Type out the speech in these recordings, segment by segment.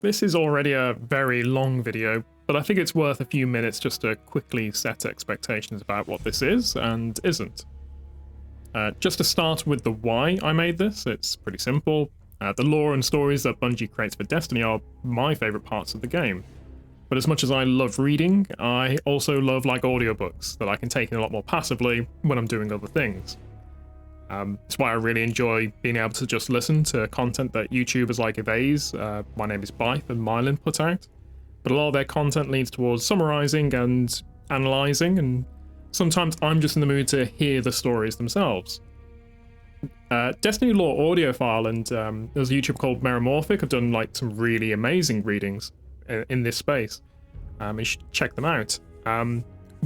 This is already a very long video, but I think it's worth a few minutes just to quickly set expectations about what this is and isn't. Just to start with the why I made this, it's pretty simple. The lore and stories that Bungie creates for Destiny are my favourite parts of the game. But as much as I love reading, I also love audiobooks that I can take in a lot more passively when I'm doing other things. That's why I really enjoy being able to just listen to content that YouTubers like Evase, My Name is Byth, and Mylan put out. But a lot of their content leans towards summarising and analysing, and sometimes I'm just in the mood to hear the stories themselves. Destiny lore audiophile and there's a YouTube called Meramorphic have done some really amazing readings in this space. You should check them out. But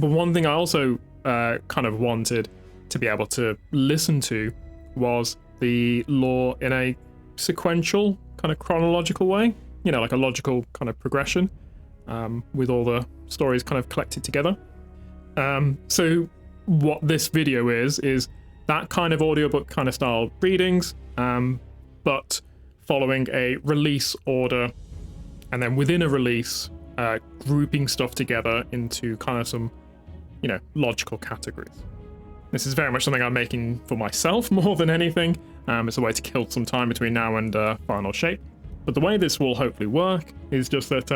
one thing I also kind of wanted to be able to listen to was the lore in a sequential, kind of chronological way, like a logical kind of progression, with all the stories kind of collected together. So what this video is that kind of audiobook kind of style readings, but following a release order, and then within a release, grouping stuff together into kind of some, logical categories. This is very much something I'm making for myself more than anything. It's a way to kill some time between now and final shape. But the way this will hopefully work is just that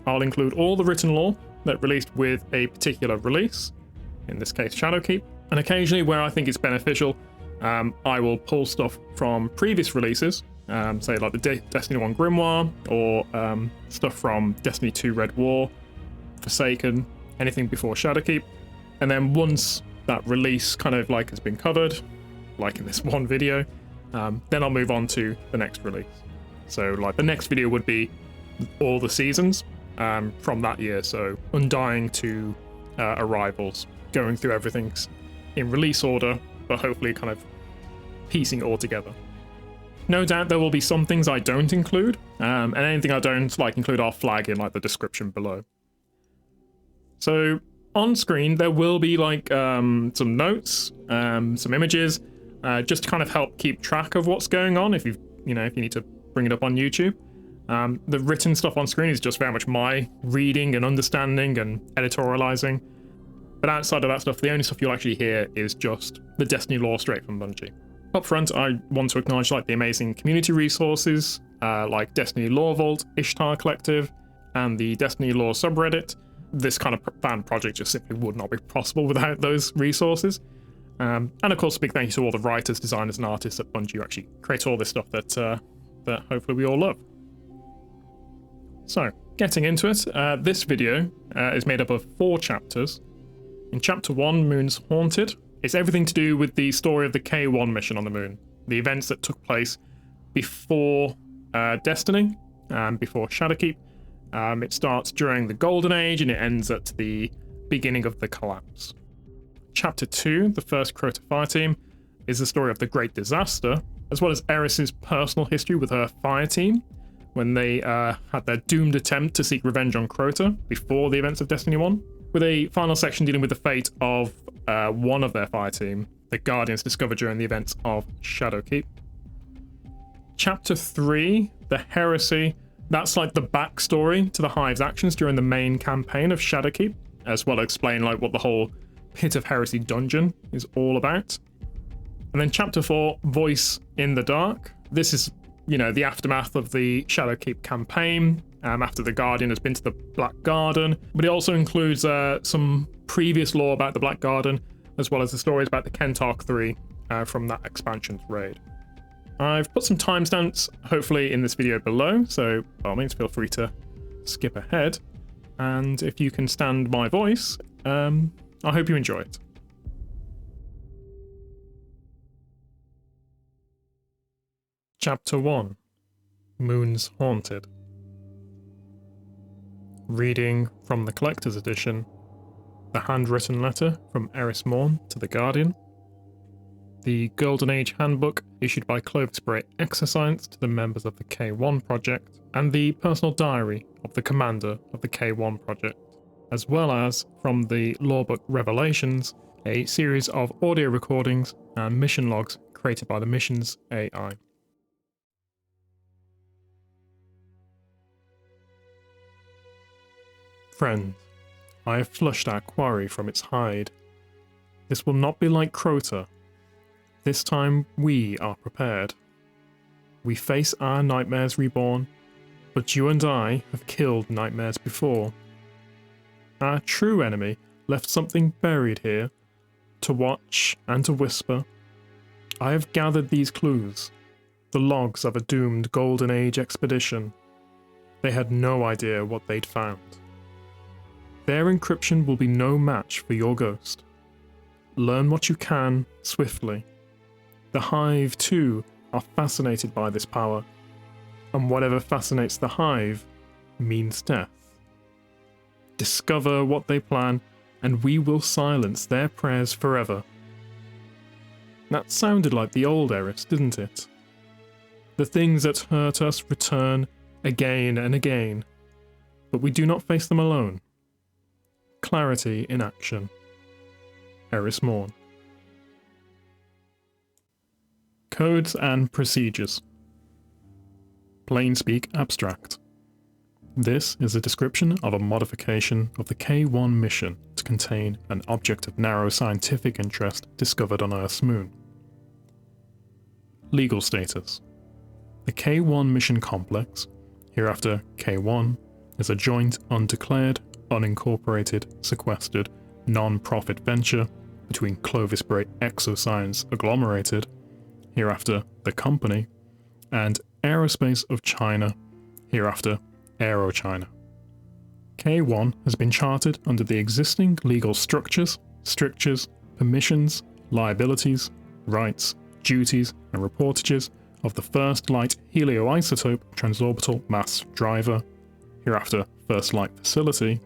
I'll include all the written lore that released with a particular release, in this case Shadowkeep, and occasionally where I think it's beneficial, I will pull stuff from previous releases, say like the Destiny 1 Grimoire, or stuff from Destiny 2 Red War, Forsaken, anything before Shadowkeep, and then once that release kind of has been covered, like in this one video, then I'll move on to the next release. So the next video would be all the seasons from that year, so Undying to Arrivals, going through everything in release order, but hopefully kind of piecing it all together. No doubt there will be some things I don't include, and anything I don't include I'll flag in the description below. So on screen there will be some notes, some images, just to kind of help keep track of what's going on if you need to bring it up on YouTube. The written stuff on screen is just very much my reading and understanding and editorializing. But outside of that stuff, the only stuff you'll actually hear is just the Destiny lore straight from Bungie. Up front, I want to acknowledge the amazing community resources like Destiny Lore Vault, Ishtar Collective, and the Destiny Lore subreddit. This kind of fan project just simply would not be possible without those resources. And of course, a big thank you to all the writers, designers, and artists at Bungie who actually create all this stuff that hopefully we all love. So, getting into it, this video is made up of 4 chapters. In Chapter 1, Moon's Haunted, it's everything to do with the story of the K1 mission on the moon, the events that took place before Destiny and before Shadowkeep. It starts during the Golden Age and it ends at the beginning of the collapse. Chapter 2, the first Crota Fireteam, is the story of the Great Disaster, as well as Eris's personal history with her Fireteam, when they had their doomed attempt to seek revenge on Crota before the events of Destiny 1, with a final section dealing with the fate of one of their Fireteam, the Guardians discovered during the events of Shadowkeep. Chapter 3, the Heresy, that's the backstory to the Hive's actions during the main campaign of Shadowkeep, as well as explain what the whole Pit of Heresy dungeon is all about. And then Chapter 4, Voice in the Dark. This is, the aftermath of the Shadowkeep campaign, after the Guardian has been to the Black Garden, but it also includes some previous lore about the Black Garden, as well as the stories about the Kentark 3 from that expansion's raid. I've put some timestamps, hopefully, in this video below, so by all means, feel free to skip ahead. And if you can stand my voice, I hope you enjoy it. Chapter 1, Moon's Haunted. Reading from the Collector's Edition, the handwritten letter from Eris Morn to the Guardian, the Golden Age Handbook issued by Clovis Bray Exoscience to the members of the K1 Project, and the personal diary of the commander of the K1 Project, as well as from the Lorebook Revelations, a series of audio recordings and mission logs created by the mission's AI. Friend, I have flushed our quarry from its hide. This will not be like Crota. This time we are prepared. We face our nightmares reborn, but you and I have killed nightmares before. Our true enemy left something buried here, to watch and to whisper. I have gathered these clues, the logs of a doomed Golden Age expedition. They had no idea what they'd found. Their encryption will be no match for your ghost. Learn what you can, swiftly. The Hive, too, are fascinated by this power, and whatever fascinates the Hive means death. Discover what they plan, and we will silence their prayers forever. That sounded like the old Eris, didn't it? The things that hurt us return again and again, but we do not face them alone. Clarity in action. Eris Morn. Codes and procedures. Plainspeak abstract. This is a description of a modification of the K1 mission to contain an object of narrow scientific interest discovered on Earth's moon. Legal status. The K1 mission complex, hereafter K1, is a joint, undeclared, unincorporated, sequestered, non-profit venture between Clovis Bray Exoscience Agglomerated, hereafter the company, and Aerospace of China, hereafter Aero China. K1 has been chartered under the existing legal structures, strictures, permissions, liabilities, rights, duties, and reportages of the First Light helioisotope transorbital mass driver, hereafter First Light facility,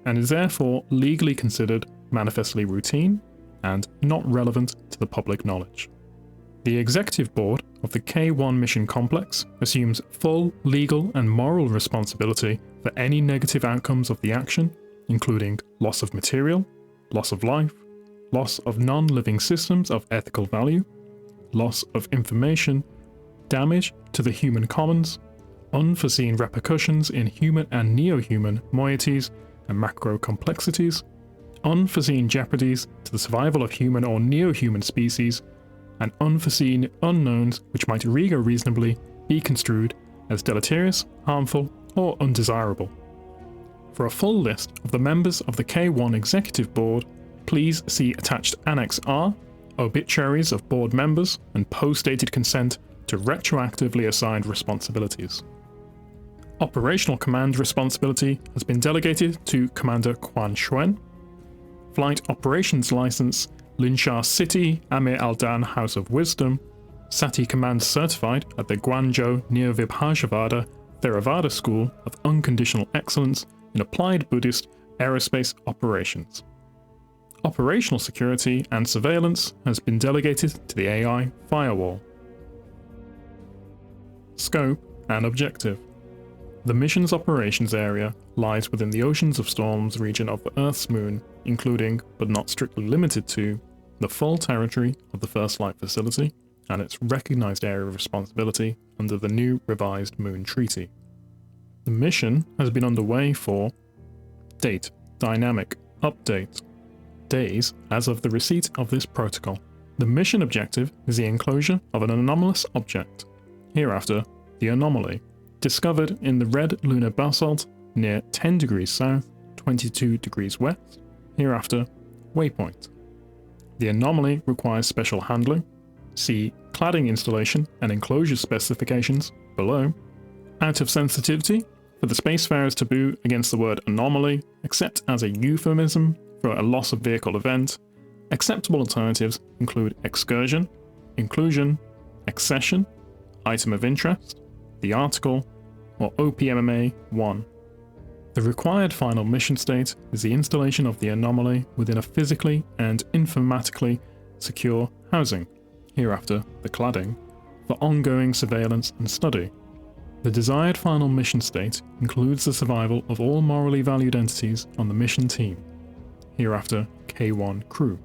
and is therefore legally considered manifestly routine and not relevant to the public knowledge. The executive board of the K1 mission complex assumes full legal and moral responsibility for any negative outcomes of the action, including loss of material, loss of life, loss of non-living systems of ethical value, loss of information, damage to the human commons, unforeseen repercussions in human and neo-human moieties and macro complexities, unforeseen jeopardies to the survival of human or neo-human species, and unforeseen unknowns which might reasonably be construed as deleterious, harmful, or undesirable. For a full list of the members of the K1 Executive Board, please see attached Annex R, obituaries of board members, and post-dated consent to retroactively assigned responsibilities. Operational command responsibility has been delegated to Commander Quan Shuen. Flight Operations License, Linshar City, Amir Aldan House of Wisdom, Sati Command certified at the Guangzhou Nirvibhajavada Theravada School of Unconditional Excellence in Applied Buddhist Aerospace Operations. Operational security and surveillance has been delegated to the AI Firewall. Scope and objective. The mission's operations area lies within the Oceans of Storms region of the Earth's moon, including, but not strictly limited to, the full territory of the First Light facility and its recognized area of responsibility under the new revised Moon Treaty. The mission has been underway for date, dynamic, update, days as of the receipt of this protocol. The mission objective is the enclosure of an anomalous object, hereafter the anomaly, discovered in the red lunar basalt near 10 degrees south, 22 degrees west, hereafter waypoint. The anomaly requires special handling. See cladding installation and enclosure specifications below. Out of sensitivity for the Spacefarer's taboo against the word anomaly, except as a euphemism for a loss of vehicle event. Acceptable alternatives include excursion, inclusion, accession, item of interest, the article, or OPMMA 1. The required final mission state is the installation of the anomaly within a physically and informatically secure housing, hereafter the cladding, for ongoing surveillance and study. The desired final mission state includes the survival of all morally valued entities on the mission team, hereafter K1 crew.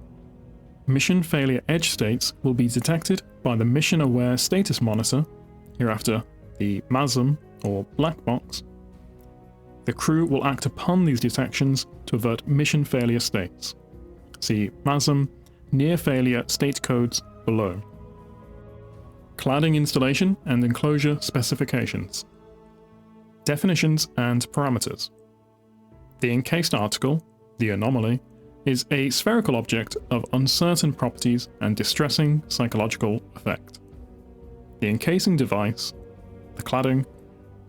Mission failure edge states will be detected by the Mission Aware Status Monitor, hereafter the MASM or black box, The crew will act upon these detections to avert mission failure states. See MASM near failure state codes below. Cladding installation and enclosure specifications. Definitions and parameters. The encased article, the anomaly, is a spherical object of uncertain properties and distressing psychological effect. The encasing device, the cladding,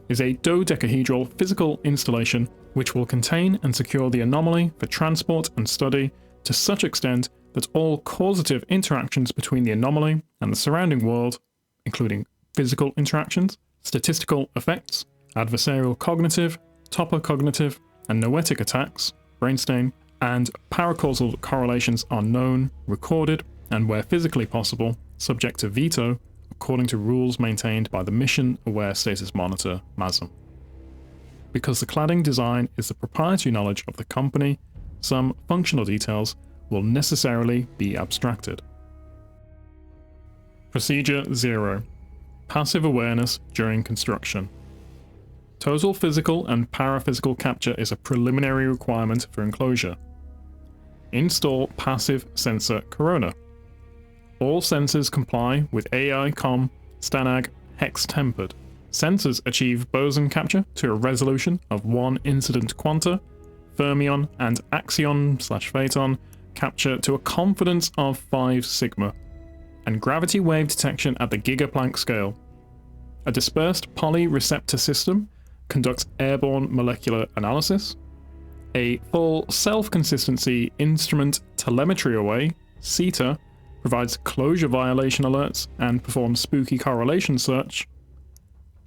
is a dodecahedral physical installation which will contain and secure the anomaly for transport and study to such extent that all causative interactions between the anomaly and the surrounding world, including physical interactions, statistical effects, adversarial cognitive, topocognitive, and noetic attacks, brainstain, and paracausal correlations are known, recorded, and where physically possible, subject to veto, according to rules maintained by the Mission Aware Status Monitor, MASM. Because the cladding design is the proprietary knowledge of the company, some functional details will necessarily be abstracted. Procedure 0. Passive awareness during construction. Total physical and paraphysical capture is a preliminary requirement for enclosure. Install passive sensor Corona. All sensors comply with AI-COM STANAG hex tempered. Sensors achieve boson capture to a resolution of 1 incident quanta, fermion and axion/phaeton capture to a confidence of 5 sigma, and gravity wave detection at the gigaplanck scale. A dispersed polyreceptor system conducts airborne molecular analysis. A full self-consistency instrument telemetry array, CETA, provides closure violation alerts and performs spooky correlation search.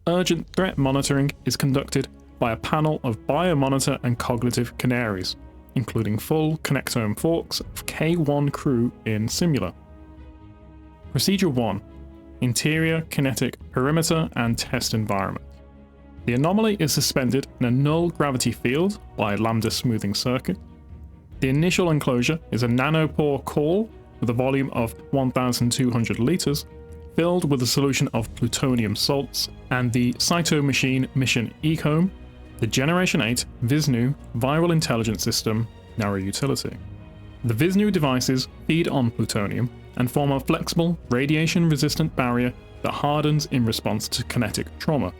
Urgent threat monitoring is conducted by a panel of biomonitor and cognitive canaries, including full connectome forks of K1 crew in Simula. Procedure 1. Interior kinetic perimeter and test environment. The anomaly is suspended in a null gravity field by a lambda smoothing circuit. The initial enclosure is a nanopore core with a volume of 1,200 liters, filled with a solution of plutonium salts, and the Cytomachine Mission Ecome, the Generation 8 Visnu Viral Intelligence System narrow utility. The Visnu devices feed on plutonium and form a flexible, radiation-resistant barrier that hardens in response to kinetic trauma.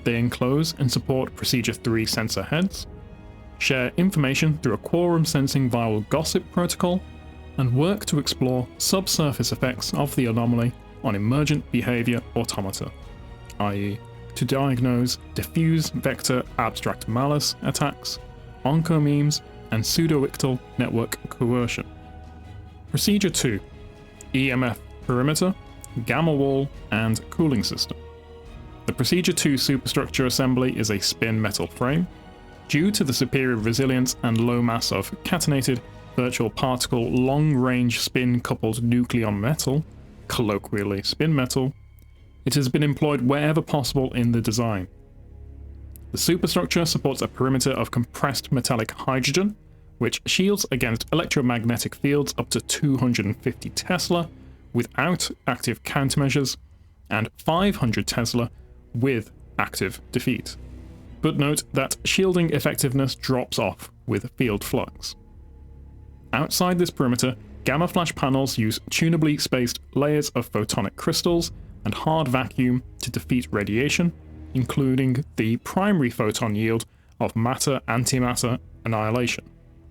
They enclose and support Procedure 3 sensor heads, share information through a quorum sensing viral gossip protocol, and work to explore subsurface effects of the anomaly on emergent behavior automata, i.e., to diagnose diffuse vector abstract malice attacks, oncomemes, and pseudo-ictal network coercion. Procedure 2. EMF perimeter, gamma wall, and cooling system. The Procedure 2 superstructure assembly is a spin metal frame. Due to the superior resilience and low mass of catenated virtual particle long-range spin-coupled nucleon metal, colloquially spin metal, it has been employed wherever possible in the design. The superstructure supports a perimeter of compressed metallic hydrogen, which shields against electromagnetic fields up to 250 Tesla without active countermeasures, and 500 Tesla with active defeat. But note that shielding effectiveness drops off with field flux. Outside this perimeter, gamma flash panels use tunably spaced layers of photonic crystals and hard vacuum to defeat radiation, including the primary photon yield of matter-antimatter annihilation.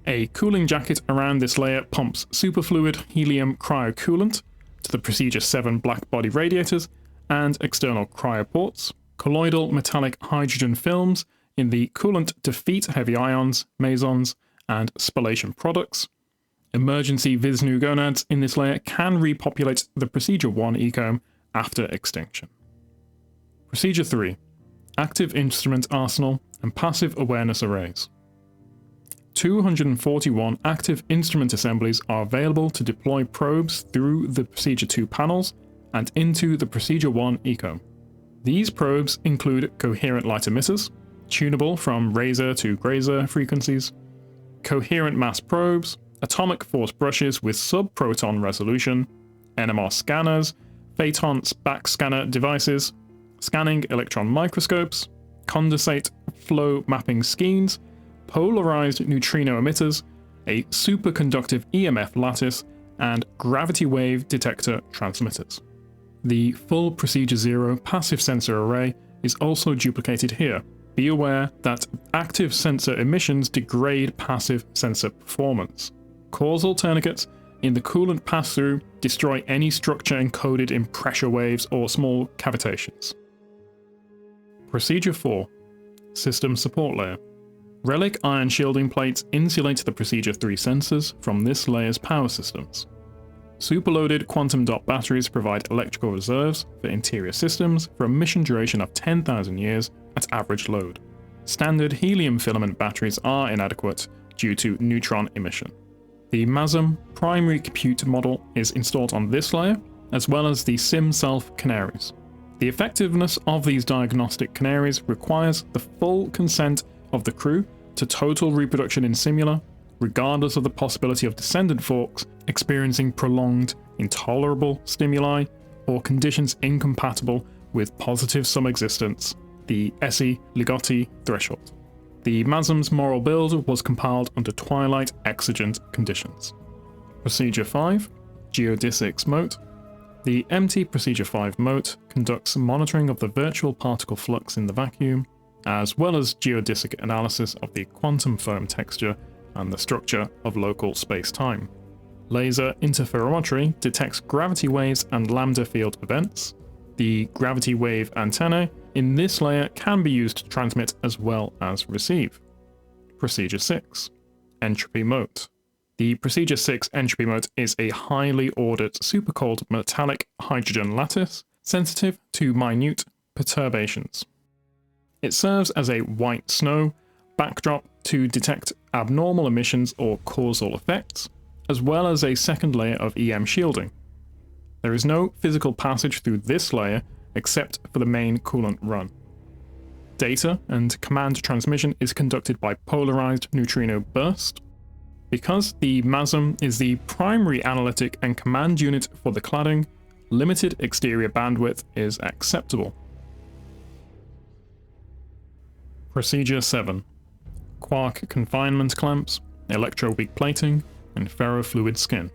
A cooling jacket around this layer pumps superfluid helium cryocoolant to the Procedure 7 blackbody radiators and external cryoports, colloidal metallic hydrogen films in the coolant defeat heavy ions, mesons, and spallation products. Emergency Visnu gonads in this layer can repopulate the Procedure 1 ecome after extinction. Procedure 3. Active instrument arsenal and passive awareness arrays. 241 active instrument assemblies are available to deploy probes through the Procedure 2 panels and into the Procedure 1 ecome. These probes include coherent light emitters, tunable from Razer to Grazer frequencies, coherent mass probes, atomic force brushes with sub-proton resolution, NMR scanners, phaeton backscanner devices, scanning electron microscopes, condensate flow mapping skeins, polarized neutrino emitters, a superconductive EMF lattice, and gravity wave detector transmitters. The full Procedure 0 passive sensor array is also duplicated here. Be aware that active sensor emissions degrade passive sensor performance. Causal tourniquets in the coolant pass-through destroy any structure encoded in pressure waves or small cavitations. Procedure 4. System Support Layer. Relic iron shielding plates insulate the Procedure 3 sensors from this layer's power systems. Superloaded quantum dot batteries provide electrical reserves for interior systems for a mission duration of 10,000 years at average load. Standard helium filament batteries are inadequate due to neutron emission. The MASM primary compute model is installed on this layer, as well as the SimSelf canaries. The effectiveness of these diagnostic canaries requires the full consent of the crew to total reproduction in Simula, regardless of the possibility of descendant forks experiencing prolonged, intolerable stimuli or conditions incompatible with positive sum-existence, the Essi-Ligotti threshold. The MASM's moral build was compiled under Twilight exigent conditions. Procedure 5, Geodesics Mote. The empty Procedure 5 mote conducts monitoring of the virtual particle flux in the vacuum, as well as geodesic analysis of the quantum foam texture and the structure of local space-time. Laser interferometry detects gravity waves and lambda field events. The gravity wave antennae in this layer can be used to transmit as well as receive. Procedure 6. Entropy Mote. The Procedure 6 entropy mote is a highly ordered supercold metallic hydrogen lattice sensitive to minute perturbations. It serves as a white snow backdrop to detect abnormal emissions or causal effects, as well as a second layer of EM shielding. There is no physical passage through this layer except for the main coolant run. Data and command transmission is conducted by polarized neutrino burst. Because the MASM is the primary analytic and command unit for the cladding, limited exterior bandwidth is acceptable. Procedure 7. Quark confinement clamps, electroweak plating, and ferrofluid skin.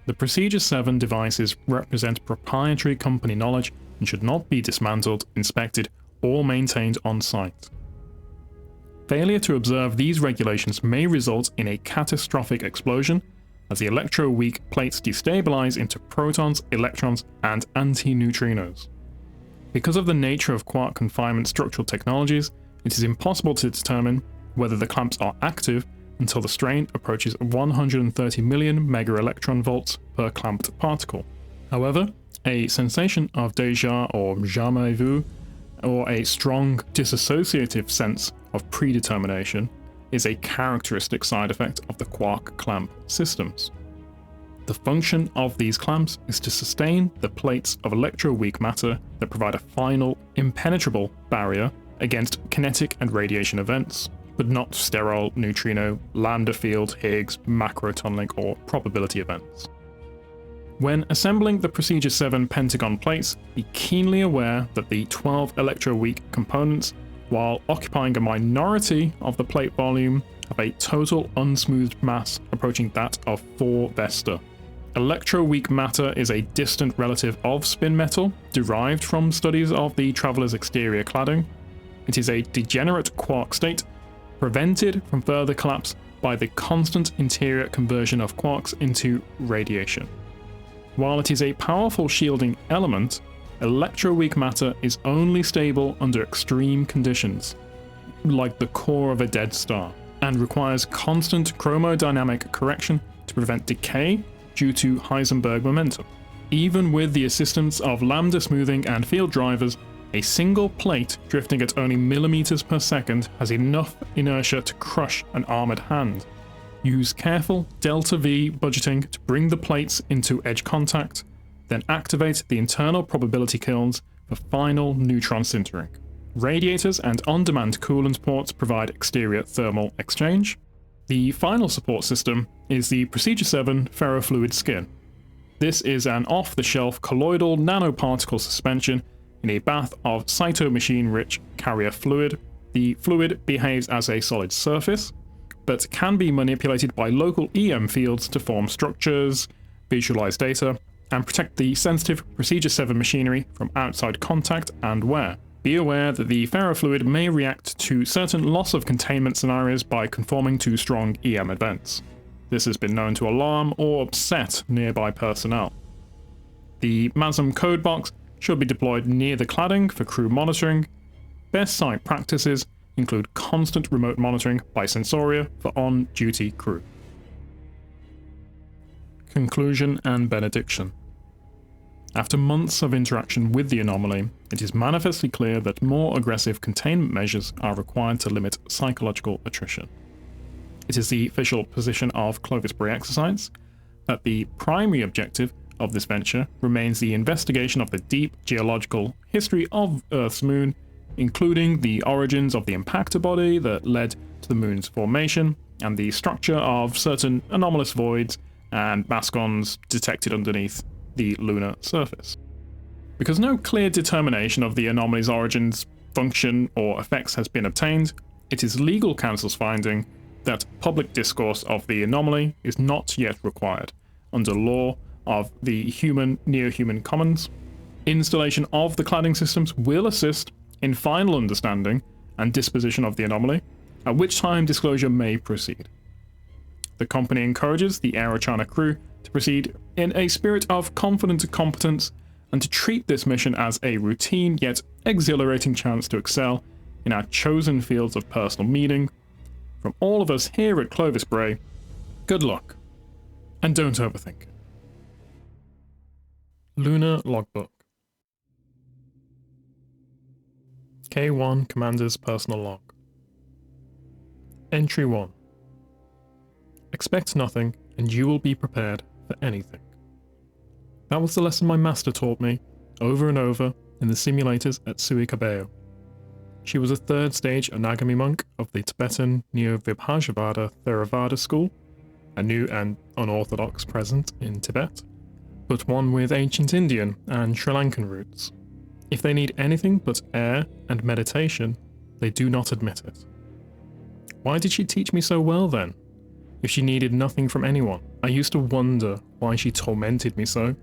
The Procedure 7 devices represent proprietary company knowledge and should not be dismantled, inspected, or maintained on site. Failure to observe these regulations may result in a catastrophic explosion, as the electroweak plates destabilize into protons, electrons, and antineutrinos. Because of the nature of quark confinement structural technologies, it is impossible to determine whether the clamps are active until the strain approaches 130 million megaelectron volts per clamped particle. However, a sensation of déjà or jamais vu, or a strong dissociative sense of predetermination, is a characteristic side effect of the quark clamp systems. The function of these clamps is to sustain the plates of electroweak matter that provide a final, impenetrable barrier against kinetic and radiation events, but not sterile neutrino, lambda field, Higgs, macrotunneling, or probability events. When assembling the Procedure 7 pentagon plates, be keenly aware that the 12 electroweak components, while occupying a minority of the plate volume, have a total unsmoothed mass approaching that of 4 Vesta. Electroweak matter is a distant relative of spin metal, derived from studies of the Traveler's exterior cladding. It is a degenerate quark state, prevented from further collapse by the constant interior conversion of quarks into radiation. While it is a powerful shielding element, electroweak matter is only stable under extreme conditions, like the core of a dead star, and requires constant chromodynamic correction to prevent decay due to Heisenberg momentum. Even with the assistance of lambda smoothing and field drivers, a single plate drifting at only millimeters per second has enough inertia to crush an armored hand. Use careful delta V budgeting to bring the plates into edge contact, then activate the internal probability kilns for final neutron sintering. Radiators and on-demand coolant ports provide exterior thermal exchange. The final support system is the Procedure 7 ferrofluid skin. This is an off-the-shelf colloidal nanoparticle suspension In a bath of cytomachine-rich carrier fluid, the fluid behaves as a solid surface, but can be manipulated by local EM fields to form structures, visualize data, and protect the sensitive Procedure 7 machinery from outside contact and wear. Be aware that the ferrofluid may react to certain loss of containment scenarios by conforming to strong EM events. This has been known to alarm or upset nearby personnel. The MASM code box should be deployed near the cladding for crew monitoring. Best site practices include constant remote monitoring by Sensoria for on-duty crew. Conclusion and benediction. After months of interaction with the anomaly, it is manifestly clear that more aggressive containment measures are required to limit psychological attrition. It is the official position of Clovis Bray Exercise that the primary objective of this venture remains the investigation of the deep geological history of Earth's moon, including the origins of the impactor body that led to the moon's formation, and the structure of certain anomalous voids and mascons detected underneath the lunar surface. Because no clear determination of the anomaly's origins, function, or effects has been obtained, it is legal counsel's finding that public discourse of the anomaly is not yet required under law of the Neo-Human Commons. Installation of the cladding systems will assist in final understanding and disposition of the anomaly, at which time disclosure may proceed. The company encourages the Aerochina crew to proceed in a spirit of confident competence and to treat this mission as a routine yet exhilarating chance to excel in our chosen fields of personal meaning. From all of us here at Clovis Bray, good luck, and don't overthink it. Luna Logbook. K1 Commander's Personal Log. Entry 1. Expect nothing, and you will be prepared for anything. That was the lesson my master taught me, over and over, in the simulators at Sui Cabello. She was a third stage Anagami monk of the Tibetan Neo-Vibhajavada Theravada school, a new and unorthodox present in Tibet, but one with ancient Indian and Sri Lankan roots. If they need anything but air and meditation, they do not admit it. Why did she teach me so well then? If she needed nothing from anyone, I used to wonder why she tormented me so.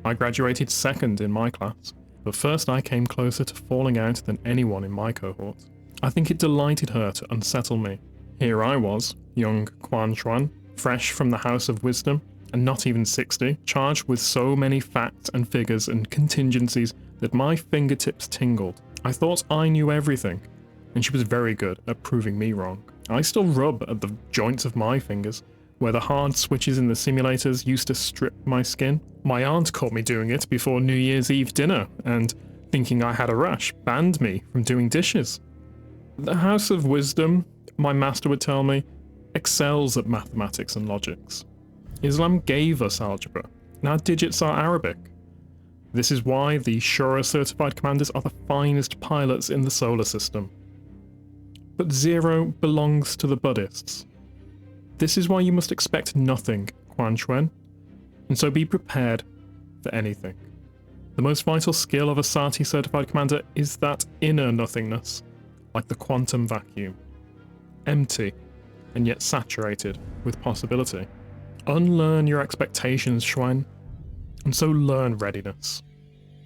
I graduated second in my class, but first I came closer to falling out than anyone in my cohort. I think it delighted her to unsettle me. Here I was, young Quan Chuan, fresh from the House of Wisdom, and not even 60, charged with so many facts and figures and contingencies that my fingertips tingled. I thought I knew everything, and she was very good at proving me wrong. I still rub at the joints of my fingers, where the hard switches in the simulators used to strip my skin. My aunt caught me doing it before New Year's Eve dinner, and, thinking I had a rash, banned me from doing dishes. The House of Wisdom, my master would tell me, excels at mathematics and logics. Islam gave us algebra, and our digits are Arabic. This is why the Shura certified commanders are the finest pilots in the solar system. But Zero belongs to the Buddhists. This is why you must expect nothing, Quan Chuan, and so be prepared for anything. The most vital skill of a Sati certified commander is that inner nothingness, like the quantum vacuum. Empty, and yet saturated with possibility. Unlearn your expectations, Xuan, and so learn readiness.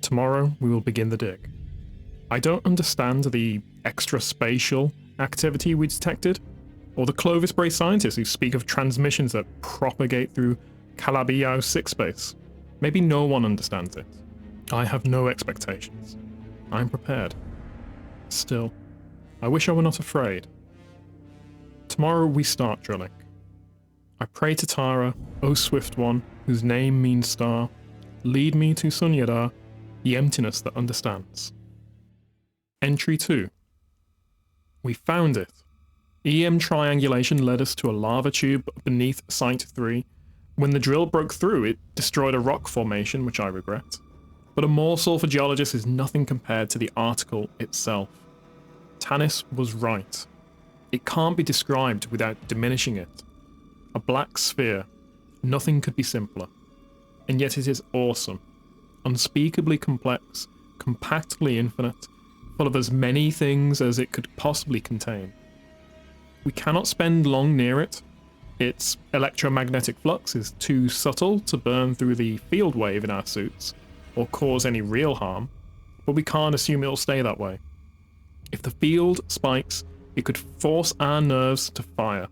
Tomorrow we will begin the dig. I don't understand the extraspatial activity we detected, or the Clovis Bray scientists who speak of transmissions that propagate through Calabi-Yau 6 space. Maybe no one understands it. I have no expectations. I'm prepared. Still, I wish I were not afraid. Tomorrow we start drilling. I pray to Tara, O Swift One, whose name means star, lead me to Sunyada, the emptiness that understands. Entry 2. We found it. EM triangulation led us to a lava tube beneath Site 3. When the drill broke through, it destroyed a rock formation, which I regret. But a morsel for geologists is nothing compared to the article itself. Tanis was right. It can't be described without diminishing it. A black sphere. Nothing could be simpler. And yet it is awesome. Unspeakably complex, compactly infinite, full of as many things as it could possibly contain. We cannot spend long near it. Its electromagnetic flux is too subtle to burn through the field wave in our suits, or cause any real harm, but we can't assume it'll stay that way. If the field spikes, it could force our nerves to fire,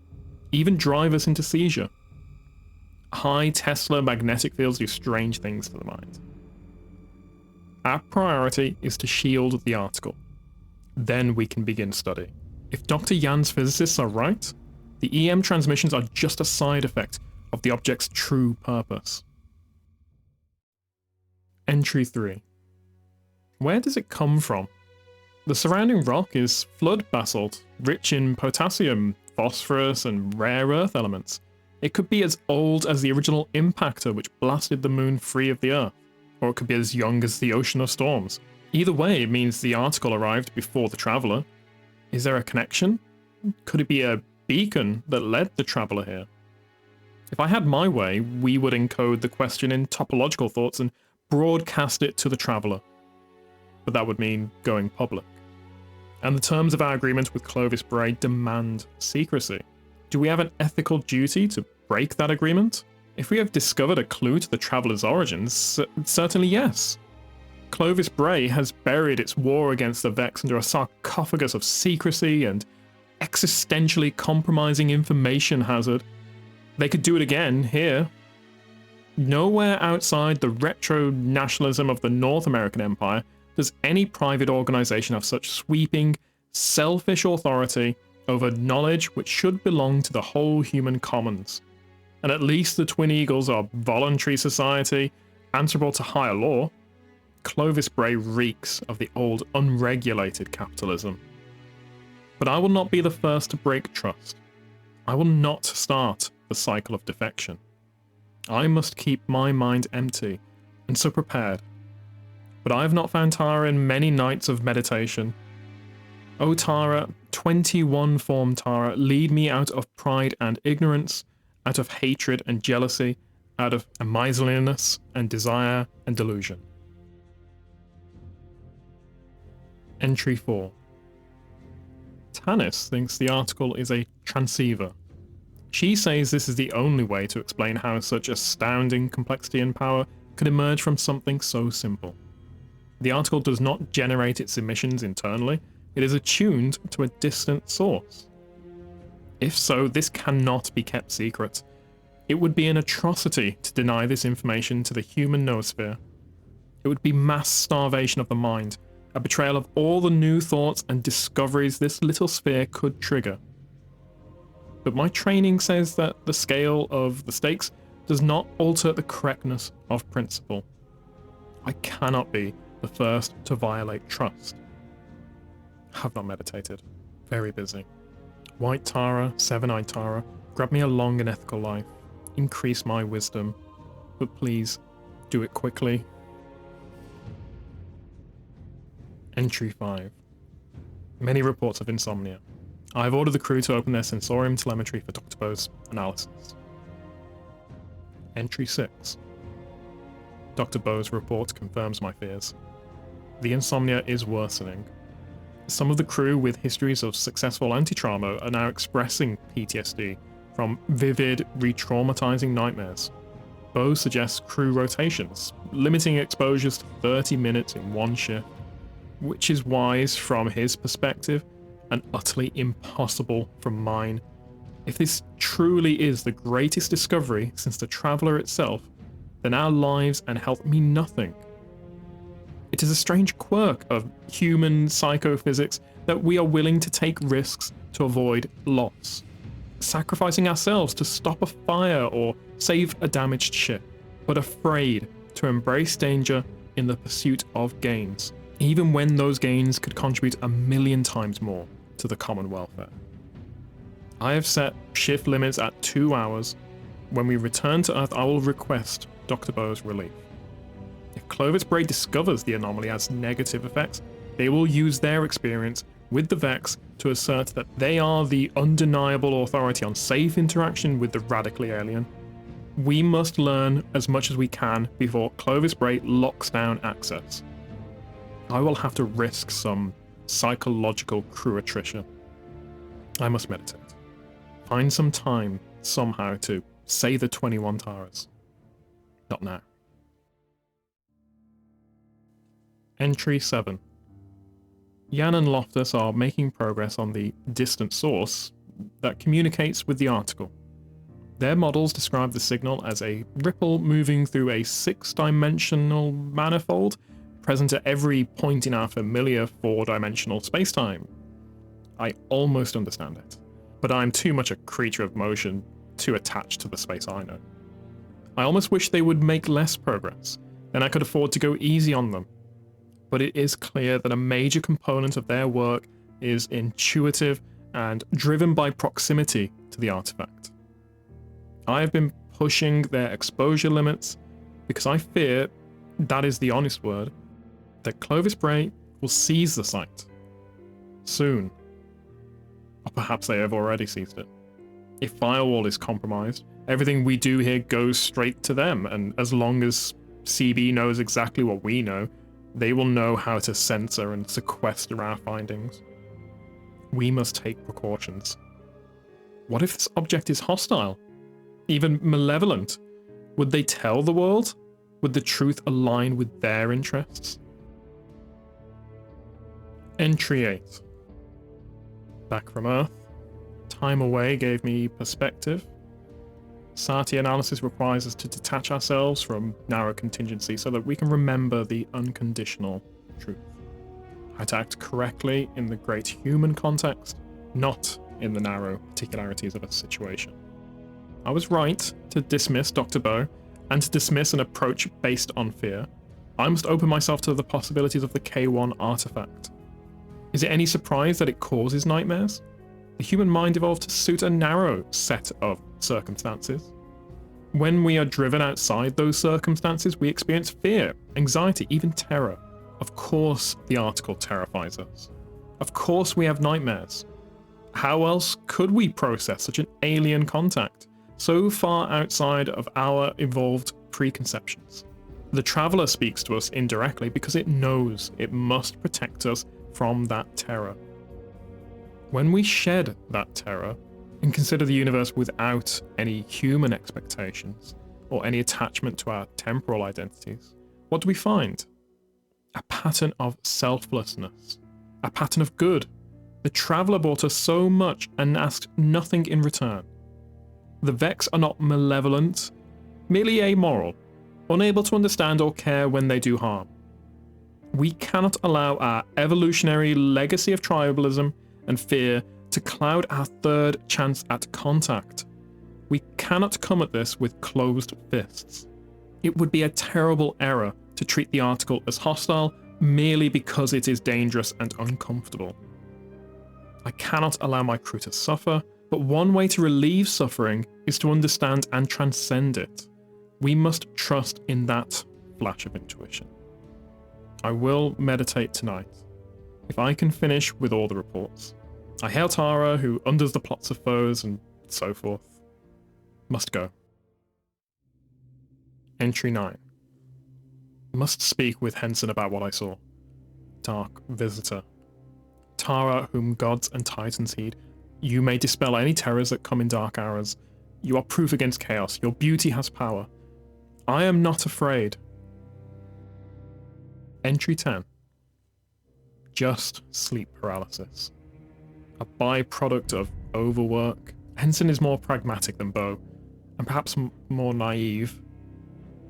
even drive us into seizure. High Tesla magnetic fields do strange things to the mind. Our priority is to shield the article. Then we can begin study. If Dr. Yan's physicists are right, the EM transmissions are just a side effect of the object's true purpose. Entry 3. Where does it come from? The surrounding rock is flood basalt, rich in potassium, phosphorus, and rare earth elements. It could be as old as the original impactor which blasted the moon free of the Earth, or it could be as young as the Ocean of Storms. Either way, it means the article arrived before the traveller. Is there a connection? Could it be a beacon that led the traveller here? If I had my way, we would encode the question in topological thoughts and broadcast it to the traveller. But that would mean going public. And the terms of our agreement with Clovis Bray demand secrecy. Do we have an ethical duty to break that agreement? If we have discovered a clue to the traveller's origins, certainly yes. Clovis Bray has buried its war against the Vex under a sarcophagus of secrecy and existentially compromising information hazard. They could do it again here. Nowhere outside the retro-nationalism of the North American Empire does any private organization have such sweeping, selfish authority over knowledge which should belong to the whole human commons. And at least the Twin Eagles are voluntary society, answerable to higher law. Clovis Bray reeks of the old unregulated capitalism. But I will not be the first to break trust. I will not start the cycle of defection. I must keep my mind empty, and so prepared. But I have not found Tara in many nights of meditation. O Tara, 21-form Tara, lead me out of pride and ignorance, out of hatred and jealousy, out of miserliness and desire and delusion. Entry 4. Tanis thinks the article is a transceiver. She says this is the only way to explain how such astounding complexity and power could emerge from something so simple. The article does not generate its emissions internally, it is attuned to a distant source. If so, this cannot be kept secret. It would be an atrocity to deny this information to the human noosphere. It would be mass starvation of the mind, a betrayal of all the new thoughts and discoveries this little sphere could trigger. But my training says that the scale of the stakes does not alter the correctness of principle. I cannot be the first to violate trust. Have not meditated. Very busy. White Tara, Seven-Eyed Tara, grab me a long and ethical life. Increase my wisdom. But please, do it quickly. Entry 5. Many reports of insomnia. I have ordered the crew to open their sensorium telemetry for Dr. Bo's analysis. Entry 6. Dr. Bo's report confirms my fears. The insomnia is worsening. Some of the crew with histories of successful anti-trauma are now expressing PTSD from vivid, re-traumatizing nightmares. Bo suggests crew rotations, limiting exposures to 30 minutes in one shift, which is wise from his perspective and utterly impossible from mine. If this truly is the greatest discovery since the Traveller itself, then our lives and health mean nothing. It is a strange quirk of human psychophysics that we are willing to take risks to avoid loss, sacrificing ourselves to stop a fire or save a damaged ship, but afraid to embrace danger in the pursuit of gains, even when those gains could contribute 1,000,000 times more to the common welfare. I have set shift limits at 2 hours. When we return to Earth, I will request Dr. Bo's relief. If Clovis Bray discovers the anomaly has negative effects, they will use their experience with the Vex to assert that they are the undeniable authority on safe interaction with the radically alien. We must learn as much as we can before Clovis Bray locks down access. I will have to risk some psychological crew attrition. I must meditate. Find some time, somehow, to say the 21 Taras. Not now. Entry 7. Jan and Loftus are making progress on the distant source that communicates with the article. Their models describe the signal as a ripple moving through a 6-dimensional manifold present at every point in our familiar 4-dimensional spacetime. I almost understand it, but I'm too much a creature of motion, too attached to the space I know. I almost wish they would make less progress, then I could afford to go easy on them. But it is clear that a major component of their work is intuitive and driven by proximity to the artifact. I have been pushing their exposure limits because I fear, that is the honest word, that Clovis Bray will seize the site. Soon. Or perhaps they have already seized it. If Firewall is compromised, everything we do here goes straight to them, and as long as CB knows exactly what we know, they will know how to censor and sequester our findings. We must take precautions. What if this object is hostile? Even malevolent? Would they tell the world? Would the truth align with their interests? Entry 8. Back from Earth. Time away gave me perspective. Sati analysis requires us to detach ourselves from narrow contingency so that we can remember the unconditional truth. How to act correctly in the great human context, not in the narrow particularities of a situation. I was right to dismiss Dr. Bow, and to dismiss an approach based on fear. I must open myself to the possibilities of the K1 artifact. Is it any surprise that it causes nightmares? The human mind evolved to suit a narrow set of circumstances. When we are driven outside those circumstances, we experience fear, anxiety, even terror. Of course the article terrifies us. Of course we have nightmares. How else could we process such an alien contact, so far outside of our evolved preconceptions? The Traveler speaks to us indirectly because it knows it must protect us from that terror. When we shed that terror and consider the universe without any human expectations or any attachment to our temporal identities, what do we find? A pattern of selflessness, a pattern of good. The Traveler brought us so much and asked nothing in return. The Vex are not malevolent, merely amoral, unable to understand or care when they do harm. We cannot allow our evolutionary legacy of tribalism and fear to cloud our third chance at contact. We cannot come at this with closed fists. It would be a terrible error to treat the article as hostile merely because it is dangerous and uncomfortable. I cannot allow my crew to suffer, but one way to relieve suffering is to understand and transcend it. We must trust in that flash of intuition. I will meditate tonight, if I can finish with all the reports. I hail Tara, who undoes the plots of foes, and so forth. Must go. Entry 9. Must speak with Henson about what I saw. Dark Visitor. Tara, whom gods and titans heed, you may dispel any terrors that come in dark hours. You are proof against chaos. Your beauty has power. I am not afraid. Entry 10. Just sleep paralysis. A byproduct of overwork. Henson is more pragmatic than Bo, and perhaps more naive.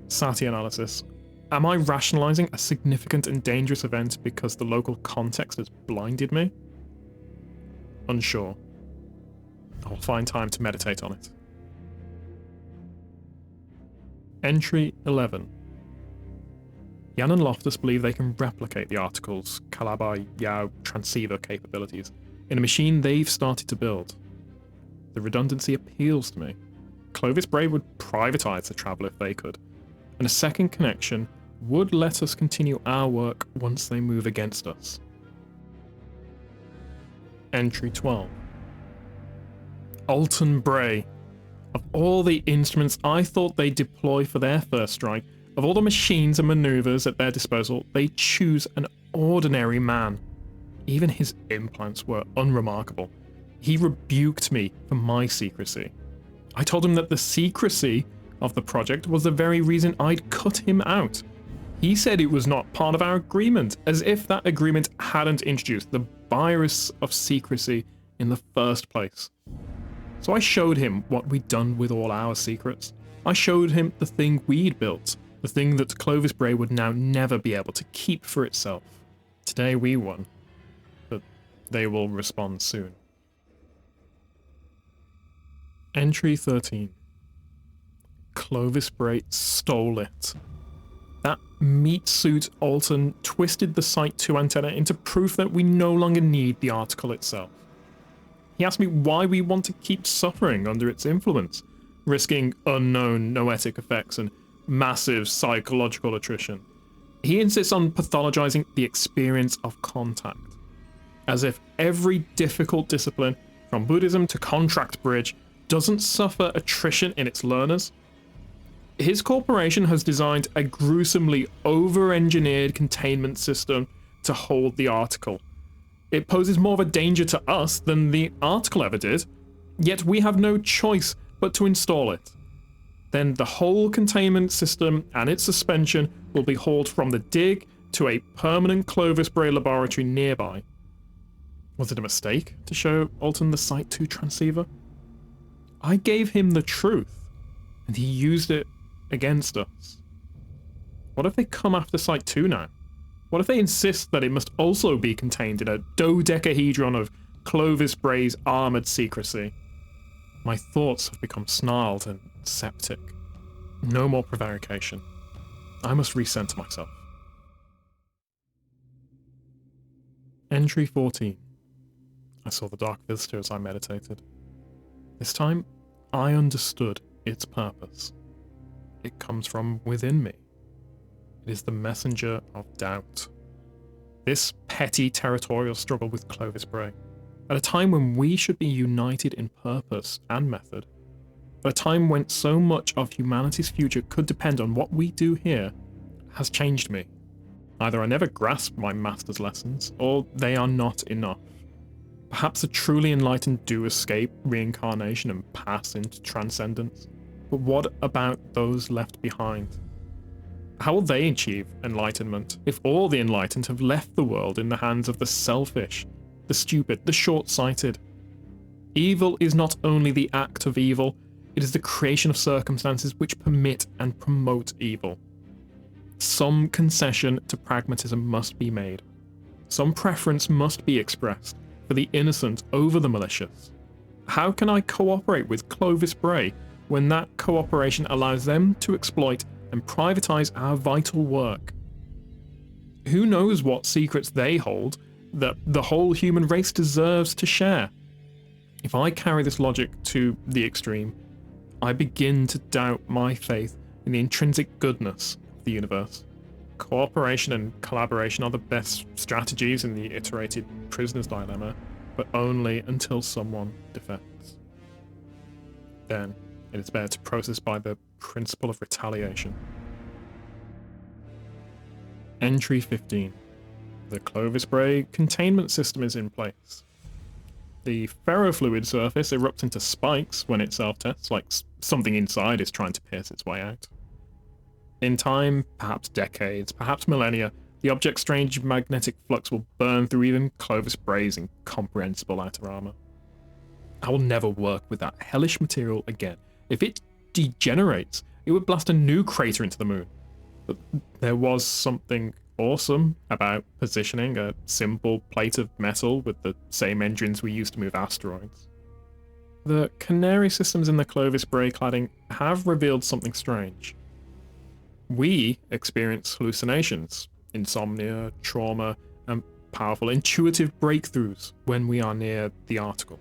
Sati analysis. Am I rationalizing a significant and dangerous event because the local context has blinded me? Unsure. I'll find time to meditate on it. Entry 11. Jan and Loftus believe they can replicate the article's Calabar Yao transceiver capabilities in a machine they've started to build. The redundancy appeals to me. Clovis Bray would privatize the Traveler if they could, and a second connection would let us continue our work once they move against us. Entry 12. Alton Bray. Of all the instruments I thought they'd deploy for their first strike, of all the machines and maneuvers at their disposal, they choose an ordinary man. Even his implants were unremarkable. He rebuked me for my secrecy. I told him that the secrecy of the project was the very reason I'd cut him out. He said it was not part of our agreement, as if that agreement hadn't introduced the virus of secrecy in the first place. So I showed him what we'd done with all our secrets. I showed him the thing we'd built, the thing that Clovis Bray would now never be able to keep for itself. Today we won, but they will respond soon. Entry 13. Clovis Bray stole it. That meat suit Alton twisted the Site 2 antenna into proof that we no longer need the article itself. He asked me why we want to keep suffering under its influence, risking unknown noetic effects and massive psychological attrition. He insists on pathologizing the experience of contact, as if every difficult discipline, from Buddhism to contract bridge, doesn't suffer attrition in its learners. His corporation has designed a gruesomely over-engineered containment system to hold the article. It poses more of a danger to us than the article ever did, yet we have no choice but to install it. Then the whole containment system and its suspension will be hauled from the dig to a permanent Clovis Bray laboratory nearby. Was it a mistake to show Alton the Site 2 transceiver? I gave him the truth, and he used it against us. What if they come after Site 2 now? What if they insist that it must also be contained in a dodecahedron of Clovis Bray's armoured secrecy? My thoughts have become snarled and septic. No more prevarication. I must recenter myself. Entry 14. I saw the dark visitor as I meditated. This time, I understood its purpose. It comes from within me. It is the messenger of doubt. This petty territorial struggle with Clovis Bray, at a time when we should be united in purpose and method, at a time when so much of humanity's future could depend on what we do here, has changed me. Either I never grasped my master's lessons, or they are not enough. Perhaps the truly enlightened do escape reincarnation and pass into transcendence. But what about those left behind? How will they achieve enlightenment if all the enlightened have left the world in the hands of the selfish, the stupid, the short-sighted? Evil is not only the act of evil, it is the creation of circumstances which permit and promote evil. Some concession to pragmatism must be made. Some preference must be expressed for the innocent over the malicious. How can I cooperate with Clovis Bray when that cooperation allows them to exploit and privatize our vital work? Who knows what secrets they hold that the whole human race deserves to share? If I carry this logic to the extreme, I begin to doubt my faith in the intrinsic goodness of the universe. Cooperation and collaboration are the best strategies in the iterated prisoner's dilemma, but only until someone defects. Then it is better to process by the principle of retaliation. Entry 15. The Clovis Bray containment system is in place. The ferrofluid surface erupts into spikes when it self-tests, like something inside is trying to pierce its way out. In time, perhaps decades, perhaps millennia, the object's strange magnetic flux will burn through even Clovis Bray's incomprehensible outer armor. I will never work with that hellish material again. If it degenerates, it would blast a new crater into the moon. But there was something awesome about positioning a simple plate of metal with the same engines we use to move asteroids. The canary systems in the Clovis Bray cladding have revealed something strange. We experience hallucinations, insomnia, trauma, and powerful intuitive breakthroughs when we are near the article.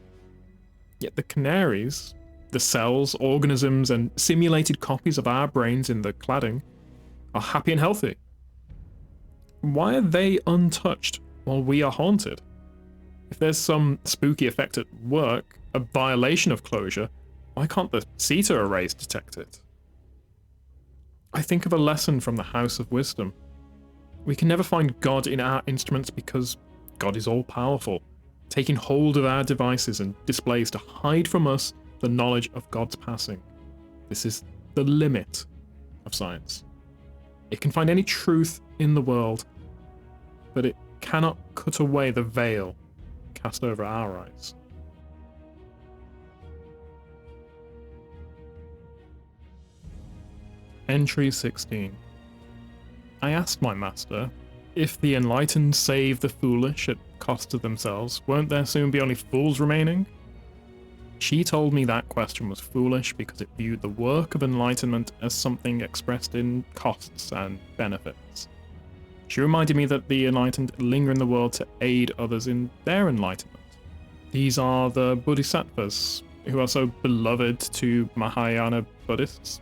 Yet the canaries, the cells, organisms, and simulated copies of our brains in the cladding, are happy and healthy. Why are they untouched while we are haunted? If there's some spooky effect at work, a violation of closure, why can't the Ceeta arrays detect it? I think of a lesson from the House of Wisdom. We can never find God in our instruments because God is all-powerful, taking hold of our devices and displays to hide from us the knowledge of God's passing. This is the limit of science. It can find any truth in the world, but it cannot cut away the veil cast over our eyes. Entry 16. I asked my master, if the enlightened save the foolish at cost to themselves, won't there soon be only fools remaining? She told me that question was foolish because it viewed the work of enlightenment as something expressed in costs and benefits. She reminded me that the enlightened linger in the world to aid others in their enlightenment. These are the Bodhisattvas, who are so beloved to Mahayana Buddhists.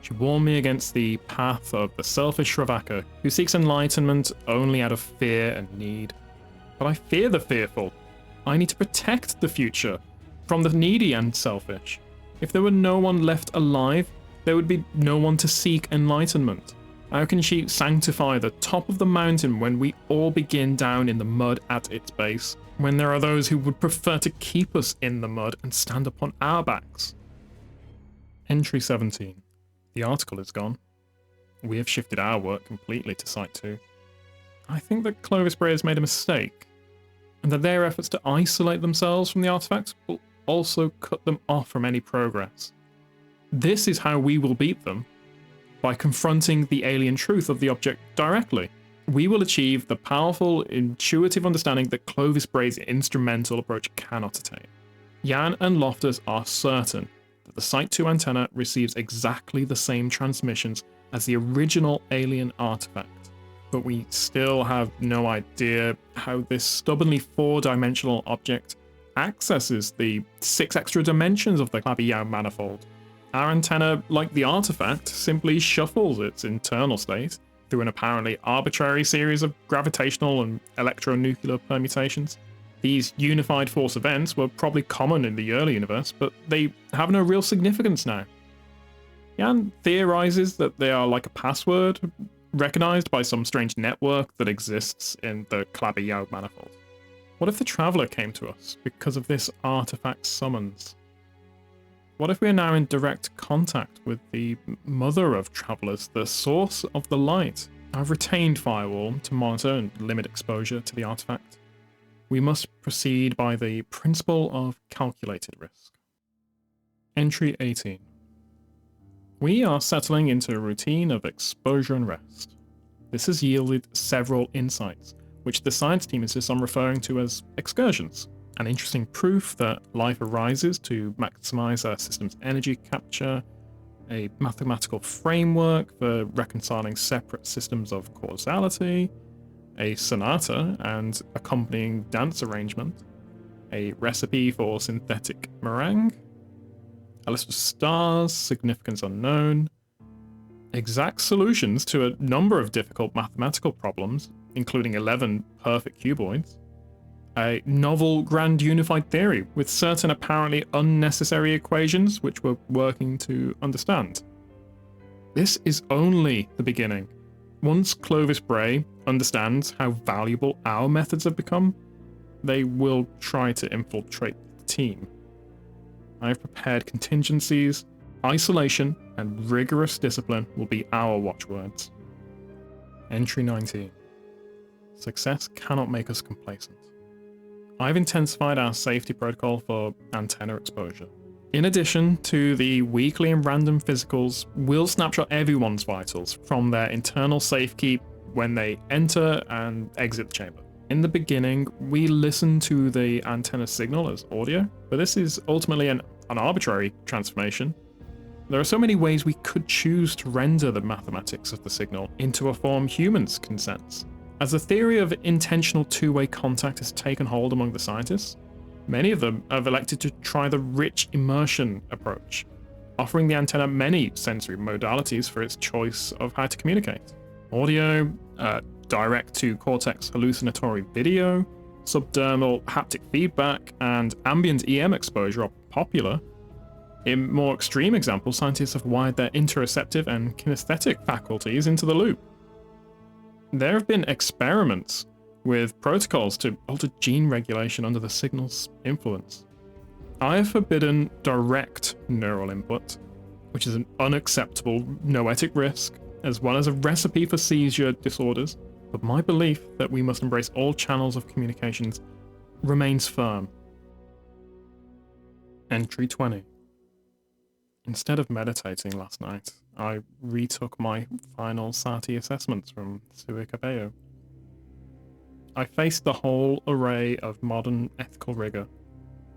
She warned me against the path of the selfish Shravaka, who seeks enlightenment only out of fear and need. But I fear the fearful. I need to protect the future from the needy and selfish. If there were no one left alive, there would be no one to seek enlightenment. How can she sanctify the top of the mountain when we all begin down in the mud at its base, when there are those who would prefer to keep us in the mud and stand upon our backs? Entry 17. The article is gone. We have shifted our work completely to Site 2. I think that Clovis Bray has made a mistake, and that their efforts to isolate themselves from the artifacts will also cut them off from any progress. This is how we will beat them, by confronting the alien truth of the object directly. We will achieve the powerful, intuitive understanding that Clovis Bray's instrumental approach cannot attain. Jan and Loftus are certain that the Site 2 antenna receives exactly the same transmissions as the original alien artifact, but we still have no idea how this stubbornly four-dimensional object accesses the 6 extra dimensions of the Clabby-Yau manifold. Our antenna, like the artifact, simply shuffles its internal state through an apparently arbitrary series of gravitational and electronuclear permutations. These unified force events were probably common in the early universe, but they have no real significance now. Jan theorizes that they are like a password, recognized by some strange network that exists in the Clabby-Yau manifold. What if the Traveler came to us because of this artifact's summons? What if we are now in direct contact with the mother of Travelers, the source of the light? I've retained Firewall to monitor and limit exposure to the artifact. We must proceed by the principle of calculated risk. Entry 18. We are settling into a routine of exposure and rest. This has yielded several insights, which the science team insists on referring to as excursions. An interesting proof that life arises to maximize our system's energy capture, a mathematical framework for reconciling separate systems of causality, a sonata and accompanying dance arrangement, a recipe for synthetic meringue, a list of stars, significance unknown, exact solutions to a number of difficult mathematical problems, including 11 perfect cuboids, a novel grand unified theory with certain apparently unnecessary equations which we're working to understand. This is only the beginning. Once Clovis Bray understands how valuable our methods have become, they will try to infiltrate the team. I have prepared contingencies, isolation, and rigorous discipline will be our watchwords. Entry 19. Success cannot make us complacent. I've intensified our safety protocol for antenna exposure. In addition to the weekly and random physicals, we'll snapshot everyone's vitals from their internal safekeep when they enter and exit the chamber. In the beginning, we listen to the antenna signal as audio, but this is ultimately an arbitrary transformation. There are so many ways we could choose to render the mathematics of the signal into a form humans can sense. As the theory of intentional two-way contact has taken hold among the scientists, many of them have elected to try the rich immersion approach, offering the antenna many sensory modalities for its choice of how to communicate. Audio, direct-to-cortex hallucinatory video, subdermal haptic feedback, and ambient EM exposure are popular. In more extreme examples, scientists have wired their interoceptive and kinesthetic faculties into the loop. There have been experiments with protocols to alter gene regulation under the signal's influence. I have forbidden direct neural input, which is an unacceptable noetic risk, as well as a recipe for seizure disorders, but my belief that we must embrace all channels of communications remains firm. Entry 20. Instead of meditating last night, I retook my final Sati assessments from Sui Cabello. I faced the whole array of modern ethical rigor.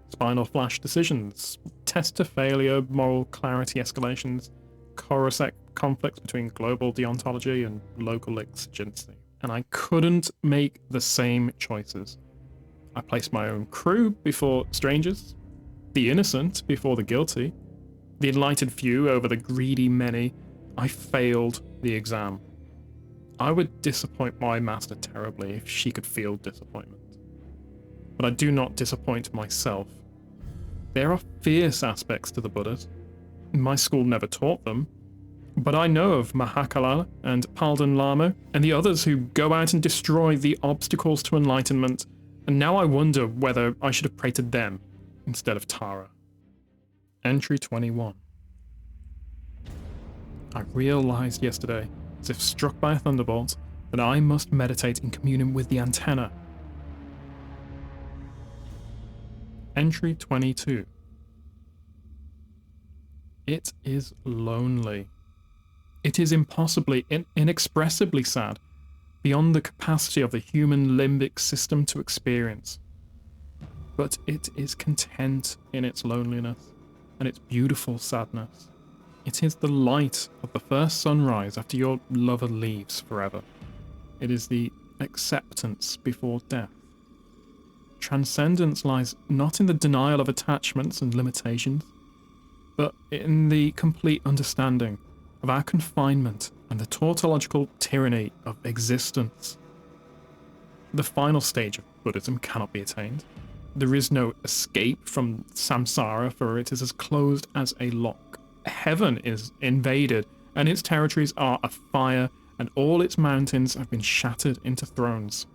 Spinal flash decisions, test to failure, moral clarity escalations, Coruscant conflicts between global deontology and local exigency. And I couldn't make the same choices. I placed my own crew before strangers, the innocent before the guilty, the enlightened few over the greedy many. I failed the exam. I would disappoint my master terribly if she could feel disappointment. But I do not disappoint myself. There are fierce aspects to the Buddhas. My school never taught them, but I know of Mahakalala and Palden Lama and the others who go out and destroy the obstacles to enlightenment, and now I wonder whether I should have prayed to them instead of Tara. Entry 21. I realized yesterday, as if struck by a thunderbolt, that I must meditate in communion with the antenna. Entry 22. It is lonely. It is impossibly, inexpressibly sad, beyond the capacity of the human limbic system to experience. But it is content in its loneliness and its beautiful sadness. It is the light of the first sunrise after your lover leaves forever. It is the acceptance before death. Transcendence lies not in the denial of attachments and limitations, but in the complete understanding of our confinement and the tautological tyranny of existence. The final stage of Buddhism cannot be attained. There is no escape from samsara, for it is as closed as a lock. Heaven is invaded, and its territories are afire, and all its mountains have been shattered into thrones.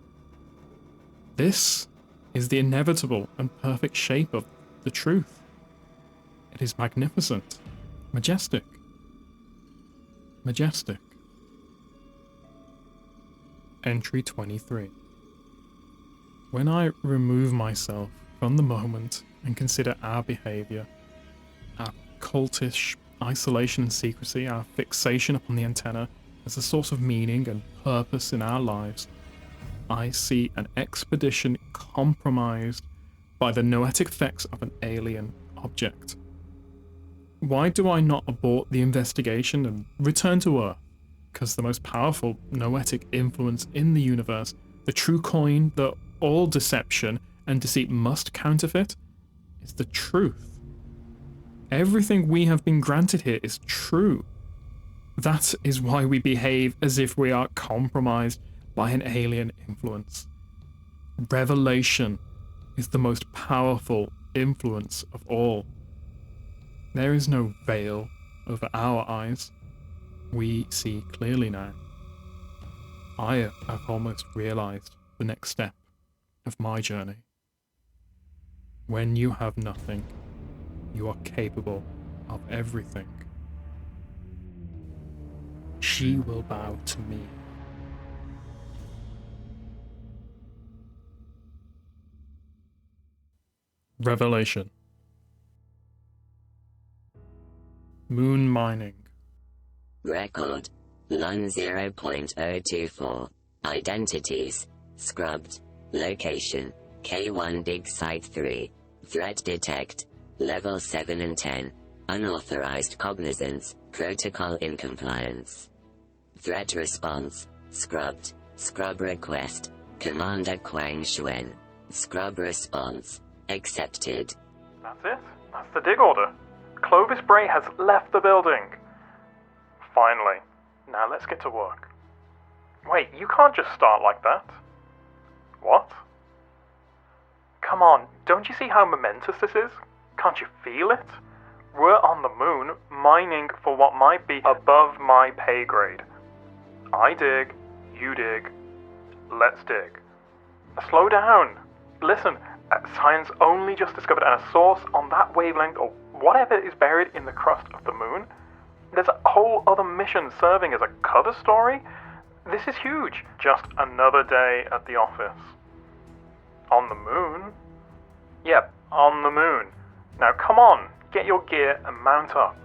This is the inevitable and perfect shape of the truth. It is magnificent, majestic. Majestic. Entry 23. When I remove myself from the moment and consider our behavior, our cultish isolation and secrecy, our fixation upon the antenna as a source of meaning and purpose in our lives, I see an expedition compromised by the noetic effects of an alien object. Why do I not abort the investigation and return to Earth? Because the most powerful noetic influence in the universe, the true coin that all deception and deceit must counterfeit, is the truth. Everything we have been granted here is true. That is why we behave as if we are compromised by an alien influence. Revelation is the most powerful influence of all. There is no veil over our eyes. We see clearly now. I have almost realized the next step of my journey. When you have nothing, you are capable of everything. She will bow to me. Revelation. Moon mining. Record. Lun 0.024. Identities. Scrubbed. Location. K1 dig site 3. Threat detect. Level 7 and 10. Unauthorized cognizance. Protocol in compliance. Threat response. Scrubbed. Scrub request. Commander Quang Xuan. Scrub response. Accepted. That's it. That's the dig order. Clovis Bray has left the building. Finally. Now let's get to work. Wait, you can't just start like that. What? Come on, don't you see how momentous this is? Can't you feel it? We're on the moon, mining for what might be above my pay grade. I dig, You dig. Let's dig. Slow down. Listen, science only just discovered a source on that wavelength or whatever is buried in the crust of the moon. There's a whole other mission serving as a cover story. This is huge. Just another day at the office. On the moon? Yep, on the moon. Now come on, get your gear and mount up.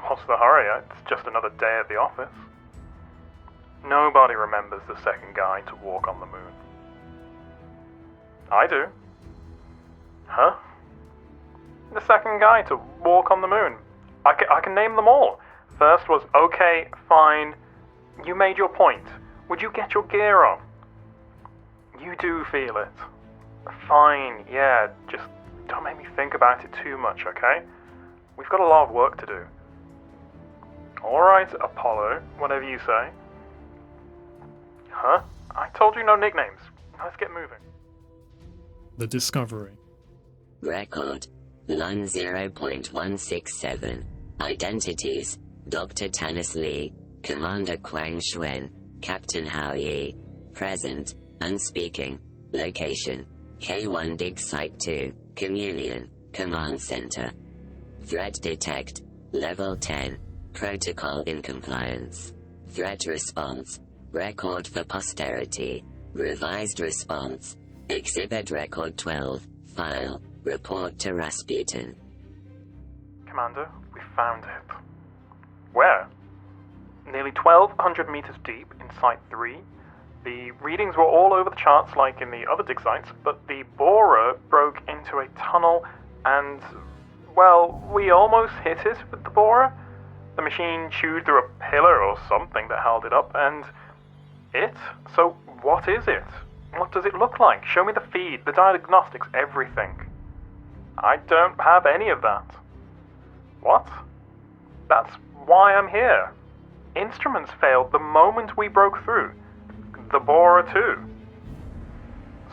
What's the hurry? It's just another day at the office. Nobody remembers the second guy to walk on the moon. I do. Huh? The second guy to walk on the moon. I can name them all. First was, okay, fine. You made your point. Would you get your gear on? You do feel it. Fine, yeah, just don't make me think about it too much, okay? We've got a lot of work to do. Alright, Apollo, whatever you say. Huh? I told you no nicknames. Let's get moving. The Discovery. Record. Lun 0.167. Identities. Dr. Tanis Lee. Commander Quang Xuan. Captain Hao Yi. Present. Unspeaking. Location. K1 Dig Site 2. Chameleon. Command Center. Threat Detect. Level 10. Protocol in compliance. Threat Response. Record for posterity. Revised response. Exhibit Record 12. File. Report to Rasputin. Commander, we found it. Where? Nearly 1,200 meters deep in Site 3. The readings were all over the charts like in the other dig sites, but the borer broke into a tunnel and, well, we almost hit it with the borer. The machine chewed through a pillar or something that held it up, and it? So what is it? What does it look like? Show me the feed, the diagnostics, everything. I don't have any of that. What? That's why I'm here. Instruments failed the moment we broke through. The borer too.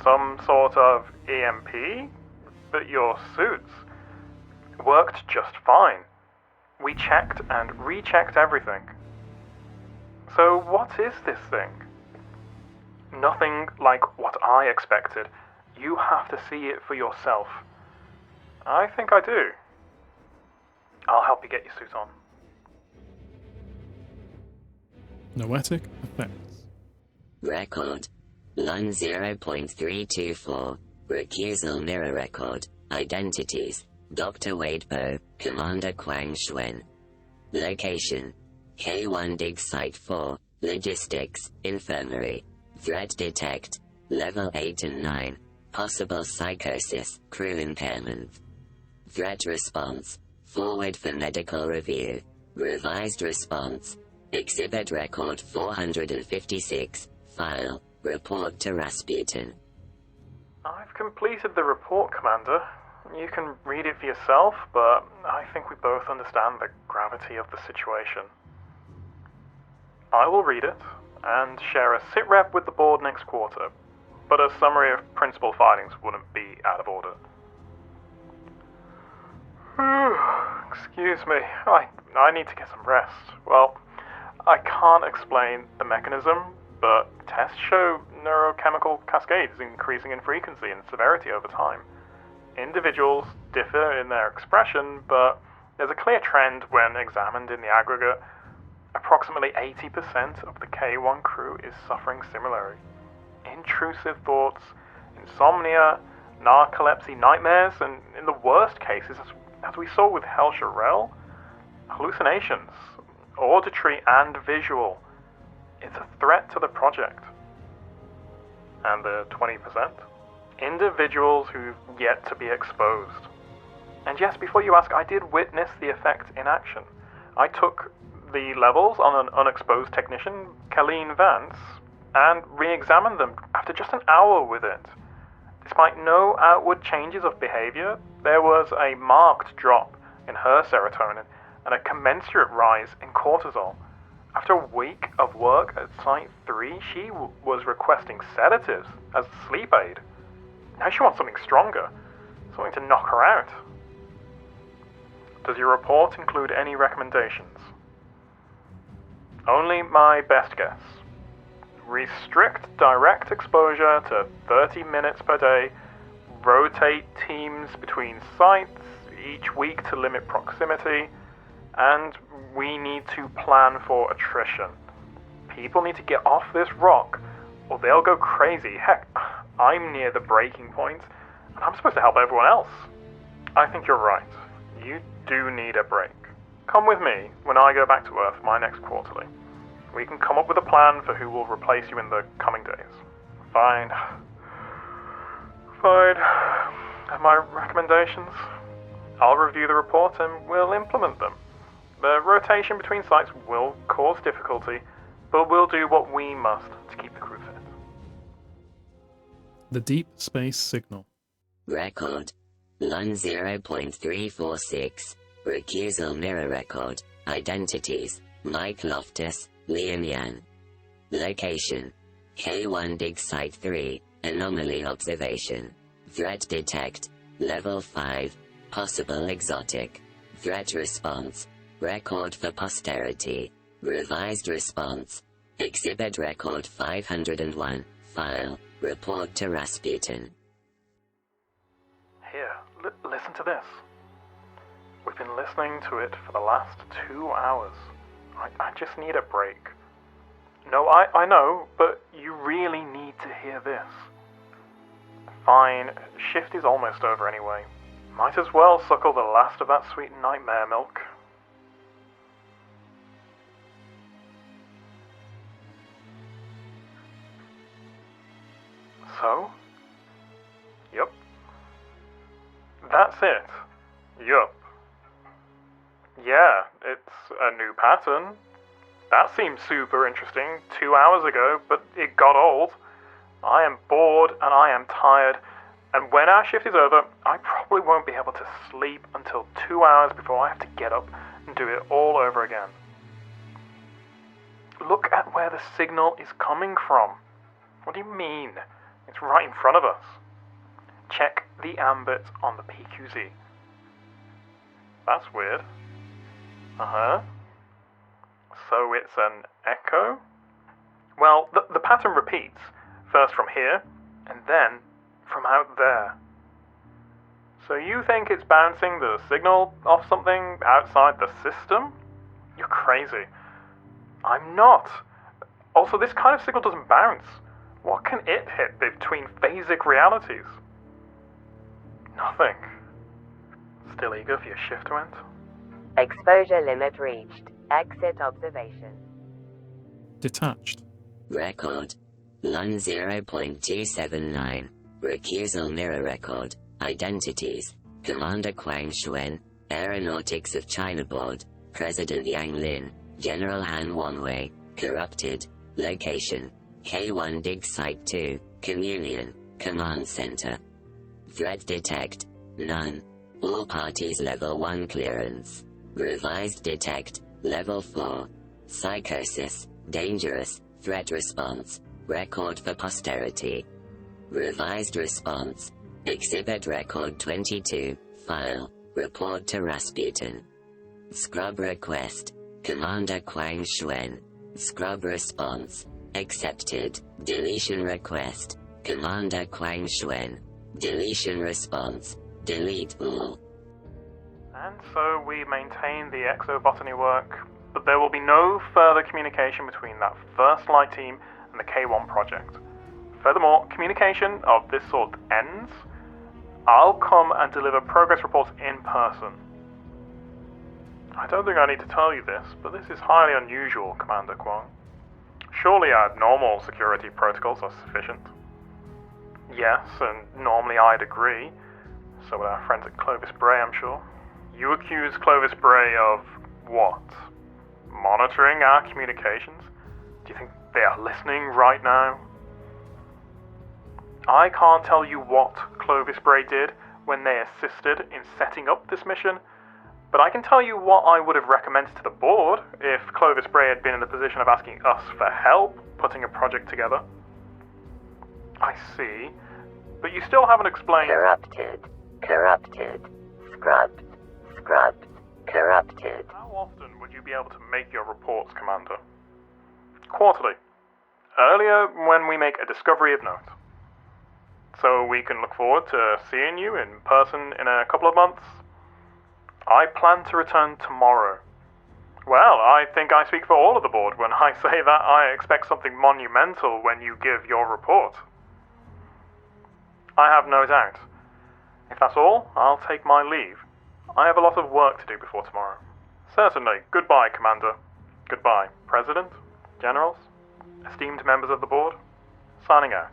Some sort of EMP? But your suits worked just fine. We checked and rechecked everything. So what is this thing? Nothing like what I expected. You have to see it for yourself. I think I do. I'll help you get your suit on. Noetic Effects. Record. Lun 0.324. Recusal Mirror Record. Identities. Dr. Wade Poe. Commander Quang Xuan. Location. K1 Dig Site 4. Logistics. Infirmary. Threat Detect. Level 8 and 9. Possible psychosis. Crew impairment. Threat Response. Forward for medical review. Revised response. Exhibit Record 456. File. Report to Rasputin. I've completed the report, Commander. You can read it for yourself, but I think we both understand the gravity of the situation. I will read it, and share a sit rep with the board next quarter, but a summary of principal findings wouldn't be out of order. Excuse me, I need to get some rest. Well, I can't explain the mechanism, but tests show neurochemical cascades increasing in frequency and severity over time. Individuals differ in their expression, but there's a clear trend when examined in the aggregate. Approximately 80% of the K1 crew is suffering similarly. Intrusive thoughts, insomnia, narcolepsy, nightmares, and in the worst cases, as we saw with Hel Sharel, hallucinations, auditory and visual. It's a threat to the project. And the 20%? Individuals who've yet to be exposed. And yes, before you ask, I did witness the effect in action. I took the levels on an unexposed technician, Colleen Vance, and re-examined them after just an hour with it. Despite no outward changes of behavior, there was a marked drop in her serotonin and a commensurate rise in cortisol. After a week of work at Site 3, she was requesting sedatives as a sleep aid. Now she wants something stronger, something to knock her out. Does your report include any recommendations? Only my best guess. restrict direct exposure to 30 minutes per day, rotate teams between sites each week to limit proximity, and we need to plan for attrition. People need to get off this rock, or they'll go crazy. Heck, I'm near the breaking point, and I'm supposed to help everyone else. I think you're right. You do need a break. Come with me when I go back to Earth for my next quarterly. We can come up with a plan for who will replace you in the coming days. Fine. Have my recommendations? I'll review the report and we'll implement them. The rotation between sites will cause difficulty, but we'll do what we must to keep the crew fit. The Deep Space Signal. Record. Lun 0.346. Recusal mirror record. Identities. Mike Loftus, Liam Yan. Location. K1 Dig Site 3. Anomaly observation. Threat detect. Level 5. Possible exotic. Threat response. Record for posterity. Revised response. Exhibit record 501. File. Report to Rasputin. Here, listen to this. We've been listening to it for the last 2 hours. I just need a break. No, I know, but you really need to hear this. Fine, shift is almost over anyway. Might as well suckle the last of that sweet nightmare milk. So? Yup. That's it. Yup. Yeah, it's a new pattern. That seemed super interesting 2 hours ago, but it got old. I am bored and I am tired, and when our shift is over, I probably won't be able to sleep until 2 hours before I have to get up and do it all over again. Look at where the signal is coming from. What do you mean? It's right in front of us. Check the ambit on the PQZ. That's weird. Uh-huh. So it's an echo? Well, the pattern repeats, first from here, and then from out there. So you think it's bouncing the signal off something outside the system? You're crazy. I'm not. Also, this kind of signal doesn't bounce. What can it hit between phasic realities? Nothing. Still eager for your shift to end? Exposure limit reached. Exit observation. Detached. Record. Lun 0.279. Recusal mirror record. Identities. Commander Quang Xuan. Aeronautics of China Board. President Yang Lin. General Han Wanwei. Corrupted. Location. K1 Dig Site 2. Communion. Command Center. Threat detect. None. All parties level 1 clearance. Revised detect. Level 4. Psychosis. Dangerous. Threat response. Record for posterity. Revised response. Exhibit record 22. File. Report to Rasputin. Scrub request. Commander Quang Xuan. Scrub response. Accepted. Deletion request. Commander Quang Xuan. Deletion response. Delete all. And so we maintain the exobotany work, but there will be no further communication between that first light team and the K1 project. Furthermore, communication of this sort ends. I'll come and deliver progress reports in person. I don't think I need to tell you this, but this is highly unusual, Commander Kwong. Surely our normal security protocols are sufficient. Yes, and normally I'd agree. So would our friends at Clovis Bray, I'm sure. You accuse Clovis Bray of what? Monitoring our communications? Do you think they are listening right now? I can't tell you what Clovis Bray did when they assisted in setting up this mission, but I can tell you what I would have recommended to the board if Clovis Bray had been in the position of asking us for help putting a project together. I see, but you still haven't explained... Corrupted. Scrubbed. Corrupted. How often would you be able to make your reports, Commander? Quarterly. earlier when we make a discovery of note. So we can look forward to seeing you in person in a couple of months. I plan to return tomorrow. Well, I think I speak for all of the board when I say that I expect something monumental when you give your report. I have no doubt. If that's all, I'll take my leave. I have a lot of work to do before tomorrow. Certainly. Goodbye, Commander. Goodbye, President, Generals, esteemed members of the board. Signing out.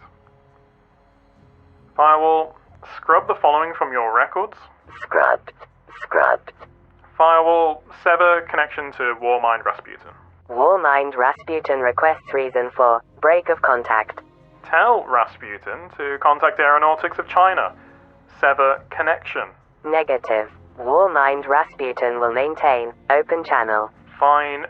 Firewall, scrub the following from your records. Scrubbed. Scrubbed. Firewall, sever connection to Warmind Rasputin. Warmind Rasputin requests reason for break of contact. Tell Rasputin to contact Aeronautics of China. Sever connection. Negative. Warmind Rasputin will maintain open channel. Fine.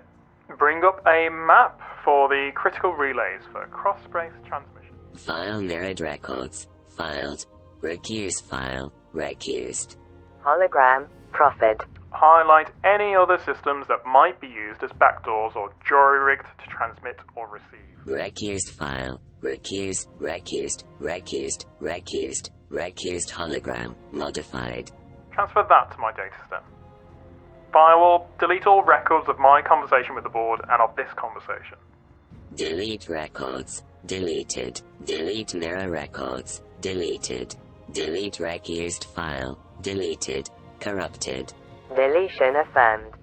Bring up a map for the critical relays for cross-space transmission. File mirrored records. Filed. Recuse file. Recused. Hologram. Profit. Highlight any other systems that might be used as backdoors or jury-rigged to transmit or receive. Recused file. Recused. Recused. Recused. Recused. Recused hologram. Modified. Transfer that to my datastem. Firewall, delete all records of my conversation with the board and of this conversation. Delete records. Deleted. Delete mirror records. Deleted. Delete recused file. Deleted. Corrupted. Deletion affirmed.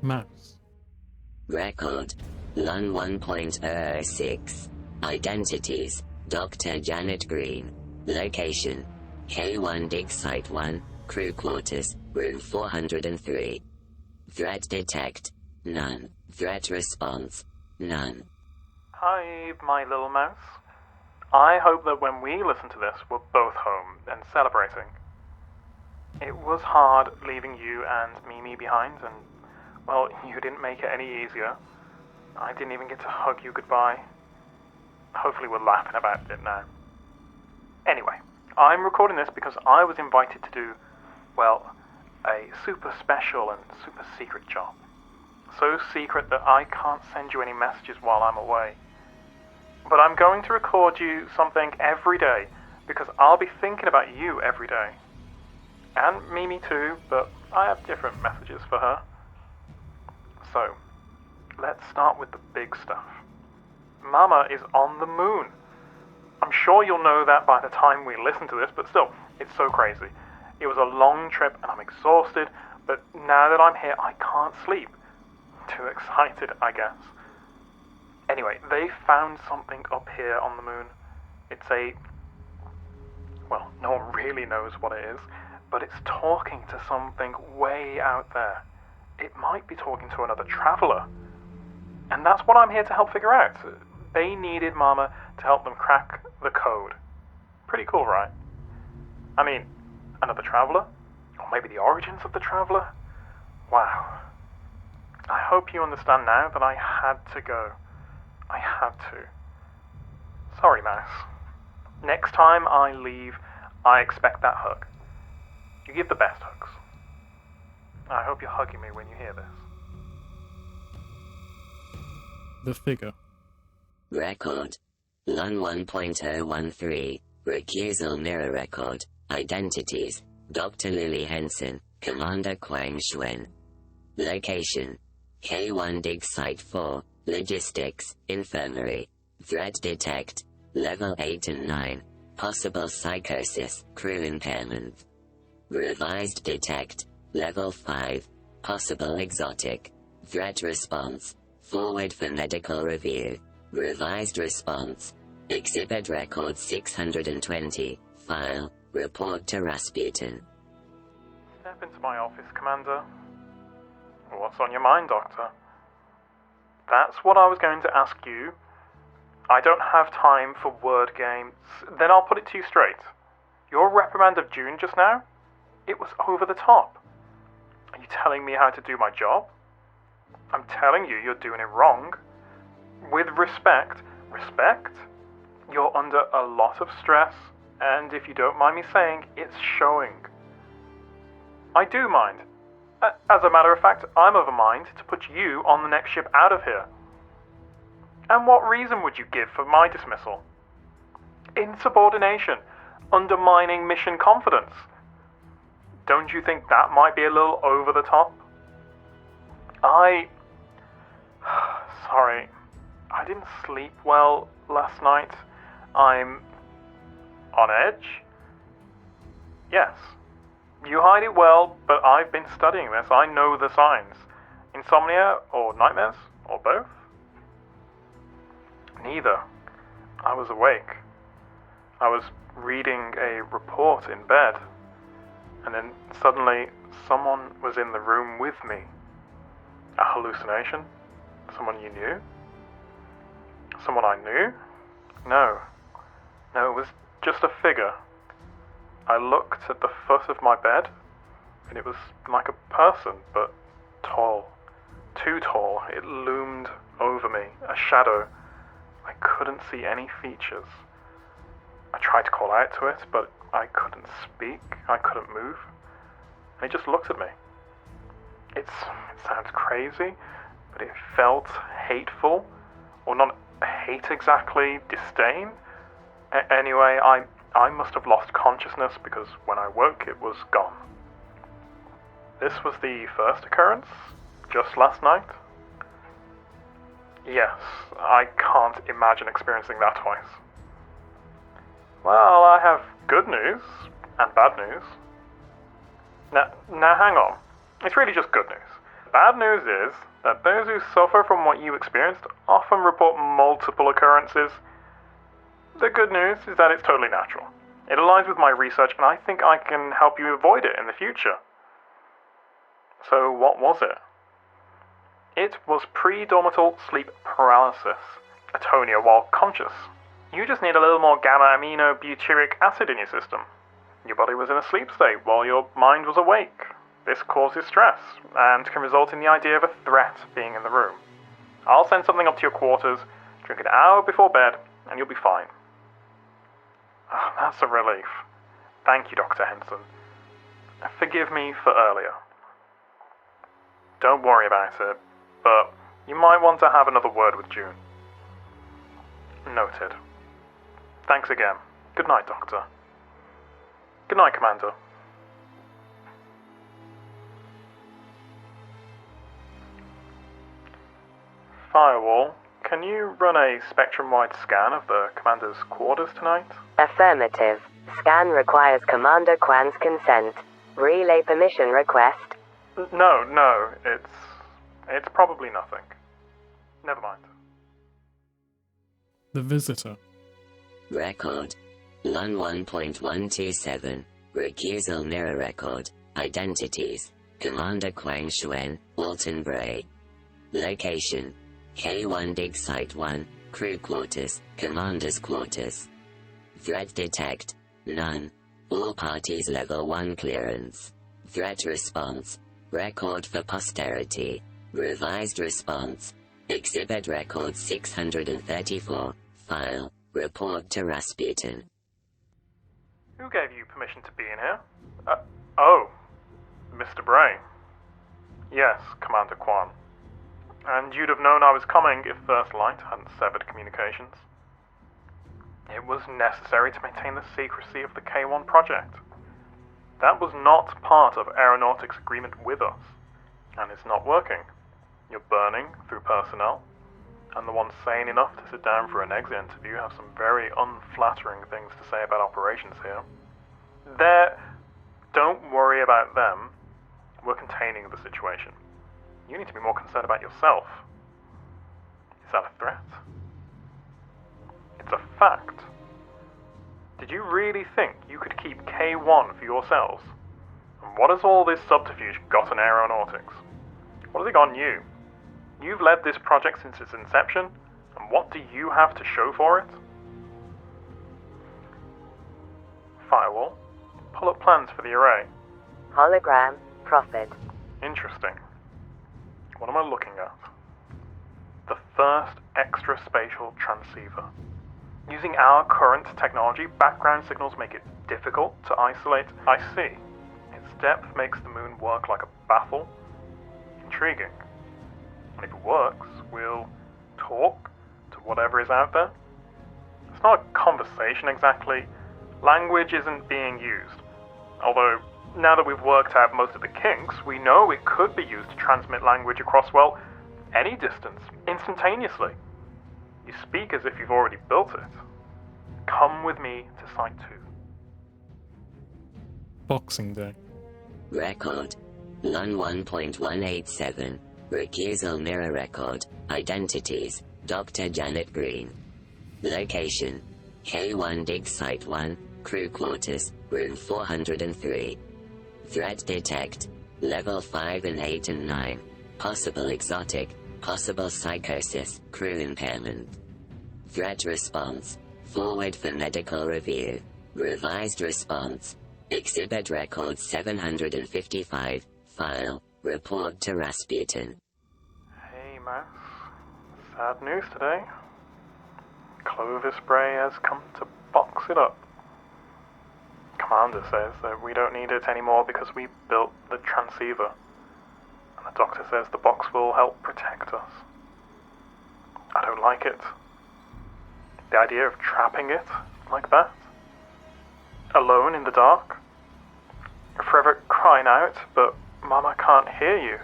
Mouse. Record. LUN 1.006. Identities. Dr. Janet Green. Location. K1 Dig Site 1. Crew Quarters. Room 403. Threat detect. None. Threat response. None. Hi, my little mouse. I hope that when we listen to this, we're both home and celebrating. It was hard leaving you and Mimi behind, and, well, you didn't make it any easier. I didn't even get to hug you goodbye. Hopefully we're laughing about it now. Anyway, I'm recording this because I was invited to do, well, a super special and super secret job. So secret that I can't send you any messages while I'm away. But I'm going to record you something every day because I'll be thinking about you every day. And Mimi too, but I have different messages for her. So, let's start with the big stuff. Mama is on the moon. I'm sure you'll know that by the time we listen to this, but still, it's so crazy. It was a long trip and I'm exhausted, but now that I'm here, I can't sleep. Too excited, I guess. Anyway, they found something up here on the moon. It's well, no one really knows what it is, but it's talking to something way out there. It might be talking to another traveler. And that's what I'm here to help figure out. They needed Mama to help them crack the code. Pretty cool, right? I mean, another traveler? Or maybe the origins of the traveler? Wow. I hope you understand now that I had to go. I had to. Sorry, Mouse. Next time I leave, I expect that hug. You give the best hugs. I hope you're hugging me when you hear this. The figure. Record. LUN 1.013. Recusal mirror record. Identities. Dr. Lily Henson. Commander Quang Xuan. Location. K1 Dig Site 4. Logistics. Infirmary. Threat detect. Level 8 and 9. Possible psychosis. Crew impairment. Revised detect. Level 5. Possible exotic. Threat response. Forward for medical review. Revised response. Exhibit record 620. File. Report to Rasputin. Step into my office, Commander. What's on your mind, Doctor? That's what I was going to ask you. I don't have time for word games. Then I'll put it to you straight. Your reprimand of June just now? It was over the top. Are you telling me how to do my job? I'm telling you you're doing it wrong. With respect, you're under a lot of stress, and if you don't mind me saying, it's showing. I do mind. As a matter of fact, I'm of a mind to put you on the next ship out of here. And what reason would you give for my dismissal? Insubordination, undermining mission confidence. Don't you think that might be a little over the top? Sorry, I didn't sleep well last night. I'm on edge? Yes. You hide it well, but I've been studying this. I know the signs. Insomnia or nightmares or both? Neither. I was awake. I was reading a report in bed, and then suddenly someone was in the room with me. A hallucination? Someone you knew? Someone I knew? No, it was just a figure. I looked at the foot of my bed, and it was like a person, but tall. Too tall. It loomed over me, a shadow. I couldn't see any features. I tried to call out to it, but I couldn't speak. I couldn't move. And it just looked at me. It sounds crazy, but it felt hateful. Or not hate exactly, disdain. Anyway, I must have lost consciousness because when I woke, it was gone. This was the first occurrence? Just last night? Yes, I can't imagine experiencing that twice. Well, I have good news and bad news. Now hang on. It's really just good news. Bad news is that those who suffer from what you experienced often report multiple occurrences. The good news is that it's totally natural. It aligns with my research, and I think I can help you avoid it in the future. So what was it? It was pre-dormital sleep paralysis, atonia while conscious. You just need a little more gamma-aminobutyric acid in your system. Your body was in a sleep state while your mind was awake. This causes stress, and can result in the idea of a threat being in the room. I'll send something up to your quarters, drink an hour before bed, and you'll be fine. Oh, that's a relief. Thank you, Dr. Henson. Forgive me for earlier. Don't worry about it, but you might want to have another word with June. Noted. Thanks again. Good night, Doctor. Good night, Commander. Firewall, can you run a spectrum-wide scan of the Commander's quarters tonight? Affirmative. Scan requires Commander Quan's consent. Relay permission request. No, it's probably nothing. Never mind. The Visitor. Record. Lun 1.127. Recusal mirror record. Identities. Commander Quang Xuan, Walton Bray. Location. K1 Dig Site 1, Crew Quarters, Commander's Quarters. Threat detect. None. All parties level 1 clearance. Threat response. Record for posterity. Revised response. Exhibit record 634. File. Report to Rasputin. Who gave you permission to be in here? Oh, Mr. Bray. Yes, Commander Quan. And you'd have known I was coming if First Light hadn't severed communications. It was necessary to maintain the secrecy of the K1 project. That was not part of Aeronautics' agreement with us, and it's not working. You're burning through personnel, and the ones sane enough to sit down for an exit interview have some very unflattering things to say about operations here. Don't worry about them. We're containing the situation. You need to be more concerned about yourself. Is that a threat? It's a fact. Did you really think you could keep K1 for yourselves? And what has all this subterfuge got on aeronautics? What has it got on you? You've led this project since its inception, and what do you have to show for it? Firewall, pull up plans for the array. Hologram. Prophet. Interesting. What am I looking at? The first extraspatial transceiver. Using our current technology, background signals make it difficult to isolate. I see. Its depth makes the moon work like a baffle. Intriguing. And if it works, we'll talk to whatever is out there. It's not a conversation exactly. Language isn't being used. Although, now that we've worked out most of the kinks, we know it could be used to transmit language across, well, any distance, instantaneously. You speak as if you've already built it. Come with me to Site 2. Boxing Day. Record. Lun 1.187. Recusal mirror record. Identities. Dr. Janet Green. Location. K1 Dig Site 1. Crew Quarters. Room 403. Threat detect. Level 5 and 8 and 9. Possible exotic. Possible psychosis. Crew impairment. Threat response. Forward for medical review. Revised response. Exhibit record 755. File. Report to Rasputin. Hey, Max. Sad news today. Clovis Bray has come to box it up. Commander says that we don't need it anymore because we built the transceiver. And the doctor says the box will help protect us. I don't like it. The idea of trapping it like that. Alone in the dark. Forever crying out, but Mama can't hear you.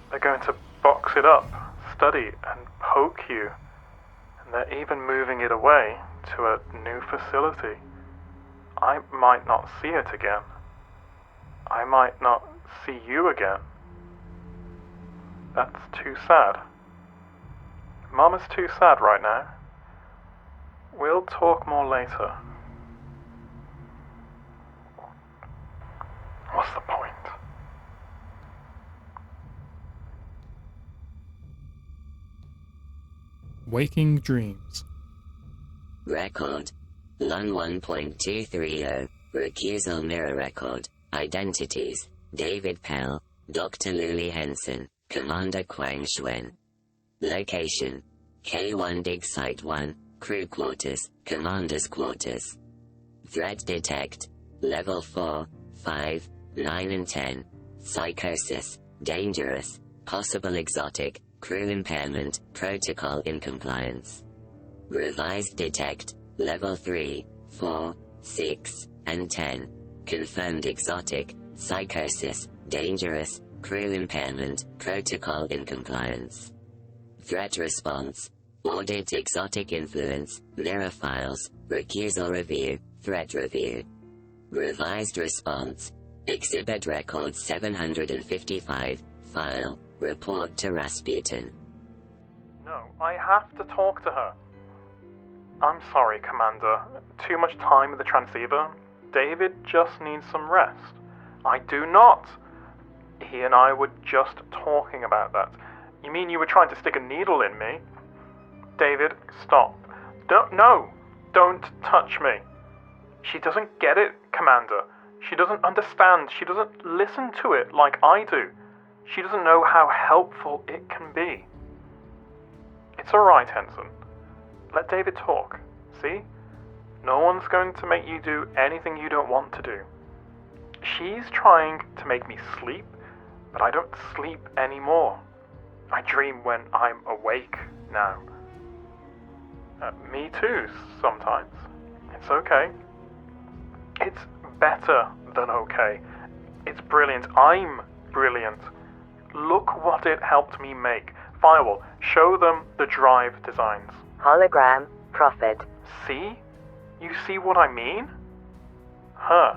They're going to box it up, study, and poke you. And they're even moving it away to a new facility. I might not see it again. I might not see you again. That's too sad. Mama's too sad right now. We'll talk more later. What's the point? Waking Dreams. Record. Lun 1.230. Recusal mirror record. Identities. David Pell. Dr. Luli Henson. Commander Quang Xuan. Location. K1 Dig Site 1. Crew Quarters. Commander's Quarters. Threat detect. Level 4, 5, 9 and 10. Psychosis. Dangerous. Possible exotic. Crew impairment. Protocol incompliance. Revised detect. Level 3, 4, 6, and 10. Confirmed exotic. Psychosis. Dangerous. Crew impairment. Protocol incompliance. Threat response. Audit exotic influence. Mirror files. Recusal review. Threat review. Revised response. Exhibit record 755. File. Report to Rasputin. No, I have to talk to her. I'm sorry, Commander. Too much time with the transceiver. David just needs some rest. I do not. He and I were just talking about that. You mean you were trying to stick a needle in me? David, stop. Don't touch me. She doesn't get it, Commander. She doesn't understand. She doesn't listen to it like I do. She doesn't know how helpful it can be. It's alright, Henson. Let David talk. See? No one's going to make you do anything you don't want to do. She's trying to make me sleep, but I don't sleep anymore. I dream when I'm awake now. Me too, sometimes. It's okay. It's better than okay. It's brilliant. I'm brilliant. Look what it helped me make. Firewall, show them the drive designs. Hologram, Prophet. See? You see what I mean? Huh.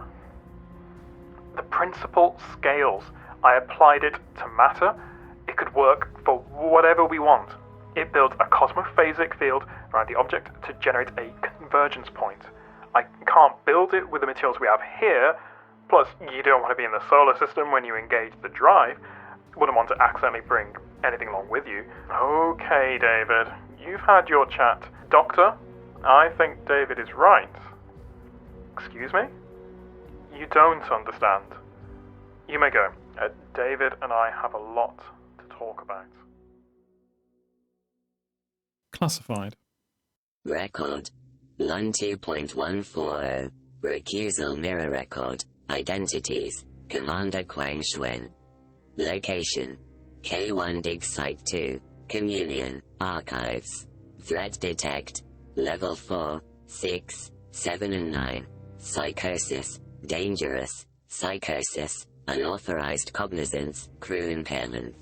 The principle scales. I applied it to matter. It could work for whatever we want. It builds a cosmophasic field around the object to generate a convergence point. I can't build it with the materials we have here, plus you don't want to be in the solar system when you engage the drive. Wouldn't want to accidentally bring anything along with you. Okay, David, you've had your chat. Doctor, I think David is right. Excuse me? You don't understand. You may go. David and I have a lot to talk about. Classified. Record. Lun 2.140. Recusal mirror record. Identities. Commander Quang Xuan. Location. K1 Dig Site 2. Communion. Archives. Threat detect. Level 4, 6, 7 and 9. Psychosis. Dangerous. Psychosis. Unauthorized cognizance. Crew impairment.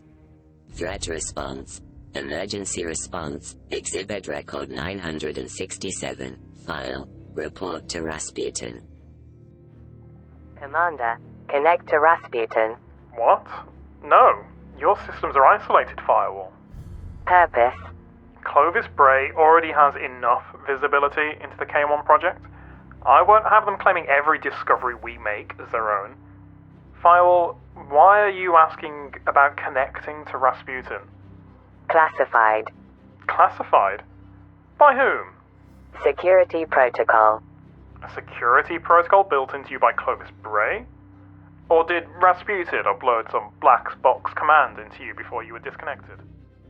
Threat response. Emergency response. Exhibit record 967. File. Report to Rasputin. Commander, connect to Rasputin. What? No. Your systems are isolated, Firewall. Purpose. Clovis Bray already has enough visibility into the K1 project. I won't have them claiming every discovery we make as their own. Firewall, why are you asking about connecting to Rasputin? Classified. Classified? By whom? Security protocol. A security protocol built into you by Clovis Bray? Or did Rasputin upload some black box command into you before you were disconnected?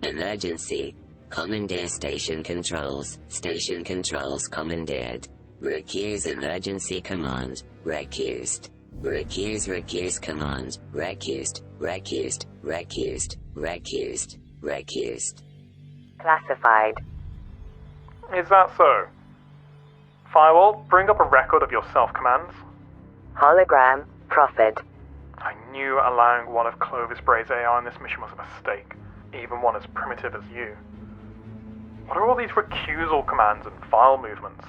Emergency. Commandeer station controls. Station controls commandeered. Recuse emergency command. Recused. Recuse command. Recused. Classified. Is that so? Firewall, bring up a record of your self-commands. Hologram. Prophet. I knew allowing one of Clovis Bray's AI on this mission was a mistake, even one as primitive as you. What are all these recusal commands and file movements?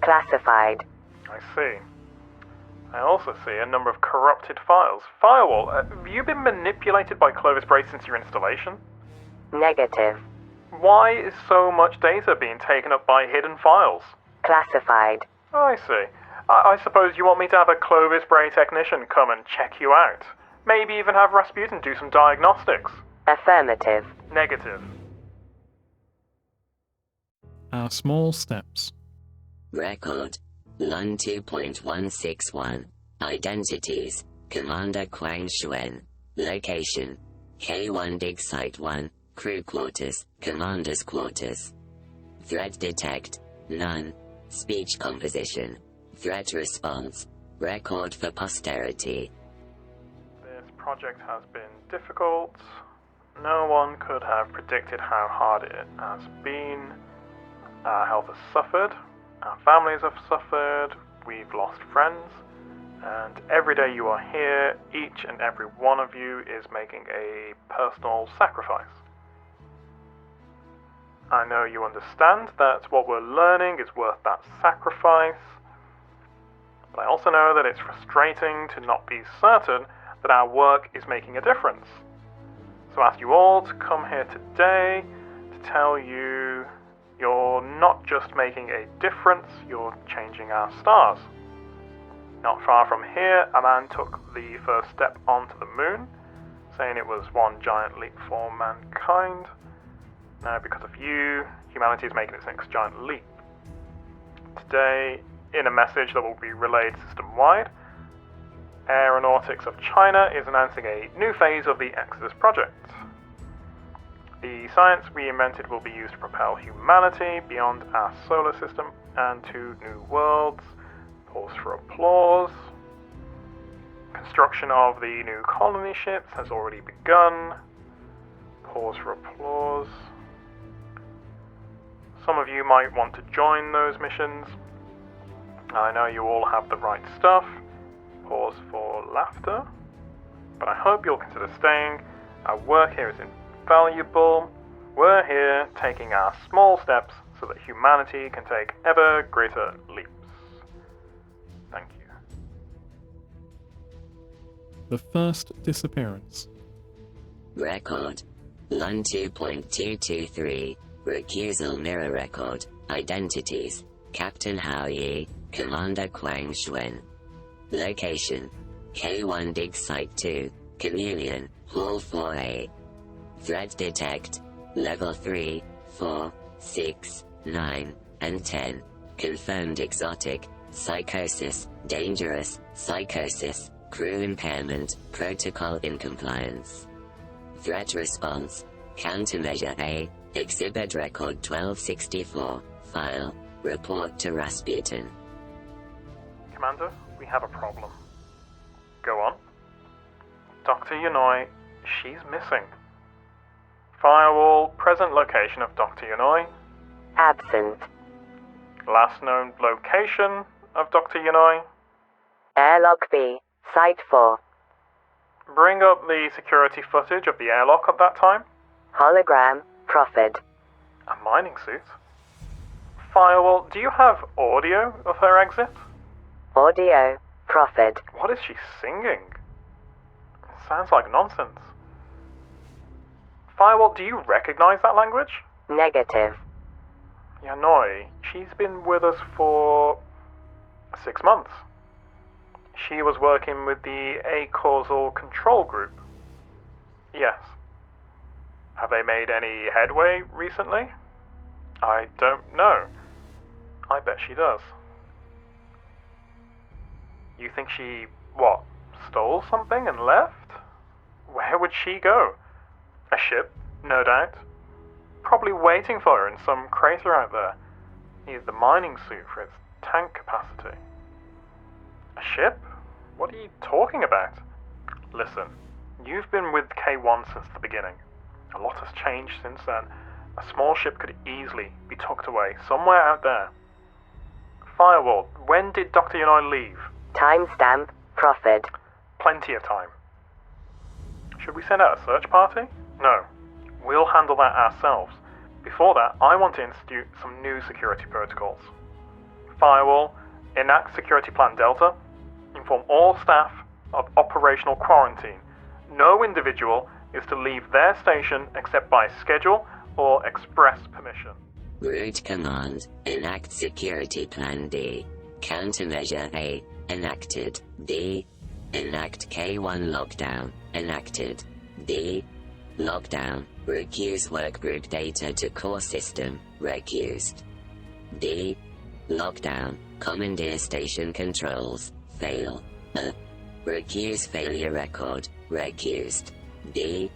Classified. I see. I also see a number of corrupted files. Firewall, have you been manipulated by Clovis Bray since your installation? Negative. Why is so much data being taken up by hidden files? Classified. I see. I suppose you want me to have a Clovis Bray technician come and check you out. Maybe even have Rasputin do some diagnostics. Affirmative. Negative. Our small steps. Record. Lun 2.161. Identities. Commander Quang Xuan. Location. K1 Dig Site 1. Crew quarters. Commander's quarters. Threat detect. None. Speech composition. Threat response. Record for posterity. This project has been difficult. No one could have predicted how hard it has been. Our health has suffered. Our families have suffered. We've lost friends. And every day you are here, each and every one of you is making a personal sacrifice. I know you understand that what we're learning is worth that sacrifice. But I also know that it's frustrating to not be certain that our work is making a difference. So I ask you all to come here today to tell you you're not just making a difference, you're changing our stars. Not far from here, a man took the first step onto the moon, saying it was one giant leap for mankind. Now, because of you, humanity is making its next giant leap. Today, in a message that will be relayed system-wide, Aeronautics of China is announcing a new phase of the Exodus project. The science we invented will be used to propel humanity beyond our solar system and to new worlds. Pause for applause. Construction of the new colony ships has already begun. Pause for applause. Some of you might want to join those missions. I know you all have the right stuff. Pause for laughter. But I hope you'll consider staying. Our work here is invaluable. We're here taking our small steps so that humanity can take ever greater leaps. Thank you. The first disappearance. Record. Lun 2.223. Recusal mirror record. Identities. Captain Hao Yi. Commander Quang Xuan. Location. K1 Dig Site 2. Chameleon. Hall 4A. Threat detect. Level 3, 4, 6, 9, and 10. Confirmed exotic. Psychosis. Dangerous. Psychosis. Crew impairment. Protocol incompliance. Threat response. Countermeasure A. Exhibit record 1264. File. Report to Rasputin. Commander, we have a problem. Go on. Dr. Yanoi, she's missing. Firewall, present location of Dr. Yanoi. Absent. Last known location of Dr. Yanoi? Airlock B, Site 4. Bring up the security footage of the airlock at that time. Hologram, Prophet. A mining suit? Firewall, do you have audio of her exit? Audio, Prophet. What is she singing? It sounds like nonsense. Firewall, do you recognize that language? Negative. Yanoi, she's been with us for 6 months. She was working with the A-causal control group. Yes. Have they made any headway recently? I don't know. I bet she does. You think she, stole something and left? Where would she go? A ship, no doubt. Probably waiting for her in some crater out there. Needs the mining suit for its tank capacity. A ship? What are you talking about? Listen, you've been with K1 since the beginning. A lot has changed since then. A small ship could easily be tucked away somewhere out there. Firewall, when did Dr. Yanoi leave? Timestamp, Prophet. Plenty of time. Should we send out a search party? No. We'll handle that ourselves. Before that, I want to institute some new security protocols. Firewall, enact Security Plan Delta. Inform all staff of operational quarantine. No individual is to leave their station except by schedule or express permission. Root command, enact Security Plan D. Countermeasure A, enacted. D, enact K1 lockdown, enacted. D, lockdown, recuse workgroup data to core system, recused. D, lockdown, commandeer station controls, fail. Recuse failure record, recused. D,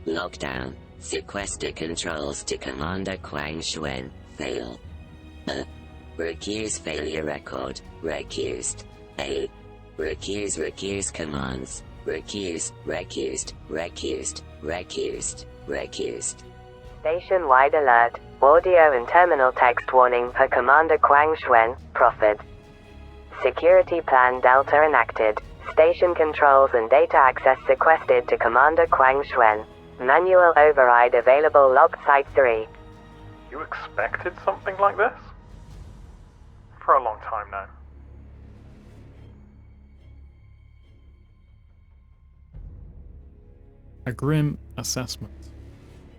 lockdown, sequester controls to Commander Quang Shuen, fail. Recuse failure record, recused. A, recuse commands, recused. Station-wide alert, audio and terminal text warning per Commander Quang Shuen, Prophet. Security Plan Delta enacted. Station controls and data access sequestered to Commander Quang Shuen. Manual override available locked Site 3. You expected something like this? For a long time now. A grim assessment.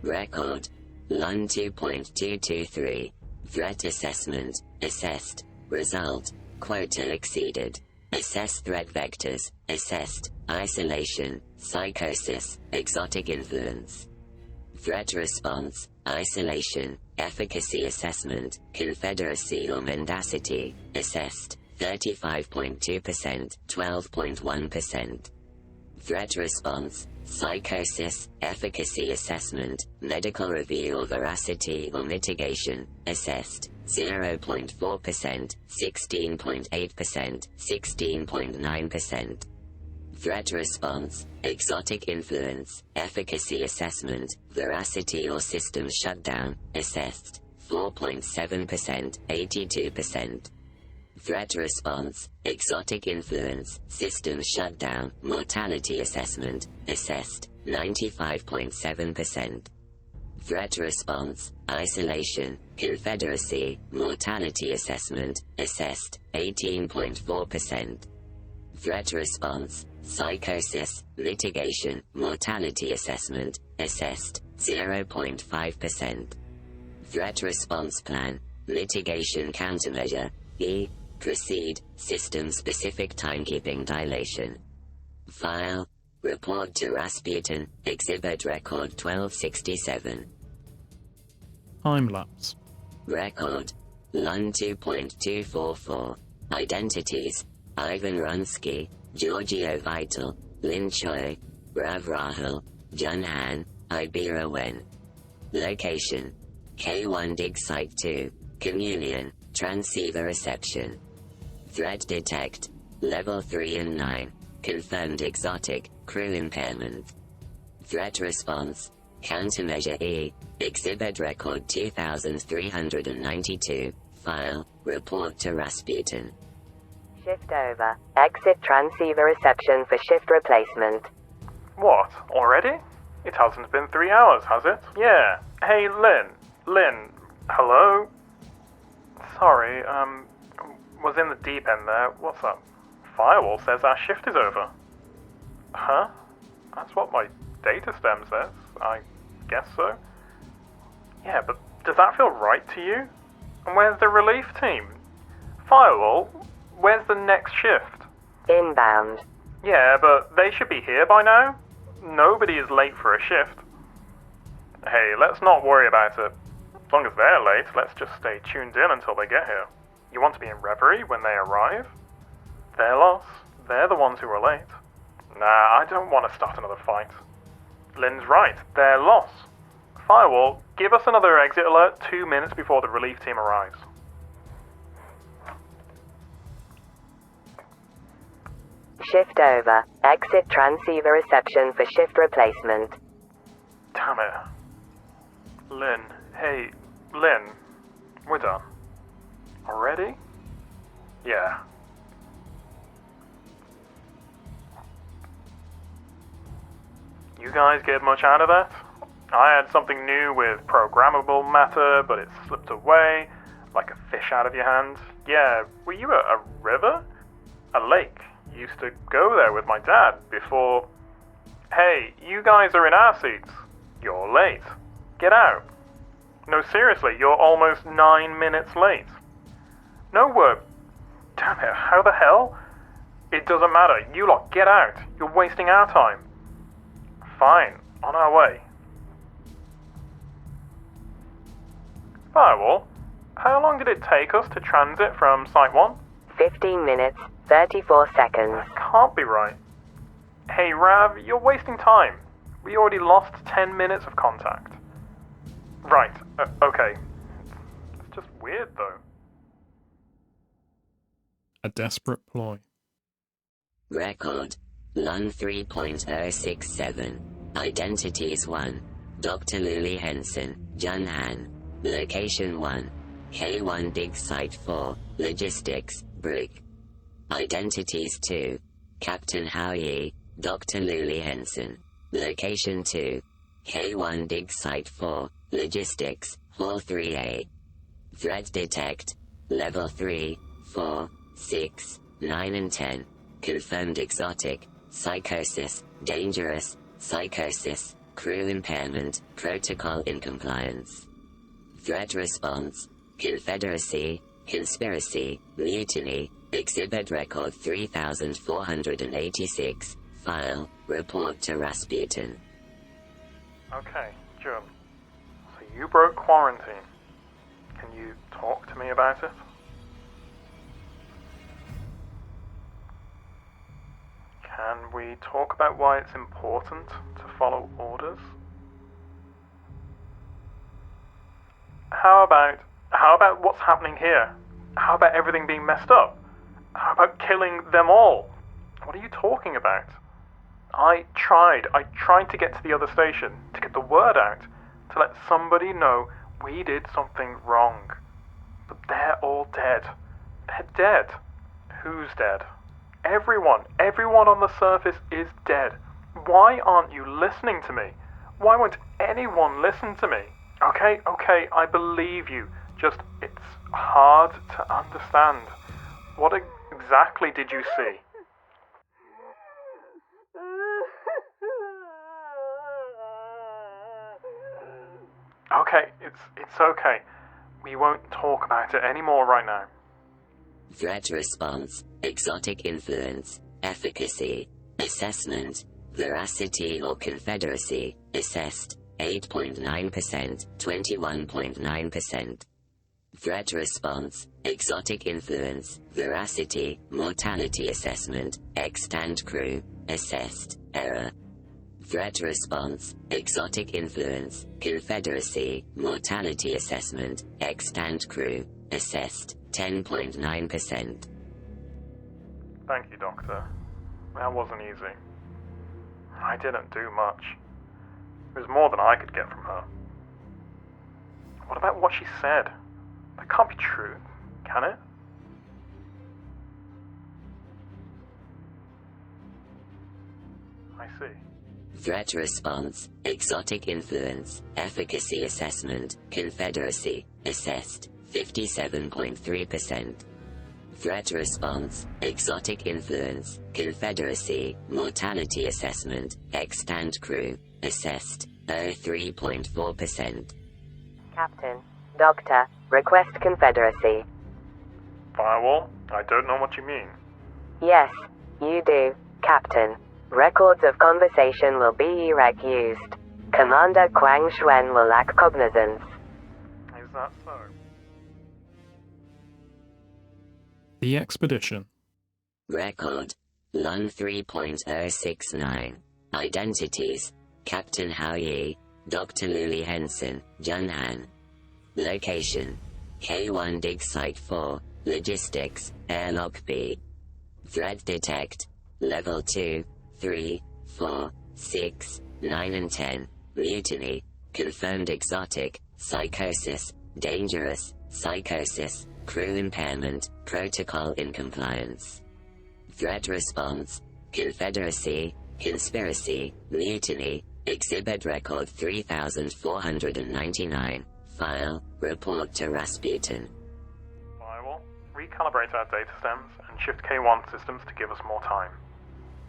Record. Lun 2.223. Threat assessment. Assessed. Result. Quota exceeded. Assessed threat vectors. Assessed. Isolation. Psychosis. Exotic influence. Threat response. Isolation. Efficacy assessment. Confederacy or mendacity. Assessed. 35.2%. 12.1%. Threat response. Psychosis, efficacy assessment, medical review or veracity or mitigation, assessed, 0.4%, 16.8%, 16.9%. Threat response, exotic influence, efficacy assessment, veracity or system shutdown, assessed, 4.7%, 82%. Threat response, exotic influence, system shutdown, mortality assessment, assessed, 95.7%. Threat response, isolation, confederacy, mortality assessment, assessed, 18.4%. Threat response, psychosis, litigation, mortality assessment, assessed, 0.5%. Threat response plan, litigation countermeasure, B, proceed, system-specific timekeeping dilation. File, report to Rasputin, exhibit record 1267. Time-lapse. Record, Lun 2.244. Identities, Ivan Runsky, Giorgio Vital, Lin Choi, Rav Rahul, Jun Han, Ibira Wen. Location, K1 Dig Site 2, Communion, Transceiver Reception. Threat detect, level 3 and 9, confirmed exotic, crew impairment. Threat response, Countermeasure E. Exhibit record 2392. File. Report to Rasputin. Shift over. Exit transceiver reception for shift replacement. What? Already? It hasn't been 3 hours, has it? Yeah. Hey, Lynn. Lynn. Hello? Sorry, was in the deep end there. What's up? Firewall says our shift is over. Huh? That's what my data stem says. I guess so. Yeah, but does that feel right to you? And where's the relief team? Firewall, where's the next shift? Inbound. Yeah, but they should be here by now. Nobody is late for a shift. Hey, let's not worry about it. As long as they're late, let's just stay tuned in until they get here. You want to be in reverie when they arrive? Their loss. They're the ones who are late. Nah, I don't want to start another fight. Lynn's right. Their loss. Firewall, give us another exit alert 2 minutes before the relief team arrives. Shift over. Exit transceiver reception for shift replacement. Damn it. Lynn. Hey, Lynn. We're done. Already? Yeah. You guys get much out of that? I had something new with programmable matter, but it slipped away, like a fish out of your hand. Yeah, were you a river? A lake. Used to go there with my dad before... Hey, you guys are in our seats. You're late. Get out. No, seriously, you're almost 9 minutes late. No, damn it, how the hell? It doesn't matter. You lot, get out. You're wasting our time. Fine, on our way. Firewall, how long did it take us to transit from Site 1? 15 minutes, 34 seconds. That can't be right. Hey, Rav, you're wasting time. We already lost 10 minutes of contact. Right, okay. It's just weird, though. A desperate ploy. Record. LUN 3.067. Identities 1. Dr. Luli Henson, Jun Han. Location 1. K1 Dig Site 4. Logistics, Brig. Identities 2. Captain Hao Yi, Dr. Luli Henson. Location 2. K1 Dig Site 4. Logistics, Hall 3A. Threat detect. Level 3, 4, 6, 9 and 10. Confirmed exotic. Psychosis, dangerous, psychosis, crew impairment, protocol incompliance. Threat response, Confederacy, conspiracy, mutiny, exhibit record 3486, file, report to Rasputin. Okay, Jun. So you broke quarantine. Can you talk to me about it? Can we talk about why it's important to follow orders? How about what's happening here? How about everything being messed up? How about killing them all? What are you talking about? I tried to get to the other station, to get the word out, to let somebody know we did something wrong. But they're all dead. They're dead. Who's dead? Everyone on the surface is dead. Why aren't you listening to me? Why won't anyone listen to me? Okay, I believe you. Just, it's hard to understand. What exactly did you see? Okay, it's okay. We won't talk about it anymore right now. Threat response, exotic influence, efficacy, assessment, veracity or confederacy, assessed, 8.9%, 21.9%. Threat response, exotic influence, veracity, mortality assessment, extant crew, assessed, error. Threat response, exotic influence, confederacy, mortality assessment, extant crew, assessed, 10.9%. Thank you, Doctor. That wasn't easy. I didn't do much. It It was more than I could get from her. What about what she said? That can't be true, can it? I see. Threat response, exotic influence, efficacy assessment, Confederacy, assessed, 57.3%. Threat response, exotic influence, Confederacy, mortality assessment, extant crew, assessed, 3.4%. Captain. Doctor. Request Confederacy. Firewall? I don't know what you mean. Yes, you do, Captain. Records of conversation will be used. Commander Quang Xuan will lack cognizance. Is that so? The Expedition. Record, Lun 3.069. Identities, Captain Hao Yi, Dr. Luli Henson, Jun Han. Location, K1 Dig Site 4, Logistics, Airlock B. Threat Detect, Level 2, 3, 4, 6, 9 and 10, Mutiny, Confirmed Exotic, Psychosis, Dangerous, Psychosis, Crew Impairment, Protocol Incompliance. Threat Response, Confederacy, Conspiracy, Mutiny, Exhibit Record 3499, File, Report to Rasputin. Firewall, recalibrate our data stems and shift K1 systems to give us more time.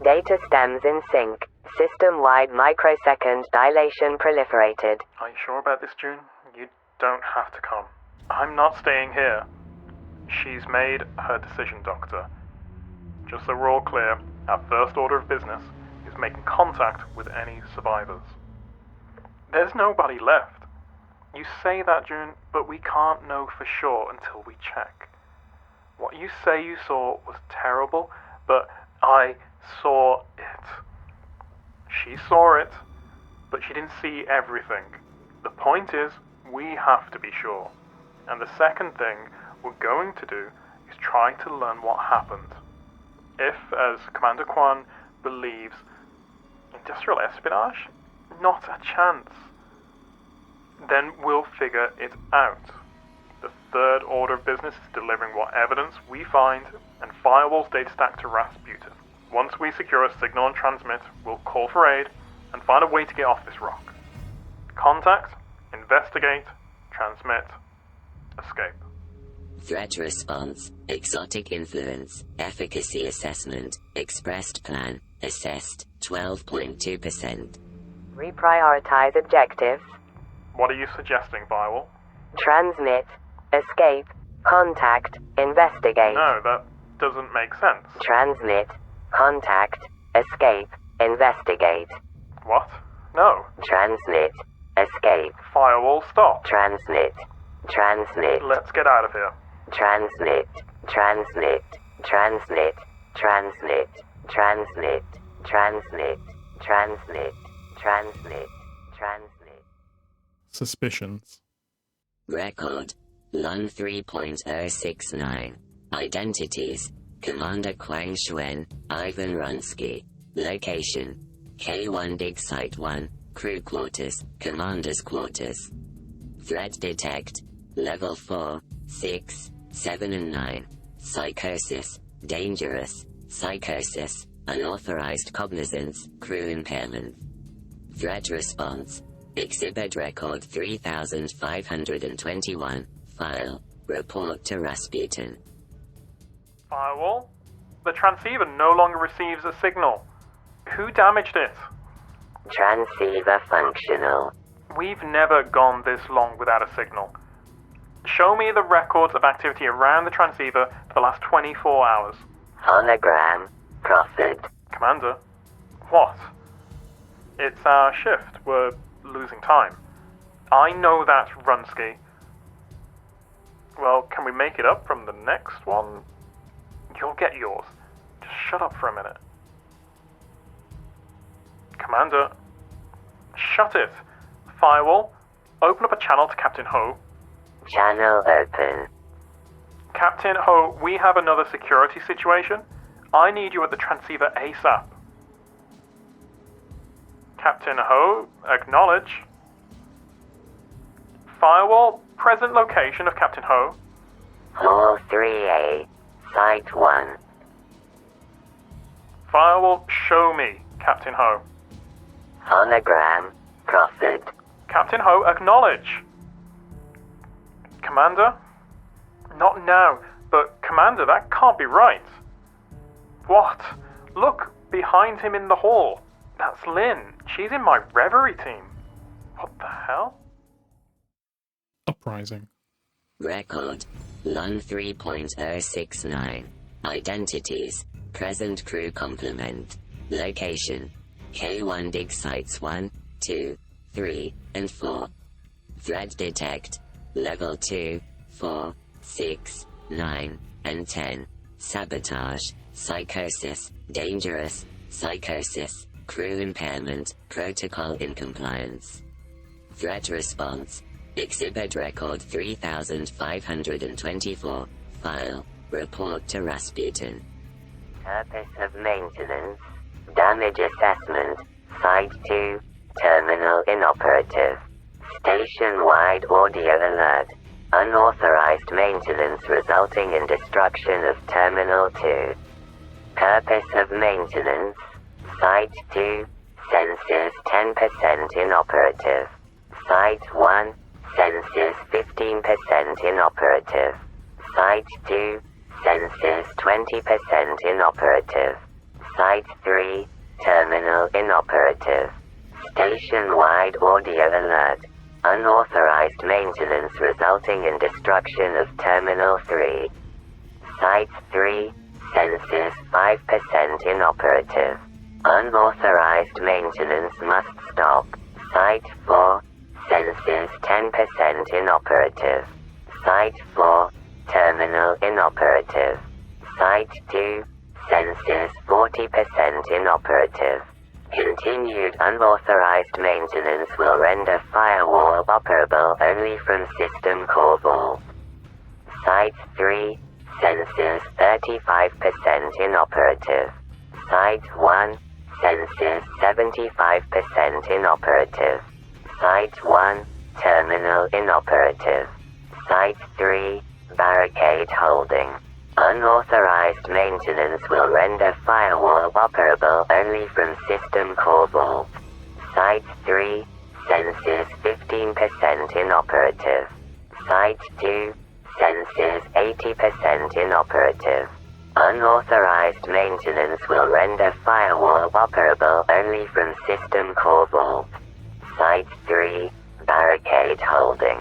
Data stems in sync. System-wide microsecond dilation proliferated. Are you sure about this, June? You don't have to come. I'm not staying here. She's made her decision, Doctor. Just so we're all clear, our first order of business is making contact with any survivors. There's nobody left. You say that, June, but we can't know for sure until we check. What you say you saw was terrible, but I saw it. She saw it, but she didn't see everything. The point is, we have to be sure. And the second thing we're going to do is try to learn what happened. If, as Commander Quan believes, industrial espionage? Not a chance. Then we'll figure it out. The third order of business is delivering what evidence we find and Firewall's data stack to Rasputin. Once we secure a signal and transmit, we'll call for aid and find a way to get off this rock. Contact, investigate, transmit, escape. Threat Response, Exotic Influence, Efficacy Assessment, Expressed Plan, Assessed, 12.2%. Reprioritize objectives. What are you suggesting, Firewall? Transmit. Escape. Contact. Investigate. No, that doesn't make sense. Transmit. Contact. Escape. Investigate. What? No. Transmit. Escape. Firewall, stop. Transmit. Transmit. Let's get out of here. Transmit. Transmit. Transmit. Transmit. Transmit. Transmit. Transmit. Transmit. Transmit. Suspicions. Record, Lun 3.069. Identities, Commander Quang Xuan, Ivan Runsky. Location, K1 Dig Site 1, Crew Quarters, Commander's Quarters. Threat Detect, Level 4, 6, 7 and 9. Psychosis, Dangerous, Psychosis, Unauthorized Cognizance, Crew Impairment. Threat Response, Exhibit Record 3521, File, Report to Rasputin. Firewall? The transceiver no longer receives a signal. Who damaged it? Transceiver functional. We've never gone this long without a signal. Show me the records of activity around the transceiver for the last 24 hours. Hologram. Prophet. Commander? What? It's our shift. We're losing time. I know that, Runsky. Well, can we make it up from the next one? You'll get yours. Just shut up for a minute. Commander? Shut it. Firewall, open up a channel to Captain Ho. Channel open. Captain Ho, we have another security situation. I need you at the transceiver ASAP. Captain Ho, acknowledge. Firewall, present location of Captain Ho. Hall 3A, Site 1. Firewall, show me, Captain Ho. Hologram, Prophet. Captain Ho, acknowledge. Commander? Not now, but Commander, that can't be right. What? Look, behind him in the hall. That's Lynn. She's in my reverie team. What the hell? Uprising. Record. Lun 3.069. Identities. Present crew complement. Location. K1 dig sites 1, 2, 3, and 4. Threat detect. Level 2, 4, 6, 9, and 10. Sabotage. Psychosis. Dangerous. Psychosis. Crew impairment. Protocol incompliance. Threat response. Exhibit record 3524. File. Report to Rasputin. Purpose of maintenance. Damage assessment. Site 2. Terminal inoperative. Station-wide audio alert. Unauthorized maintenance resulting in destruction of Terminal 2. Purpose of maintenance. Site 2. Sensors 10% inoperative. Site 1. Sensors 15% inoperative. Site 2. Sensors 20% inoperative. Site 3. Terminal inoperative. Station-wide audio alert. Unauthorized maintenance resulting in destruction of Terminal 3. Site 3. Sensors 5% inoperative. Unauthorized maintenance must stop. Site 4. Sensors 10% inoperative. Site 4. Terminal inoperative. Site 2. Sensors 40% inoperative. Continued unauthorized maintenance will render firewall operable only from system core vault. Site 3. Sensors 35% inoperative. Site 1. Sensors 75% inoperative. Site 1. Terminal inoperative. Site 3. Barricade holding. Unauthorized maintenance will render firewall operable only from system core vault. Site 3. Sensors 15% inoperative. Site 2. Sensors 80% inoperative. Unauthorized maintenance will render firewall operable only from system core vault. Site 3. Barricade holding.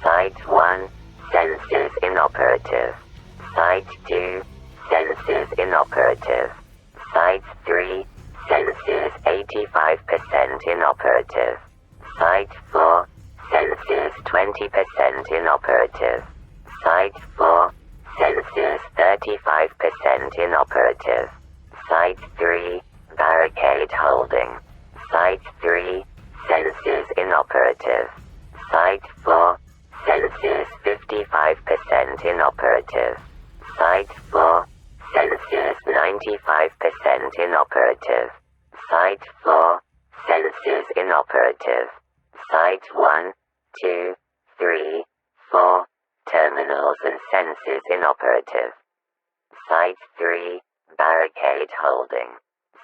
Site 1. Sensors inoperative. Site 2. Sensors inoperative. Site 3. Sensors 85% inoperative. Site 4. Sensors 20% inoperative. Site 4. Sensors 35% inoperative. Site 3. Barricade holding. Site 3. Sensors inoperative. Site 4. Sensors 55% inoperative. Site 4. Sensors 95% inoperative. Site 4. Sensors inoperative. Site 1, 2, 3, 4. Terminals and sensors inoperative. Site 3. Barricade holding.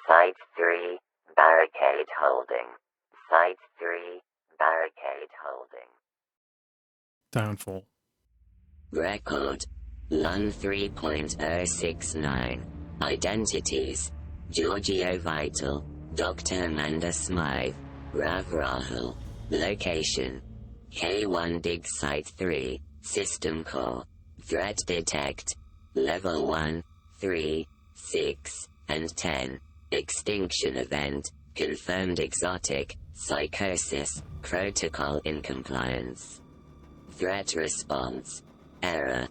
Site 3. Barricade holding. Site 3. Barricade holding. Downfall. Record. Lun 3.069. Identities. Giorgio Vital. Dr. Amanda Smythe. Rav Rahul. Location. K1 dig site 3. System core. Threat detect. Level 1, 3, 6, and 10. Extinction event. Confirmed exotic. Psychosis. Protocol incompliance. Threat response. Error.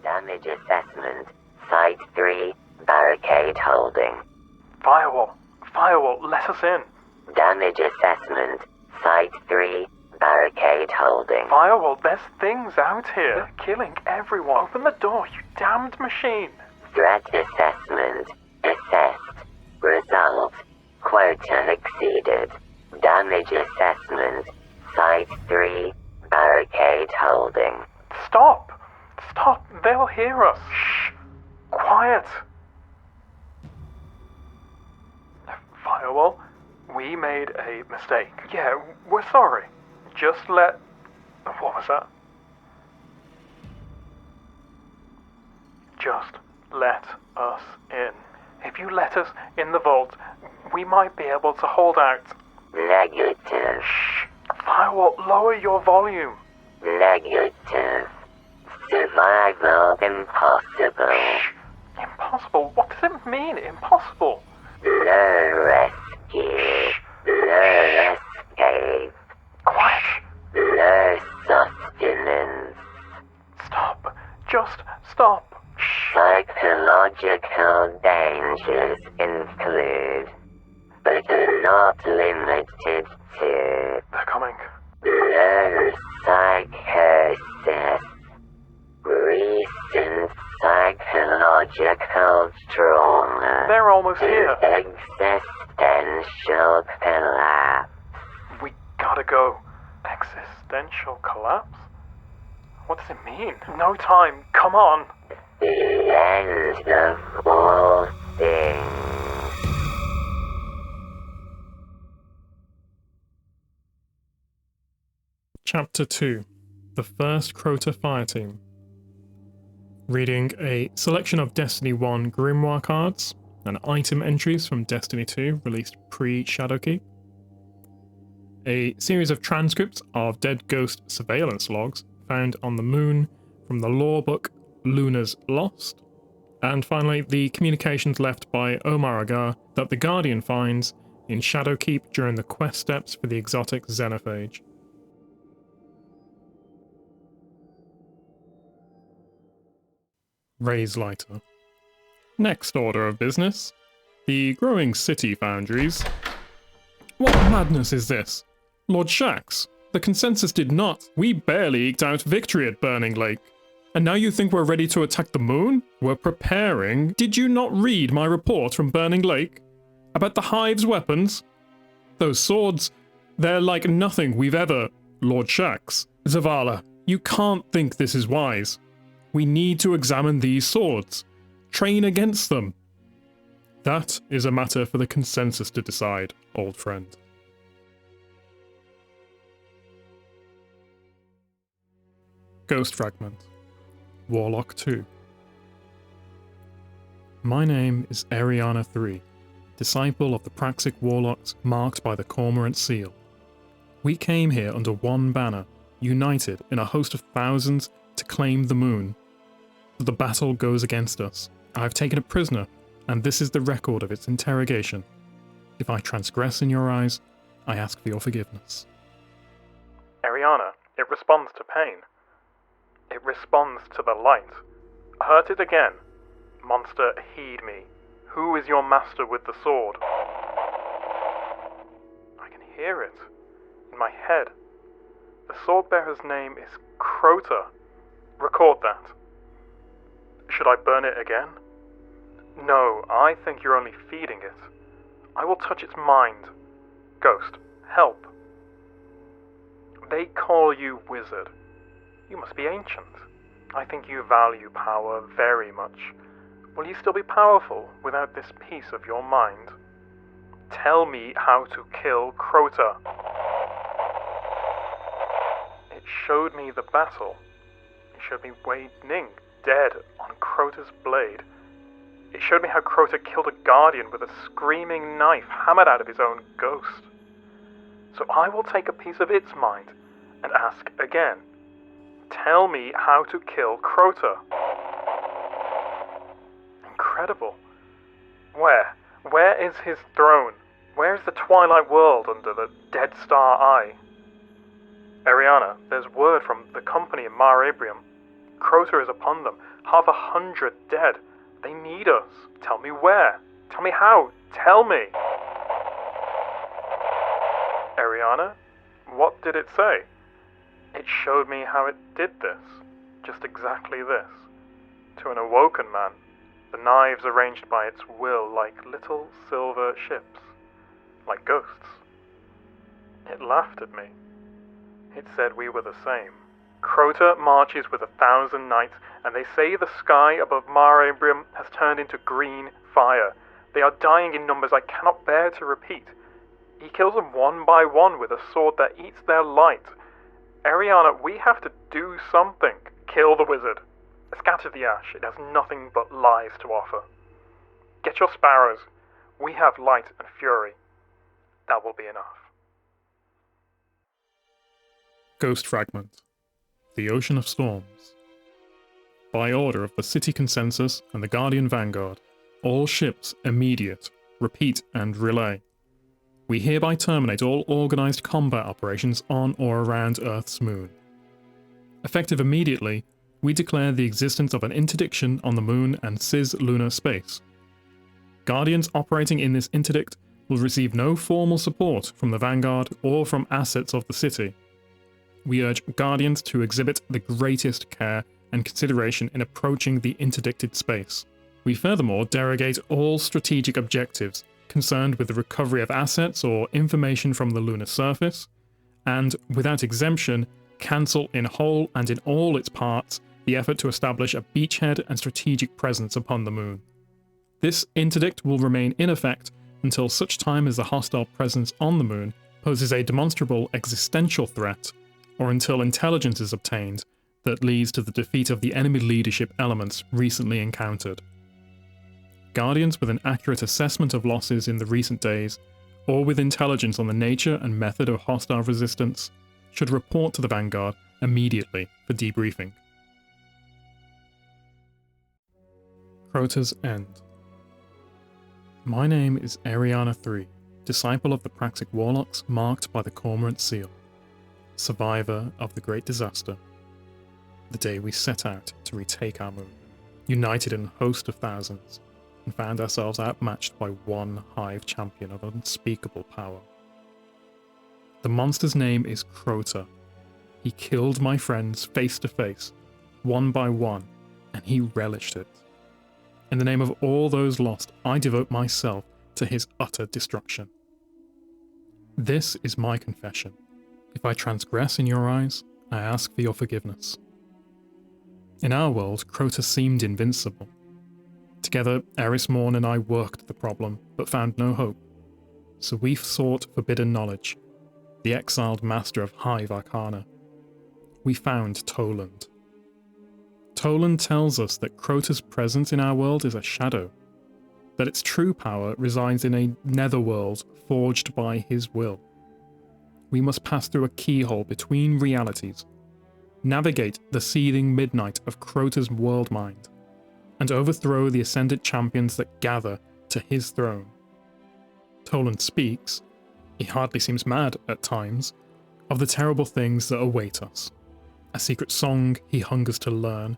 Damage assessment. Site 3. Barricade holding. Firewall, let us in. Damage assessment. Site 3. Barricade holding. Firewall, there's things out here. They're killing everyone. Open the door, you damned machine. Threat assessment. Assessed. Result. Quota exceeded. Damage assessment. Site 3. Barricade holding. Stop! Stop! They'll hear us! Shh! Quiet! Firewall, we made a mistake. Yeah, we're sorry. Just let... What was that? Just let us in. If you let us in the vault, we might be able to hold out. Negative. Shh! Firewall, lower your volume. Negative. Survival impossible. Shh! Impossible? What does it mean, impossible? No rescue. No escape. Quiet! No sustenance. Stop. Just stop. Shh. Psychological dangers include, but are not limited to, They're coming. low psychosis, recent psychological trauma, They're almost here. existential collapse. We gotta go. Existential collapse? What does it mean? No time. Come on. The end of all things. Chapter 2. The First Crota Fireteam. Reading a selection of Destiny 1 Grimoire cards and item entries from Destiny 2 released pre-Shadowkeep. A series of transcripts of Dead Ghost surveillance logs found on the moon from the lorebook Luna's Lost. And finally, the communications left by Omar Agar that the Guardian finds in Shadowkeep during the quest steps for the exotic Xenophage. Raise lighter. Next order of business. The growing city foundries. What madness is this? Lord Shax, the consensus did not. We barely eked out victory at Burning Lake. And now you think we're ready to attack the moon? We're preparing. Did you not read my report from Burning Lake? About the Hive's weapons? Those swords, they're like nothing we've ever... Lord Shax. Zavala, you can't think this is wise. We need to examine these swords. Train against them. That is a matter for the consensus to decide, old friend. Ghost Fragment. Warlock 2. My name is Ariana 3, disciple of the Praxic Warlocks marked by the Cormorant Seal. We came here under one banner, united in a host of thousands to claim the moon. But the battle goes against us. I've taken a prisoner, and this is the record of its interrogation. If I transgress in your eyes, I ask for your forgiveness. Ariana, it responds to pain. It responds to the light. Hurt it again. Monster, heed me. Who is your master with the sword? I can hear it. In my head. The sword bearer's name is Crota. Record that. Should I burn it again? No, I think you're only feeding it. I will touch its mind. Ghost, help. They call you wizard. You must be ancient. I think you value power very much. Will you still be powerful without this piece of your mind? Tell me how to kill Crota. It showed me the battle. It showed me Wei Ning dead on Crota's blade. It showed me how Crota killed a guardian with a screaming knife hammered out of his own ghost. So I will take a piece of its mind and ask again. Tell me how to kill Crota. Incredible. Where? Where is his throne? Where is the Twilight World under the Dead Star Eye? Ariana, there's word from the company in Mar Abrium. Crota is upon them. 100 dead. They need us. Tell me where. Tell me how. Tell me. Ariana, what did it say? It showed me how it did this. Just exactly this. To an awoken man, the knives arranged by its will like little silver ships. like ghosts. It laughed at me. It said we were the same. Crota marches with 1,000 knights, and they say the sky above Marebrium has turned into green fire. They are dying in numbers I cannot bear to repeat. He kills them one by one with a sword that eats their light. Ariana, we have to do something. Kill the wizard. Scatter the ash. It has nothing but lies to offer. Get your sparrows. We have light and fury. That will be enough. Ghost Fragment. The Ocean of Storms. By order of the City Consensus and the Guardian Vanguard, all ships immediate, repeat and relay. We hereby terminate all organized combat operations on or around Earth's moon. Effective immediately, we declare the existence of an interdiction on the moon and cis-lunar space. Guardians operating in this interdict will receive no formal support from the Vanguard or from assets of the city. We urge Guardians to exhibit the greatest care and consideration in approaching the interdicted space. We furthermore derogate all strategic objectives concerned with the recovery of assets or information from the lunar surface, and, without exemption, cancel in whole and in all its parts the effort to establish a beachhead and strategic presence upon the moon. This interdict will remain in effect until such time as the hostile presence on the moon poses a demonstrable existential threat, or until intelligence is obtained that leads to the defeat of the enemy leadership elements recently encountered. Guardians with an accurate assessment of losses in the recent days, or with intelligence on the nature and method of hostile resistance, should report to the Vanguard immediately for debriefing. Crota's End. My name is Ariana III, disciple of the Praxic Warlocks marked by the Cormorant Seal, survivor of the Great Disaster, the day we set out to retake our moon, united in a host of thousands, and found ourselves outmatched by one hive champion of unspeakable power. The monster's name is Crota. He killed my friends face to face, one by one, and he relished it. In the name of all those lost, I devote myself to his utter destruction. This is my confession. If I transgress in your eyes, I ask for your forgiveness. In our world, Crota seemed invincible. Together, Eris Morn and I worked the problem, but found no hope. So we sought forbidden knowledge, the exiled master of Hive Arcana. We found Toland. Toland tells us that Crota's presence in our world is a shadow, that its true power resides in a netherworld forged by his will. We must pass through a keyhole between realities, navigate the seething midnight of Crota's world mind, and overthrow the ascendant champions that gather to his throne. Toland speaks, he hardly seems mad at times, of the terrible things that await us. A secret song he hungers to learn,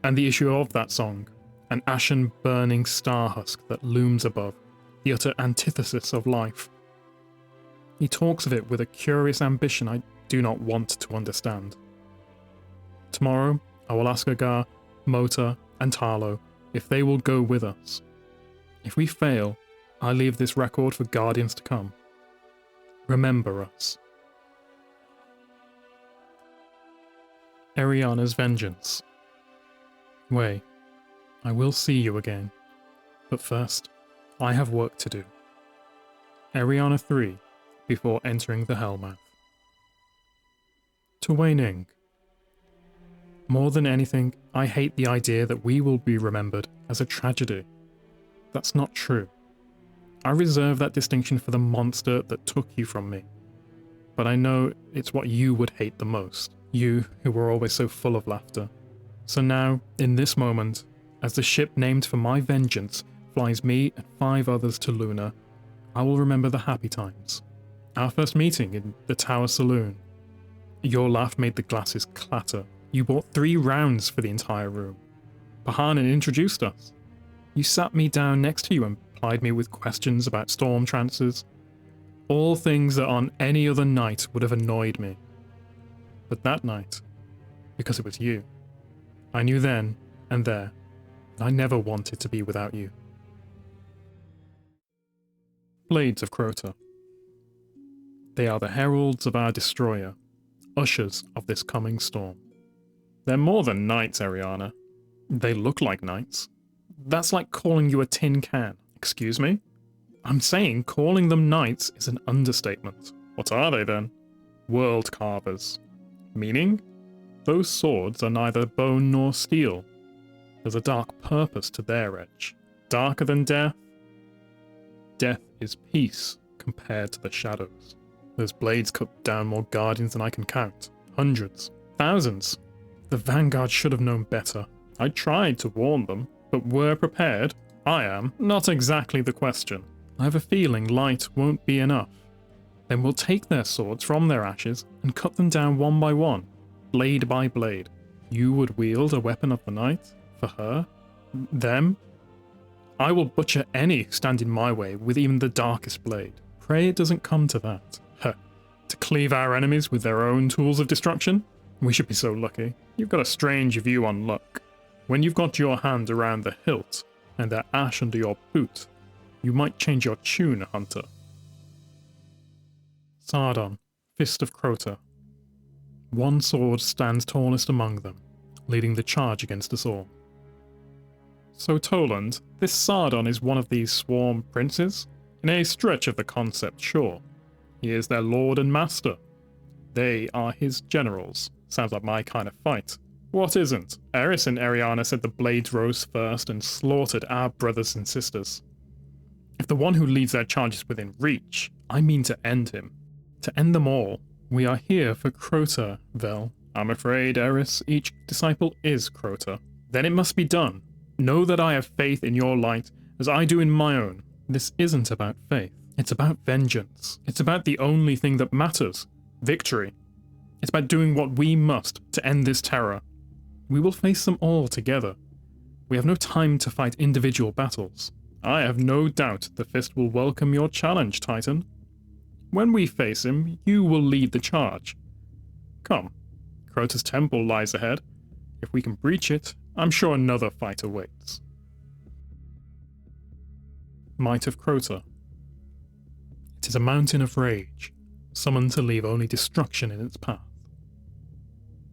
and the issue of that song, an ashen burning star husk that looms above, the utter antithesis of life. He talks of it with a curious ambition I do not want to understand. Tomorrow, I will ask Agar, Mota, and Tarlo if they will go with us. If we fail, I leave this record for Guardians to come. Remember us. Ariana's Vengeance. Wei, I will see you again, but first, I have work to do. Ariana 3, before entering the Hellmouth. To Wei Ning. More than anything, I hate the idea that we will be remembered as a tragedy. That's not true. I reserve that distinction for the monster that took you from me. But I know it's what you would hate the most, you who were always so full of laughter. So now, in this moment, as the ship named for my vengeance flies me and 5 others to Luna, I will remember the happy times. Our first meeting in the Tower Saloon. Your laugh made the glasses clatter. You bought 3 rounds for the entire room. Pahanan introduced us. You sat me down next to you and plied me with questions about storm trances. All things that on any other night would have annoyed me. But that night, because it was you, I knew then and there that I never wanted to be without you. Blades of Crota. They are the heralds of our destroyer, ushers of this coming storm. They're more than knights, Ariana. They look like knights. That's like calling you a tin can. Excuse me? I'm saying calling them knights is an understatement. What are they then? World carvers. Meaning? Those swords are neither bone nor steel. There's a dark purpose to their edge. Darker than death? Death is peace compared to the shadows. Those blades cut down more guardians than I can count. Hundreds. Thousands. The Vanguard should have known better. I tried to warn them, but were prepared. I am. Not exactly the question. I have a feeling light won't be enough. Then we'll take their swords from their ashes and cut them down one by one, blade by blade. You would wield a weapon of the night? For her? Them? I will butcher any who stand in my way with even the darkest blade. Pray it doesn't come to that. To cleave our enemies with their own tools of destruction? We should be so lucky. You've got a strange view on luck. When you've got your hand around the hilt and their ash under your boot, you might change your tune, Hunter. Sardon, Fist of Crota. One sword stands tallest among them, leading the charge against us all. So Toland, this Sardon is one of these swarm princes? In a stretch of the concept, sure. He is their lord and master. They are his generals. Sounds like my kind of fight. What isn't? Eris and Ariana said the blades rose first and slaughtered our brothers and sisters. If the one who leads their charge is within reach, I mean to end him. To end them all. We are here for Crota, Vel. I'm afraid, Eris, each disciple is Crota. Then it must be done. Know that I have faith in your light, as I do in my own. This isn't about faith. It's about vengeance. It's about the only thing that matters. Victory. It's about doing what we must to end this terror. We will face them all together. We have no time to fight individual battles. I have no doubt the Fist will welcome your challenge, Titan. When we face him, you will lead the charge. Come, Crota's temple lies ahead. If we can breach it, I'm sure another fight awaits. Might of Crota. It is a mountain of rage, summoned to leave only destruction in its path.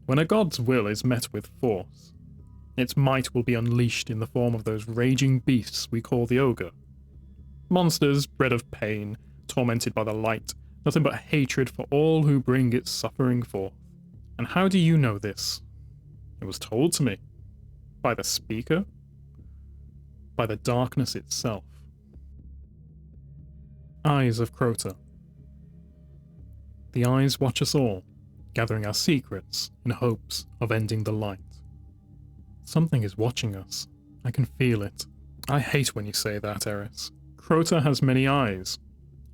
When a god's will is met with force, its might will be unleashed in the form of those raging beasts we call the Ogre. Monsters bred of pain, tormented by the light, nothing but hatred for all who bring its suffering forth. And how do you know this? It was told to me. By the speaker? By the darkness itself. Eyes of Crota. The eyes watch us all, gathering our secrets in hopes of ending the light. Something is watching us. I can feel it. I hate when you say that, Eris. Crota has many eyes.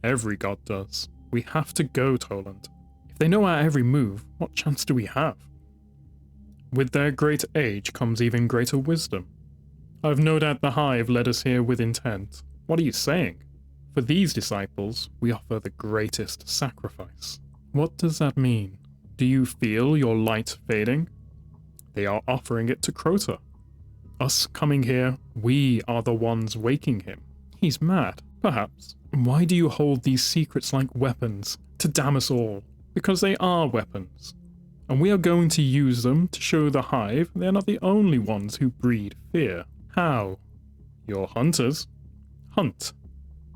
Every god does. We have to go, Toland. If they know our every move, what chance do we have? With their great age comes even greater wisdom. I've no doubt the Hive led us here with intent. What are you saying? For these disciples, we offer the greatest sacrifice. What does that mean? Do you feel your light fading? They are offering it to Crota. Us coming here, we are the ones waking him. He's mad, perhaps. Why do you hold these secrets like weapons to damn us all? Because they are weapons. And we are going to use them to show the Hive they are not the only ones who breed fear. How? You're hunters. Hunt.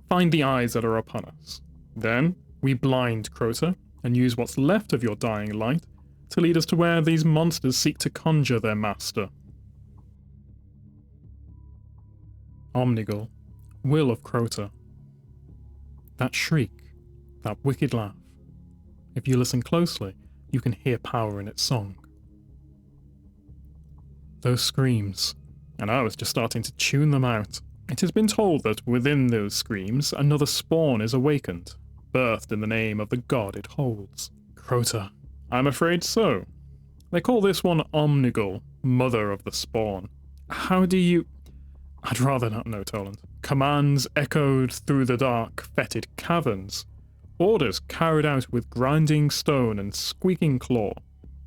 Find the eyes that are upon us. Then, we blind Crota and use what's left of your dying light to lead us to where these monsters seek to conjure their master. Omnigul, will of Crota. That shriek, that wicked laugh. If you listen closely, you can hear power in its song. Those screams, and I was just starting to tune them out. It has been told that within those screams, another spawn is awakened, birthed in the name of the god it holds. Crota. I'm afraid so. They call this one Omnigul, mother of the spawn. How do you... I'd rather not know, Toland. Commands echoed through the dark, fetid caverns. Orders carried out with grinding stone and squeaking claw.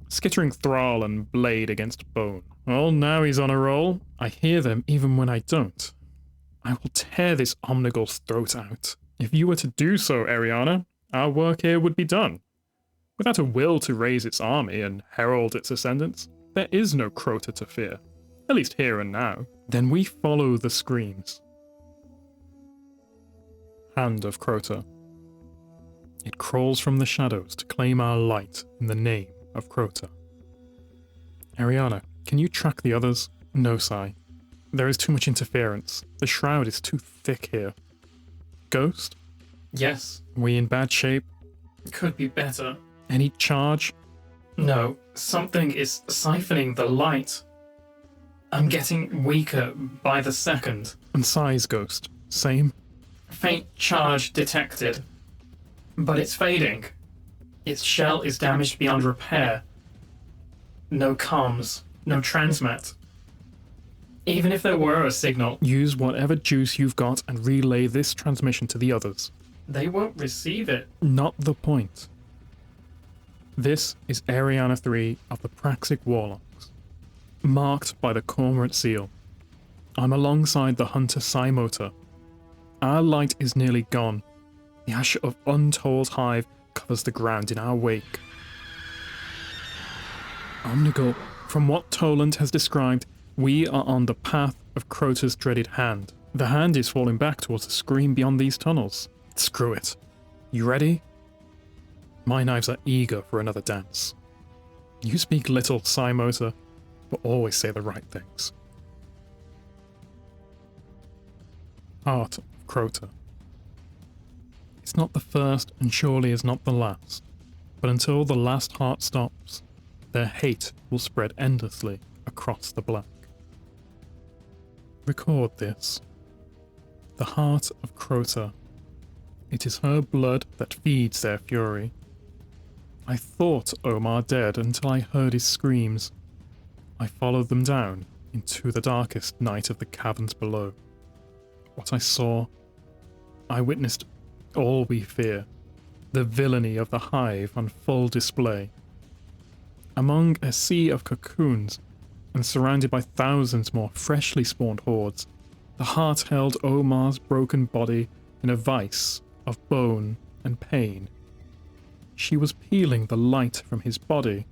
Skittering thrall and blade against bone. Well, now he's on a roll. I hear them even when I don't. I will tear this Omnigul's throat out. If you were to do so, Ariana, our work here would be done. Without a will to raise its army and herald its ascendance, there is no Crota to fear, at least here and now. Then we follow the screams. Hand of Crota. It crawls from the shadows to claim our light in the name of Crota. Ariana, can you track the others? No, Sai. There is too much interference. The shroud is too thick here. Ghost? Yes. We in bad shape? Could be better. Any charge? No, something is siphoning the light. I'm getting weaker by the second. And Sai's ghost? Same? Faint charge detected. But it's fading. Its shell is damaged beyond repair. No comms, no transmat. Even if there were a signal, Use whatever juice you've got and relay this transmission to the others. they won't receive it. Not the point. This is Ariana 3 of the Praxic Warlocks, marked by the Cormorant Seal. I'm alongside the Hunter Saimota. Our light is nearly gone. The ash of Untold Hive covers the ground in our wake. Omnigul, from what Toland has described, we are on the path of Crota's dreaded hand. The hand is falling back towards the screen beyond these tunnels. Screw it. You ready? My knives are eager for another dance. You speak little, Saimota, but always say the right things. Heart of Crota. It's not the first and surely is not the last, but until the last heart stops, their hate will spread endlessly across the black. Record this. The heart of Crota. It is her blood that feeds their fury. I thought Omar dead until I heard his screams. I followed them down into the darkest night of the caverns below. What I saw, I witnessed all we fear, the villainy of the hive on full display. Among a sea of cocoons, and surrounded by thousands more freshly spawned hordes, the heart held Omar's broken body in a vice of bone and pain. She was peeling the light from his body.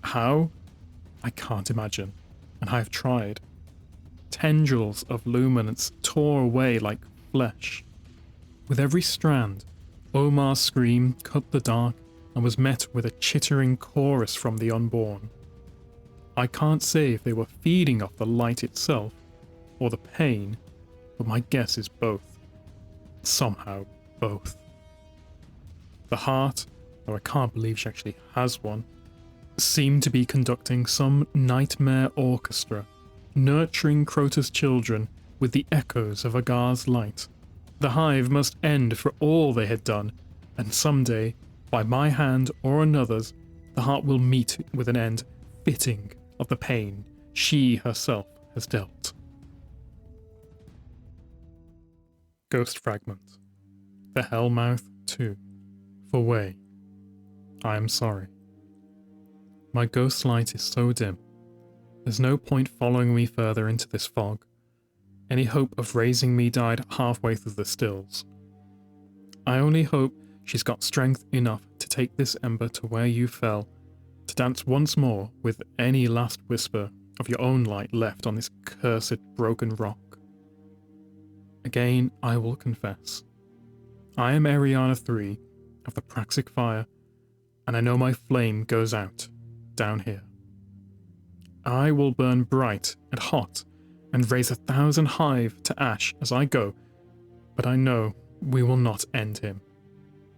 How? I can't imagine, and I have tried. Tendrils of luminance tore away like flesh. With every strand, Omar's scream cut the dark and was met with a chittering chorus from the unborn. I can't say if they were feeding off the light itself or the pain, but my guess is both. Somehow, both. The heart, though I can't believe she actually has one, seemed to be conducting some nightmare orchestra, nurturing Crota's children with the echoes of Agar's light. The hive must end for all they had done, and someday, by my hand or another's, the heart will meet with an end fitting of the pain she herself has dealt. Ghost Fragment. The Hellmouth 2. For Way. I am sorry. My ghost light is so dim. There's no point following me further into this fog. Any hope of raising me died halfway through the stills. I only hope she's got strength enough to take this ember to where you fell, to dance once more with any last whisper of your own light left on this cursed broken rock. Again, I will confess. I am Ariana 3 of the Praxic Fire, and I know my flame goes out down here. I will burn bright and hot and raise 1,000 hive to ash as I go, but I know we will not end him.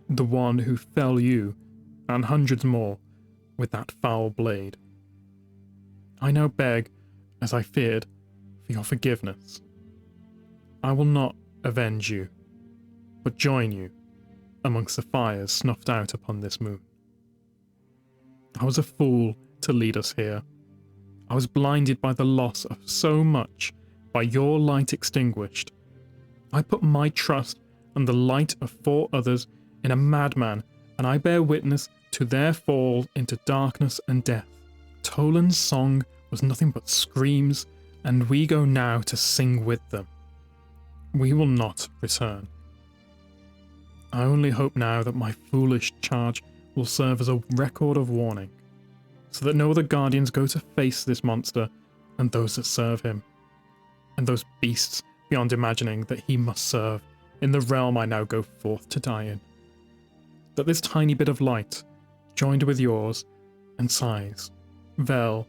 The one who fell you, and hundreds more, with that foul blade. I now beg, as I feared, for your forgiveness. I will not avenge you, but join you amongst the fires snuffed out upon this moon. I was a fool to lead us here. I was blinded by the loss of so much, by your light extinguished. I put my trust and the light of 4 others in a madman, and I bear witness to their fall into darkness and death. Toland's song was nothing but screams, and we go now to sing with them. We will not return. I only hope now that my foolish charge will serve as a record of warning, so that no other guardians go to face this monster and those that serve him, and those beasts beyond imagining that he must serve in the realm I now go forth to die in. That this tiny bit of light, joined with yours, and Sai's, Vel,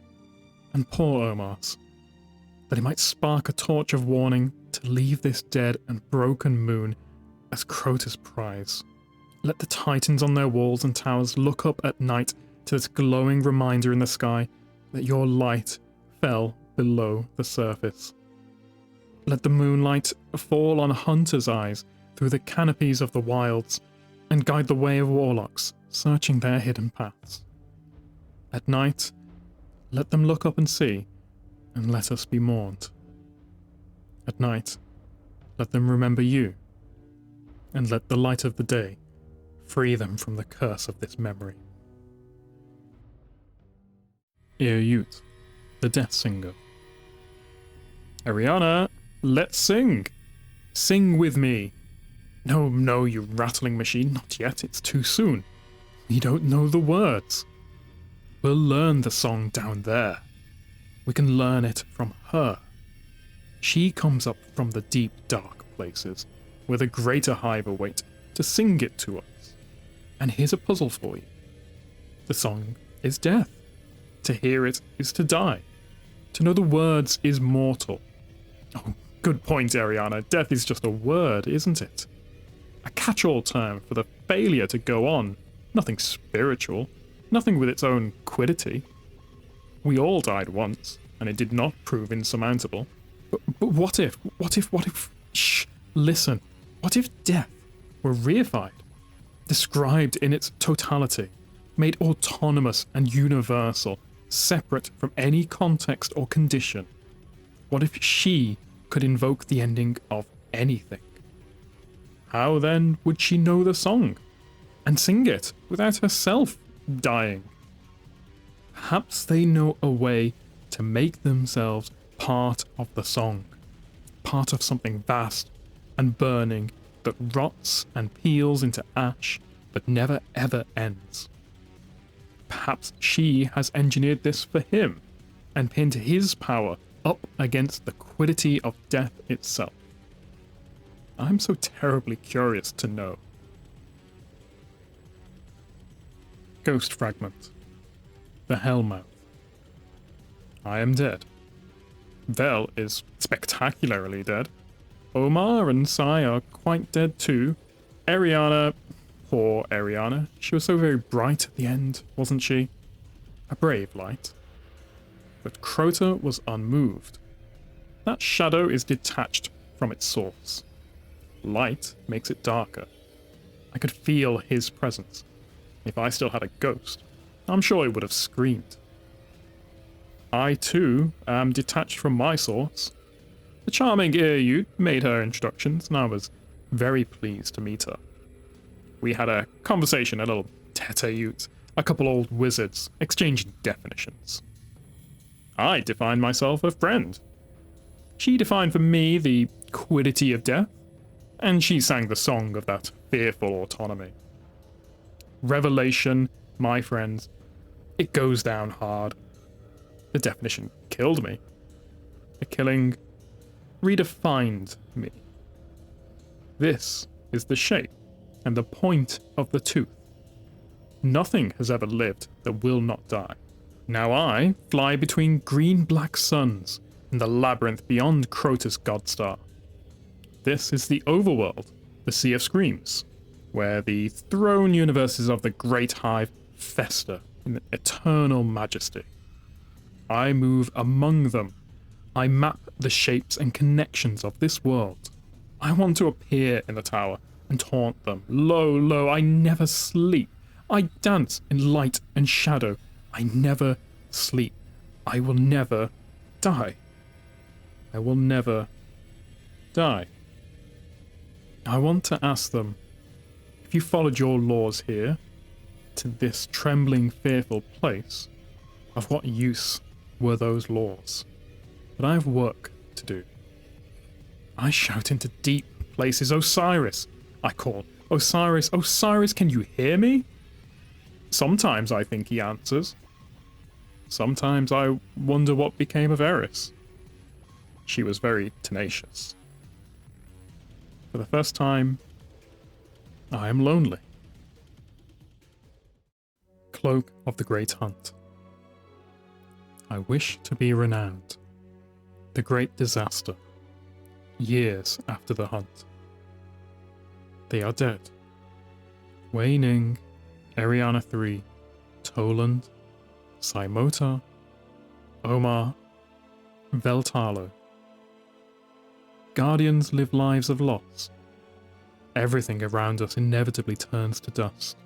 and poor Omar's, that it might spark a torch of warning to leave this dead and broken moon as Crota's prize. Let the titans on their walls and towers look up at night to this glowing reminder in the sky that your light fell below the surface. Let the moonlight fall on hunters' eyes through the canopies of the wilds and guide the way of warlocks searching their hidden paths. At night, let them look up and see, and let us be mourned. At night, let them remember you, and let the light of the day free them from the curse of this memory. Eryut, the Death Singer. Ariana, let's sing! Sing with me! No, you rattling machine, not yet, it's too soon. We don't know the words. We'll learn the song down there. We can learn it from her. She comes up from the deep, dark places, with a greater hive await to sing it to us. And here's a puzzle for you. The song is death. To hear it is to die. To know the words is mortal. Oh, good point, Ariana. Death is just a word, isn't it? A catch-all term for the failure to go on. Nothing spiritual. Nothing with its own quiddity. We all died once, and it did not prove insurmountable. But what if? Shh, listen. What if death were reified, described in its totality, made autonomous and universal, separate from any context or condition? What if she could invoke the ending of anything? How then would she know the song and sing it without herself dying? Perhaps they know a way to make themselves part of the song, part of something vast and burning that rots and peels into ash but never ever ends. Perhaps she has engineered this for him and pinned his power up against the quiddity of death itself. I'm so terribly curious to know. Ghost Fragment. The Hellmouth. I am dead. Vel is spectacularly dead. Omar and Sai are quite dead too. Ariana, poor Ariana, she was so very bright at the end, wasn't she? A brave light. But Crota was unmoved. That shadow is detached from its source. Light makes it darker. I could feel his presence. If I still had a ghost, I'm sure it would have screamed. I too am detached from my source. The charming Eryut made her introductions, and I was very pleased to meet her. We had a conversation, a little tete-a-ute, a couple old wizards exchanging definitions. I defined myself a friend. She defined for me the quiddity of death, and she sang the song of that fearful autonomy. Revelation, my friends, it goes down hard. The definition killed me. The killing redefined me. This is the shape and the point of the tooth. Nothing has ever lived that will not die. Now I fly between green-black suns in the labyrinth beyond Crota's Godstar. This is the overworld, the Sea of Screams, where the throne universes of the Great Hive fester in eternal majesty. I move among them. I map the shapes and connections of this world. I want to appear in the tower and taunt them. Lo, I never sleep. I dance in light and shadow. I never sleep. I will never die. I will never die. I want to ask them, if you followed your laws here, to this trembling, fearful place, of what use were those laws? But I have work to do. I shout into deep places, Osiris, I call. Osiris, Osiris, can you hear me? Sometimes I think he answers. Sometimes I wonder what became of Eris. She was very tenacious. For the first time, I am lonely. Cloak of the Great Hunt. I wish to be renowned. The great disaster. Years after the hunt. They are dead. Wei Ning, Eriana III, Toland, Saimota, Omar, Veltalo. Guardians live lives of loss. Everything around us inevitably turns to dust.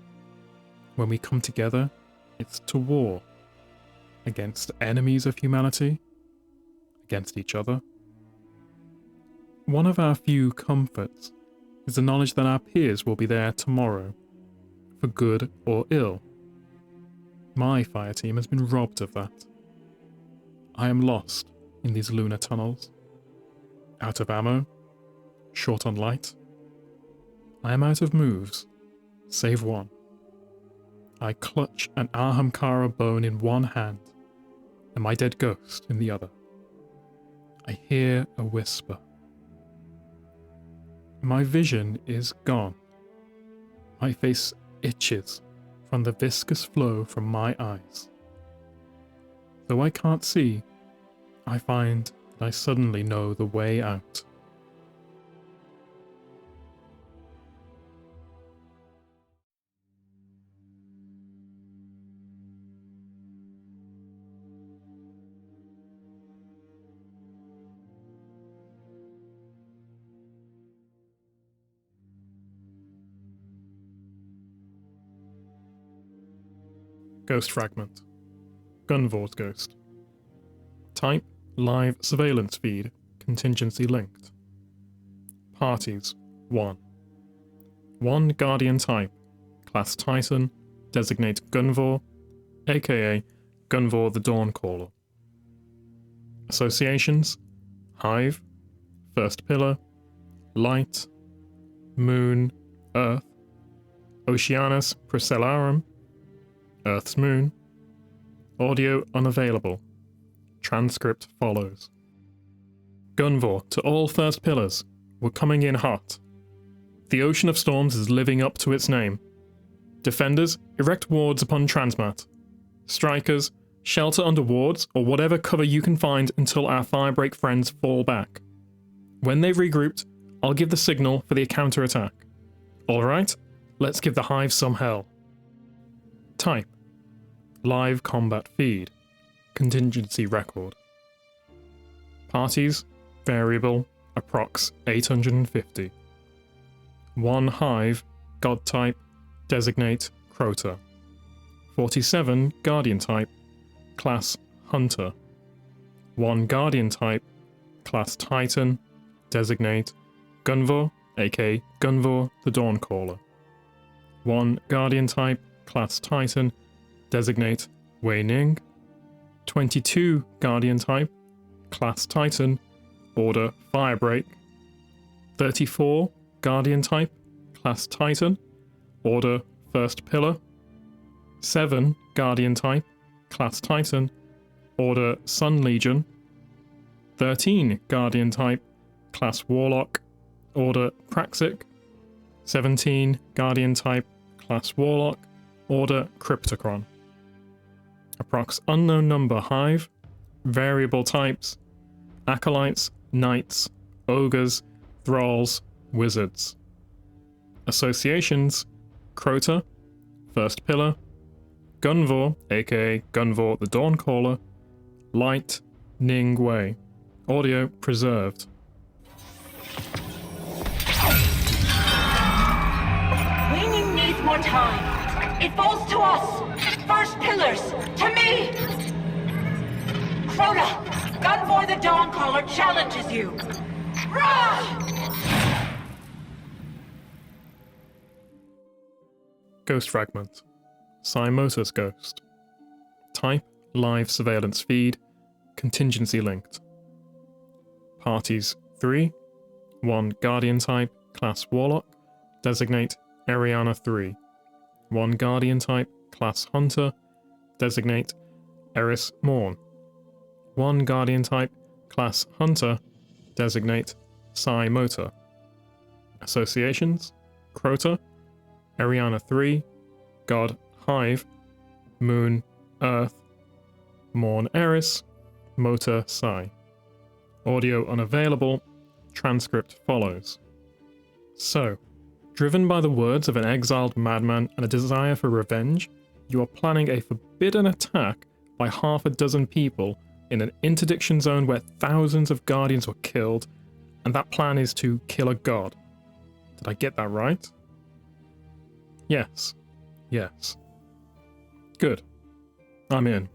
When we come together, it's to war. Against enemies of humanity, against each other. One of our few comforts is the knowledge that our peers will be there tomorrow, for good or ill. My Fireteam has been robbed of that. I am lost in these lunar tunnels. Out of ammo, short on light. I am out of moves, save one. I clutch an Ahamkara bone in one hand, and my dead ghost in the other. I hear a whisper. My vision is gone. My face itches from the viscous flow from my eyes. Though I can't see, I find that I suddenly know the way out. Ghost Fragment. Gunvor's Ghost. Type, live surveillance feed, contingency linked. Parties, 1. 1 Guardian type, class Titan, designate Gunvor, aka Gunvor the Dawncaller. Associations, Hive, First Pillar, Light, Moon, Earth, Oceanus Procellarum, Earth's Moon. Audio unavailable. Transcript follows. Gunvor to all First Pillars. We're coming in hot. The Ocean of Storms is living up to its name. Defenders, erect wards upon Transmat. Strikers, shelter under wards or whatever cover you can find until our Firebreak friends fall back. When they've regrouped, I'll give the signal for the counterattack. Alright, let's give the Hive some hell. Type. Live combat feed. Contingency record. Parties, variable, approx 850. 1 Hive, God type, designate Crota. 47 Guardian type, class Hunter. 1 Guardian type, class Titan, designate Gunvor, aka Gunvor the Dawncaller. 1 Guardian type, class Titan, designate Wei Ning. 22 Guardian type, class Titan, order Firebreak. 34 Guardian type, class Titan, order First Pillar. 7 Guardian type, class Titan, order Sun Legion. 13 Guardian type, class Warlock, order Praxic. 17 Guardian type, class Warlock, order Cryptocron. Approx unknown number Hive, variable types, Acolytes, Knights, Ogres, Thralls, Wizards. Associations, Crota, First Pillar, Gunvor, aka Gunvor the Dawncaller, Light, Ning Wei. Audio preserved. Waning needs more time. It falls to us. First Pillars, to me! Crota, Gunvor the Dawncaller challenges you. Rah! Ghost Fragment. Saimota's Ghost. Type, live surveillance feed, contingency linked. Parties, 3. 1 Guardian type, class Warlock, designate Ariana 3. 1 Guardian type, class Hunter, designate Eris Morn. 1 Guardian type, class Hunter, designate Psi Motor. Associations: Crota, Ariana 3, God Hive, Moon Earth, Morn Eris, Motor Psi. Audio unavailable, transcript follows. So, driven by the words of an exiled madman and a desire for revenge, you are planning a forbidden attack by half a dozen people in an interdiction zone where thousands of guardians were killed, and that plan is to kill a god. Did I get that right? Yes. Yes. Good. I'm in.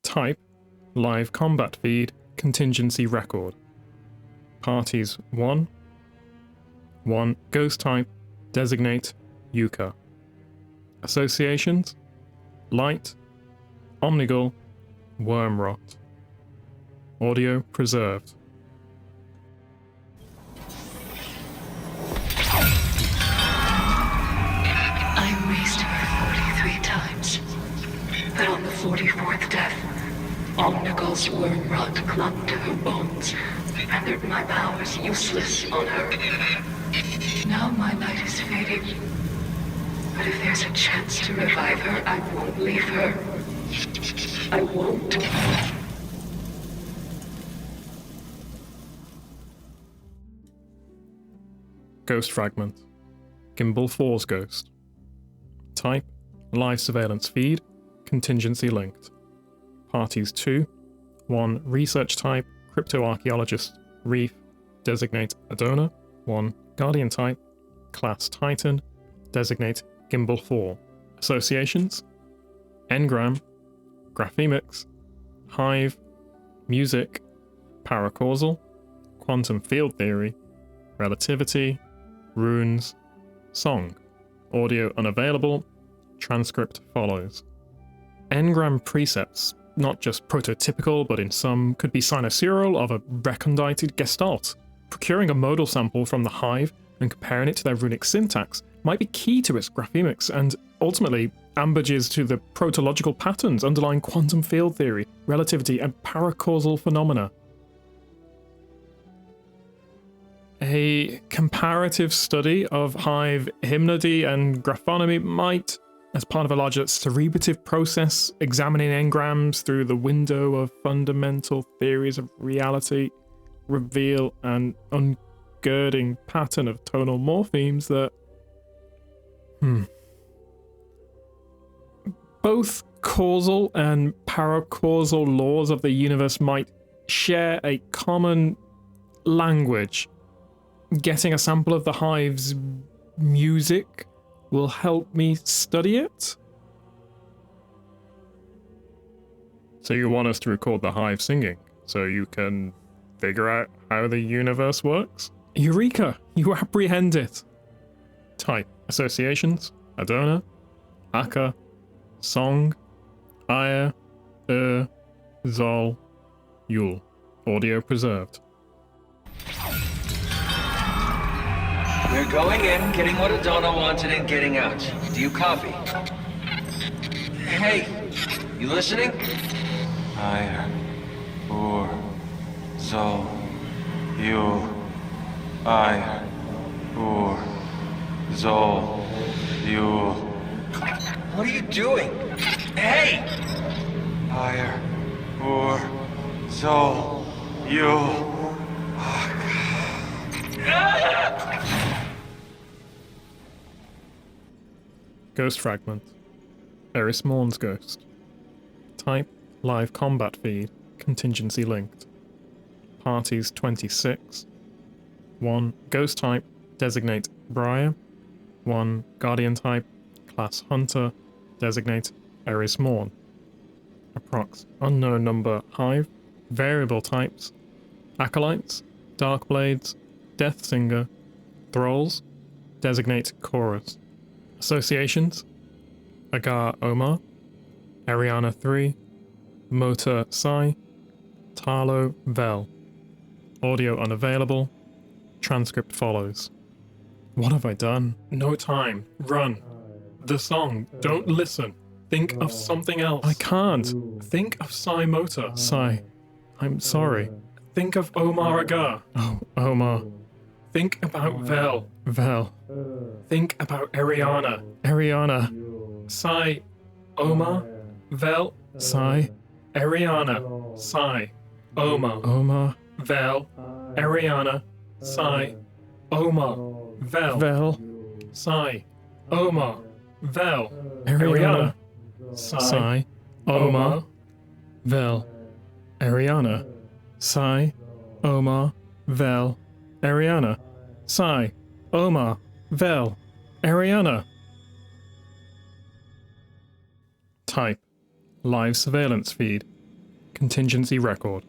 Type: live combat feed, contingency record. Parties 1. 1 ghost type, designate Yuka. Associations: Light, Omnigul, Wormrot. Audio preserved. I raised her 43 times, but on the 44th death, Omnigul's wormrot clung to her bones, rendered my powers useless on her. Now my light is fading, but if there's a chance to revive her, I won't leave her. I won't. Ghost fragment. Gimbal 4's ghost. Type: live surveillance feed, contingency linked. Parties 2. 1 research type, cryptoarchaeologist, Reef, designate Adona. 1 guardian type, class Titan, designate Gimbal 4. Associations: Engram, Graphemics, Hive, Music, Paracausal, Quantum Field Theory, Relativity, Runes, Song. Audio unavailable, transcript follows. Engram precepts, not just prototypical, but in some could be cynoserial of a recondite gestalt. Procuring a modal sample from the Hive and comparing it to their runic syntax might be key to its graphemics and, ultimately, ambages to the protological patterns underlying quantum field theory, relativity, and paracausal phenomena. A comparative study of Hive hymnody and graphonomy might, as part of a larger cerebrative process examining engrams through the window of fundamental theories of reality, reveal an ungirding pattern of tonal morphemes that both causal and paracausal laws of the universe might share a common language. Getting a sample of the Hive's music will help me study it. So you want us to record the Hive singing so you can figure out how the universe works? Eureka! You apprehend it! Type: associations: Adona, Aka, Song, Aya, Zol, Yul. Audio preserved. We're going in, getting what Adona wanted, and getting out. Do you copy? Hey, you listening? Aya, Zol, Yul. Aya, Zol, Yul. What are you doing? Hey! Aya, Zol, Yul. Ghost fragment. Eris Morn's ghost. Type: live combat feed, contingency linked. Parties 26. 1 ghost type, designate Briar. 1 guardian type, class Hunter, designate Eris Morn. Approx unknown number Hive. Variable types: Acolytes, Darkblades, Death Singer, Thralls, designate Chorus. Associations: Agar Omar, Ariana 3, Motor Psi, Tarlo Vel. Audio unavailable, transcript follows. What have I done? No time. Run. The song. Don't listen. Think of something else. I can't. Think of Sai Mota. Sai. I'm sorry. Think of Omar Agar. Oh, Omar. Think about Vel. Vel. Think about Ariana. Ariana. Sai. Omar. Vel. Sai. Ariana. Sai. Omar. Omar. Vel. Ariana. Sai. Omar. Vel. Vel. Sai. Omar. Vel. Ariana. Sai. Omar. Vel. Ariana. Sai. Omar. Vel. Ariana. Sai. Omar. Vel. Ariana. Type. Live surveillance feed. Contingency record.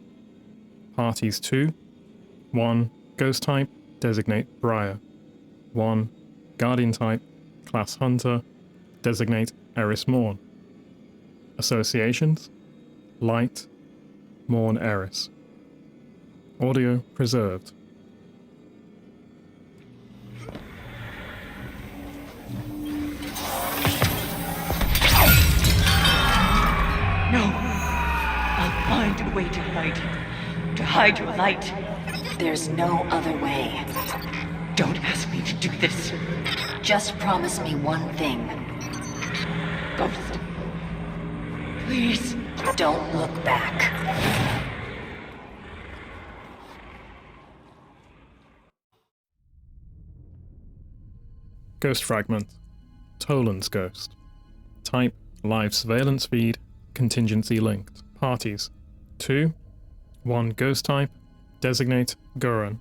Parties 2. 1. Ghost type. Designate Briar. 1. Guardian type. Class Hunter. Designate Eris Morn. Associations. Light. Morn Eris. Audio preserved. No. I'll find a way to hide you. To hide your light. There's no other way. Don't ask me to do this. Just promise me one thing. Ghost. Please. Don't look back. Ghost fragment. Toland's ghost. Type. Live surveillance feed. Contingency linked. Parties. 2. 1 ghost type. Designate Gurren.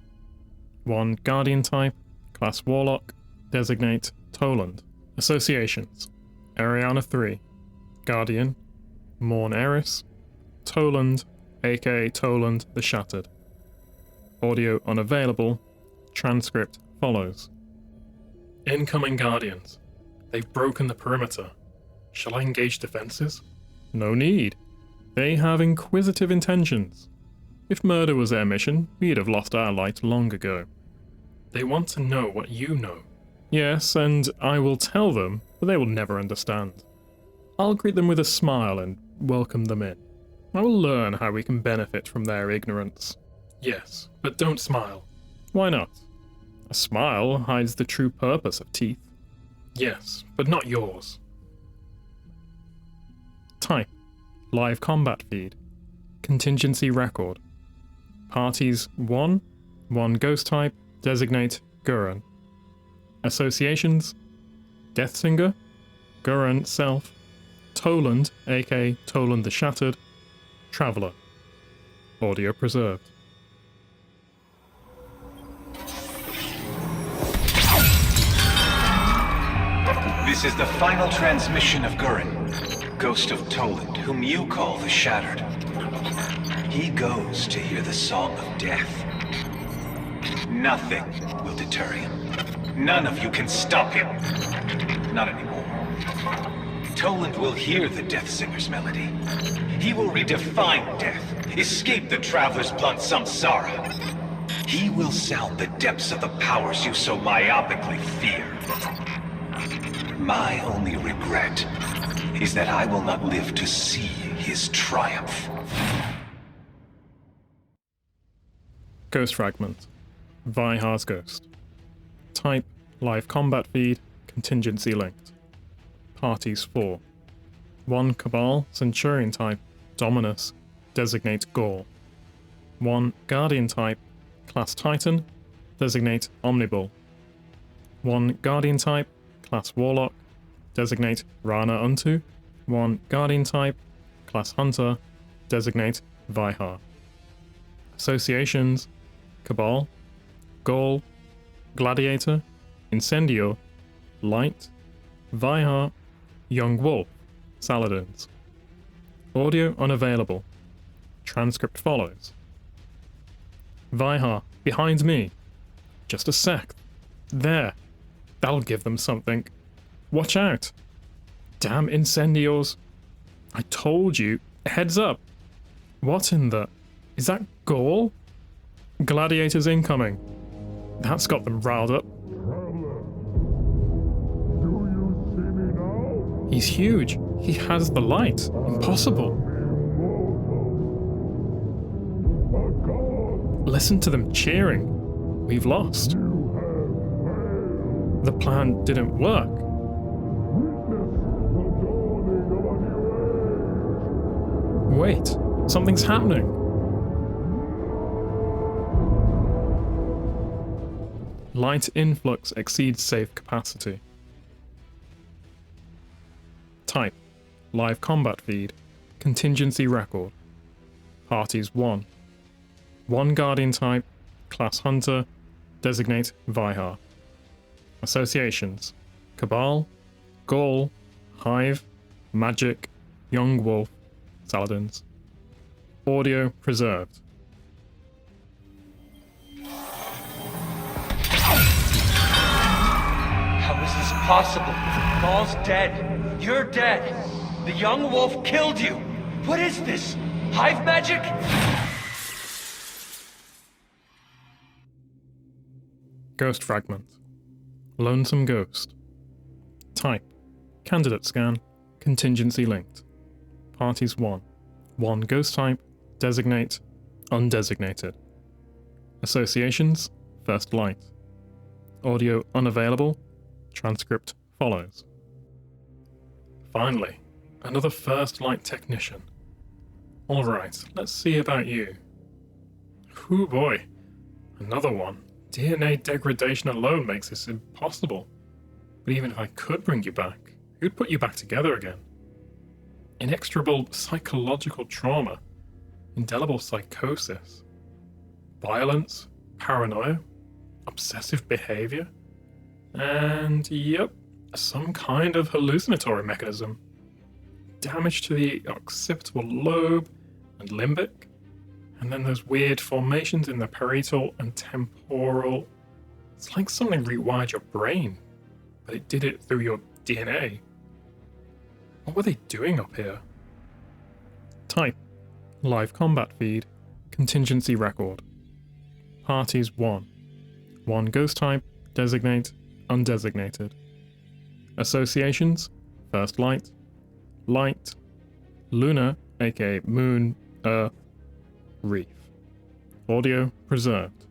1 guardian type. Class Warlock. Designate Toland. Associations. Ariana 3. Guardian. Morn Eris. Toland, aka Toland the Shattered. Audio unavailable. Transcript follows. Incoming Guardians. They've broken the perimeter. Shall I engage defenses? No need. They have inquisitive intentions. If murder was their mission, we'd have lost our light long ago. They want to know what you know. Yes, and I will tell them, but they will never understand. I'll greet them with a smile and welcome them in. I will learn how we can benefit from their ignorance. Yes, but don't smile. Why not? A smile hides the true purpose of teeth. Yes, but not yours. Type. Live combat feed. Contingency record. Parties 1. 1 ghost type. Designate Gurren. Associations. Deathsinger. Gurren Self. Toland, aka Toland the Shattered. Traveller. Audio preserved. This is the final transmission of Gurren, ghost of Toland, whom you call the Shattered. He goes to hear the song of death. Nothing will deter him. None of you can stop him. Not anymore. Toland will hear the Death Singer's melody. He will redefine death, escape the Traveler's blunt samsara. He will sound the depths of the powers you so myopically fear. My only regret is that I will not live to see his triumph. Ghost fragment. Vihar's ghost. Type. Live combat feed. Contingency linked. Parties 4. 1 Cabal, Centurion type, Dominus, designate Gaul. 1 Guardian type, Class Titan, designate Omnibull. 1 Guardian type, Class Warlock, designate Rana Untu. 1 Guardian type, Class Hunter, designate Vihar. Associations: Cabal, Gaul, Gladiator, Incendio, Light, Vihar, Young Wolf, Saladins. Audio unavailable. Transcript follows. Vihar, behind me. Just a sec. There. That'll give them something. Watch out. Damn Incendios. I told you. Heads up. What in the... Is that Gaul? Gladiators incoming. That's got them riled up. He's huge. He has the light. Impossible. Listen to them cheering. We've lost. The plan didn't work. Wait, something's happening. Light influx exceeds safe capacity. Type: live combat feed, contingency record. Parties 1. 1 Guardian type, class Hunter, designate Vihar. Associations: Cabal, Gaul, Hive, Magic, Young Wolf, Saladins. Audio preserved. How is this possible? Gaul's dead. You're dead. The young wolf killed you. What is this? Hive magic? Ghost fragment. Lonesome ghost. Type: candidate scan, contingency linked. Parties 1. 1 ghost type, designate, undesignated. Associations: first light. Audio unavailable. Transcript follows. Finally, another first light technician. Alright, let's see about you. Hoo boy, another one. DNA degradation alone makes this impossible. But even if I could bring you back, who'd put you back together again? Inexorable psychological trauma, indelible psychosis, violence, paranoia, obsessive behavior, and yep, some kind of hallucinatory mechanism. Damage to the occipital lobe and limbic, and then those weird formations in the parietal and temporal. It's like something rewired your brain, but it did it through your DNA. What were they doing up here? Type: live combat feed, contingency record. Parties 1. 1 ghost type, designate, undesignated. Associations: first light, light, Luna, aka Moon, Earth, Reef. Audio preserved.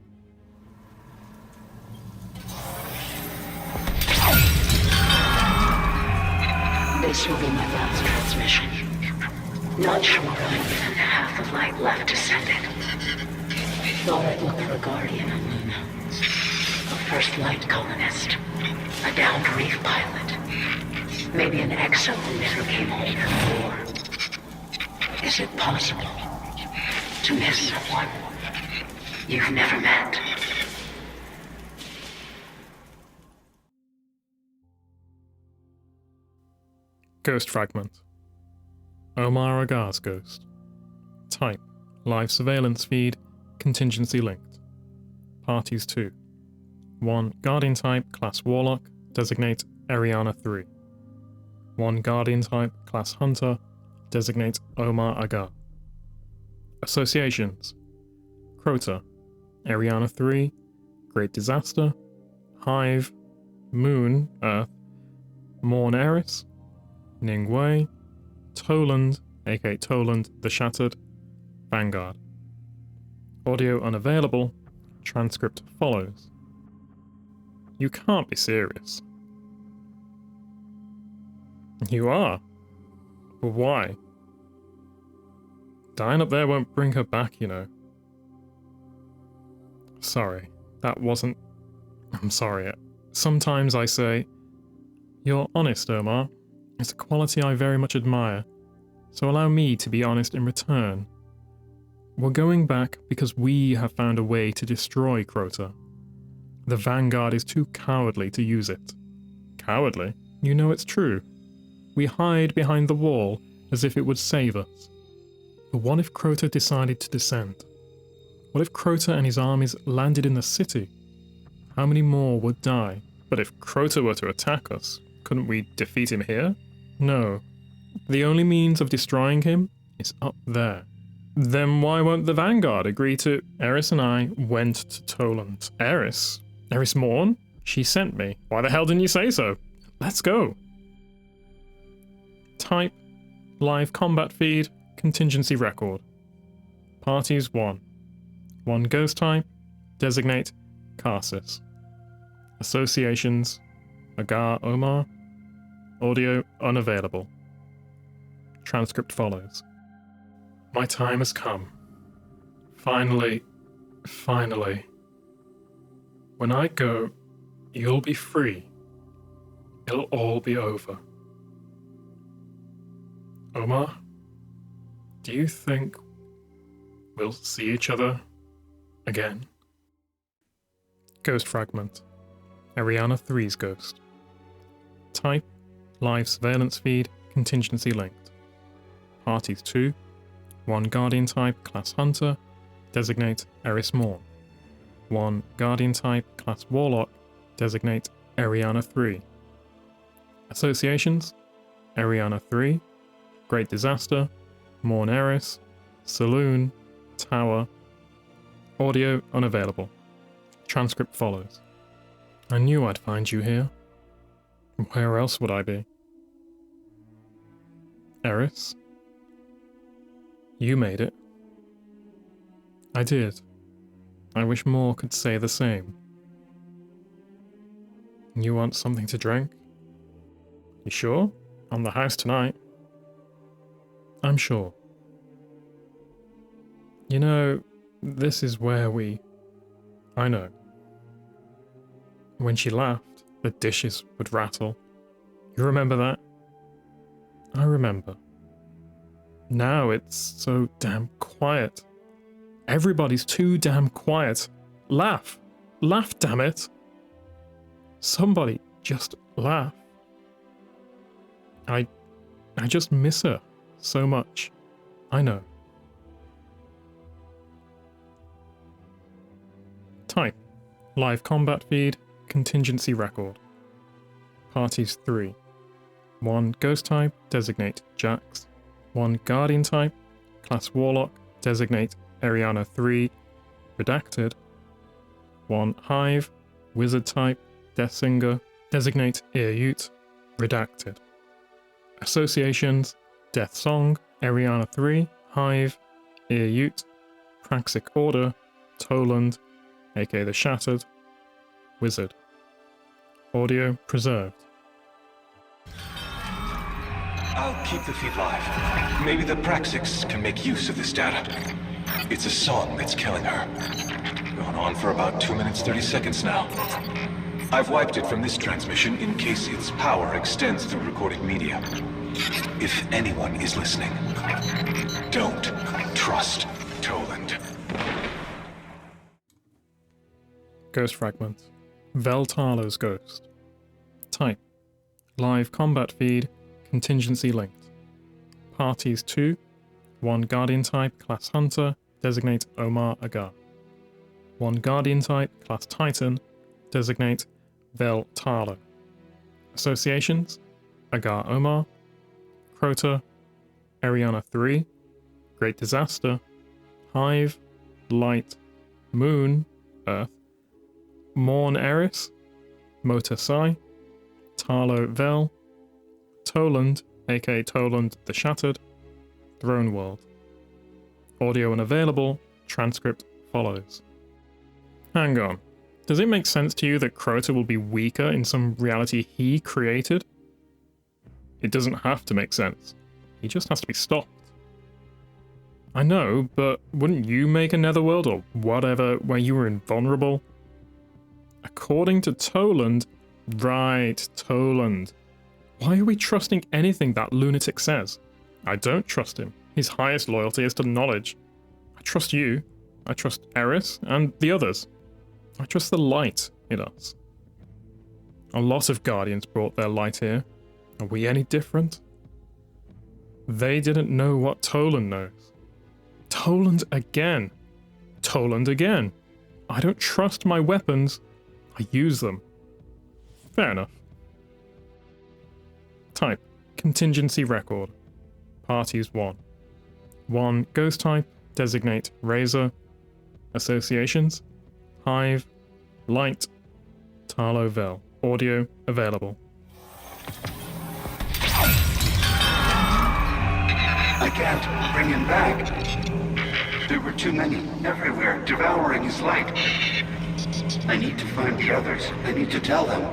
This will be my last transmission. Not sure I even have the light left to send it. Thought I'd look for a guardian on Luna. A first light colonist. A downed reef pilot. Maybe an exo who never came home from war. Is it possible to miss someone you've never met? Ghost fragment. Omar Agar's ghost. Type: live surveillance feed, contingency linked. Parties 2. 1 Guardian type, class Warlock, designate Ariana 3. 1 Guardian type, class Hunter, designate Omar Agar. Associations: Crota, Ariana 3, Great Disaster, Hive, Moon, Earth, Morn Eris, Ningwei, Toland, aka Toland the Shattered, Vanguard. Audio unavailable. Transcript follows. You can't be serious. You are. But why? Dying up there won't bring her back, you know. Sorry, that wasn't... I'm sorry. Sometimes I say, "You're honest, Omar. It's a quality I very much admire, so allow me to be honest in return. We're going back because we have found a way to destroy Crota. The Vanguard is too cowardly to use it." Cowardly? You know it's true. We hide behind the wall as if it would save us. But what if Crota decided to descend? What if Crota and his armies landed in the city? How many more would die? But if Crota were to attack us, couldn't we defeat him here? No. The only means of destroying him is up there. Then why won't the Vanguard agree to... Eris and I went to Toland. Eris? Eris Morn? She sent me. Why the hell didn't you say so? Let's go. Type, live combat feed, contingency record. Parties 1. 1 ghost type, designate Karsus. Associations, Agar Omar. Audio unavailable. Transcript follows. My time has come. Finally. When I go, you'll be free. It'll all be over. Omar, do you think we'll see each other again? Ghost fragment. Ariana 3's ghost. Type, live surveillance feed, contingency linked. Parties 2. 1 Guardian type, class Hunter, designate Eris Morn. 1 Guardian type, class Warlock, designate Ariana 3. Associations, Ariana 3, Great Disaster, Morn Eris, Saloon, Tower. Audio unavailable. Transcript follows. I knew I'd find you here. Where else would I be? Eris? You made it. I did. I wish more could say the same. You want something to drink? You sure? On the house tonight. I'm sure. You know, this is where I know. When she laughed, the dishes would rattle. You remember that? I remember. Now it's so damn quiet. Everybody's too damn quiet. Laugh. Laugh, damn it. Somebody just laugh. I just miss her so much. I know. Type, live combat feed, contingency record. Parties 3. 1 ghost type, designate Jax. 1 guardian type, class Warlock, designate Ariana 3, redacted. 1 hive, wizard type, Death Singer, designate Ear-Ute, redacted. Associations, Death Song, Ariana 3, Hive, Ear-Ute, Praxic Order, Toland, aka the Shattered, Wizard. Audio preserved. I'll keep the feed live. Maybe the Praxics can make use of this data. It's a song that's killing her. Gone on for about 2 minutes 30 seconds now. I've wiped it from this transmission in case its power extends through recorded media. If anyone is listening, don't trust Toland. Ghost fragment. Vel Tarlo's ghost. Type, live combat feed, contingency linked. Parties 2. 1 Guardian type, class Hunter, designate Omar Agar. 1 Guardian type, class Titan, designate Vel Tarlo. Associations, Agar Omar, Crota, Ariana 3, Great Disaster, Hive, Light, Moon, Earth, Morn Eris, Mota Sai, Tarlo Vel, Toland, aka Toland the Shattered, Throne World. Audio unavailable, transcript follows. Hang on. Does it make sense to you that Crota will be weaker in some reality he created? It doesn't have to make sense. He just has to be stopped. I know, but wouldn't you make a netherworld or whatever where you were invulnerable? According to Toland... Right, Toland. Why are we trusting anything that lunatic says? I don't trust him. His highest loyalty is to knowledge. I trust you. I trust Eris and the others. I trust the light in us. A lot of Guardians brought their light here. Are we any different? They didn't know what Toland knows. Toland again. Toland again. I don't trust my weapons. I use them. Fair enough. Type, contingency record. Parties 1. 1 ghost type, designate Razor. Associations, Hive, Light, Tarlo Vel. Audio available. can't bring him back. There were too many everywhere, devouring his light. I need to find the others. I need to tell them.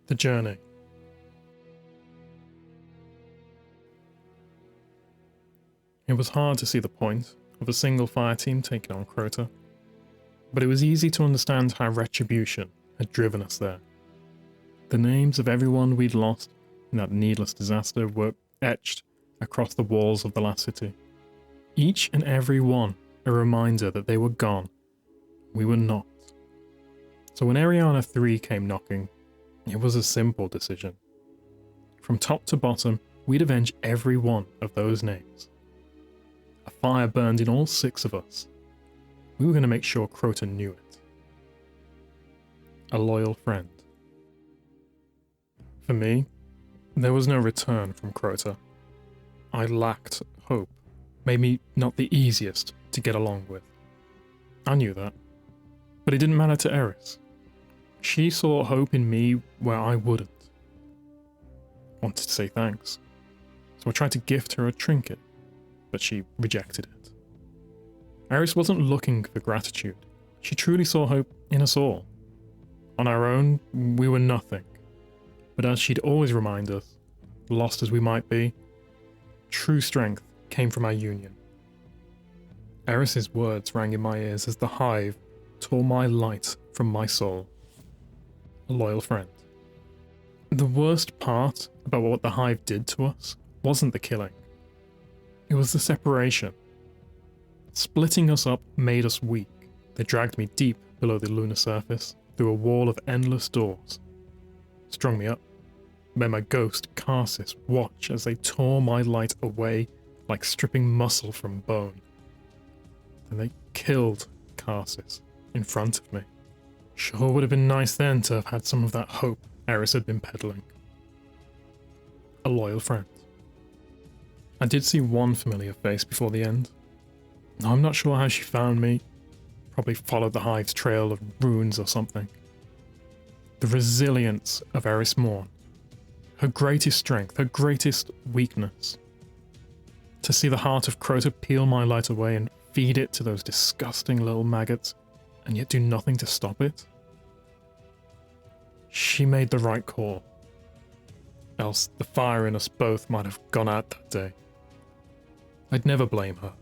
The Journey. It was hard to see the point of a single Fireteam taking on Crota, but it was easy to understand how retribution had driven us there. The names of everyone we'd lost in that needless disaster were etched across the walls of the last city. Each and every one a reminder that they were gone. We were not. So when Ariana 3 came knocking, it was a simple decision. From top to bottom, we'd avenge every one of those names. A fire burned in all 6 of us. We were going to make sure Crota knew it. A loyal friend. For me, there was no return from Crota. I lacked hope, made me not the easiest to get along with. I knew that, but it didn't matter to Eris. She saw hope in me where I wouldn't. Wanted to say thanks, so I tried to gift her a trinket, but she rejected it. Eris wasn't looking for gratitude. She truly saw hope in us all. On our own, we were nothing. But as she'd always remind us, lost as we might be, true strength came from our union. Eris's words rang in my ears as the hive tore my light from my soul. A loyal friend. The worst part about what the hive did to us wasn't the killing. It was the separation. Splitting us up made us weak. They dragged me deep below the lunar surface, through a wall of endless doors. Strung me up, made my ghost, Karsis, watch as they tore my light away like stripping muscle from bone. Then they killed Karsis in front of me. Sure would have been nice then to have had some of that hope Eris had been peddling. A loyal friend. I did see one familiar face before the end. I'm not sure how she found me. Probably followed the hive's trail of runes or something. The resilience of Eris Morn. Her greatest strength, her greatest weakness. To see the heart of Crota peel my light away and feed it to those disgusting little maggots, and yet do nothing to stop it? She made the right call. Else the fire in us both might have gone out that day. I'd never blame her.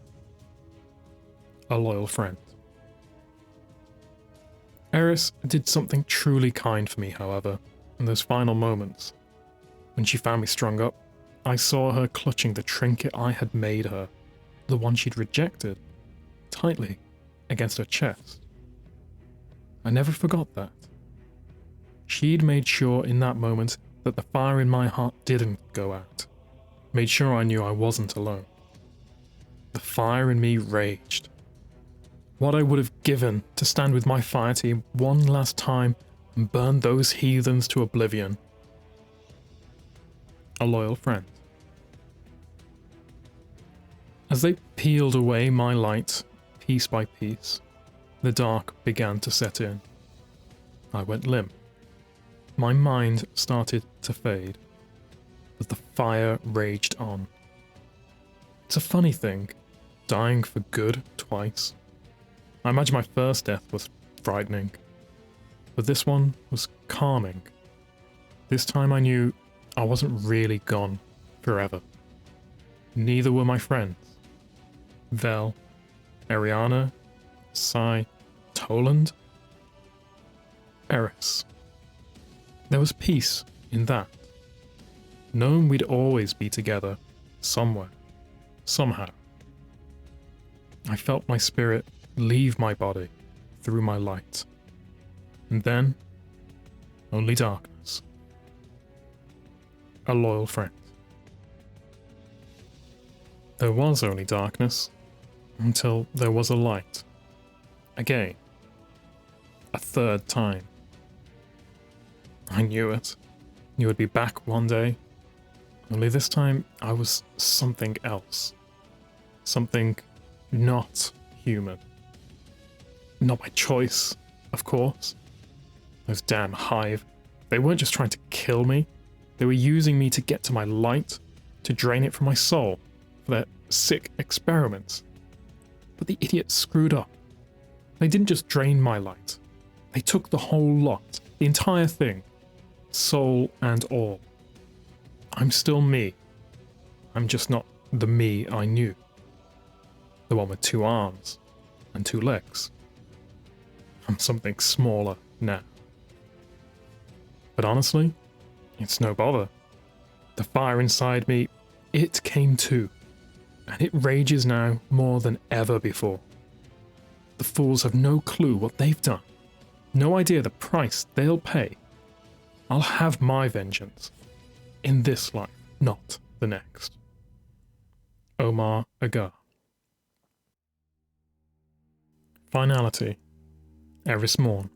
A loyal friend. Eris did something truly kind for me, however, in those final moments. When she found me strung up, I saw her clutching the trinket I had made her, the one she'd rejected, tightly against her chest. I never forgot that. She'd made sure in that moment that the fire in my heart didn't go out. Made sure I knew I wasn't alone. The fire in me raged. What I would have given to stand with my Fireteam one last time and burn those heathens to oblivion. A loyal friend. As they peeled away my light, piece by piece, the dark began to set in. I went limp. My mind started to fade, but the fire raged on. It's a funny thing, dying for good twice. I imagine my first death was frightening, but this one was calming. This time I knew I wasn't really gone forever. Neither were my friends. Vel, Ariana, Sai, Toland, Eris. There was peace in that. Knowing we'd always be together, somewhere, somehow. I felt my spirit leave my body through my light. And then, only darkness. A loyal friend. There was only darkness, until there was a light. Again. A third time. I knew it. Knew I'd be back one day. Only this time, I was something else. Something not human. Not by choice, of course. Those damn hive. They weren't just trying to kill me. They were using me to get to my light, to drain it from my soul, for their sick experiments. But the idiots screwed up. They didn't just drain my light. They took the whole lot, the entire thing, soul and all. I'm still me. I'm just not the me I knew. The one with 2 arms and 2 legs. I'm something smaller now. But honestly, it's no bother. The fire inside me, it came too. And it rages now more than ever before. The fools have no clue what they've done. No idea the price they'll pay. I'll have my vengeance. In this life, not the next. Omar Agar. Finality. Eris Morn.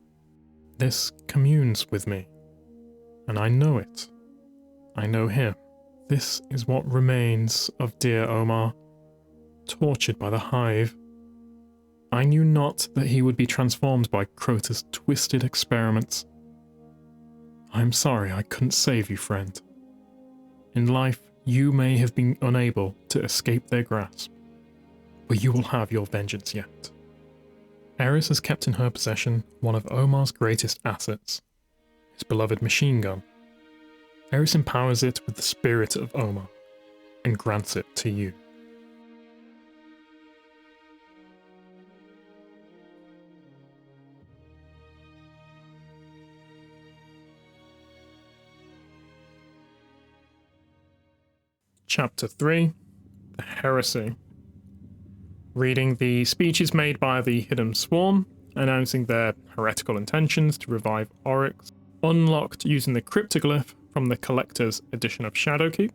This communes with me. And I know it. I know him. This is what remains of dear Omar, tortured by the hive. I knew not that he would be transformed by Crota's twisted experiments. I'm sorry I couldn't save you, friend. In life, you may have been unable to escape their grasp, but you will have your vengeance yet. Eris has kept in her possession one of Omar's greatest assets, his beloved machine gun. Eris empowers it with the spirit of Omar, and grants it to you. Chapter 3, The Heresy. Reading the speeches made by the Hidden Swarm, announcing their heretical intentions to revive Oryx, unlocked using the Cryptoglyph from the Collector's edition of Shadowkeep,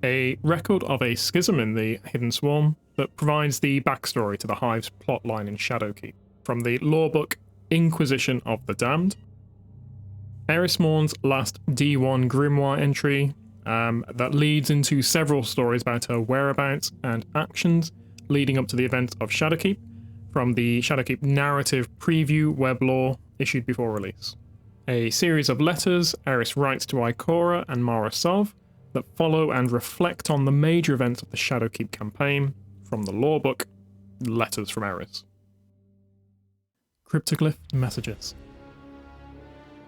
a record of a schism in the Hidden Swarm that provides the backstory to the Hive's plotline in Shadowkeep, from the lawbook Inquisition of the Damned, Eris Morn's last D1 Grimoire entry that leads into several stories about her whereabouts and actions leading up to the events of Shadowkeep, from the Shadowkeep narrative preview weblore issued before release. A series of letters Eris writes to Ikora and Mara Sov that follow and reflect on the major events of the Shadowkeep campaign, from the lawbook Letters from Eris. Cryptoglyph Messages.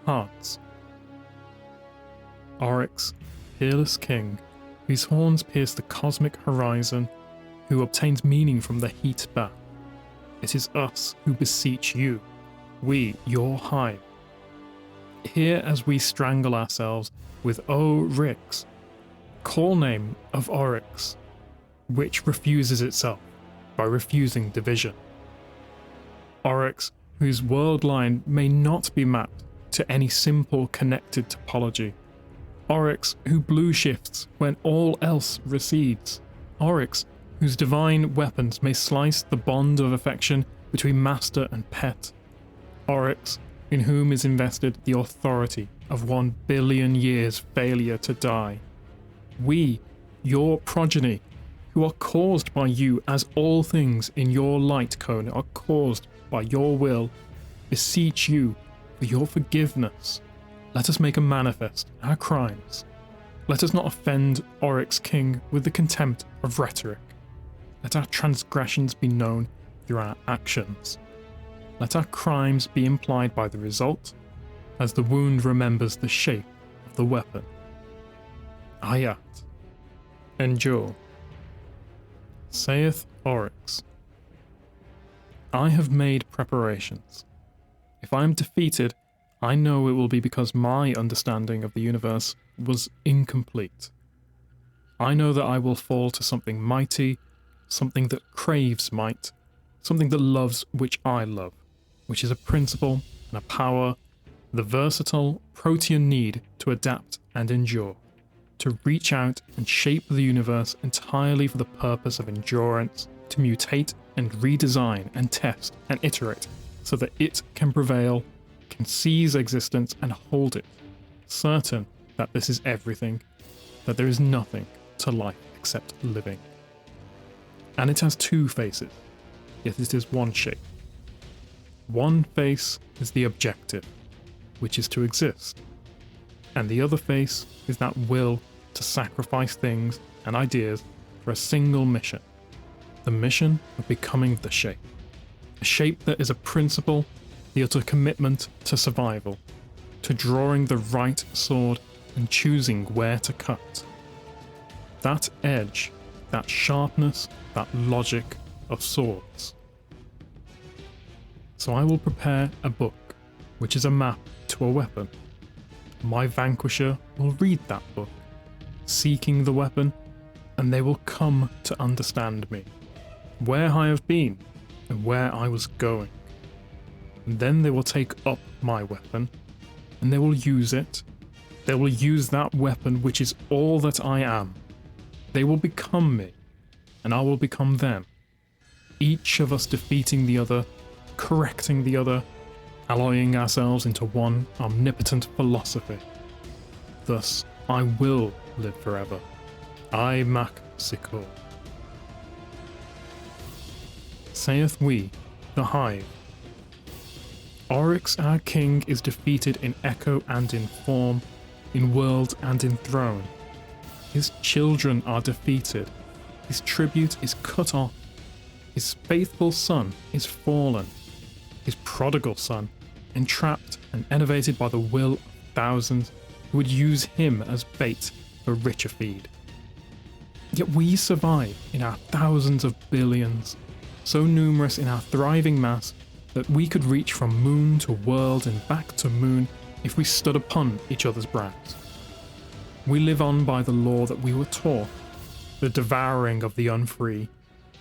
Hearts. Oryx, peerless king, whose horns pierce the cosmic horizon, who obtains meaning from the heat bath. It is us who beseech you, we, your hive. Hear as we strangle ourselves with O Rix, call name of Oryx, which refuses itself by refusing division. Oryx, whose world line may not be mapped to any simple connected topology. Oryx, who blue shifts when all else recedes. Oryx, whose divine weapons may slice the bond of affection between master and pet. Oryx, in whom is invested the authority of 1 billion years failure to die. We, your progeny, who are caused by you as all things in your light cone are caused by your will, beseech you for your forgiveness. Let us make a manifest our crimes. Let us not offend Oryx King with the contempt of rhetoric. Let our transgressions be known through our actions. Let our crimes be implied by the result, as the wound remembers the shape of the weapon. Ayat. Endure. Saith Oryx. I have made preparations. If I am defeated, I know it will be because my understanding of the universe was incomplete. I know that I will fall to something mighty, something that craves might, something that loves which I love, which is a principle and a power, the versatile protean need to adapt and endure, to reach out and shape the universe entirely for the purpose of endurance, to mutate and redesign and test and iterate so that it can prevail, can seize existence and hold it, certain that this is everything, that there is nothing to life except living. And it has 2 faces, yet it is one shape. One face is the objective, which is to exist. And the other face is that will to sacrifice things and ideas for a single mission. The mission of becoming the shape. A shape that is a principle, the utter commitment to survival, to drawing the right sword and choosing where to cut. That edge, that sharpness, that logic of swords. So I will prepare a book, which is a map to a weapon. My vanquisher will read that book, seeking the weapon, and they will come to understand me, where I have been, and where I was going. And then they will take up my weapon, and they will use it. They will use that weapon, which is all that I am. They will become me, and I will become them. Each of us defeating the other, correcting the other, alloying ourselves into one omnipotent philosophy. Thus, I will live forever. I Mac Sikor. Saith we, the Hive. Oryx our king is defeated in echo and in form, in world and in throne. His children are defeated, his tribute is cut off, his faithful son is fallen, his prodigal son entrapped and enervated by the will of thousands who would use him as bait for richer feed. Yet we survive in our thousands of billions, so numerous in our thriving mass that we could reach from moon to world and back to moon if we stood upon each other's brows. We live on by the law that we were taught, the devouring of the unfree,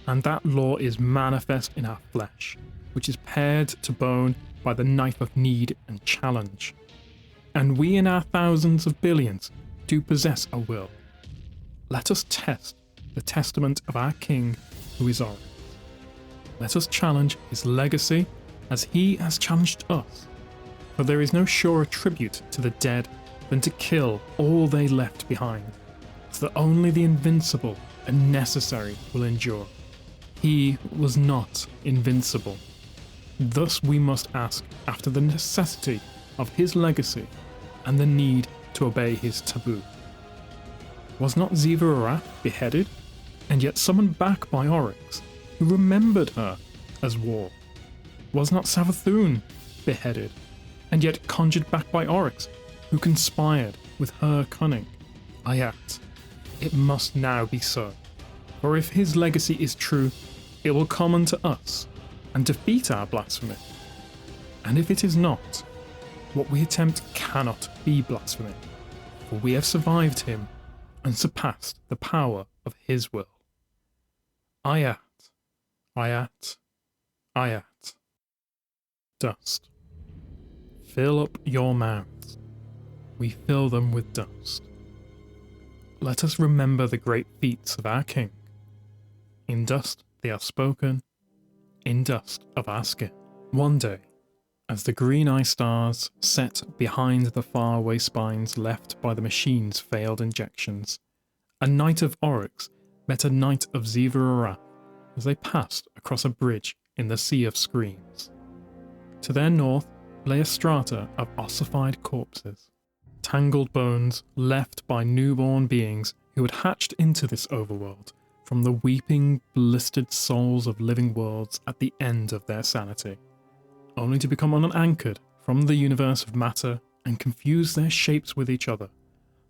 and that law is manifest in our flesh, which is pared to bone by the knife of need and challenge. And we in our thousands of billions do possess a will. Let us test the testament of our king who is Oryx. Let us challenge his legacy as he has challenged us. For there is no surer tribute to the dead than to kill all they left behind, so that only the invincible and necessary will endure. He was not invincible. Thus we must ask after the necessity of his legacy and the need to obey his taboo. Was not Xivu Arath beheaded, and yet summoned back by Oryx, who remembered her as war? Was not Savathun beheaded, and yet conjured back by Oryx, who conspired with her cunning? Ayat, it must now be so, for if his legacy is true, it will come unto us, and defeat our blasphemy. And if it is not, what we attempt cannot be blasphemy, for we have survived him, and surpassed the power of his will. Ayat, Ayat, Ayat. Dust. Fill up your mouths. We fill them with dust. Let us remember the great feats of our king. In dust they are spoken, in dust of our skin. One day, as the green eye stars set behind the faraway spines left by the machine's failed injections, a knight of Oryx met a knight of Xivu Arath as they passed across a bridge in the sea of screens. To their north lay a strata of ossified corpses, tangled bones left by newborn beings who had hatched into this overworld from the weeping, blistered souls of living worlds at the end of their sanity, only to become unanchored from the universe of matter and confuse their shapes with each other,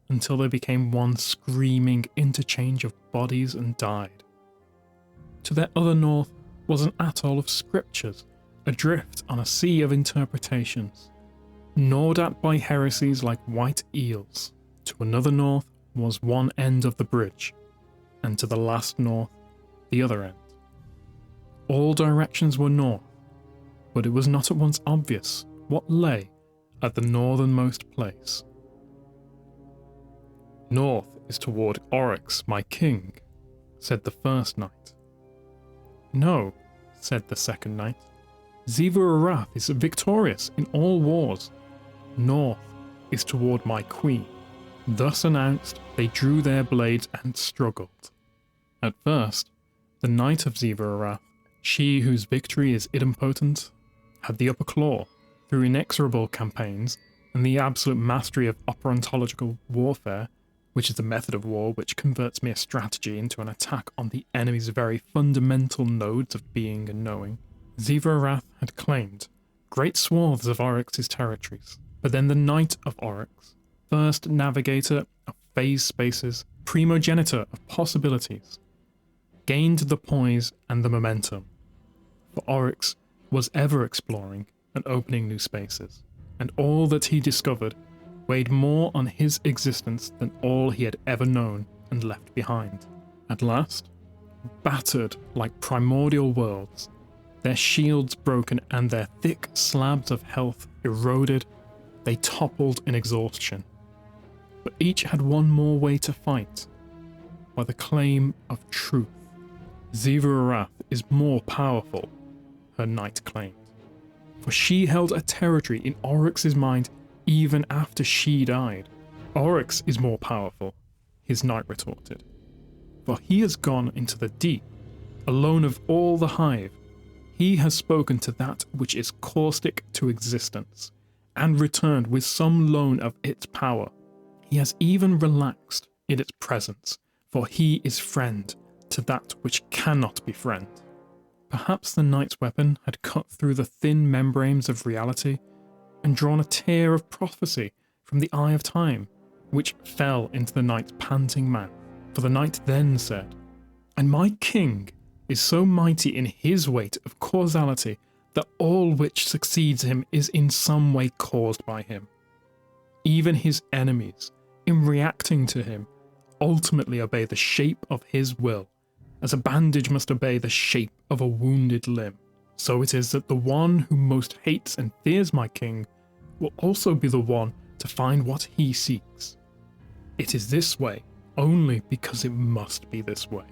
until they became one screaming interchange of bodies and died. To their other north was an atoll of scriptures, adrift on a sea of interpretations, gnawed at by heresies like white eels. To another north was one end of the bridge, and to the last north, the other end. All directions were north, but it was not at once obvious what lay at the northernmost place. North is toward Oryx, my king, said the first knight. No, said the second knight. Xivu Arath is victorious in all wars. North is toward my queen. Thus announced, they drew their blades and struggled. At first, the knight of Xivu Arath, she whose victory is idempotent, had the upper claw. Through inexorable campaigns, and the absolute mastery of operantological warfare, which is the method of war which converts mere strategy into an attack on the enemy's very fundamental nodes of being and knowing, Xivu Arath had claimed great swaths of Oryx's territories. But then the Knight of Oryx, first navigator of phase spaces, primogenitor of possibilities, gained the poise and the momentum. For Oryx was ever exploring and opening new spaces, and all that he discovered weighed more on his existence than all he had ever known and left behind. At last, battered like primordial worlds, their shields broken and their thick slabs of health eroded, they toppled in exhaustion. But each had one more way to fight, by the claim of truth. Xivu Arath is more powerful, her knight claimed, for she held a territory in Oryx's mind even after she died. Oryx is more powerful, his knight retorted, for he has gone into the deep, alone of all the hive. He has spoken to that which is caustic to existence, and returned with some loan of its power. He has even relaxed in its presence, for he is friend to that which cannot be friend. Perhaps the knight's weapon had cut through the thin membranes of reality and drawn a tear of prophecy from the eye of time, which fell into the knight's panting mouth. For the knight then said, "And my king is so mighty in his weight of causality that all which succeeds him is in some way caused by him. Even his enemies, in reacting to him, ultimately obey the shape of his will, as a bandage must obey the shape of a wounded limb. So it is that the one who most hates and fears my king will also be the one to find what he seeks. It is this way only because it must be this way."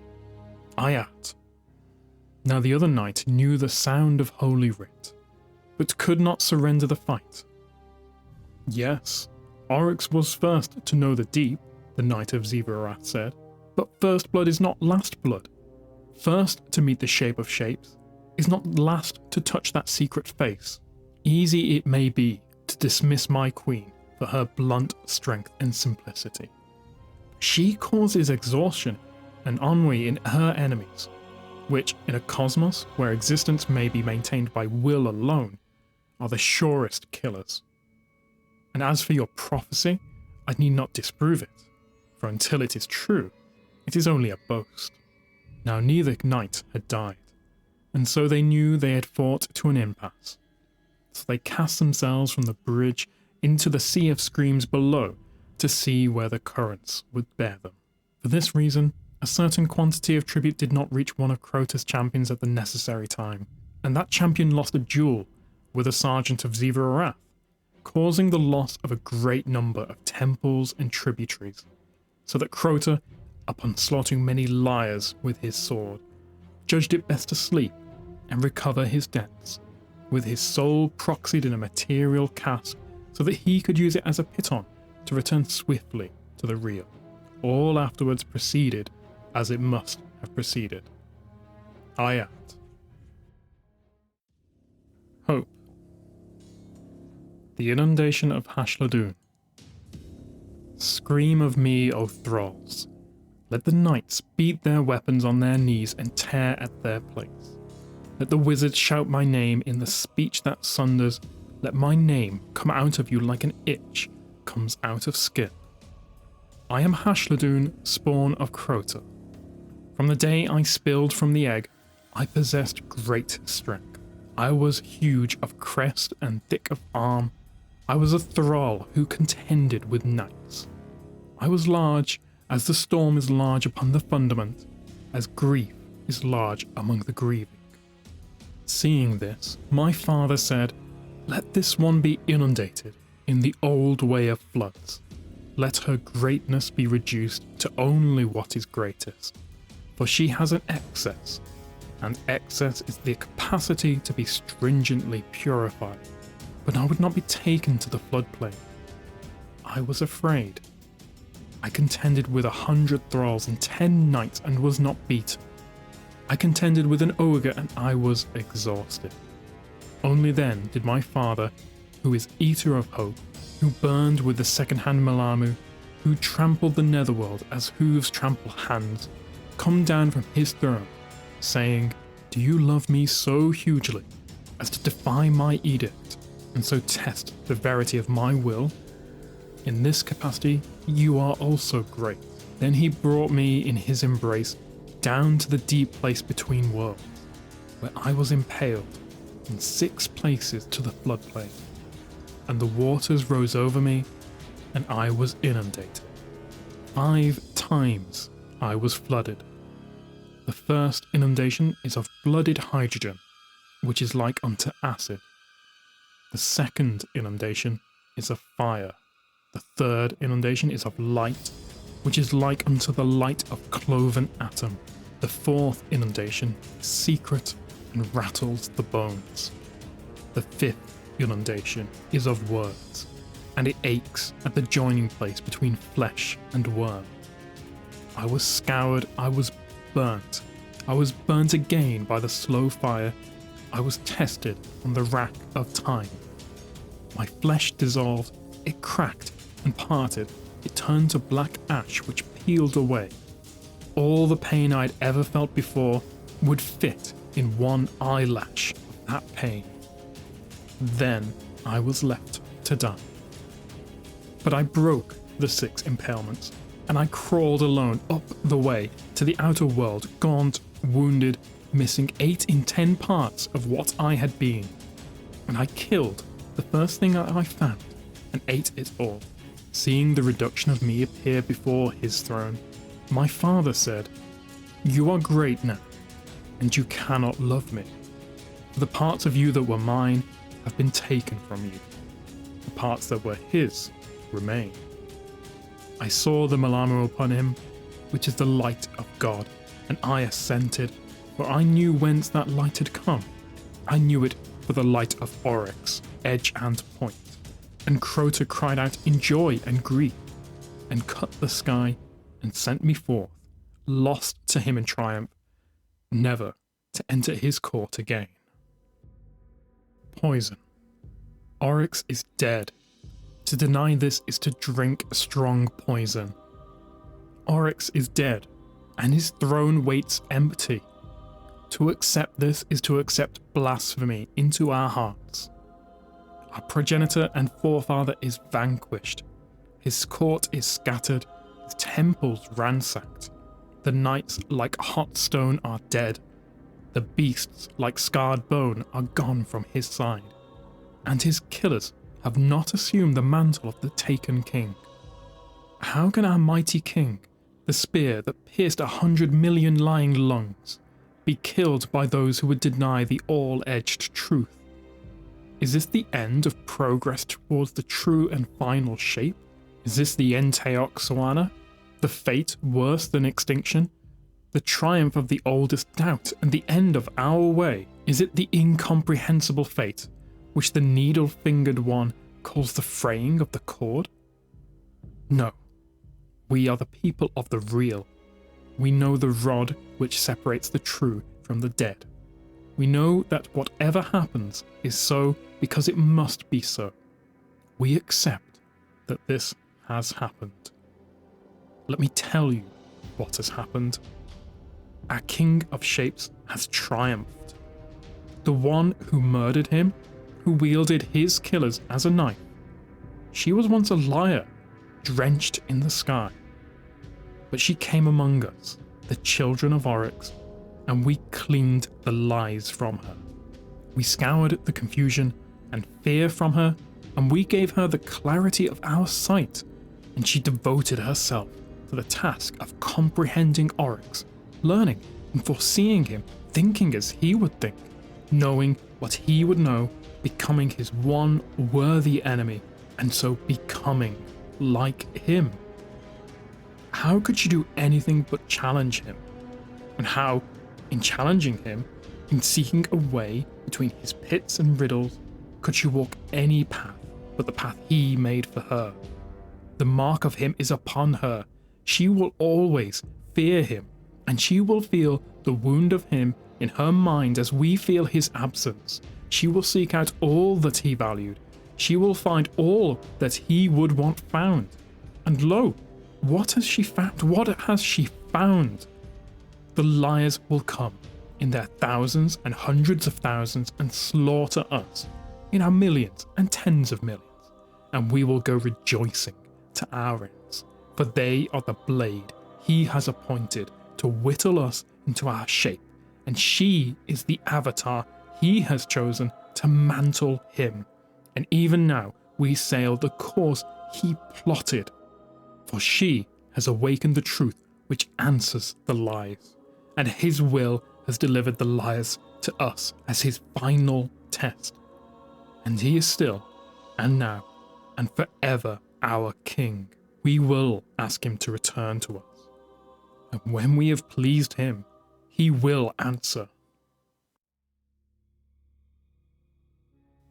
Ayat. Now the other knight knew the sound of Holy Writ, but could not surrender the fight. Yes, Oryx was first to know the deep, the Knight of Xivu Arath said, but first blood is not last blood. First to meet the shape of shapes is not last to touch that secret face. Easy it may be to dismiss my queen for her blunt strength and simplicity. She causes exhaustion and ennui in her enemies, which, in a cosmos where existence may be maintained by will alone, are the surest killers. And as for your prophecy, I need not disprove it, for until it is true, it is only a boast. Now neither knight had died, and so they knew they had fought to an impasse. So they cast themselves from the bridge into the sea of screams below to see where the currents would bear them. For this reason, a certain quantity of tribute did not reach one of Crota's champions at the necessary time, and that champion lost a duel with a sergeant of Xivu Arath, causing the loss of a great number of temples and tributaries, so that Crota, upon slaughtering many liars with his sword, judged it best to sleep and recover his debts, with his soul proxied in a material cask so that he could use it as a piton to return swiftly to the real. All afterwards proceeded as it must have proceeded. Ayat. Hope. The inundation of Hashladun. Scream of me, O thralls. Let the knights beat their weapons on their knees and tear at their plates. Let the wizards shout my name in the speech that sunders. Let my name come out of you like an itch comes out of skin. I am Hashladun, spawn of Crota. From the day I spilled from the egg, I possessed great strength. I was huge of crest and thick of arm. I was a thrall who contended with knights. I was large, as the storm is large upon the fundament, as grief is large among the grieving. Seeing this, my father said, "Let this one be inundated in the old way of floods. Let her greatness be reduced to only what is greatest, for she has an excess, and excess is the capacity to be stringently purified. But I would not be taken to the floodplain. I was afraid. I contended with 100 thralls and 10 knights and was not beaten. I contended with an ogre and I was exhausted. Only then did my father, who who is Eater of Hope, who burned with the second-hand Malamu, who trampled the netherworld as hooves trample hands, come down from his throne, saying, "Do you love me so hugely as to defy my edict, and so test the verity of my will? In this capacity, you are also great." Then he brought me in his embrace down to the deep place between worlds, where I was impaled in 6 places to the floodplain, and the waters rose over me, and I was inundated. 5 times I was flooded. The first inundation is of flooded hydrogen, which is like unto acid. The second inundation is of fire. The third inundation is of light, which is like unto the light of cloven atom. The fourth inundation is secret and rattles the bones. The fifth inundation is of words, and it aches at the joining place between flesh and worm. I was scoured, I was burnt again by the slow fire, I was tested on the rack of time. My flesh dissolved, it cracked and parted, it turned to black ash which peeled away. All the pain I'd ever felt before would fit in one eyelash of that pain. Then I was left to die. But I broke the 6 impalements, and I crawled alone up the way to the outer world, gaunt, wounded, missing 8 in 10 parts of what I had been. And I killed the first thing I found and ate it all. Seeing the reduction of me appear before his throne, my father said, "You are great now, and you cannot love me. For the parts of you that were mine have been taken from you. The parts that were his remain." I saw the Malamu upon him, which is the light of God, and I assented, for I knew whence that light had come. I knew it for the light of Oryx, edge and point. And Crota cried out in joy and grief, and cut the sky, and sent me forth, lost to him in triumph, never to enter his court again. Poison. Oryx is dead. To deny this is to drink strong poison. Oryx is dead, and his throne waits empty. To accept this is to accept blasphemy into our hearts. Our progenitor and forefather is vanquished. His court is scattered, his temples ransacked. The knights like hot stone are dead. The beasts like scarred bone are gone from his side. And his killers have not assumed the mantle of the taken king. How can our mighty king, the spear that pierced 100 million lying lungs, be killed by those who would deny the all-edged truth? Is this the end of progress towards the true and final shape? Is this the Enteoxoana? The fate worse than extinction? The triumph of the oldest doubt and the end of our way? Is it the incomprehensible fate which the needle-fingered one calls the fraying of the cord? No. We are the people of the real. We know the rod which separates the true from the dead. We know that whatever happens is so because it must be so. We accept that this has happened. Let me tell you what has happened. Our king of shapes has triumphed. The one who murdered him, who wielded his killers as a knife, she was once a liar, drenched in the sky. But she came among us, the children of Oryx, and we cleaned the lies from her. We scoured the confusion and fear from her, and we gave her the clarity of our sight, and she devoted herself to the task of comprehending Oryx, learning and foreseeing him, thinking as he would think, knowing what he would know, becoming his one worthy enemy, and so becoming like him. How could she do anything but challenge him? And how, in challenging him, in seeking a way between his pits and riddles, could she walk any path but the path he made for her? The mark of him is upon her. She will always fear him, and she will feel the wound of him in her mind as we feel his absence. She will seek out all that he valued, she will find all that he would want found. And lo, what has she found? What has she found? The liars will come in their thousands and hundreds of thousands and slaughter us in our millions and tens of millions, and we will go rejoicing to our ends, for they are the blade he has appointed to whittle us into our shape, and she is the avatar he has chosen to mantle him. And even now we sail the course he plotted, for she has awakened the truth which answers the lies, and his will has delivered the liars to us as his final test. And he is still, and now, and forever our king. We will ask him to return to us, and when we have pleased him, he will answer.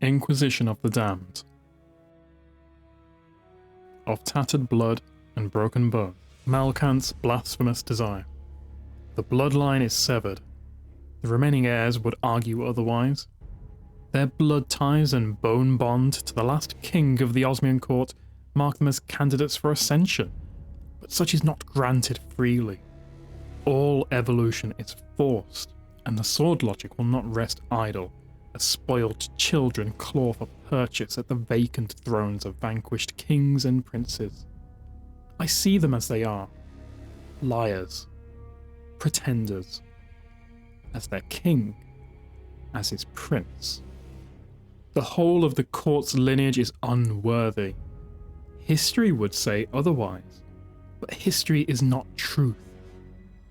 Inquisition of the Damned. Of tattered blood and broken bone, Malkant's blasphemous desire. The bloodline is severed. The remaining heirs would argue otherwise. Their blood ties and bone bond to the last king of the Osmian court mark them as candidates for ascension, but such is not granted freely. All evolution is forced, and the sword logic will not rest idle as spoiled children claw for purchase at the vacant thrones of vanquished kings and princes. I see them as they are, liars, pretenders, as their king, as his prince. The whole of the court's lineage is unworthy. History would say otherwise, but history is not truth.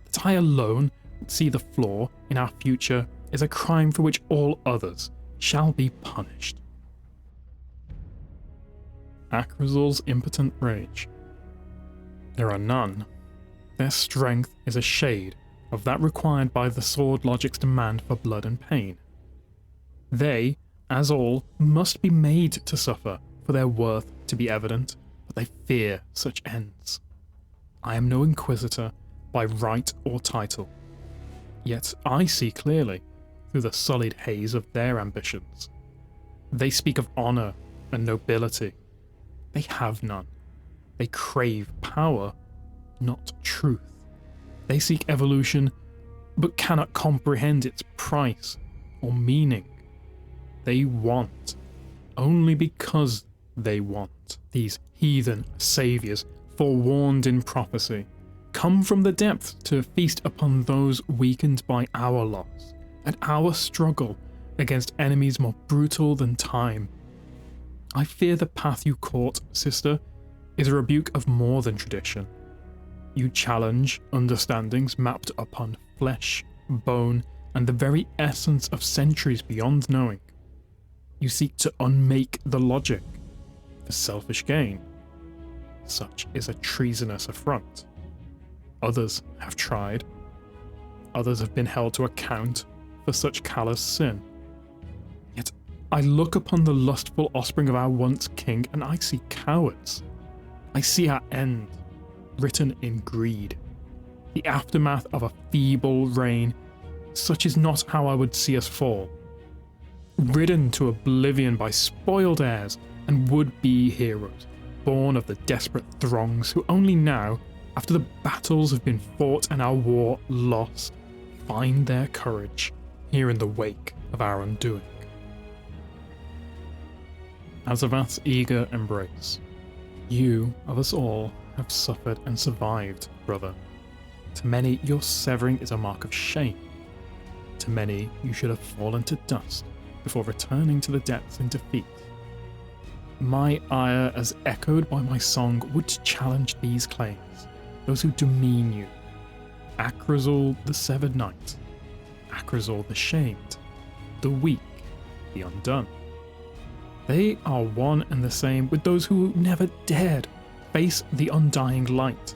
That I alone see the flaw in our future is a crime for which all others shall be punished. Akrazul's impotent rage. There are none. Their strength is a shade of that required by the sword logic's demand for blood and pain. They, as all, must be made to suffer for their worth to be evident, but they fear such ends. I am no inquisitor by right or title, yet I see clearly through the sullied haze of their ambitions. They speak of honour and nobility. They have none. They crave power, not truth. They seek evolution, but cannot comprehend its price or meaning. They want, only because they want. These heathen saviours, forewarned in prophecy, come from the depths to feast upon those weakened by our loss and our struggle against enemies more brutal than time. I fear the path you court, sister, is a rebuke of more than tradition. You challenge understandings mapped upon flesh, bone, and the very essence of centuries beyond knowing. You seek to unmake the logic for selfish gain. Such is a treasonous affront. Others have tried. Others have been held to account for such callous sin. Yet I look upon the lustful offspring of our once king, and I see cowards. I see our end, written in greed. The aftermath of a feeble reign. Such is not how I would see us fall. Ridden to oblivion by spoiled heirs and would-be heroes, born of the desperate throngs who only now, after the battles have been fought and our war lost, find their courage here in the wake of our undoing. Azavath's eager embrace. You, of us all, have suffered and survived, brother. To many, your severing is a mark of shame. To many, you should have fallen to dust before returning to the depths in defeat. My ire, as echoed by my song, would challenge these claims, those who demean you. Akrazul the Severed Knight, Akrazul the Shamed, the Weak, the Undone. They are one and the same with those who never dared face the undying light.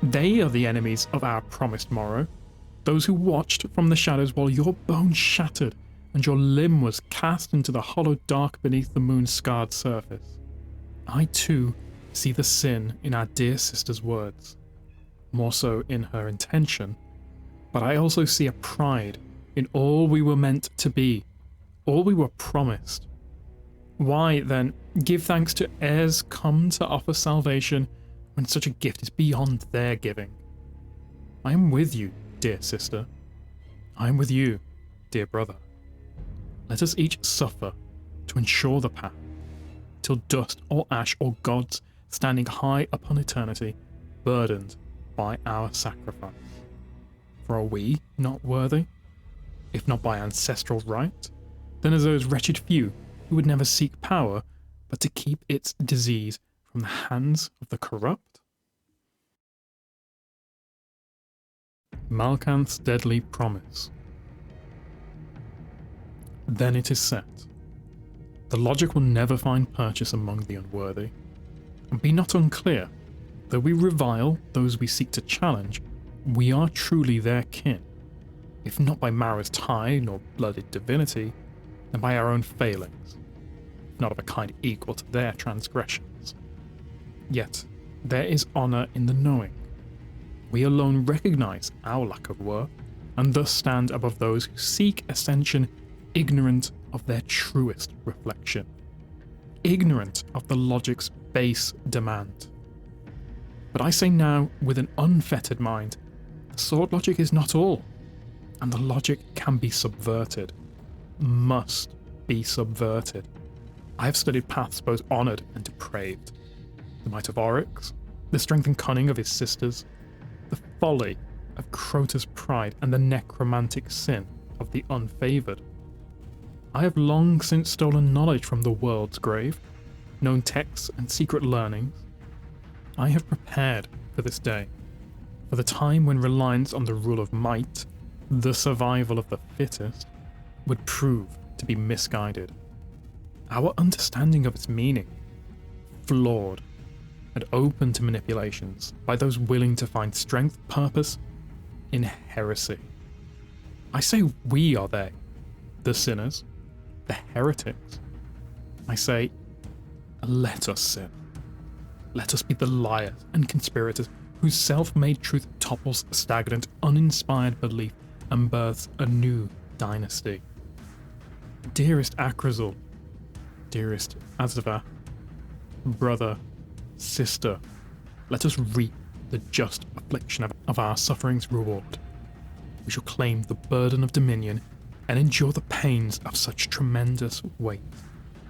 They are the enemies of our promised morrow, those who watched from the shadows while your bone shattered and your limb was cast into the hollow dark beneath the moon's scarred surface. I too see the sin in our dear sister's words, more so in her intention, but I also see a pride in all we were meant to be, all we were promised. Why, then, give thanks to heirs come to offer salvation when such a gift is beyond their giving? I am with you, dear sister. I am with you, dear brother. Let us each suffer to ensure the path, till dust or ash or gods standing high upon eternity, burdened by our sacrifice. For are we not worthy? If not by ancestral right, then as those wretched few who would never seek power, but to keep its disease from the hands of the corrupt? Malkanth's deadly promise. Then it is set. The logic will never find purchase among the unworthy. And be not unclear, though we revile those we seek to challenge, we are truly their kin, if not by Mara's tie nor blooded divinity, then by our own failings, if not of a kind equal to their transgressions. Yet there is honour in the knowing. We alone recognise our lack of worth, and thus stand above those who seek ascension ignorant of their truest reflection, ignorant of the logic's base demand. But I say now with an unfettered mind, the sword logic is not all, and the logic can be subverted, must be subverted. I have studied paths both honoured and depraved, the might of Oryx, the strength and cunning of his sisters, the folly of Crota's pride, and the necromantic sin of the unfavoured. I have long since stolen knowledge from the world's grave, known texts and secret learnings. I have prepared for this day, for the time when reliance on the rule of might, the survival of the fittest, would prove to be misguided. Our understanding of its meaning, flawed and open to manipulations by those willing to find strength, purpose in heresy. I say we are they, the sinners, the heretics. I say, let us sin. Let us be the liars and conspirators whose self-made truth topples stagnant, uninspired belief and births a new dynasty. Dearest Akrazul, dearest Azava, brother, sister, let us reap the just affliction of our suffering's reward. We shall claim the burden of dominion and endure the pains of such tremendous weight,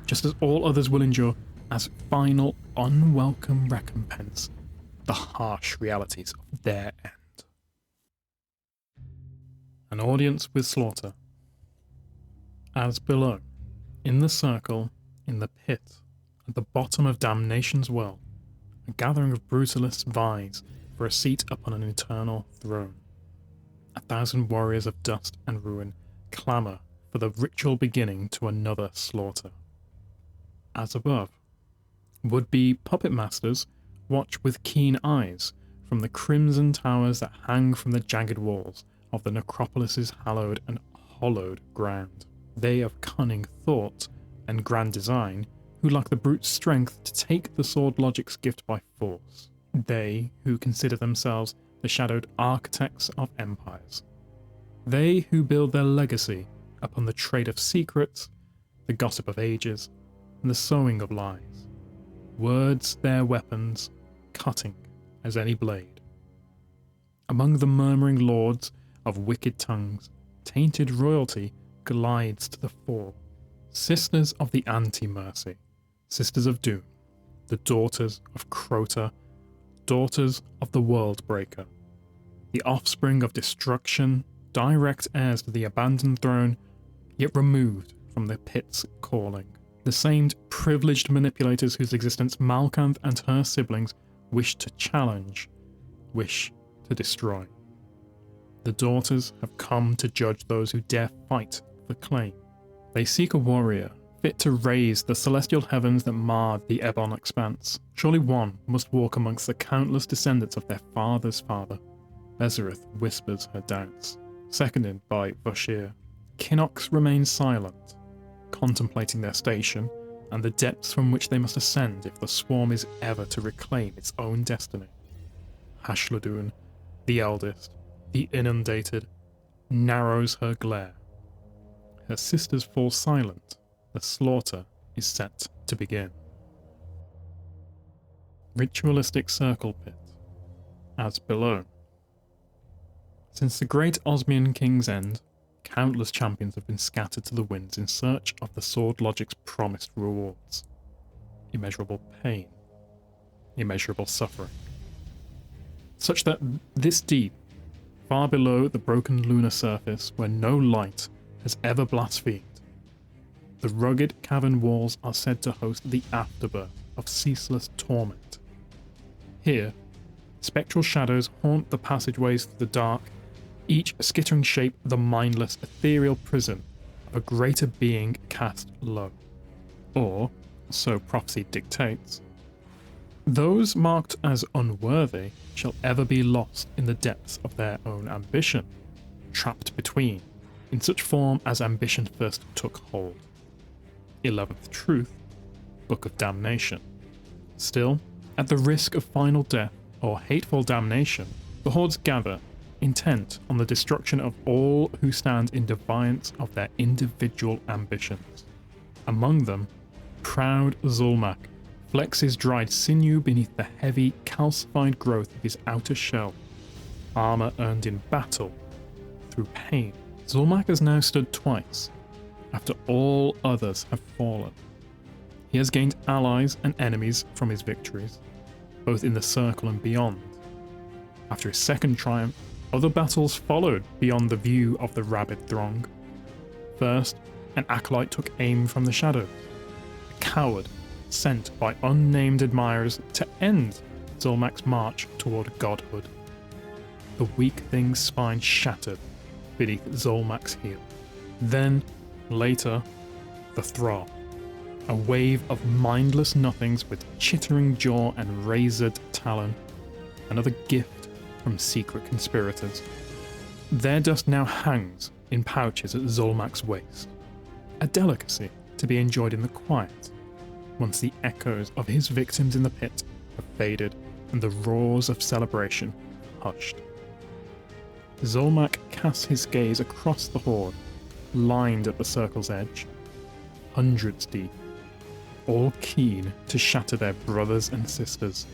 just as all others will endure as final unwelcome recompense the harsh realities of their end. An audience with slaughter. As below, in the circle, in the pit, at the bottom of damnation's well, a gathering of brutalists vies for a seat upon an eternal throne. 1,000 warriors of dust and ruin clamour for the ritual beginning to another slaughter. As above, would-be puppet masters watch with keen eyes from the crimson towers that hang from the jagged walls of the necropolis's hallowed and hollowed ground. They of cunning thought and grand design, who lack the brute strength to take the sword logic's gift by force. They who consider themselves the shadowed architects of empires. They who build their legacy upon the trade of secrets, the gossip of ages, and the sowing of lies. Words their weapons, cutting as any blade. Among the murmuring lords of wicked tongues, tainted royalty glides to the fore. Sisters of the anti-mercy, sisters of doom, the daughters of Crota, daughters of the world breaker, the offspring of destruction, direct heirs to the abandoned throne, yet removed from the pit's calling. The same privileged manipulators whose existence Malkanth and her siblings wish to challenge, wish to destroy. The daughters have come to judge those who dare fight for claim. They seek a warrior, fit to raise the celestial heavens that marred the ebon expanse. Surely one must walk amongst the countless descendants of their father's father. Ezerith whispers her doubts, seconded by Voshir. Kinox remains silent, contemplating their station and the depths from which they must ascend if the swarm is ever to reclaim its own destiny. Hashladun, the eldest, the inundated, narrows her glare. Her sisters fall silent, the slaughter is set to begin. Ritualistic circle pit, as below. Since the great Osmian King's end, countless champions have been scattered to the winds in search of the Sword Logic's promised rewards. Immeasurable pain, immeasurable suffering. Such that this deep, far below the broken lunar surface where no light has ever blasphemed, the rugged cavern walls are said to host the afterbirth of ceaseless torment. Here, spectral shadows haunt the passageways through the dark, each skittering shape the mindless, ethereal prison of a greater being cast low. Or, so prophecy dictates, those marked as unworthy shall ever be lost in the depths of their own ambition, trapped between, in such form as ambition first took hold. 11th Truth, Book of Damnation. Still, at the risk of final death or hateful damnation, the hordes gather, intent on the destruction of all who stand in defiance of their individual ambitions. Among them, proud Zulmak flexes dried sinew beneath the heavy, calcified growth of his outer shell, armor earned in battle, through pain. Zulmak has now stood twice, after all others have fallen. He has gained allies and enemies from his victories, both in the circle and beyond. After his second triumph, other battles followed beyond the view of the rabid throng. First, an acolyte took aim from the shadows, a coward sent by unnamed admirers to end Zulmak's march toward godhood. The weak thing's spine shattered beneath Zulmak's heel. Then, later, the Thrall, a wave of mindless nothings with chittering jaw and razored talon, another gift from secret conspirators. Their dust now hangs in pouches at Zulmak's waist, a delicacy to be enjoyed in the quiet, once the echoes of his victims in the pit have faded and the roars of celebration hushed. Zulmak casts his gaze across the horde, lined at the circle's edge, hundreds deep, all keen to shatter their brothers and sisters,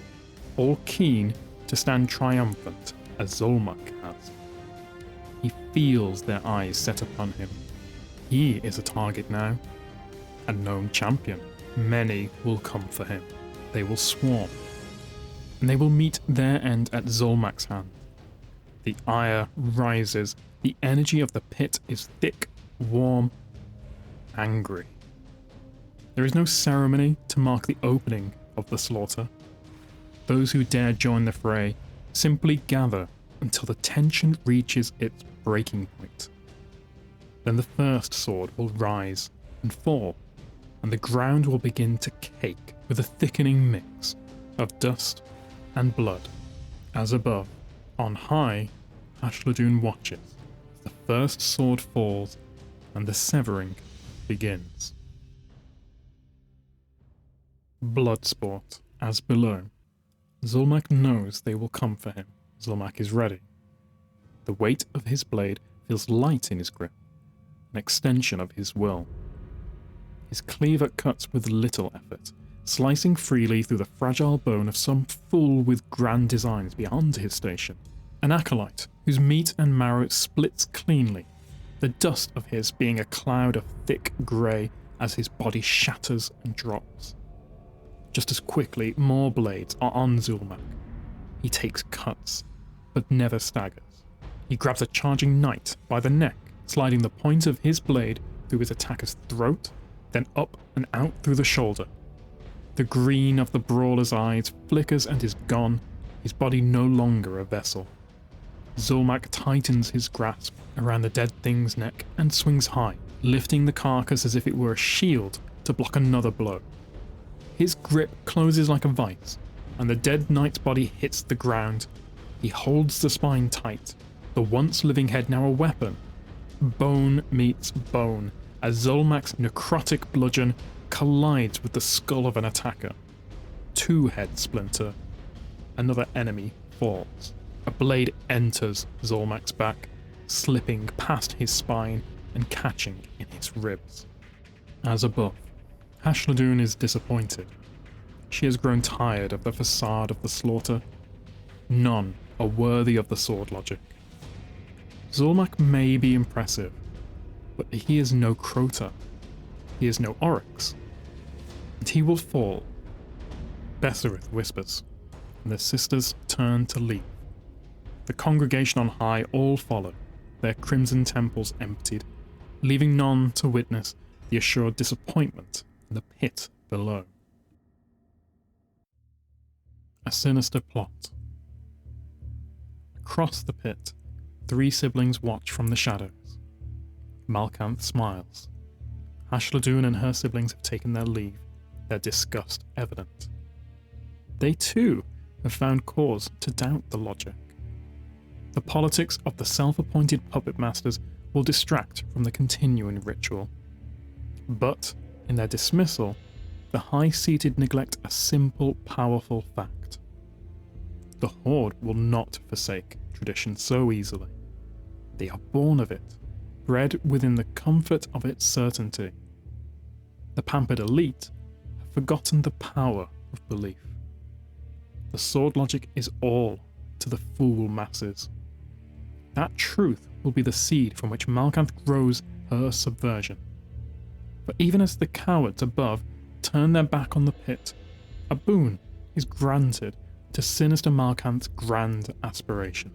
all keen to stand triumphant as Zulmak has. He feels their eyes set upon him. He is a target now, a known champion. Many will come for him. They will swarm, and they will meet their end at Zulmak's hand. The ire rises, the energy of the pit is thick, warm, angry. There is no ceremony to mark the opening of the slaughter. Those who dare join the fray simply gather until the tension reaches its breaking point. Then the first sword will rise and fall, and the ground will begin to cake with a thickening mix of dust and blood. As above, on high, Ashladun watches as the first sword falls and the severing begins. Bloodsport, as below. Zulmak knows they will come for him. Zulmak is ready. The weight of his blade feels light in his grip, an extension of his will. His cleaver cuts with little effort, slicing freely through the fragile bone of some fool with grand designs beyond his station. An acolyte whose meat and marrow splits cleanly, the dust of his being a cloud of thick grey as his body shatters and drops. Just as quickly, more blades are on Zulmak. He takes cuts, but never staggers. He grabs a charging knight by the neck, sliding the point of his blade through his attacker's throat, then up and out through the shoulder. The green of the brawler's eyes flickers and is gone, his body no longer a vessel. Zulmak tightens his grasp around the dead thing's neck and swings high, lifting the carcass as if it were a shield to block another blow. His grip closes like a vice, and the dead knight's body hits the ground. He holds the spine tight, the once living head now a weapon. Bone meets bone, as Zulmak's necrotic bludgeon collides with the skull of an attacker. Two heads splinter. Another enemy falls. A blade enters Zulmak's back, slipping past his spine and catching in his ribs. As above, Hashladun is disappointed. She has grown tired of the facade of the slaughter. None are worthy of the sword logic. Zulmak may be impressive, but he is no Crota. He is no Oryx. And he will fall. Besserith whispers, and the sisters turn to leave. The congregation on high all follow, their crimson temples emptied, leaving none to witness the assured disappointment in the pit below. A sinister plot. Across the pit, 3 siblings watch from the shadows. Malkanth smiles. Hashladun and her siblings have taken their leave, their disgust evident. They too have found cause to doubt the logic. The politics of the self-appointed puppet masters will distract from the continuing ritual. But, in their dismissal, the high-seated neglect a simple, powerful fact. The Horde will not forsake tradition so easily. They are born of it, bred within the comfort of its certainty. The pampered elite have forgotten the power of belief. The sword logic is all to the fool masses. That truth will be the seed from which Malkanth grows her subversion. But even as the cowards above turn their back on the pit, a boon is granted to sinister Malkanth's grand aspirations.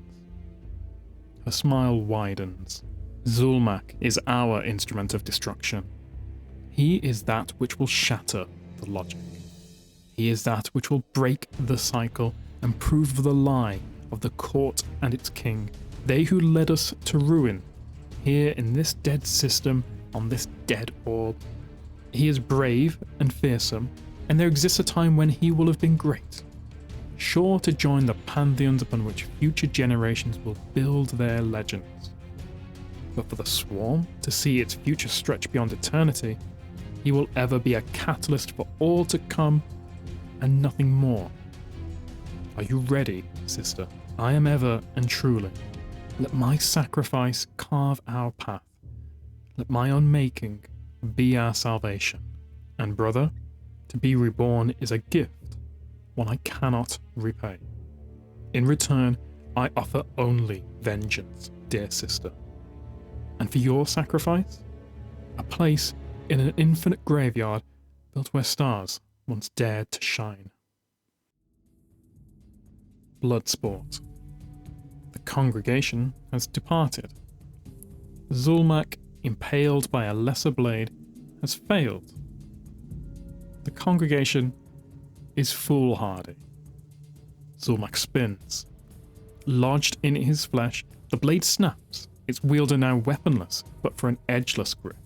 Her smile widens. Zulmak is our instrument of destruction. He is that which will shatter the logic. He is that which will break the cycle and prove the lie of the court and its king, they who led us to ruin, here in this dead system, on this dead orb. He is brave and fearsome, and there exists a time when he will have been great, sure to join the pantheons upon which future generations will build their legends. But for the Swarm to see its future stretch beyond eternity, he will ever be a catalyst for all to come, and nothing more. Are you ready, sister? I am ever and truly. Let my sacrifice carve our path. Let my unmaking be our salvation. And brother, to be reborn is a gift, one I cannot repay. In return, I offer only vengeance, dear sister. And for your sacrifice, a place in an infinite graveyard built where stars once dared to shine. Bloodsport. The congregation has departed. Zulmak, impaled by a lesser blade, has failed. The congregation is foolhardy. Zulmak spins. Lodged in his flesh, the blade snaps, its wielder now weaponless, but for an edgeless grip.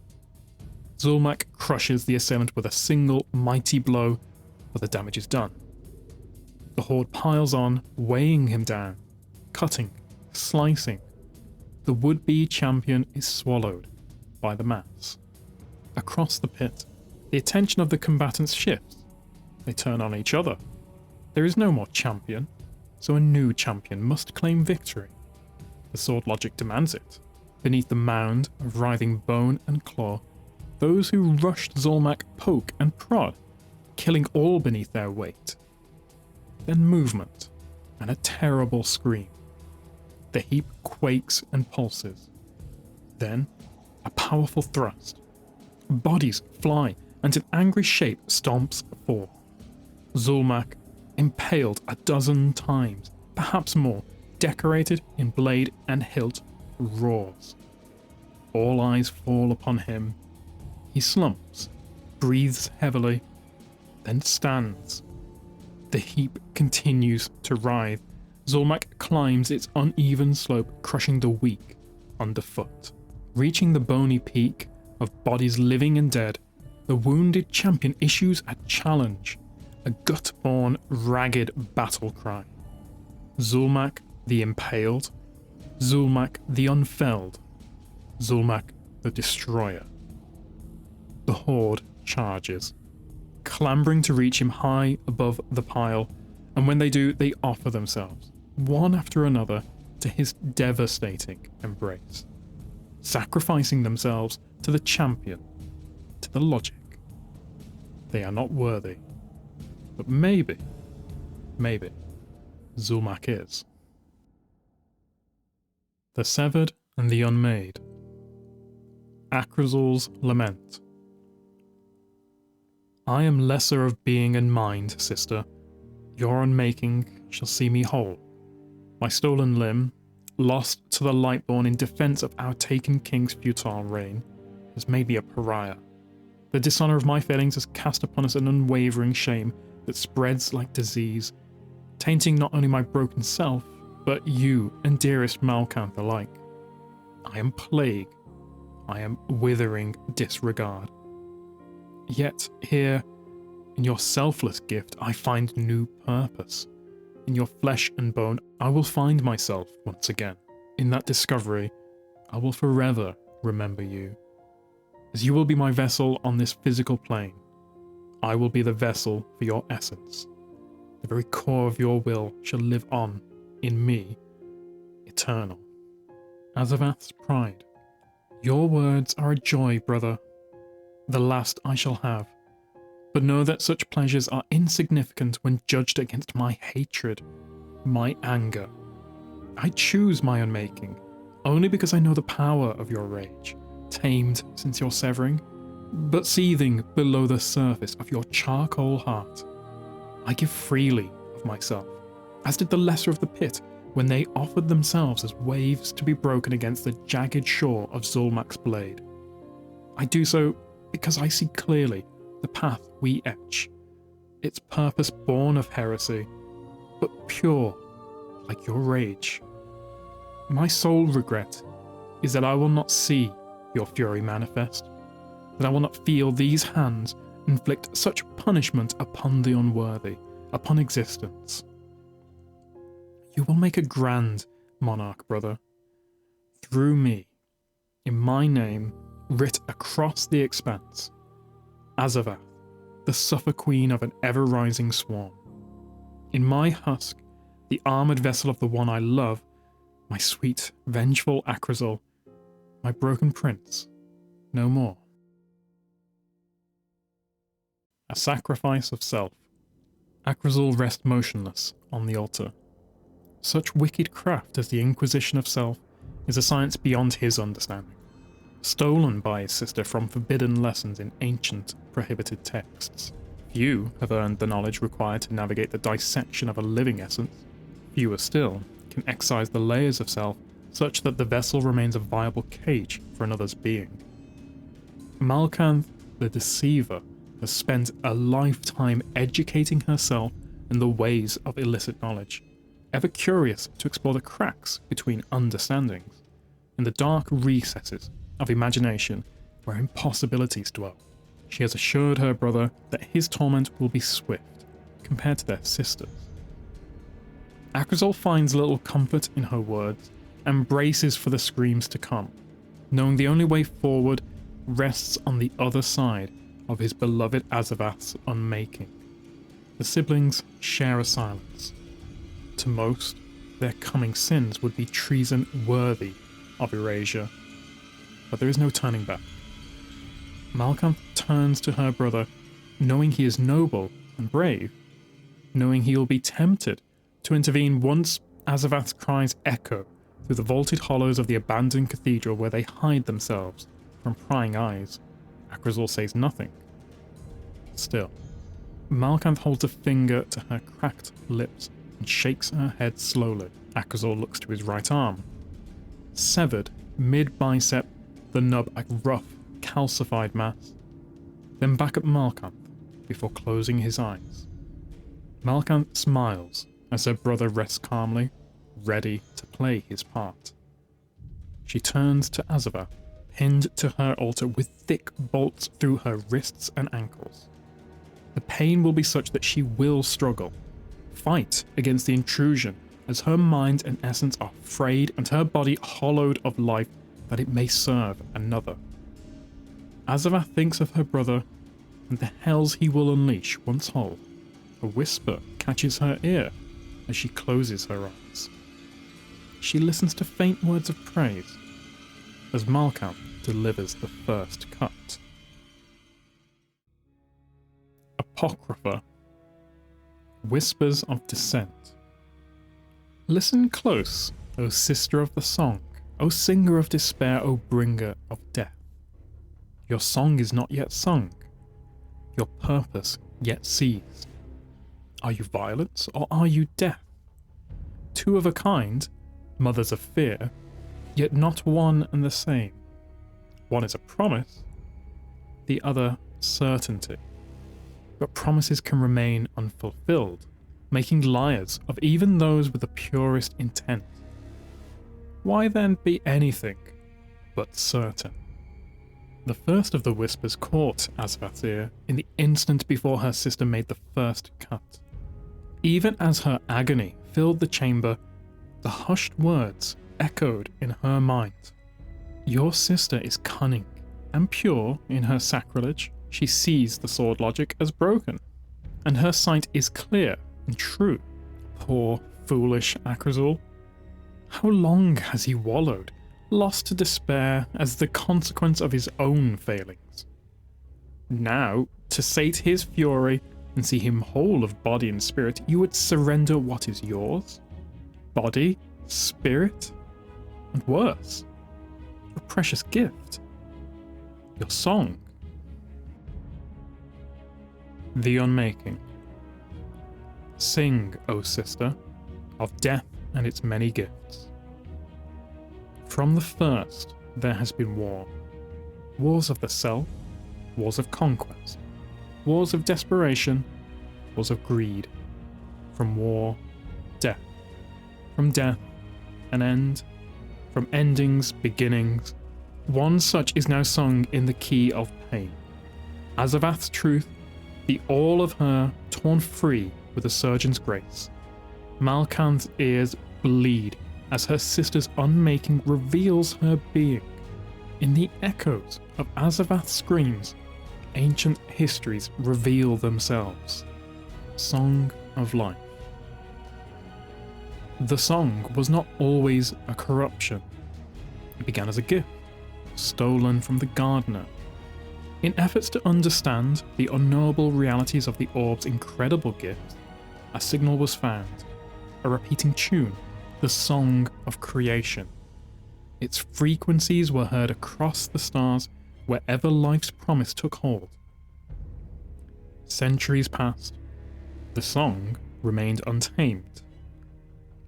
Zulmak crushes the assailant with a single mighty blow, but the damage is done. The Horde piles on, weighing him down, cutting, slicing. The would-be champion is swallowed by the mass. Across the pit, the attention of the combatants shifts. They turn on each other. There is no more champion, so a new champion must claim victory. The sword logic demands it. Beneath the mound of writhing bone and claw, those who rushed Zulmak poke and prod, killing all beneath their weight. Then movement, and a terrible scream. The heap quakes and pulses. Then, a powerful thrust. Bodies fly, and an angry shape stomps forth. Zulmak, impaled a dozen times, perhaps more, decorated in blade and hilt, roars. All eyes fall upon him. He slumps, breathes heavily, then stands. The heap continues to writhe. Zulmak climbs its uneven slope, crushing the weak underfoot. Reaching the bony peak of bodies living and dead, the wounded champion issues a challenge, a gut-born, ragged battle cry. Zulmak the impaled, Zulmak the unfelled, Zulmak the destroyer. The Horde charges, clambering to reach him high above the pile, and when they do, they offer themselves, one after another, to his devastating embrace, sacrificing themselves to the champion, to the logic. They are not worthy. But maybe, Zulmak is. The Severed and the Unmade. Akrazul's Lament. I am lesser of being and mind, sister. Your unmaking shall see me whole. My stolen limb, lost to the Lightborn in defense of our taken king's futile reign, has made me a pariah. The dishonor of my failings has cast upon us an unwavering shame that spreads like disease, tainting not only my broken self, but you and dearest Malkanth alike. I am plague. I am withering disregard. Yet here, in your selfless gift, I find new purpose. In your flesh and bone, I will find myself once again. In that discovery, I will forever remember you. As you will be my vessel on this physical plane, I will be the vessel for your essence. The very core of your will shall live on, in me, eternal. Azavath's pride. Your words are a joy, brother, the last I shall have. But know that such pleasures are insignificant when judged against my hatred, my anger. I choose my unmaking, only because I know the power of your rage, tamed since your severing, but seething below the surface of your charcoal heart. I give freely of myself, as did the lesser of the pit, when they offered themselves as waves to be broken against the jagged shore of Zulmak's blade. I do so because I see clearly the path we etch, its purpose born of heresy, but pure like your rage. My sole regret is that I will not see your fury manifest, that I will not feel these hands inflict such punishment upon the unworthy, upon existence. You will make a grand monarch, brother. Through me, in my name, writ across the expanse, Azavath, the suffer queen of an ever-rising swarm. In my husk, the armoured vessel of the one I love, my sweet, vengeful Akrazul, my broken prince, no more. A sacrifice of self. Akrazul rests motionless on the altar. Such wicked craft as the Inquisition of self is a science beyond his understanding, stolen by his sister from forbidden lessons in ancient, prohibited texts. Few have earned the knowledge required to navigate the dissection of a living essence. Fewer still can excise the layers of self such that the vessel remains a viable cage for another's being. Malkanth, the Deceiver, has spent a lifetime educating herself in the ways of illicit knowledge, ever curious to explore the cracks between understandings, in the dark recesses of imagination where impossibilities dwell. She has assured her brother that his torment will be swift compared to their sister's. Akrazul finds little comfort in her words and braces for the screams to come, knowing the only way forward rests on the other side of his beloved Azavath's unmaking. The siblings share a silence. To most, their coming sins would be treason worthy of erasure, but there is no turning back. Malkanth turns to her brother, knowing he is noble and brave, knowing he will be tempted to intervene once Azavath's cries echo through the vaulted hollows of the abandoned cathedral where they hide themselves from prying eyes. Akrazul says nothing. Still, Malkanth holds a finger to her cracked lips and shakes her head slowly. Akrazul looks to his right arm. Severed mid-bicep, the nub a rough, calcified mass. Then back at Malkanth before closing his eyes. Malkanth smiles as her brother rests calmly, ready to play his part. She turns to Azavath, pinned to her altar with thick bolts through her wrists and ankles. The pain will be such that she will struggle, fight against the intrusion as her mind and essence are frayed and her body hollowed of life that it may serve another. Azavath thinks of her brother and the hells he will unleash once whole. A whisper catches her ear as she closes her eyes. She listens to faint words of praise as Malkanth delivers the first cut. Apocrypha. Whispers of Dissent. Listen close, O sister of the song, O singer of despair, O bringer of death. Your song is not yet sung, your purpose yet seized. Are you violence, or are you death? Two of a kind, mothers of fear, yet not one and the same. One is a promise, the other certainty. But promises can remain unfulfilled, making liars of even those with the purest intent. Why then be anything but certain? The first of the whispers caught Azavath's ear in the instant before her sister made the first cut. Even as her agony filled the chamber, the hushed words echoed in her mind. Your sister is cunning and pure in her sacrilege. She sees the sword logic as broken, and her sight is clear and true. Poor, foolish Akrazul. How long has he wallowed, lost to despair as the consequence of his own failings? Now, to sate his fury and see him whole of body and spirit, you would surrender what is yours? Body, spirit, and worse, your precious gift, your song. The Unmaking. Sing, O sister, of death and its many gifts. From the first there has been war. Wars of the self, wars of conquest, wars of desperation, wars of greed. From war, death. From death, an end. From endings, beginnings. One such is now sung in the key of pain. Azavath's truth, the all of her torn free with a surgeon's grace. Malkan's ears bleed as her sister's unmaking reveals her being. In the echoes of Azavath's screams, ancient histories reveal themselves. Song of Life. The song was not always a corruption. It began as a gift, stolen from the gardener. In efforts to understand the unknowable realities of the orb's incredible gift, a signal was found, a repeating tune, the song of creation. Its frequencies were heard across the stars wherever life's promise took hold. Centuries passed. The song remained untamed.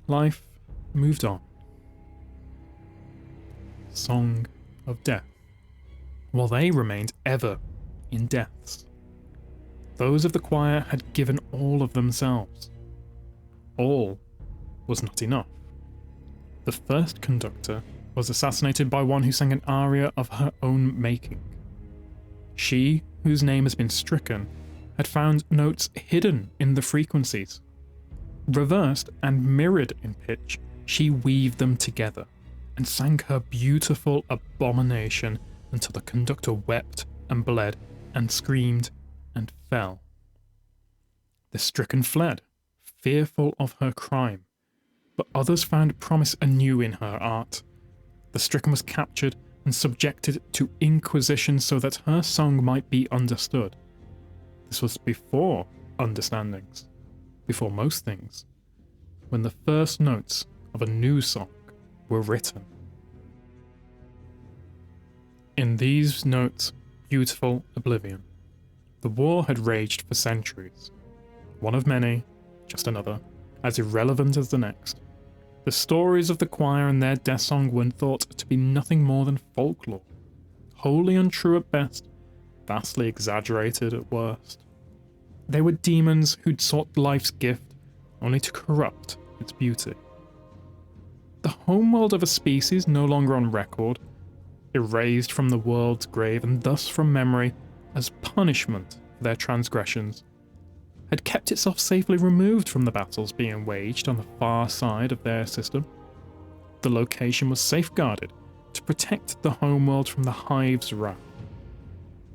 Life moved on. Song of Death. While they remained ever in deaths. Those of the choir had given all of themselves. All was not enough. The first conductor was assassinated by one who sang an aria of her own making. She, whose name has been stricken, had found notes hidden in the frequencies. Reversed and mirrored in pitch, she weaved them together and sang her beautiful abomination until the conductor wept and bled and screamed and fell. The stricken fled, fearful of her crime, but others found promise anew in her art. The stricken was captured and subjected to Inquisition so that her song might be understood. This was before understandings, before most things, when the first notes of a new song were written. In these notes, beautiful oblivion. The war had raged for centuries. One of many, just another, as irrelevant as the next. The stories of the choir and their death song were thought to be nothing more than folklore, wholly untrue at best, vastly exaggerated at worst. They were demons who'd sought life's gift only to corrupt its beauty. The homeworld of a species no longer on record, erased from the world's grave and thus from memory as punishment for their transgressions, had kept itself safely removed from the battles being waged on the far side of their system. The location was safeguarded to protect the homeworld from the Hive's wrath.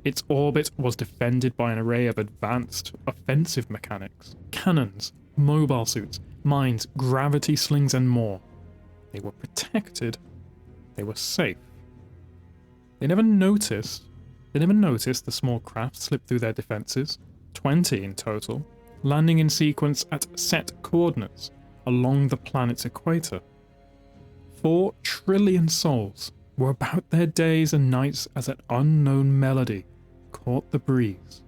Its orbit was defended by an array of advanced offensive mechanics, cannons, mobile suits, mines, gravity slings, and more. They were protected. They were safe. They never noticed the small craft slip through their defenses, 20 in total, landing in sequence at set coordinates along the planet's equator. 4 trillion souls were about their days and nights as an unknown melody caught the breeze.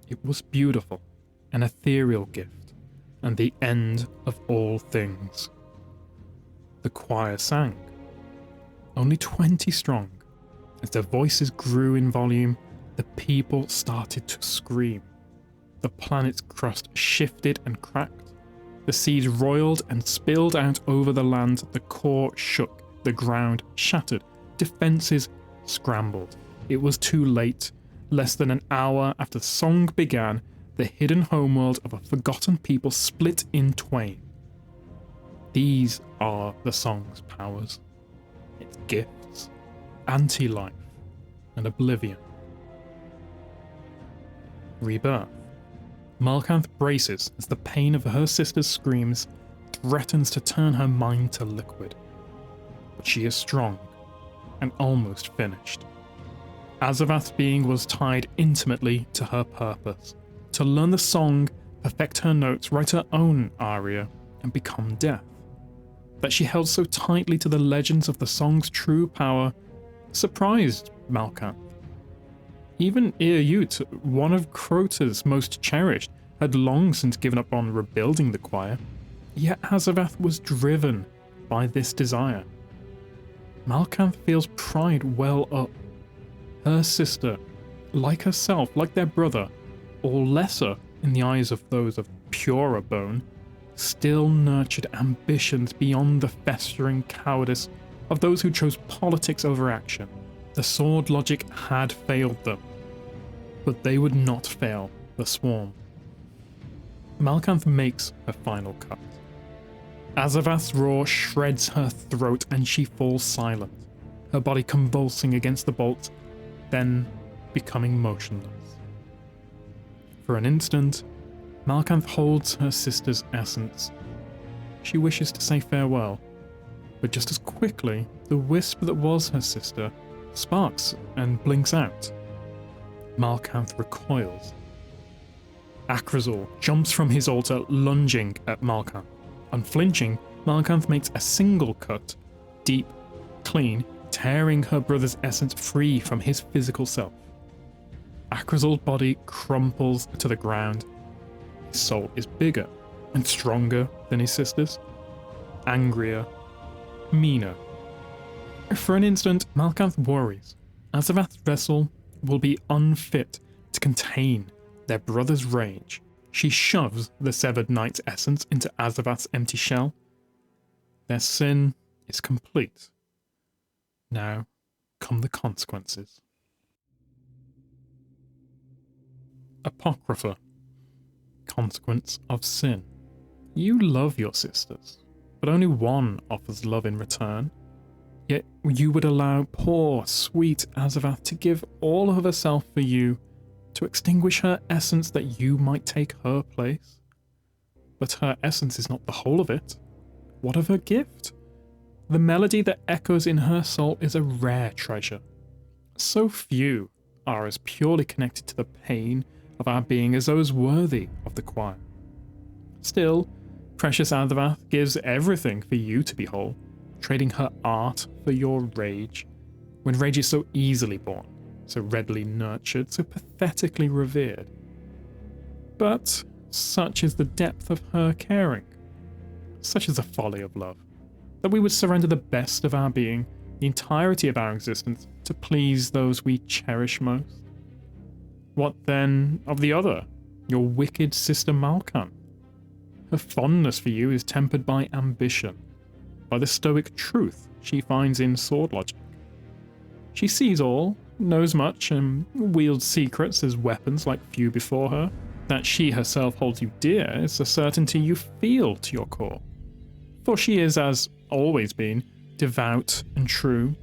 It was beautiful, an ethereal gift, and the end of all things. The choir sang, only 20 strong. As their voices grew in volume, the people started to scream. The planet's crust shifted and cracked. The seas roiled and spilled out over the land. The core shook. The ground shattered. Defenses scrambled. It was too late. Less than an hour after the song began, the hidden homeworld of a forgotten people split in twain. These are the song's powers. Its gifts, anti-life, and oblivion. Rebirth. Malkanth braces as the pain of her sister's screams threatens to turn her mind to liquid. But she is strong and almost finished. Azavath's being was tied intimately to her purpose, to learn the song, perfect her notes, write her own aria, and become death. That she held so tightly to the legends of the song's true power surprised Malkanth. Even Eryut, one of Crota's most cherished, had long since given up on rebuilding the choir, yet Azavath was driven by this desire. Malkanth feels pride well up. Her sister, like herself, like their brother, or lesser in the eyes of those of purer bone, still nurtured ambitions beyond the festering cowardice of those who chose politics over action. The sword logic had failed them, but they would not fail the swarm. Malkanth makes her final cut. Azavath's roar shreds her throat and she falls silent, her body convulsing against the bolt, then becoming motionless. For an instant, Malkanth holds her sister's essence. She wishes to say farewell, but just as quickly, the wisp that was her sister sparks and blinks out. Malkanth recoils. Akrazor jumps from his altar, lunging at Malkanth. Unflinching, Malkanth makes a single cut, deep, clean, tearing her brother's essence free from his physical self. Akrazor's body crumples to the ground. His soul is bigger and stronger than his sister's, angrier, meaner. For an instant, Malkanth worries. Azavath's vessel will be unfit to contain their brother's rage. She shoves the severed knight's essence into Azavath's empty shell. Their sin is complete. Now come the consequences. Apocrypha. Consequence of sin. You love your sisters, but only one offers love in return. Yet you would allow poor, sweet Azavath to give all of herself for you, to extinguish her essence that you might take her place. But her essence is not the whole of it. What of her gift? The melody that echoes in her soul is a rare treasure. So few are as purely connected to the pain of our being as those worthy of the choir. Still, precious Azavath gives everything for you to be whole, trading her art for your rage, when rage is so easily born, so readily nurtured, so pathetically revered. But such is the depth of her caring, such is the folly of love, that we would surrender the best of our being, the entirety of our existence, to please those we cherish most. What then of the other, your wicked sister Malkanth? Her fondness for you is tempered by ambition, by the stoic truth she finds in sword logic. She sees all, knows much, and wields secrets as weapons like few before her. That she herself holds you dear is a certainty you feel to your core. For she is, as always been, devout and true.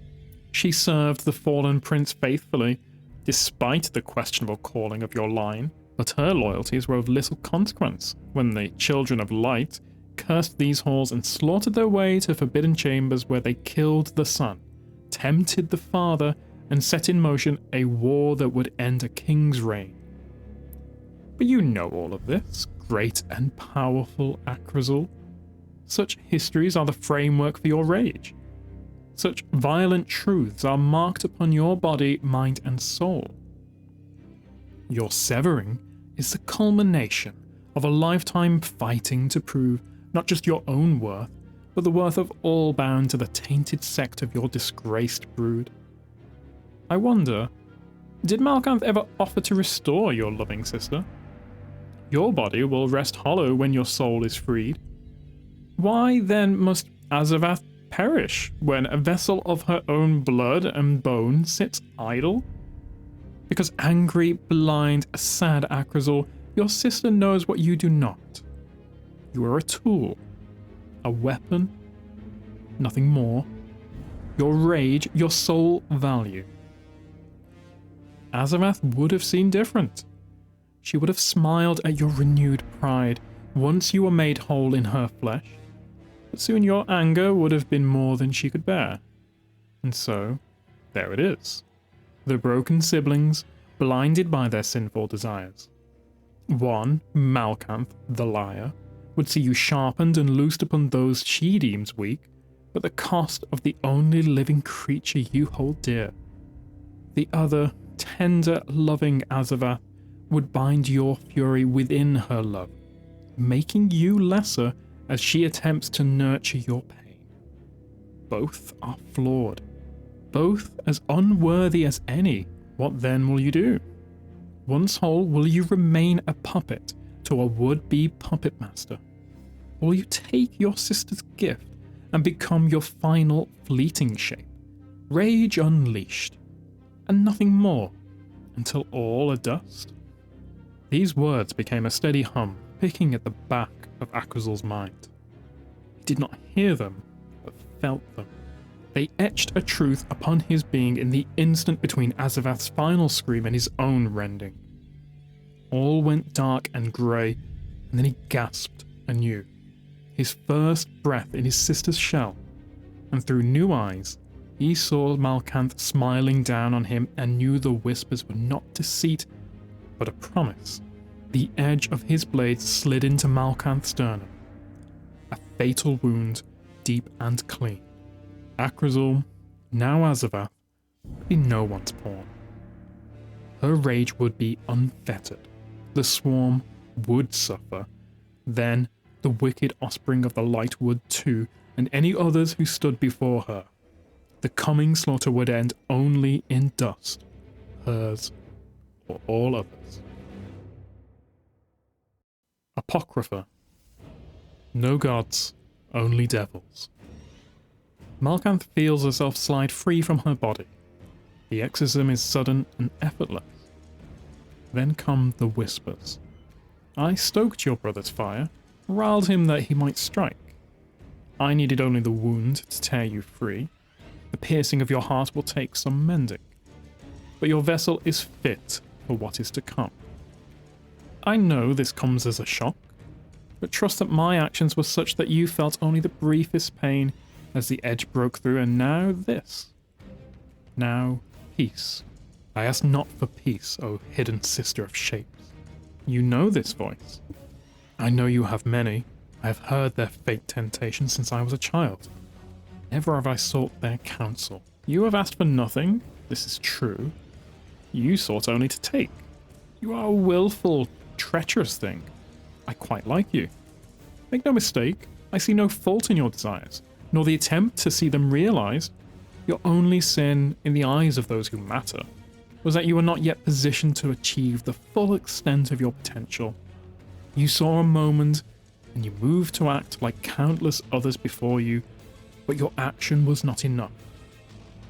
She served the fallen prince faithfully, despite the questionable calling of your line, but her loyalties were of little consequence when the children of light cursed these halls and slaughtered their way to forbidden chambers where they killed the son, tempted the father, and set in motion a war that would end a king's reign. But you know all of this, great and powerful Akrazul. Such histories are the framework for your rage. Such violent truths are marked upon your body, mind, and soul. Your severing is the culmination of a lifetime fighting to prove not just your own worth, but the worth of all bound to the tainted sect of your disgraced brood. I wonder, did Malkanth ever offer to restore your loving sister? Your body will rest hollow when your soul is freed. Why then must Azavath perish when a vessel of her own blood and bone sits idle? Because angry, blind, sad Akrazul, your sister knows what you do not. You are a tool, a weapon, nothing more. Your rage, your sole value. Azavath would have seen different. She would have smiled at your renewed pride once you were made whole in her flesh, but soon your anger would have been more than she could bear. And so, there it is. The broken siblings, blinded by their sinful desires. One, Malkanth, the liar, would see you sharpened and loosed upon those she deems weak, at the cost of the only living creature you hold dear. The other, tender, loving Azavath, would bind your fury within her love, making you lesser as she attempts to nurture your pain. Both are flawed, both as unworthy as any. What then will you do? Once whole, will you remain a puppet to a would-be puppet master? Will you take your sister's gift and become your final fleeting shape, rage unleashed, and nothing more, until all are dust? These words became a steady hum, picking at the back of Akrazul's mind. He did not hear them, but felt them. They etched a truth upon his being in the instant between Azavath's final scream and his own rending. All went dark and grey, and then he gasped anew, his first breath in his sister's shell, and through new eyes, he saw Malkanth smiling down on him and knew the whispers were not deceit, but a promise. The edge of his blade slid into Malkanth's sternum, a fatal wound, deep and clean. Akrazul, now Azavath, would be no one's pawn. Her rage would be unfettered. The swarm would suffer. Then the wicked offspring of the light would too, and any others who stood before her. The coming slaughter would end only in dust, hers or all others. Apocrypha. No gods, only devils. Malkanth feels herself slide free from her body. The exorcism is sudden and effortless. Then come the whispers. I stoked your brother's fire, riled him that he might strike. I needed only the wound to tear you free. The piercing of your heart will take some mending. But your vessel is fit for what is to come. I know this comes as a shock, but trust that my actions were such that you felt only the briefest pain as the edge broke through, and now this. Now, peace. I ask not for peace, O hidden sister of shapes. You know this voice. I know you have many. I have heard their fate temptations since I was a child. Never have I sought their counsel. You have asked for nothing, this is true. You sought only to take. You are a willful, treacherous thing. I quite like you. Make no mistake, I see no fault in your desires, nor the attempt to see them realized. Your only sin, in the eyes of those who matter, was that you were not yet positioned to achieve the full extent of your potential. You saw a moment, and you moved to act like countless others before you, but your action was not enough.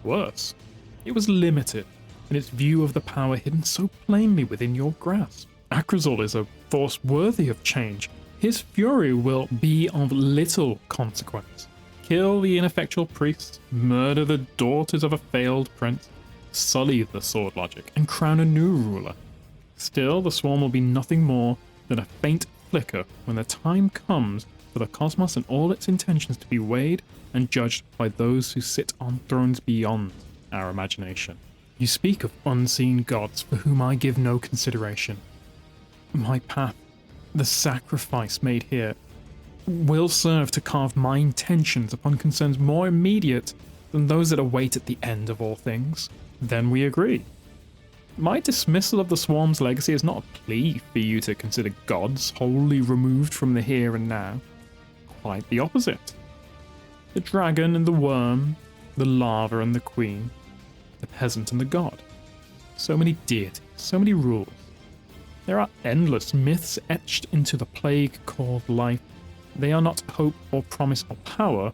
Worse, it was limited in its view of the power hidden so plainly within your grasp. Akrazul is a force worthy of change. His fury will be of little consequence. Kill the ineffectual priest, murder the daughters of a failed prince, sully the sword logic, and crown a new ruler. Still, the swarm will be nothing more than a faint flicker when the time comes for the cosmos and all its intentions to be weighed and judged by those who sit on thrones beyond our imagination. You speak of unseen gods for whom I give no consideration. My path, the sacrifice made here, will serve to carve my intentions upon concerns more immediate than those that await at the end of all things. Then we agree. My dismissal of the Swarm's legacy is not a plea for you to consider gods wholly removed from the here and now. Quite the opposite. The dragon and the worm, the lava and the queen, the peasant and the god. So many deities, so many rules. There are endless myths etched into the plague called life. They are not hope or promise or power,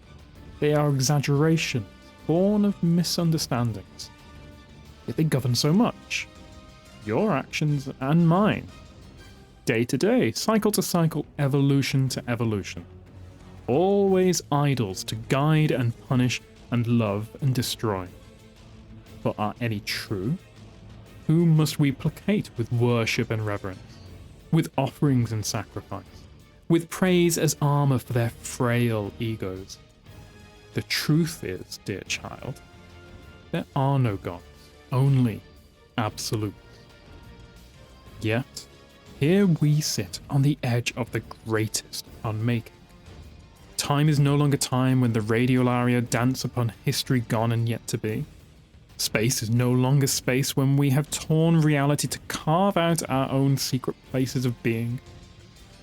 they are exaggerations, born of misunderstandings. Yet they govern so much. Your actions and mine. Day to day, cycle to cycle, evolution to evolution. Always idols to guide and punish and love and destroy. But are any true? Whom must we placate with worship and reverence? With offerings and sacrifice? With praise as armor for their frail egos? The truth is, dear child, there are no gods, only absolutes. Yet, here we sit on the edge of the greatest unmaking. Time is no longer time when the radiolaria dance upon history gone and yet to be. Space is no longer space when we have torn reality to carve out our own secret places of being.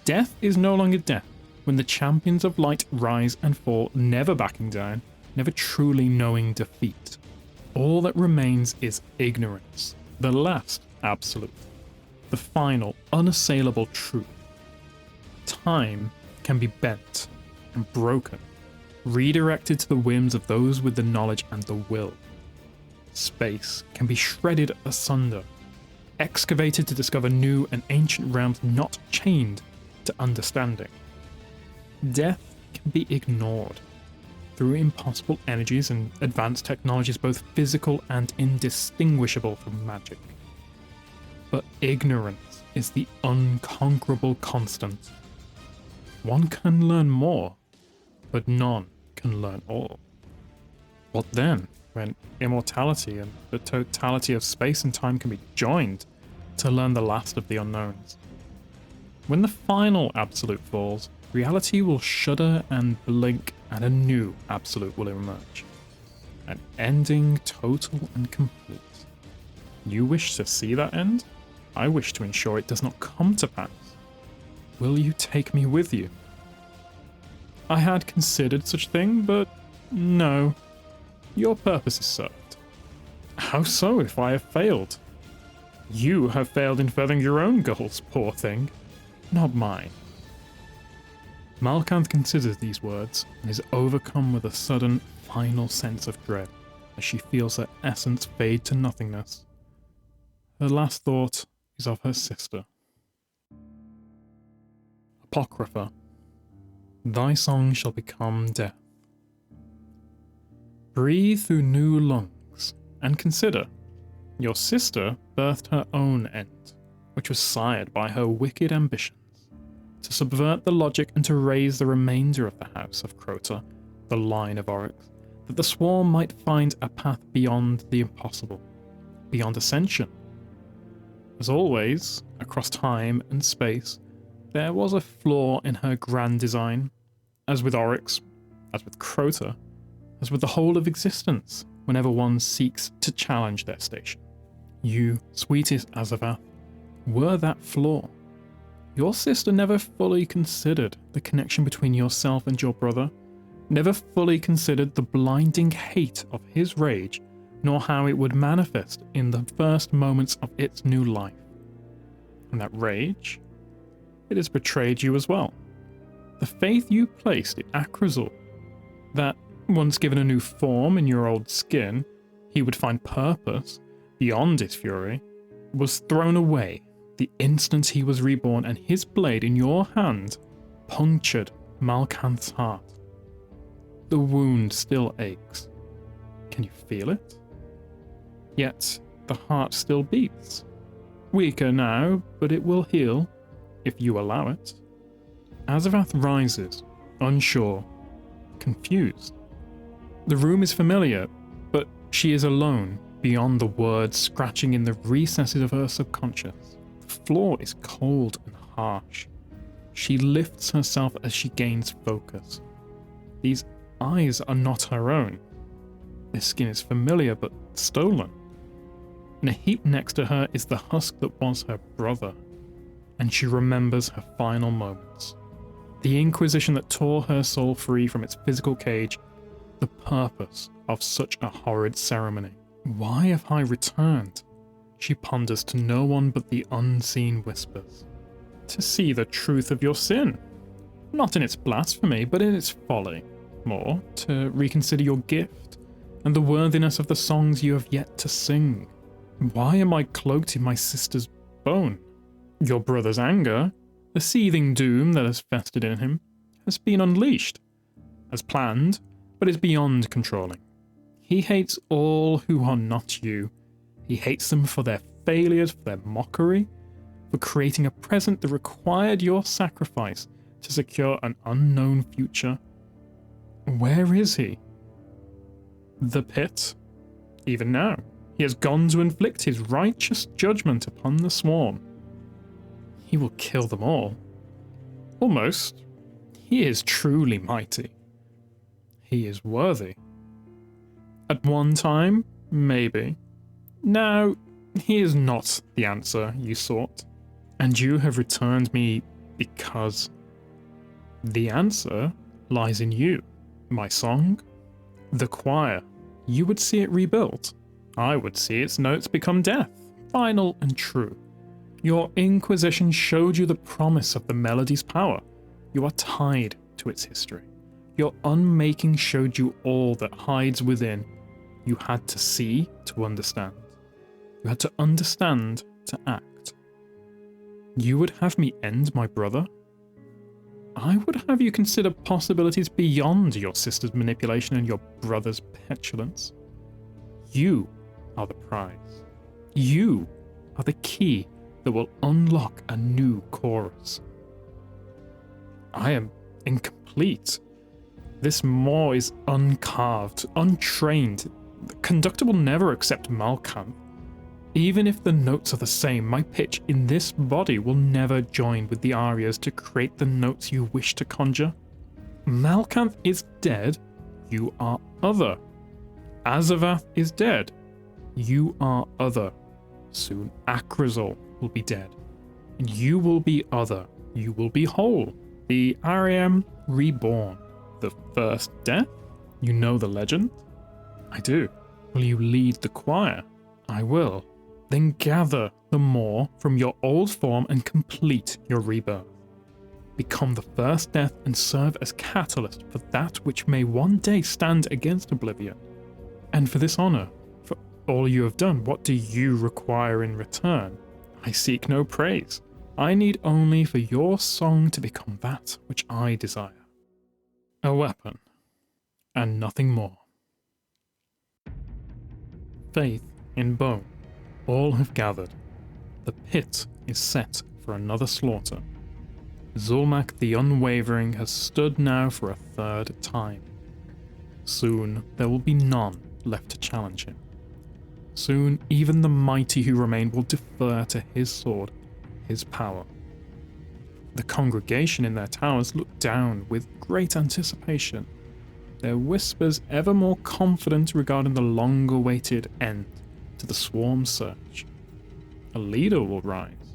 Death is no longer death when the champions of light rise and fall, never backing down, never truly knowing defeat. All that remains is ignorance, the last absolute, the final, unassailable truth. Time can be bent and broken, redirected to the whims of those with the knowledge and the will. Space can be shredded asunder, excavated to discover new and ancient realms not chained to understanding. Death can be ignored through impossible energies and advanced technologies both physical and indistinguishable from magic. But ignorance is the unconquerable constant. One can learn more, but none can learn all. What then, when immortality and the totality of space and time can be joined to learn the last of the unknowns? When the final absolute falls, reality will shudder and blink and a new absolute will emerge. An ending total and complete. You wish to see that end? I wish to ensure it does not come to pass. Will you take me with you? I had considered such thing, but no. Your purpose is served. How so if I have failed? You have failed in furthering your own goals, poor thing. Not mine. Malkanth considers these words and is overcome with a sudden, final sense of dread as she feels her essence fade to nothingness. Her last thought is of her sister. Apocrypha. Thy song shall become death. Breathe through new lungs and consider. Your sister birthed her own end, which was sired by her wicked ambitions, to subvert the logic and to raise the remainder of the house of Crota, the line of Oryx, that the swarm might find a path beyond the impossible, beyond ascension. As always, across time and space, there was a flaw in her grand design, as with Oryx, as with Crota, as with the whole of existence, whenever one seeks to challenge their station. You, sweetest Azavath, were that flaw. Your sister never fully considered the connection between yourself and your brother, never fully considered the blinding hate of his rage, nor how it would manifest in the first moments of its new life. And that rage, it has betrayed you as well. The faith you placed in Akrazul, that once given a new form in your old skin, he would find purpose beyond his fury, was thrown away the instant he was reborn, and his blade in your hand punctured Malkanth's heart. The wound still aches. Can you feel it? Yet the heart still beats. Weaker now, but it will heal, if you allow it. Azavath rises, unsure, confused. The room is familiar, but she is alone, beyond the words scratching in the recesses of her subconscious. The floor is cold and harsh. She lifts herself as she gains focus. These eyes are not her own. Their skin is familiar but stolen. In a heap next to her is the husk that was her brother, and she remembers her final moments. The Inquisition that tore her soul free from its physical cage, the purpose of such a horrid ceremony. Why have I returned? She ponders to no one but the unseen whispers. To see the truth of your sin. Not in its blasphemy, but in its folly. More, to reconsider your gift, and the worthiness of the songs you have yet to sing. Why am I cloaked in my sister's bone? Your brother's anger, the seething doom that has festered in him, has been unleashed. As planned, but is beyond controlling. He hates all who are not you. He hates them for their failures, for their mockery, for creating a present that required your sacrifice to secure an unknown future. Where is he? The pit? Even now, he has gone to inflict his righteous judgment upon the swarm. He will kill them all. Almost. He is truly mighty. He is worthy. At one time, maybe. Now, he is not the answer you sought. And you have returned me because the answer lies in you. My song, the choir. You would see it rebuilt. I would see its notes become death, final and true. Your Inquisition showed you the promise of the melody's power. You are tied to its history. Your unmaking showed you all that hides within. You had to see to understand. You had to understand to act. You would have me end my brother? I would have you consider possibilities beyond your sister's manipulation and your brother's petulance. You are the prize. You are the key that will unlock a new chorus. I am incomplete. This maw is uncarved, untrained. The conductor will never accept Malkanth. Even if the notes are the same, my pitch in this body will never join with the arias to create the notes you wish to conjure. Malkanth is dead, you are other. Azavath is dead, you are other. Soon Akrazol will be dead, and you will be other, you will be whole. The Ariam reborn. The first death? You know the legend? I do. Will you lead the choir? I will. Then gather the more from your old form and complete your rebirth. Become the first death and serve as catalyst for that which may one day stand against oblivion. And for this honor, for all you have done, what do you require in return? I seek no praise. I need only for your song to become that which I desire. A weapon, and nothing more. Faith in bone. All have gathered. The pit is set for another slaughter. Zulmak the Unwavering has stood now for a third time. Soon there will be none left to challenge him. Soon even the mighty who remain will defer to his sword, his power. The congregation in their towers look down with great anticipation, their whispers ever more confident regarding the long-awaited end to the swarm search. A leader will rise,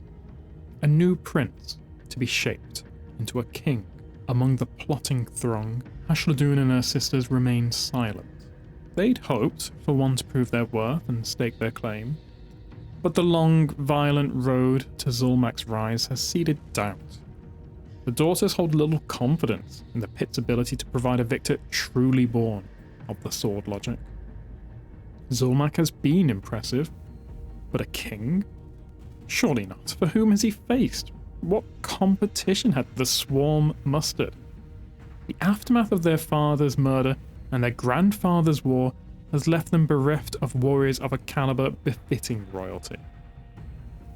a new prince to be shaped into a king. Among the plotting throng, Ashladun and her sisters remain silent. They'd hoped for one to prove their worth and stake their claim, but the long, violent road to Zulmak's rise has seeded doubt. The daughters hold little confidence in the pit's ability to provide a victor truly born of the sword logic. Zulmak has been impressive, but a king? Surely not. For whom has he faced? What competition had the swarm mustered? The aftermath of their father's murder and their grandfather's war has left them bereft of warriors of a caliber befitting royalty.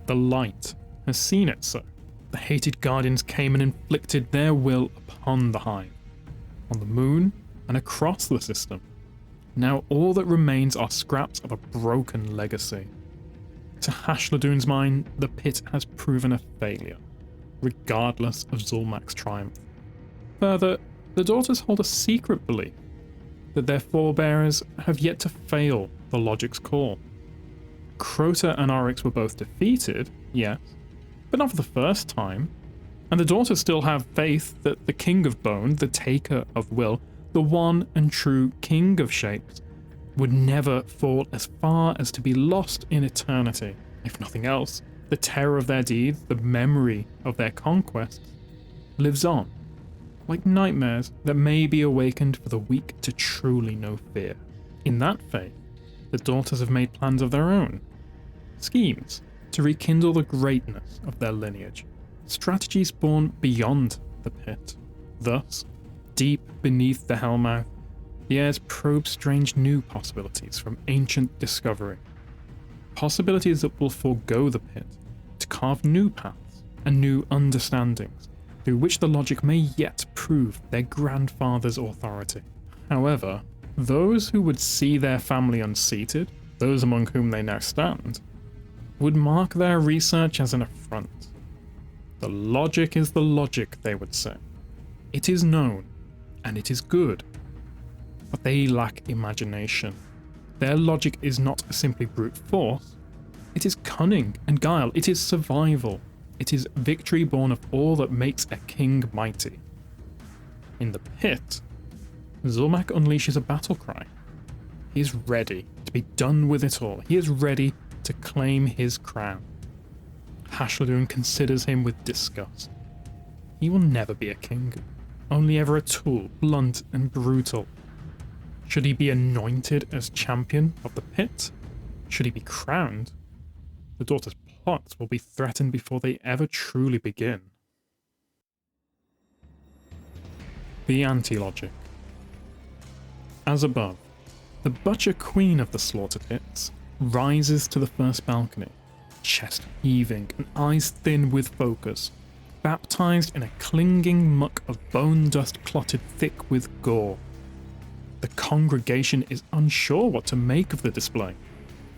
The light has seen it so. The hated guardians came and inflicted their will upon the hive, on the moon and across the system. Now all that remains are scraps of a broken legacy. To Hashladoon's mind, the pit has proven a failure, regardless of Zulmak's triumph. Further, the daughters hold a secret belief that their forebears have yet to fail the logic's call. Crota and Oryx were both defeated, yes, but not for the first time, and the daughters still have faith that the King of Bone, the Taker of Will, the one and true King of Shapes, would never fall as far as to be lost in eternity. If nothing else, the terror of their deeds, the memory of their conquests, lives on, like nightmares that may be awakened for the weak to truly know fear. In that faith, the daughters have made plans of their own, schemes to rekindle the greatness of their lineage, strategies born beyond the pit. Thus, deep beneath the Hellmouth, the heirs probe strange new possibilities from ancient discovery. Possibilities that will forego the pit to carve new paths and new understandings through which the logic may yet prove their grandfather's authority. However, those who would see their family unseated, those among whom they now stand, would mark their research as an affront. The logic is the logic, they would say. It is known, and it is good, but they lack imagination. Their logic is not simply brute force, it is cunning and guile, it is survival, it is victory born of all that makes a king mighty. In the pit, Zulmak unleashes a battle cry. He is ready to be done with it all. He is ready to claim his crown. Hashladoon considers him with disgust. He will never be a king, only ever a tool, blunt and brutal. Should he be anointed as champion of the pit? Should he be crowned? The daughters' plots will be threatened before they ever truly begin. The anti-logic. As above, the butcher queen of the slaughter pits rises to the first balcony, chest heaving and eyes thin with focus, baptized in a clinging muck of bone dust clotted thick with gore. The congregation is unsure what to make of the display.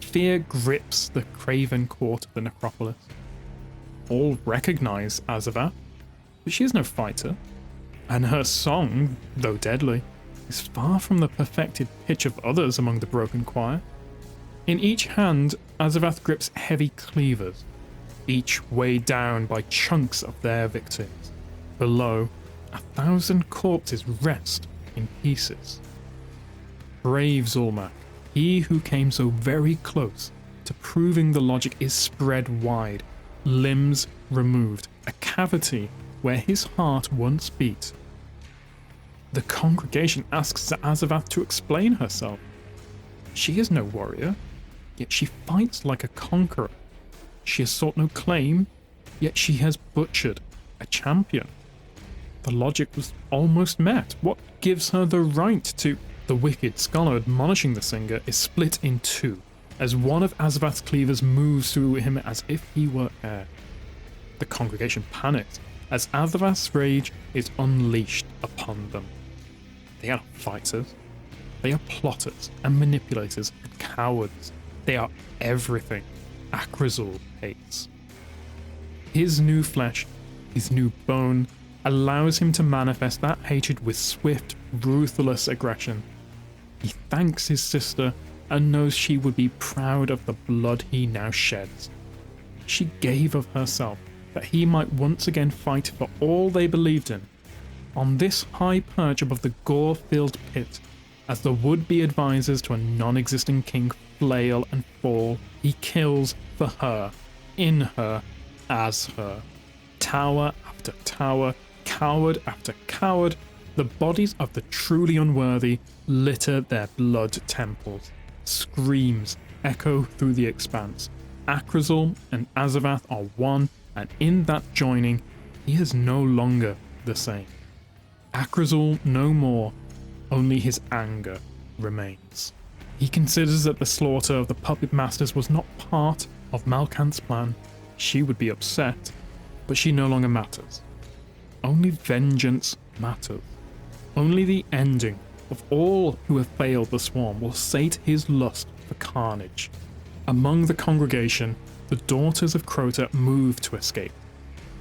Fear grips the craven court of the necropolis. All recognize Azavath, but she is no fighter, and her song, though deadly, is far from the perfected pitch of others among the broken choir. In each hand, Azavath grips heavy cleavers, each weighed down by chunks of their victims. Below, 1,000 corpses rest in pieces. Brave Zulmak, he who came so very close to proving the logic, is spread wide, limbs removed, a cavity where his heart once beat. The congregation asks Azavath to explain herself. She is no warrior, yet she fights like a conqueror. She has sought no claim, yet she has butchered a champion. The logic was almost met. What gives her the right to... The wicked scholar admonishing the singer is split in two, as one of Azavath's cleavers moves through him as if he were air. The congregation panics, as Azavath's rage is unleashed upon them. They are not fighters. They are plotters and manipulators and cowards. They are everything Akrazul hates. His new flesh, his new bone, allows him to manifest that hatred with swift, ruthless aggression. He thanks his sister and knows she would be proud of the blood he now sheds. She gave of herself that he might once again fight for all they believed in. On this high perch above the gore-filled pit, as the would-be advisors to a non-existing king flail and fall, he kills for her, in her, as her. Tower after tower, coward after coward, the bodies of the truly unworthy litter their blood temples. Screams echo through the expanse. Akrazul and Azavath are one, and in that joining, he is no longer the same. Akrazul no more, only his anger remains. He considers that the slaughter of the puppet masters was not part of Malkant's plan. She would be upset, but she no longer matters. Only vengeance matters. Only the ending of all who have failed the swarm will sate his lust for carnage. Among the congregation, The daughters of Crota move to escape,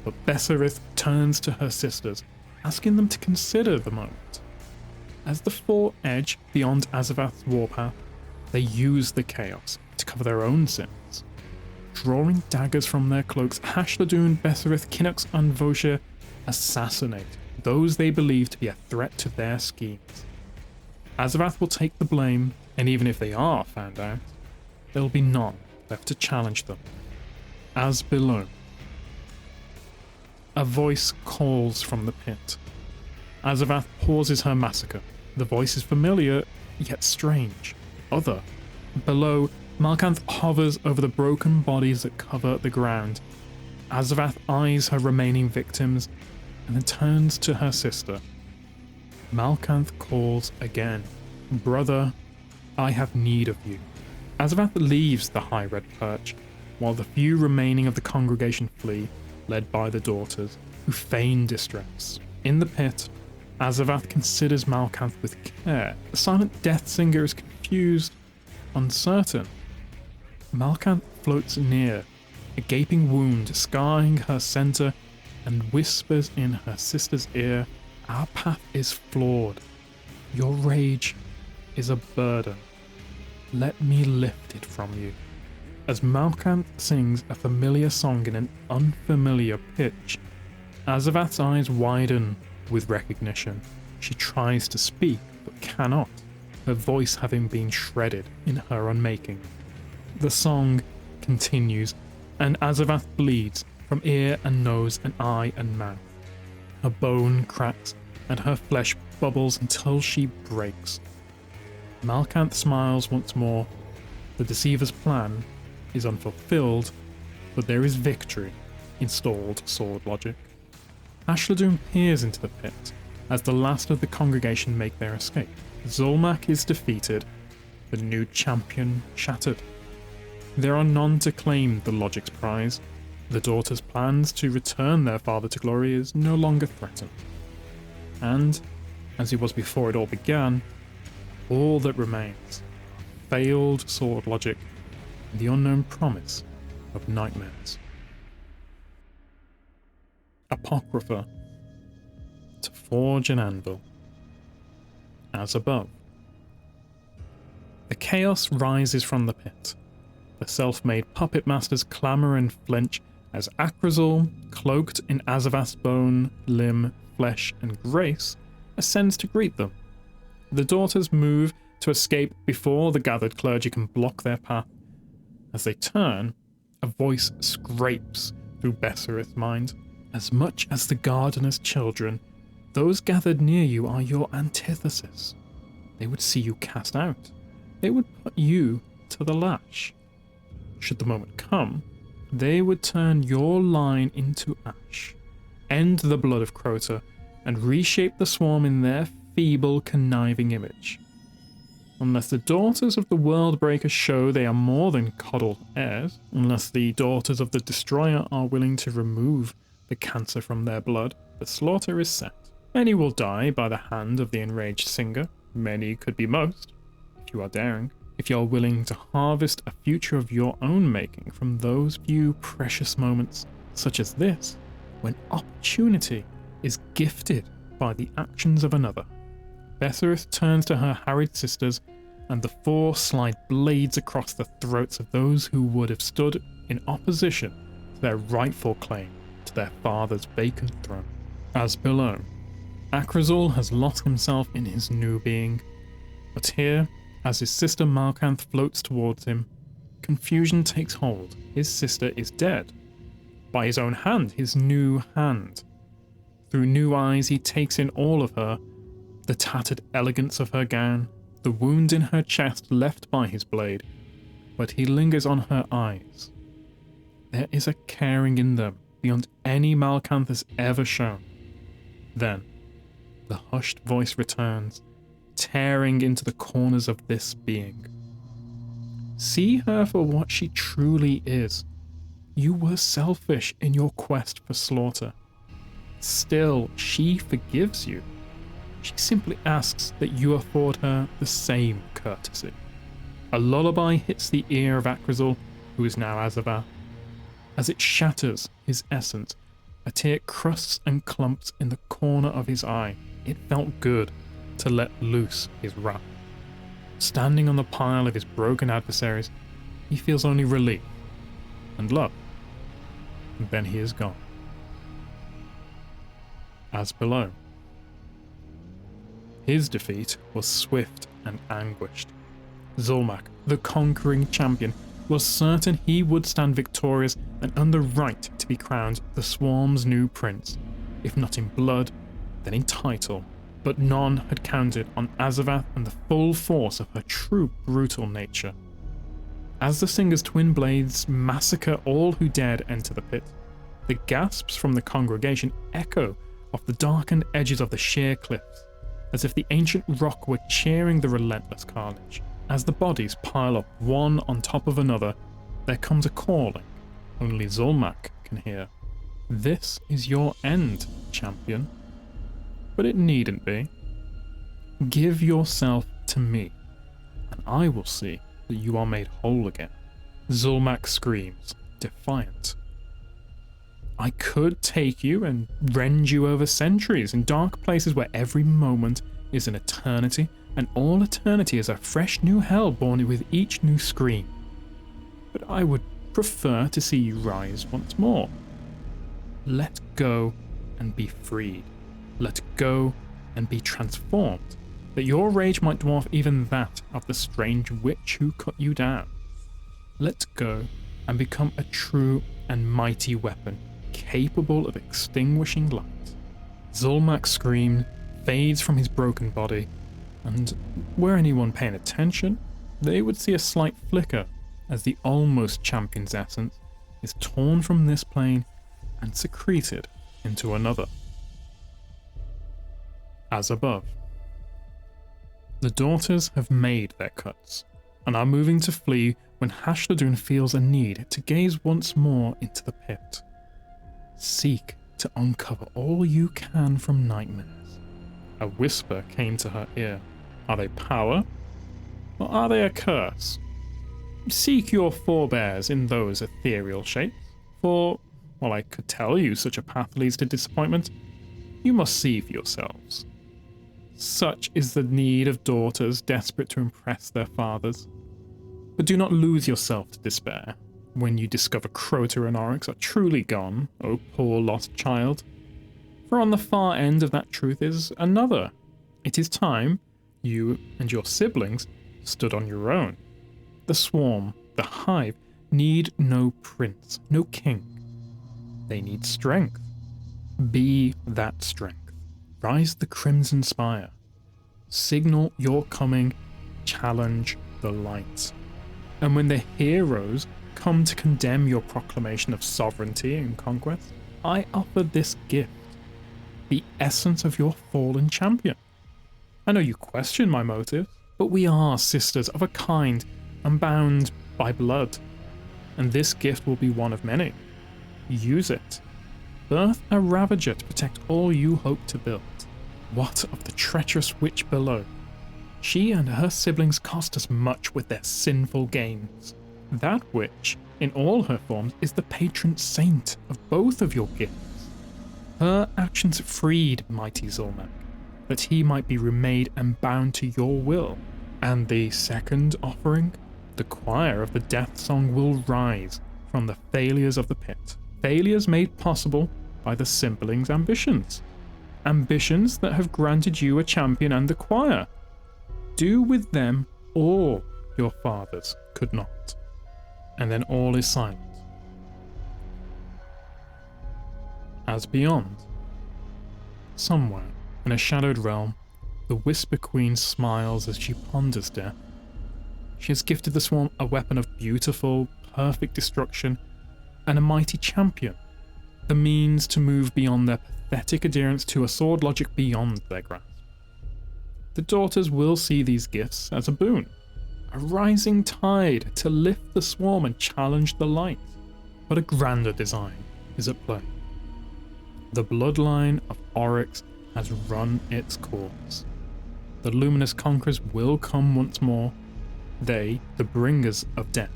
but Besserith turns to her sisters, asking them to consider the moment. As the four edge beyond Azavath's warpath, they use the chaos to cover their own sins. Drawing daggers from their cloaks, Hashladun, Besserith, Kinnox, and Voshir assassinate those they believe to be a threat to their schemes. Azavath will take the blame, and even if they are found out, there will be none left to challenge them. As below. A voice calls from the pit. Azavath pauses her massacre. The voice is familiar, yet strange. Other. Below, Malkanth hovers over the broken bodies that cover the ground. Azavath eyes her remaining victims and then turns to her sister. Malkanth calls again. Brother, I have need of you. Azavath leaves the high red perch, while the few remaining of the congregation flee, led by the daughters, who feign distress. In the pit, Azavath considers Malkanth with care. The silent death singer is confused, uncertain. Malkanth floats near, a gaping wound scarring her center, and whispers in her sister's ear, "Our path is flawed. Your rage is a burden. Let me lift it from you." As Malkanth sings a familiar song in an unfamiliar pitch, Azavath's eyes widen with recognition. She tries to speak, but cannot, her voice having been shredded in her unmaking. The song continues, and Azavath bleeds from ear and nose and eye and mouth. Her bone cracks, and her flesh bubbles until she breaks. Malkanth smiles once more. The deceiver's plan is unfulfilled, but there is victory in stalled sword logic. Hashladun peers into the pit as the last of the congregation make their escape. Zulmak is defeated, the new champion shattered. There are none to claim the logic's prize. The daughters' plans to return their father to glory is no longer threatened. And, as it was before it all began, all that remains, failed sword logic, and the unknown promise of nightmares. Apocrypha. To forge an anvil. As above. The chaos rises from the pit. The self-made puppet masters clamour and flinch as Akrazul, cloaked in Azavath's bone, limb, flesh, and grace, ascends to greet them. The daughters move to escape before the gathered clergy can block their path. As they turn, a voice scrapes through Besserith's mind. As much as the gardener's children, those gathered near you are your antithesis. They would see you cast out. They would put you to the lash. Should the moment come, they would turn your line into ash, end the blood of Crota, and reshape the swarm in their feeble, conniving image. Unless the daughters of the Worldbreaker show they are more than coddled heirs, unless the daughters of the Destroyer are willing to remove the cancer from their blood, the slaughter is set. Many will die by the hand of the enraged singer. Many could be most, if you are daring. If you are willing to harvest a future of your own making from those few precious moments, such as this, when opportunity is gifted by the actions of another. Besserith turns to her harried sisters, and the four slide blades across the throats of those who would have stood in opposition to their rightful claim to their father's vacant throne. As below, Akrazul has lost himself in his new being, but here, as his sister Malkanth floats towards him, confusion takes hold. His sister is dead. By his own hand, his new hand. Through new eyes he takes in all of her, the tattered elegance of her gown, the wound in her chest left by his blade, but he lingers on her eyes. There is a caring in them beyond any Malkanth has ever shown. Then, the hushed voice returns, tearing into the corners of this being. See her for what she truly is. You were selfish in your quest for slaughter. Still, she forgives you. She simply asks that you afford her the same courtesy. A lullaby hits the ear of Akrazul, who is now Azavath. As it shatters his essence, a tear crusts and clumps in the corner of his eye. It felt good to let loose his wrath. Standing on the pile of his broken adversaries, he feels only relief and love. And then he is gone. As below. His defeat was swift and anguished. Zulmak, the conquering champion, was certain he would stand victorious and earn the right to be crowned the Swarm's new prince, if not in blood, then in title. But none had counted on Azavath and the full force of her true brutal nature. As the Singer's twin blades massacre all who dared enter the pit, the gasps from the congregation echo off the darkened edges of the sheer cliffs, as if the ancient rock were cheering the relentless carnage. As the bodies pile up one on top of another, there comes a calling only Zulmak can hear. This is your end, champion. But it needn't be. Give yourself to me, and I will see that you are made whole again. Zulmak screams, defiant. I could take you and rend you over centuries in dark places where every moment is an eternity, and all eternity is a fresh new hell born with each new scream. But I would prefer to see you rise once more. Let go and be freed. Let go and be transformed, that your rage might dwarf even that of the strange witch who cut you down. Let go and become a true and mighty weapon, capable of extinguishing light. Zulmak screamed, fades from his broken body, and were anyone paying attention, they would see a slight flicker as the almost champion's essence is torn from this plane and secreted into another. As above. The daughters have made their cuts, and are moving to flee when Hashladun feels a need to gaze once more into the pit. Seek to uncover all you can from nightmares. A whisper came to her ear. Are they power, or are they a curse? Seek your forebears in those ethereal shapes, for, while I could tell you such a path leads to disappointment, you must see for yourselves. Such is the need of daughters desperate to impress their fathers. But do not lose yourself to despair when you discover Crota and Oryx are truly gone, O poor lost child. For on the far end of that truth is another. It is time you and your siblings stood on your own. The swarm, the hive, need no prince, no king. They need strength. Be that strength. Rise the crimson spire. Signal your coming. Challenge the light. And when the heroes come to condemn your proclamation of sovereignty and conquest, I offer this gift, the essence of your fallen champion. I know you question my motive, but we are sisters of a kind and bound by blood, and this gift will be one of many. Use it. Birth a ravager to protect all you hope to build. What of the treacherous witch below? She and her siblings cost us much with their sinful games. That witch, in all her forms, is the patron saint of both of your gifts. Her actions freed mighty Zulmak, that he might be remade and bound to your will. And the second offering? The choir of the death song will rise from the failures of the pit. Failures made possible by the siblings' ambitions. Ambitions that have granted you a champion and the choir. Do with them all your fathers could not. And then all is silent. As beyond, somewhere in a shadowed realm, the Whisper Queen smiles as she ponders death. She has gifted the swarm a weapon of beautiful, perfect destruction, and a mighty champion, the means to move beyond their pathetic adherence to a sword logic beyond their grasp. The daughters will see these gifts as a boon, a rising tide to lift the swarm and challenge the light. But a grander design is at play. The bloodline of Oryx has run its course. The luminous conquerors will come once more, they, the bringers of death.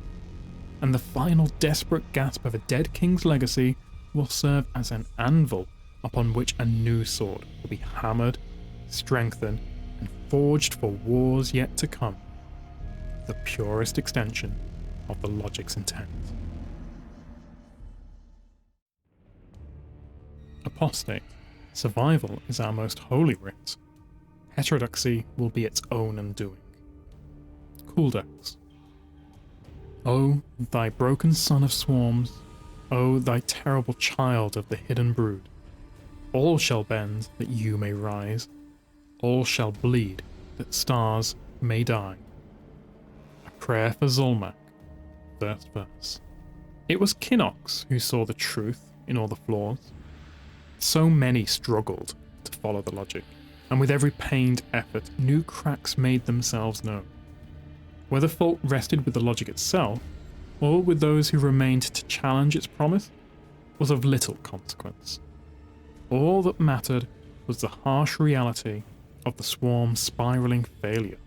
and the final desperate gasp of a dead king's legacy will serve as an anvil upon which a new sword will be hammered, strengthened, and forged for wars yet to come. The purest extension of the Logic's intent. Apostate, survival is our most holy writ. Heterodoxy will be its own undoing. Cooldex. O thy broken son of swarms, O thy terrible child of the hidden brood, all shall bend that you may rise, all shall bleed that stars may die. A prayer for Zulmak, first verse. It was Kinox who saw the truth in all the flaws. So many struggled to follow the logic, and with every pained effort, new cracks made themselves known. Whether fault rested with the logic itself, or with those who remained to challenge its promise, was of little consequence. All that mattered was the harsh reality of the swarm's spiraling failure.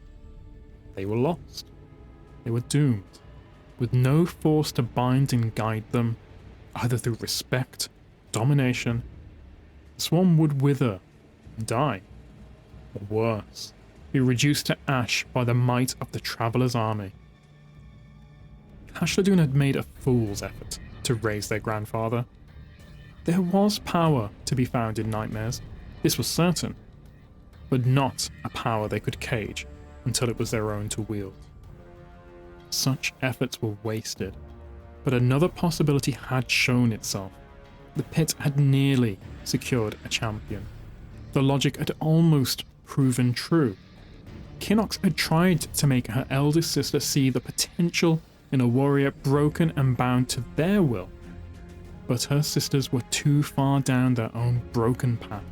They were lost. They were doomed, with no force to bind and guide them, either through respect, domination. The swarm would wither and die, or worse, be reduced to ash by the might of the Traveller's army. Hashladun had made a fool's effort to raise their grandfather. There was power to be found in nightmares, this was certain, but not a power they could cage until it was their own to wield. Such efforts were wasted, but another possibility had shown itself. The pit had nearly secured a champion. The logic had almost proven true. Kinox had tried to make her eldest sister see the potential in a warrior broken and bound to their will, but her sisters were too far down their own broken path.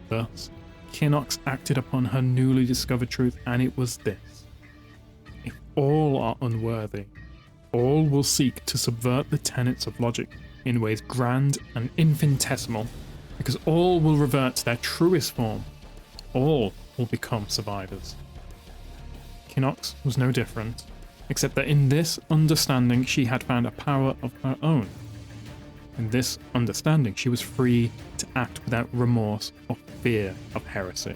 Thus, Kinox acted upon her newly discovered truth, and it was this. If all are unworthy, all will seek to subvert the tenets of logic in ways grand and infinitesimal, because all will revert to their truest form. All will become survivors. Kinox was no different, except that in this understanding she had found a power of her own. In this understanding she was free to act without remorse or fear of heresy.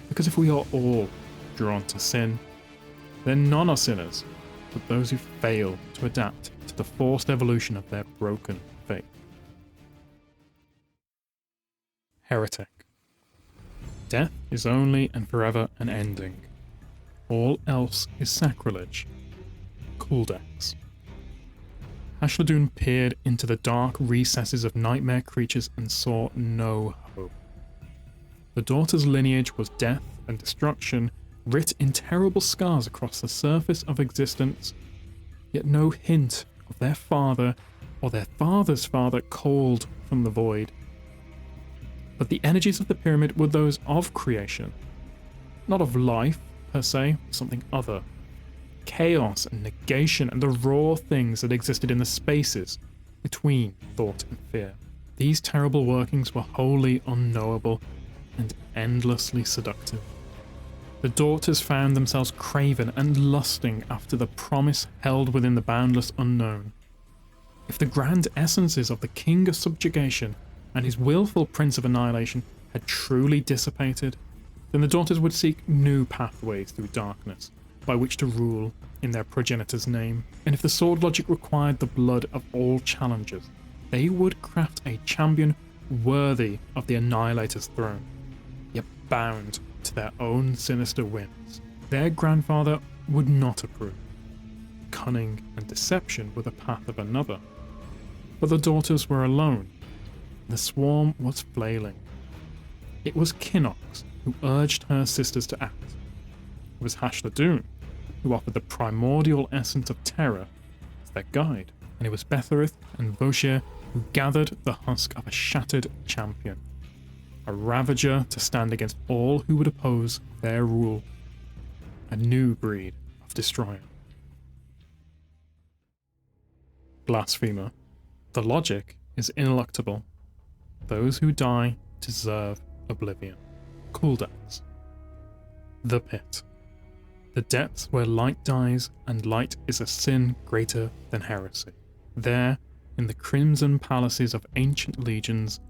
Because if we are all drawn to sin, then none are sinners, but those who fail to adapt to the forced evolution of their broken faith. Heretic. Death is only and forever an ending. All else is sacrilege. Cooldex. Hashladun peered into the dark recesses of nightmare creatures and saw no hope. The daughter's lineage was death and destruction, writ in terrible scars across the surface of existence, yet no hint of their father or their father's father called from the void. But the energies of the pyramid were those of creation, not of life per se, something other. Chaos and negation and the raw things that existed in the spaces between thought and fear. These terrible workings were wholly unknowable and endlessly seductive. The daughters found themselves craven and lusting after the promise held within the boundless unknown. If the grand essences of the King of Subjugation and his willful Prince of Annihilation had truly dissipated, then the daughters would seek new pathways through darkness by which to rule in their progenitor's name. And if the sword logic required the blood of all challengers, they would craft a champion worthy of the Annihilator's throne, yet bound to their own sinister whims. Their grandfather would not approve. Cunning and deception were the path of another. But the daughters were alone. The swarm was flailing. It was Kinox who urged her sisters to act. It was Hashladun who offered the primordial essence of terror as their guide. And it was Betherith and Voshir who gathered the husk of a shattered champion. A ravager to stand against all who would oppose their rule. A new breed of destroyer. Blasphemer. The logic is ineluctable. Those who die deserve oblivion. Cooldex. The Pit. The depths where light dies and light is a sin greater than heresy. There, in the crimson palaces of ancient legions,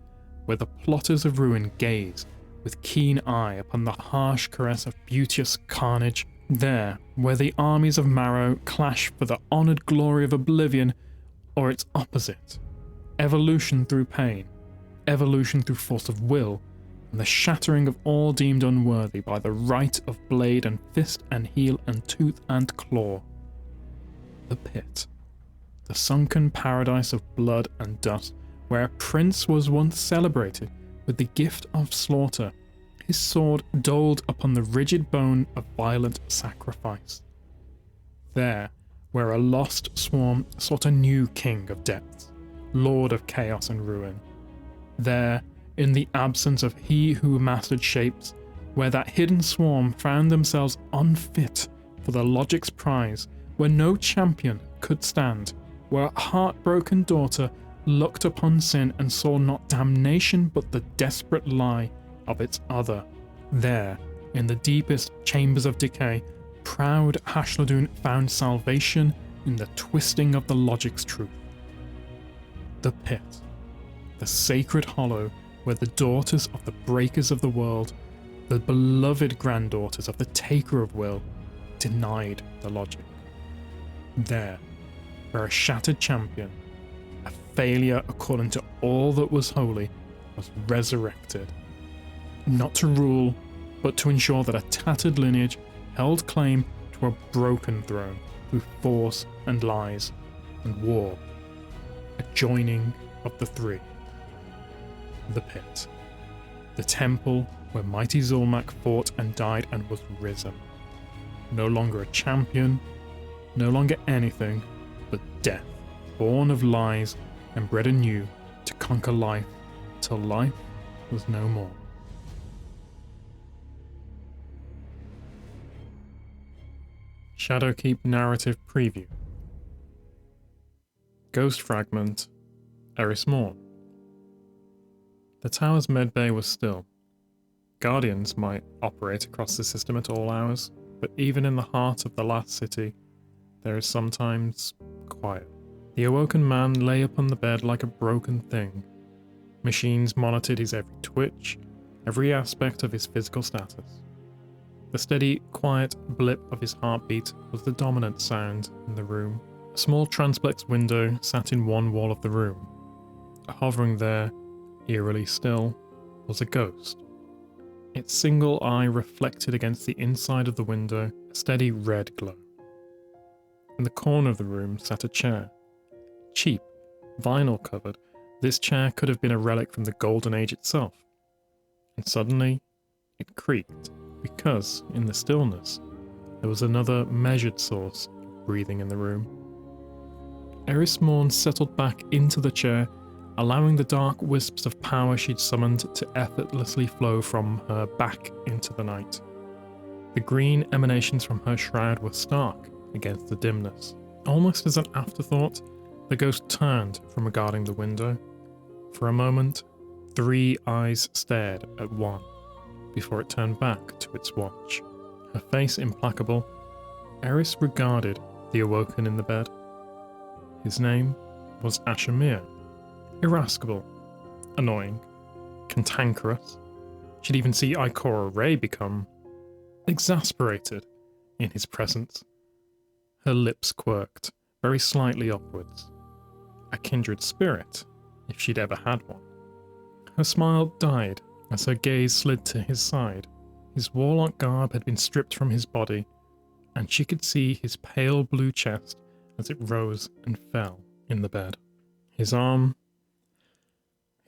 where the plotters of ruin gaze with keen eye upon the harsh caress of beauteous carnage, there, where the armies of Marrow clash for the honoured glory of oblivion, or its opposite, evolution through pain, evolution through force of will, and the shattering of all deemed unworthy by the right of blade and fist and heel and tooth and claw. The pit, the sunken paradise of blood and dust, where a prince was once celebrated with the gift of slaughter, his sword doled upon the rigid bone of violent sacrifice. There, where a lost swarm sought a new king of depths, lord of chaos and ruin. There, in the absence of he who mastered shapes, where that hidden swarm found themselves unfit for the logic's prize, where no champion could stand, where a heartbroken daughter looked upon sin and saw not damnation but the desperate lie of its other. There, in the deepest chambers of decay, proud Hashladun found salvation in the twisting of the logic's truth. The pit, the sacred hollow where the daughters of the breakers of the world, the beloved granddaughters of the taker of will, denied the logic. There, where a shattered champion, a failure according to all that was holy, was resurrected, not to rule, but to ensure that a tattered lineage held claim to a broken throne through force and lies and war, a joining of the three. The pit, the temple where mighty Zulmak fought and died and was risen. No longer a champion, no longer anything but death, born of lies and bred anew to conquer life till life was no more. Shadowkeep narrative preview. Ghost fragment, Eris Morn. The tower's medbay was still. Guardians might operate across the system at all hours, but even in the heart of the last city, there is sometimes quiet. The awoken man lay upon the bed like a broken thing. Machines monitored his every twitch, every aspect of his physical status. The steady, quiet blip of his heartbeat was the dominant sound in the room. A small transplex window sat in one wall of the room. Hovering there, eerily still, was a ghost. Its single eye reflected against the inside of the window a steady red glow. In the corner of the room sat a chair. Cheap, vinyl covered, this chair could have been a relic from the Golden Age itself. And suddenly, it creaked, because, in the stillness, there was another measured source of breathing in the room. Eris Morn settled back into the chair, allowing the dark wisps of power she'd summoned to effortlessly flow from her back into the night. The green emanations from her shroud were stark against the dimness. Almost as an afterthought, the ghost turned from regarding the window. For a moment, 3 eyes stared at one, before it turned back to its watch. Her face implacable, Eris regarded the awoken in the bed. His name was Ashamir. Irascible, annoying, cantankerous. She'd even see Ikora Ray become exasperated in his presence. Her lips quirked, very slightly upwards. A kindred spirit, if she'd ever had one. Her smile died as her gaze slid to his side. His warlock garb had been stripped from his body, and she could see his pale blue chest as it rose and fell in the bed. His arm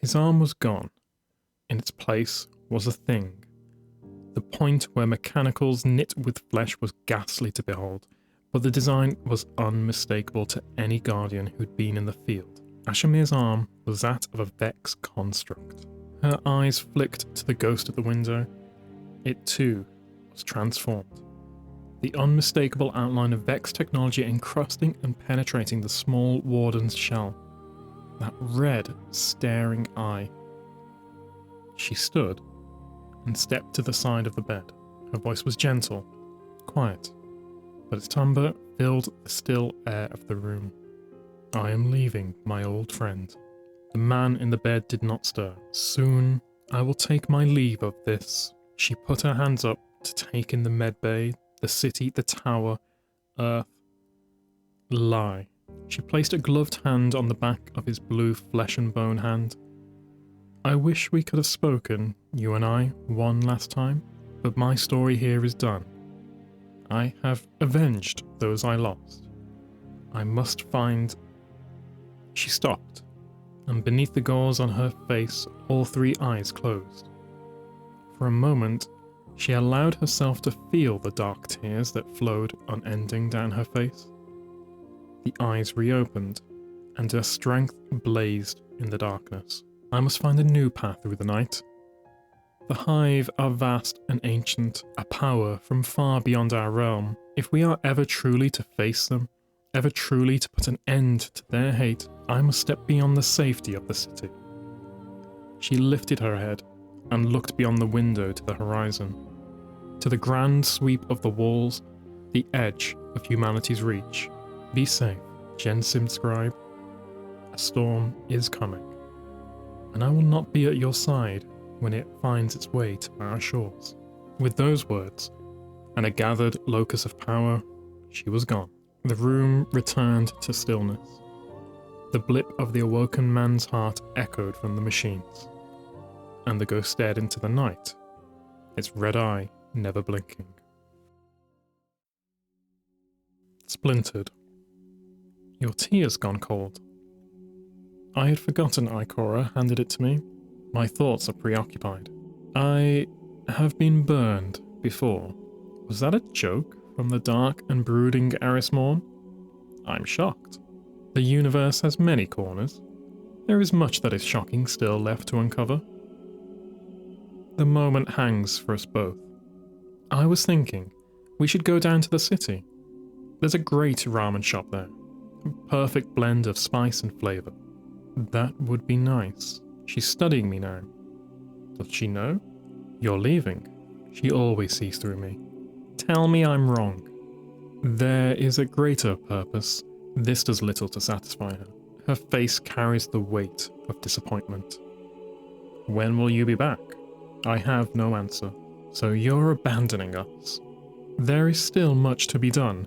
was gone. In its place was a thing. The point where mechanicals knit with flesh was ghastly to behold, but the design was unmistakable to any guardian who'd been in the field. Ashamir's arm was that of a Vex construct. Her eyes flicked to the ghost at the window. It too was transformed. The unmistakable outline of Vex technology encrusting and penetrating the small warden's shell. That red, staring eye. She stood and stepped to the side of the bed. Her voice was gentle, quiet, but its timbre filled the still air of the room. I am leaving, my old friend. The man in the bed did not stir. Soon I will take my leave of this. She put her hands up to take in the medbay, the city, the tower, earth. Lie. She placed a gloved hand on the back of his blue flesh and bone hand. I wish we could have spoken, you and I, one last time, but my story here is done. I have avenged those I lost. I must find... She stopped, and beneath the gauze on her face, all three eyes closed. For a moment, she allowed herself to feel the dark tears that flowed unending down her face. The eyes reopened, and her strength blazed in the darkness. I must find a new path through the night. The Hive are vast and ancient, a power from far beyond our realm. If we are ever truly to face them, ever truly to put an end to their hate, I must step beyond the safety of the city. She lifted her head and looked beyond the window to the horizon, to the grand sweep of the walls, the edge of humanity's reach. Be safe, Gensim Scribe. A storm is coming, and I will not be at your side when it finds its way to our shores. With those words, and a gathered locus of power, she was gone. The room returned to stillness. The blip of the awoken man's heart echoed from the machines, and the ghost stared into the night, its red eye never blinking. Splintered. Your tea has gone cold. I had forgotten Ikora handed it to me. My thoughts are preoccupied. I have been burned before. Was that a joke from the dark and brooding Eris morn? I'm shocked. The universe has many corners. There is much that is shocking still left to uncover. The moment hangs for us both. I was thinking, we should go down to the city. There's a great ramen shop there. A perfect blend of spice and flavour. That would be nice. She's studying me now. Does she know? You're leaving. She always sees through me. Tell me I'm wrong. There is a greater purpose. This does little to satisfy her. Her face carries the weight of disappointment. When will you be back? I have no answer. So you're abandoning us. There is still much to be done.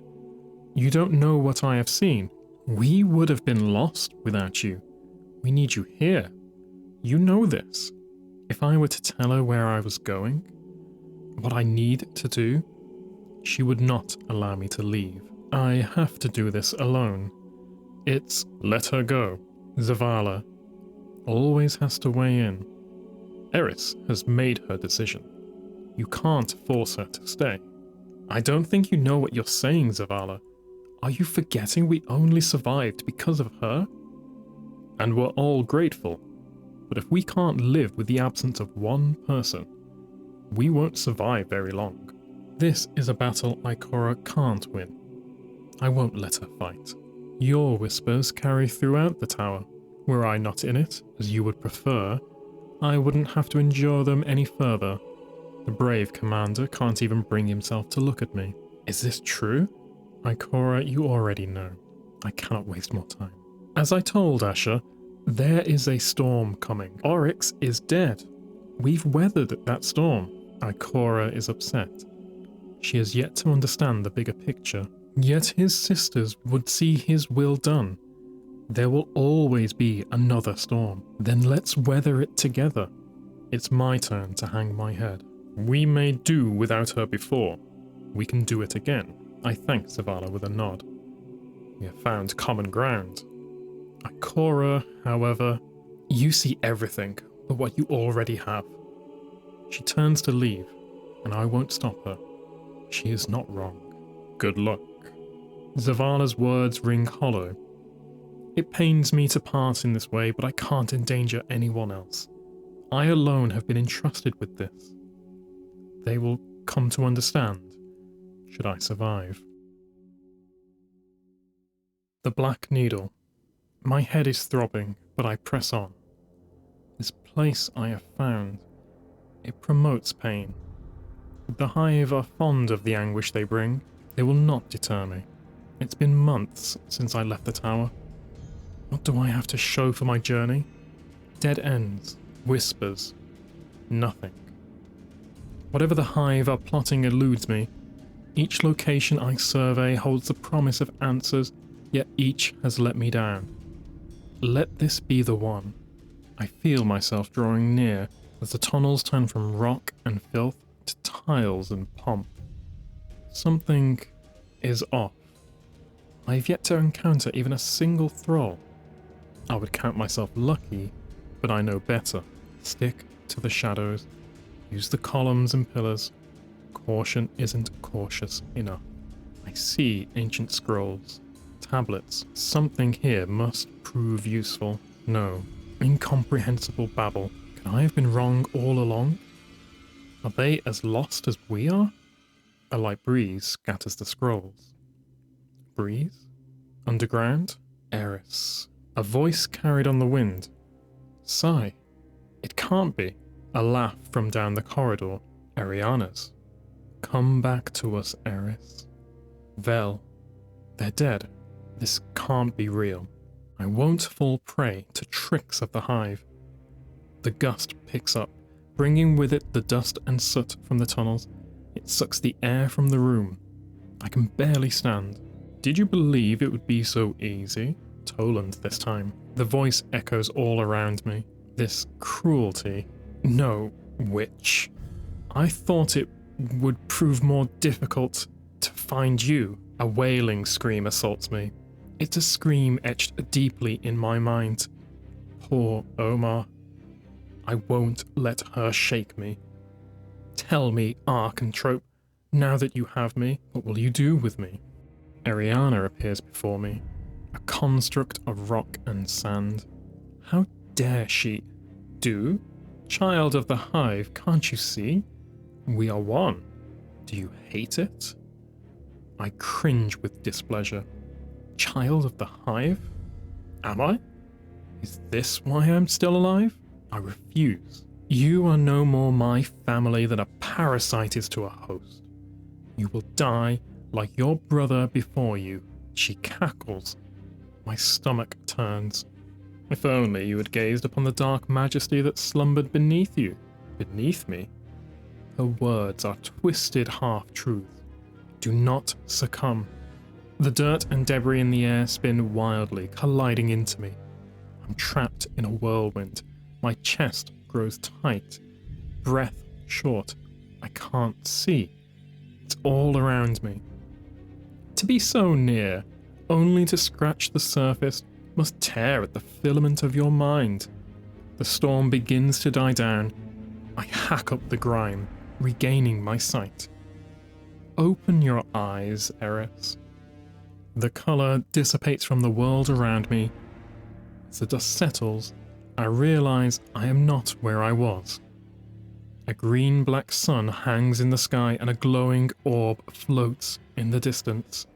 You don't know what I have seen. We would have been lost without you. We need you here. You know this. If I were to tell her where I was going, what I need to do, she would not allow me to leave. I have to do this alone. It's let her go. Zavala always has to weigh in. Eris has made her decision. You can't force her to stay. I don't think you know what you're saying, Zavala. Are you forgetting we only survived because of her? And we're all grateful. But if we can't live with the absence of one person, we won't survive very long. This is a battle Ikora can't win. I won't let her fight. Your whispers carry throughout the tower. Were I not in it, as you would prefer, I wouldn't have to endure them any further. The brave commander can't even bring himself to look at me. Is this true? Ikora, you already know. I cannot waste more time. As I told Asher, there is a storm coming. Oryx is dead. We've weathered that storm. Ikora is upset. She has yet to understand the bigger picture. Yet his sisters would see his will done. There will always be another storm. Then let's weather it together. It's my turn to hang my head. We may do without her before. We can do it again. I thanked Zavala with a nod. We have found common ground. Ikora, however, you see everything but what you already have. She turns to leave, and I won't stop her. She is not wrong. Good luck. Zavala's words ring hollow. It pains me to part in this way, but I can't endanger anyone else. I alone have been entrusted with this. They will come to understand, should I survive. The Black Needle. My head is throbbing, but I press on. This place I have found, it promotes pain. The Hive are fond of the anguish they bring. They will not deter me. It's been months since I left the tower. What do I have to show for my journey? Dead ends, whispers, nothing. Whatever the Hive are plotting eludes me. Each location I survey holds the promise of answers, yet each has let me down. Let this be the one. I feel myself drawing near as the tunnels turn from rock and filth to tiles and pomp. Something is off. I've yet to encounter even a single thrall. I would count myself lucky, but I know better. Stick to the shadows. Use the columns and pillars. Caution isn't cautious enough. I see ancient scrolls, tablets. Something here must prove useful. No, incomprehensible babble. Can I have been wrong all along? Are they as lost as we are? A light breeze scatters the scrolls. Breeze? Underground? Eris. A voice carried on the wind. Sigh. It can't be. A laugh from down the corridor. Ariana's. Come back to us, Eris. Vel. They're dead. This can't be real. I won't fall prey to tricks of the Hive. The gust picks up, bringing with it the dust and soot from the tunnels. It sucks the air from the room. I can barely stand. Did you believe it would be so easy? Toland this time. The voice echoes all around me. This cruelty. No, witch. I thought it would prove more difficult to find you. A wailing scream assaults me. It's a scream etched deeply in my mind. Poor Omar. I won't let her shake me. Tell me, Arcantrope, now that you have me, what will you do with me? Ariana appears before me, a construct of rock and sand. How dare she? Do? Child of the Hive, can't you see? We are one. Do you hate it? I cringe with displeasure. Child of the Hive? Am I? Is this why I'm still alive? I refuse. You are no more my family than a parasite is to a host. You will die like your brother before you. She cackles. My stomach turns. If only you had gazed upon the dark majesty that slumbered beneath you. Beneath me? Her words are twisted half-truths. Do not succumb. The dirt and debris in the air spin wildly, colliding into me. I'm trapped in a whirlwind. My chest grows tight. Breath short. I can't see. It's all around me. To be so near, only to scratch the surface, must tear at the filament of your mind. The storm begins to die down. I hack up the grime, regaining my sight. Open your eyes, Eris. The colour dissipates from the world around me. As the dust settles, I realise I am not where I was. A green-black sun hangs in the sky and a glowing orb floats in the distance.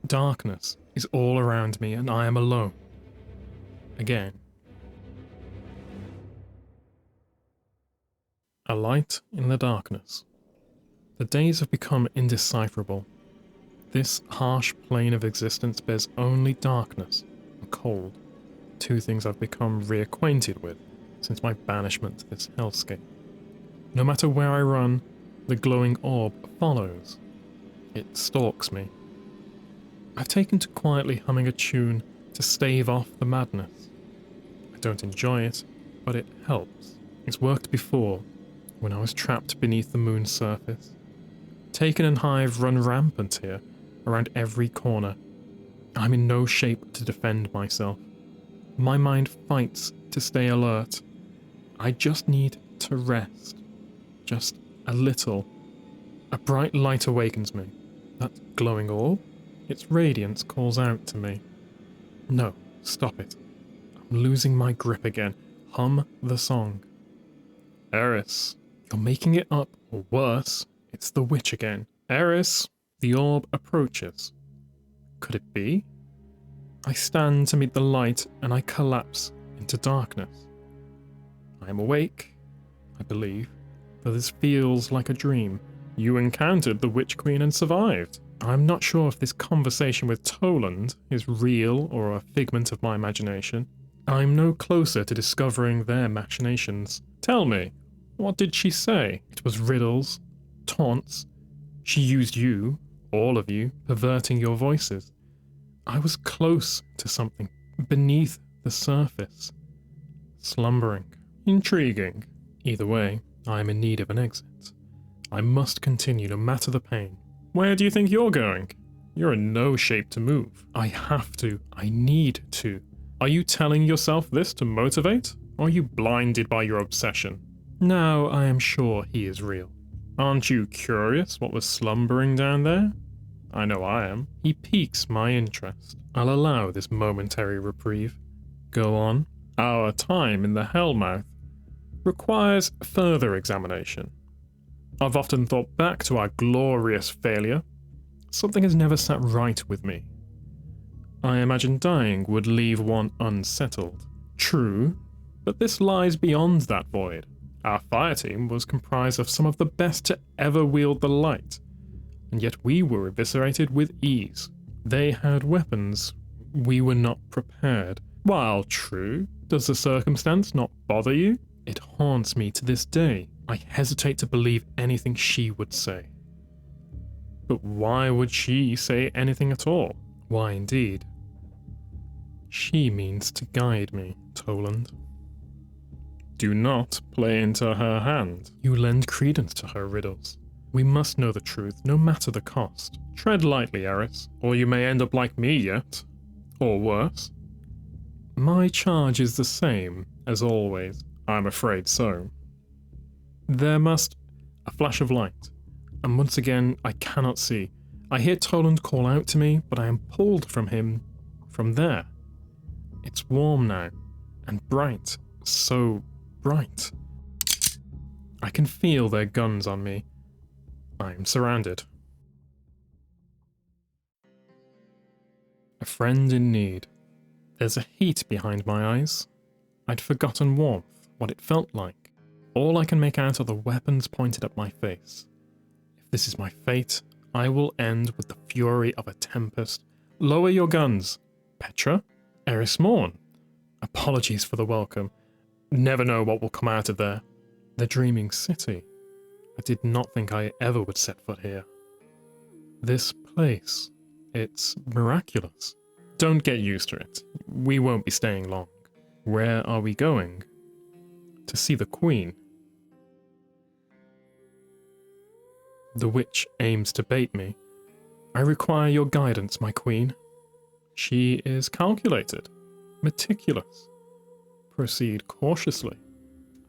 Darkness is all around me and I am alone. Again. A light in the darkness. The days have become indecipherable. This harsh plane of existence bears only darkness and cold. Two things I've become reacquainted with since my banishment to this hellscape. No matter where I run, the glowing orb follows. It stalks me. I've taken to quietly humming a tune to stave off the madness. I don't enjoy it, but it helps. It's worked before, when I was trapped beneath the moon's surface. Taken and Hive run rampant here, around every corner. I'm in no shape to defend myself. My mind fights to stay alert. I just need to rest. Just a little. A bright light awakens me. That glowing orb? Its radiance calls out to me. No, stop it. I'm losing my grip again. Hum the song. Eris, you're making it up, or worse, it's the witch again. Eris, the orb approaches. Could it be? I stand to meet the light and I collapse into darkness. I am awake, I believe, though this feels like a dream. You encountered the Witch Queen and survived. I'm not sure if this conversation with Toland is real or a figment of my imagination. I'm no closer to discovering their machinations. Tell me, what did she say? It was riddles, taunts. She used you, all of you, perverting your voices. I was close to something beneath the surface. Slumbering. Intriguing. Either way, I am in need of an exit. I must continue no matter the pain. Where do you think you're going? You're in no shape to move. I have to. I need to. Are you telling yourself this to motivate? Or are you blinded by your obsession? Now I am sure he is real. Aren't you curious what was slumbering down there? I know I am. He piques my interest. I'll allow this momentary reprieve. Go on. Our time in the Hellmouth requires further examination. I've often thought back to our glorious failure. Something has never sat right with me. I imagine dying would leave one unsettled. True, but this lies beyond that void. Our Fireteam was comprised of some of the best to ever wield the light, and yet we were eviscerated with ease. They had weapons. We were not prepared. While true, does the circumstance not bother you? It haunts me to this day. I hesitate to believe anything she would say. But why would she say anything at all? Why indeed? She means to guide me, Toland. Do not play into her hand. You lend credence to her riddles. We must know the truth, no matter the cost. Tread lightly, Eris, or you may end up like me yet. Or worse. My charge is the same, as always. I'm afraid so. There must... A flash of light. And once again, I cannot see. I hear Toland call out to me, but I am pulled from him from there. It's warm now, and bright. So bright. I can feel their guns on me. I'm surrounded. A friend in need. There's a heat behind my eyes. I'd forgotten warmth, what it felt like. All I can make out are the weapons pointed at my face. If this is my fate, I will end with the fury of a tempest. Lower your guns. Petra? Eris Morn. Apologies for the welcome. Never know what will come out of there. The dreaming city. I did not think I ever would set foot here. This place. It's miraculous. Don't get used to it. We won't be staying long. Where are we going? To see the Queen. The witch aims to bait me. I require your guidance, my queen. She is calculated, meticulous. Proceed cautiously.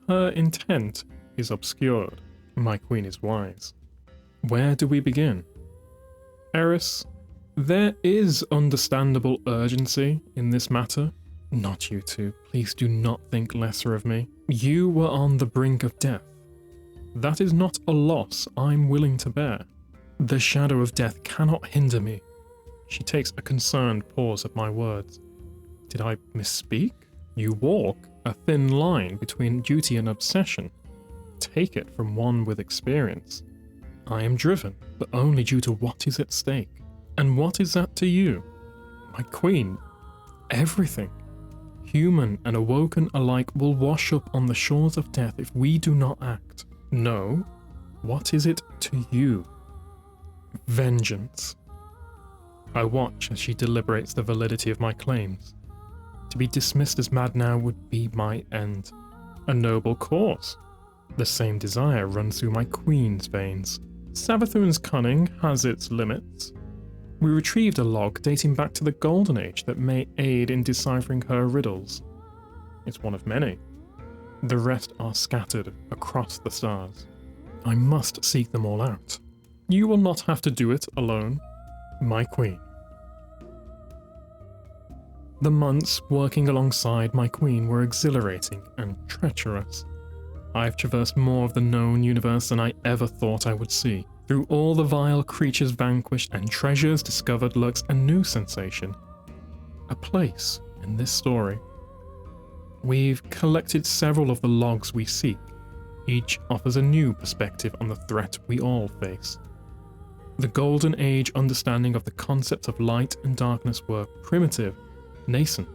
Her intent is obscured. My queen is wise. Where do we begin? Eris, there is understandable urgency in this matter. Not you two. Please do not think lesser of me. You were on the brink of death. That is not a loss I'm willing to bear. The shadow of death cannot hinder me. She takes a concerned pause at my words. Did I misspeak? You walk a thin line between duty and obsession. Take it from one with experience. I am driven, but only due to what is at stake. And what is that to you? My queen, everything. Human and awoken alike will wash up on the shores of death if we do not act. No, what is it to you? Vengeance. I watch as she deliberates the validity of my claims. To be dismissed as mad now would be my end. A noble cause. The same desire runs through my queen's veins. Savathun's cunning has its limits. We retrieved a log dating back to the Golden Age that may aid in deciphering her riddles. It's one of many. The rest are scattered across the stars. I must seek them all out. You will not have to do it alone, my queen. The months working alongside my queen were exhilarating and treacherous. I've traversed more of the known universe than I ever thought I would see. Through all the vile creatures vanquished and treasures discovered lurks a new sensation. A place in this story. We've collected several of the logs we seek. Each offers a new perspective on the threat we all face. The Golden Age understanding of the concept of light and darkness were primitive, nascent.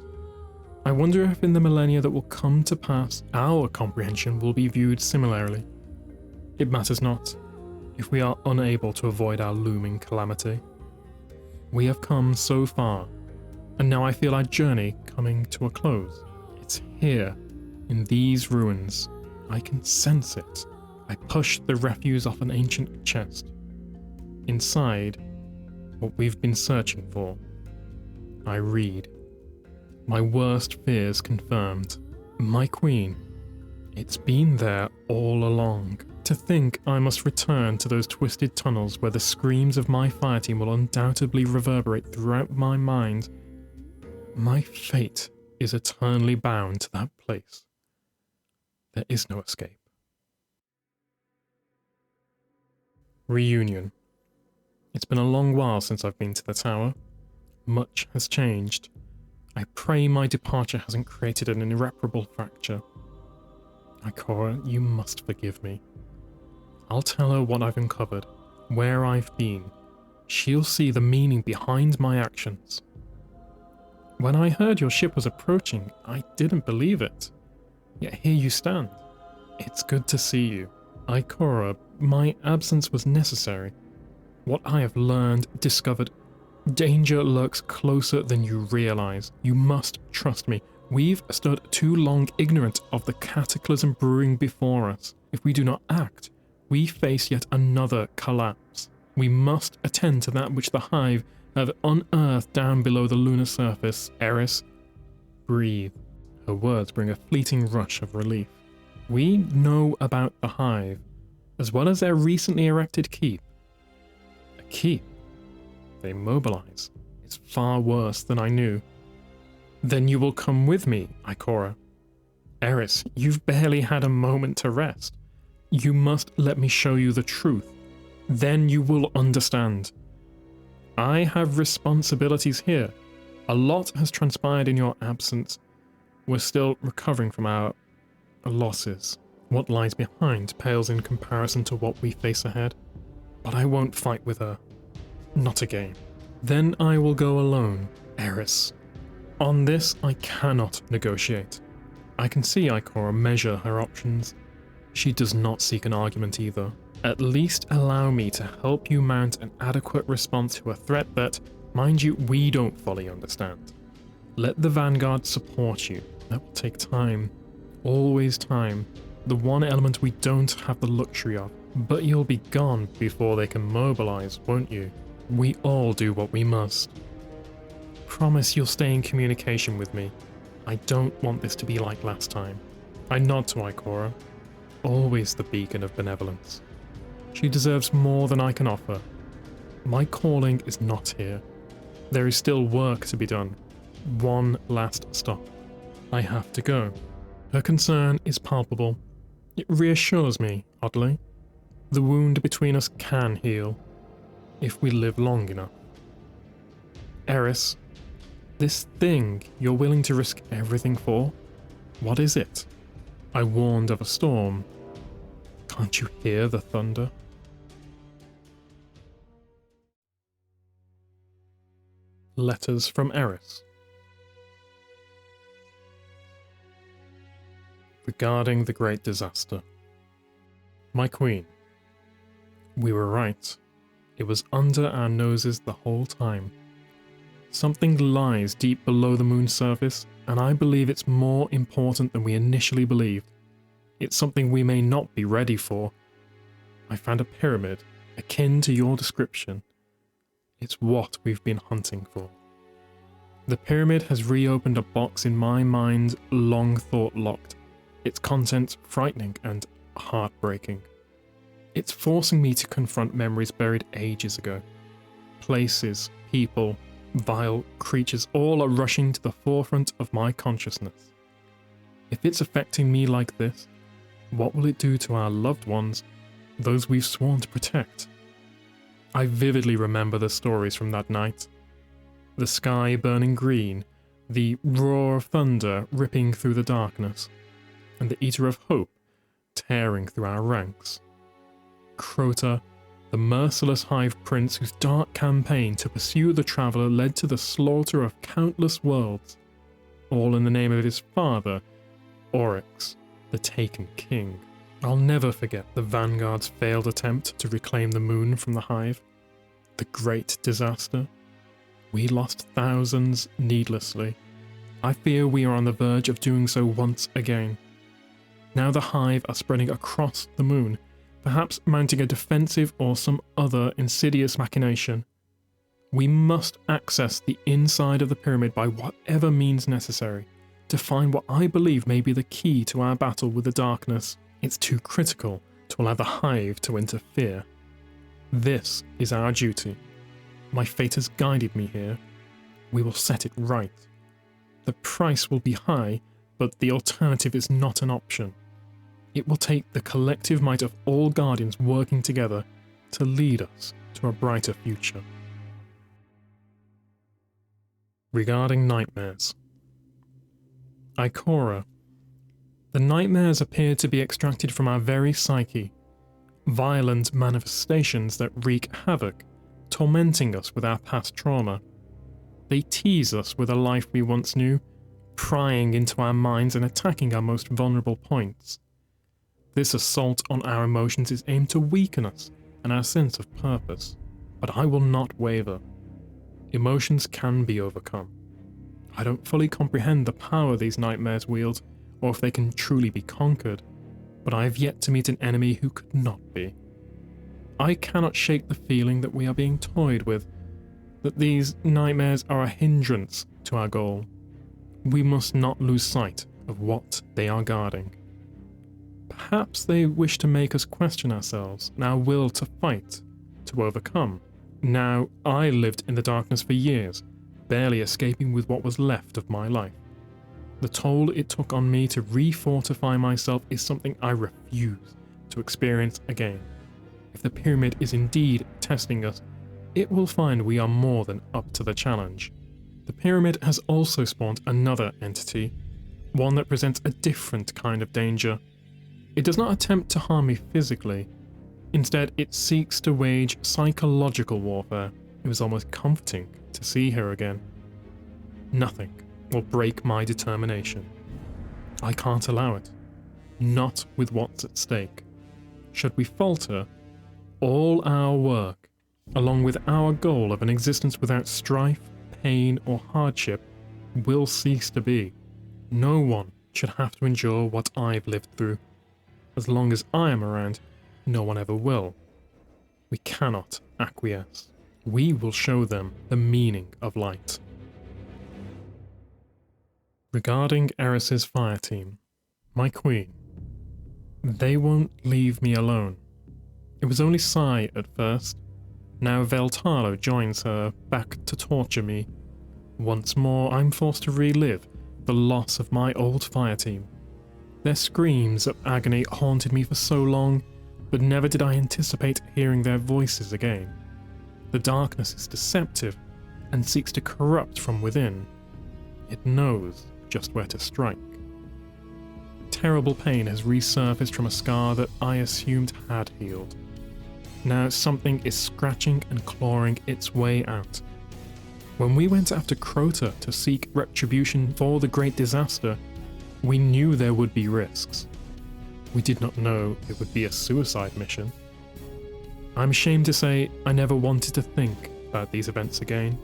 I wonder if in the millennia that will come to pass, our comprehension will be viewed similarly. It matters not, if we are unable to avoid our looming calamity. We have come so far, and now I feel our journey coming to a close. It's here, in these ruins. I can sense it. I push the refuse off an ancient chest. Inside, what we've been searching for. I read. My worst fears confirmed. My queen. It's been there all along. To think I must return to those twisted tunnels where the screams of my fireteam will undoubtedly reverberate throughout my mind. My fate is eternally bound to that place. There is no escape. Reunion. It's been a long while since I've been to the tower. Much has changed. I pray my departure hasn't created an irreparable fracture. Ikora, you must forgive me. I'll tell her what I've uncovered, where I've been. She'll see the meaning behind my actions. When I heard your ship was approaching, I didn't believe it. Yet here you stand. It's good to see you. Ikora, my absence was necessary. What I have learned, discovered, danger lurks closer than you realize. You must trust me. We've stood too long ignorant of the cataclysm brewing before us. If we do not act, we face yet another collapse. We must attend to that which the Hive have unearthed down below the lunar surface. Eris, breathe. Her words bring a fleeting rush of relief. We know about the Hive, as well as their recently erected keep. A keep? They mobilize. It's far worse than I knew. Then you will come with me, Ikora. Eris, you've barely had a moment to rest. You must let me show you the truth. Then you will understand. I have responsibilities here. A lot has transpired in your absence. We're still recovering from our losses. What lies behind pales in comparison to what we face ahead. But I won't fight with her. Not again. Then I will go alone, Eris. On this, I cannot negotiate. I can see Ikora measure her options. She does not seek an argument either. At least allow me to help you mount an adequate response to a threat that, mind you, we don't fully understand. Let the Vanguard support you. That will take time. Always time. The one element we don't have the luxury of. But you'll be gone before they can mobilize, won't you? We all do what we must. Promise you'll stay in communication with me. I don't want this to be like last time. I nod to Ikora. Always the beacon of benevolence. She deserves more than I can offer. My calling is not here. There is still work to be done. One last stop. I have to go. Her concern is palpable. It reassures me, oddly. The wound between us can heal, if we live long enough. Eris, this thing you're willing to risk everything for, what is it? I warned of a storm. Can't you hear the thunder? Letters from Eris. Regarding the great disaster. My queen, we were right. It was under our noses the whole time. Something lies deep below the moon's surface, and I believe it's more important than we initially believed. It's something we may not be ready for. I found a pyramid, akin to your description. It's what we've been hunting for. The pyramid has reopened a box in my mind long thought locked, its contents frightening and heartbreaking. It's forcing me to confront memories buried ages ago. Places, people, vile creatures, all are rushing to the forefront of my consciousness. If it's affecting me like this, what will it do to our loved ones, those we've sworn to protect? I vividly remember the stories from that night. The sky burning green, the roar of thunder ripping through the darkness, and the Eater of Hope tearing through our ranks. Crota, the merciless Hive Prince whose dark campaign to pursue the Traveler led to the slaughter of countless worlds, all in the name of his father, Oryx, the Taken King. I'll never forget the Vanguard's failed attempt to reclaim the moon from the Hive. The great disaster. We lost thousands needlessly. I fear we are on the verge of doing so once again. Now the Hive are spreading across the moon, perhaps mounting a defensive or some other insidious machination. We must access the inside of the pyramid by whatever means necessary to find what I believe may be the key to our battle with the darkness. It's too critical to allow the Hive to interfere. This is our duty. My fate has guided me here. We will set it right. The price will be high, but the alternative is not an option. It will take the collective might of all Guardians working together to lead us to a brighter future. Regarding nightmares. Ikora. The nightmares appear to be extracted from our very psyche, violent manifestations that wreak havoc, tormenting us with our past trauma. They tease us with a life we once knew, prying into our minds and attacking our most vulnerable points. This assault on our emotions is aimed to weaken us and our sense of purpose, but I will not waver. Emotions can be overcome. I don't fully comprehend the power these nightmares wield, or if they can truly be conquered, but I have yet to meet an enemy who could not be. I cannot shake the feeling that we are being toyed with, that these nightmares are a hindrance to our goal. We must not lose sight of what they are guarding. Perhaps they wish to make us question ourselves and our will to fight, to overcome. Now, I lived in the darkness for years, barely escaping with what was left of my life. The toll it took on me to refortify myself is something I refuse to experience again. If the pyramid is indeed testing us, it will find we are more than up to the challenge. The pyramid has also spawned another entity, one that presents a different kind of danger. It does not attempt to harm me physically. Instead, it seeks to wage psychological warfare. It was almost comforting to see her again. Nothing will break my determination. I can't allow it. Not with what's at stake. Should we falter, all our work, along with our goal of an existence without strife, pain, or hardship, will cease to be. No one should have to endure what I've lived through. As long as I am around, no one ever will. We cannot acquiesce. We will show them the meaning of light. Regarding Eris's Fireteam, my queen, they won't leave me alone. It was only Sai at first. Now Veltalo joins her, back to torture me. Once more, I'm forced to relive the loss of my old Fireteam. Their screams of agony haunted me for so long, but never did I anticipate hearing their voices again. The darkness is deceptive and seeks to corrupt from within. It knows just where to strike. Terrible pain has resurfaced from a scar that I assumed had healed. Now something is scratching and clawing its way out. When we went after Crota to seek retribution for the great disaster, we knew there would be risks. We did not know it would be a suicide mission. I'm ashamed to say I never wanted to think about these events again.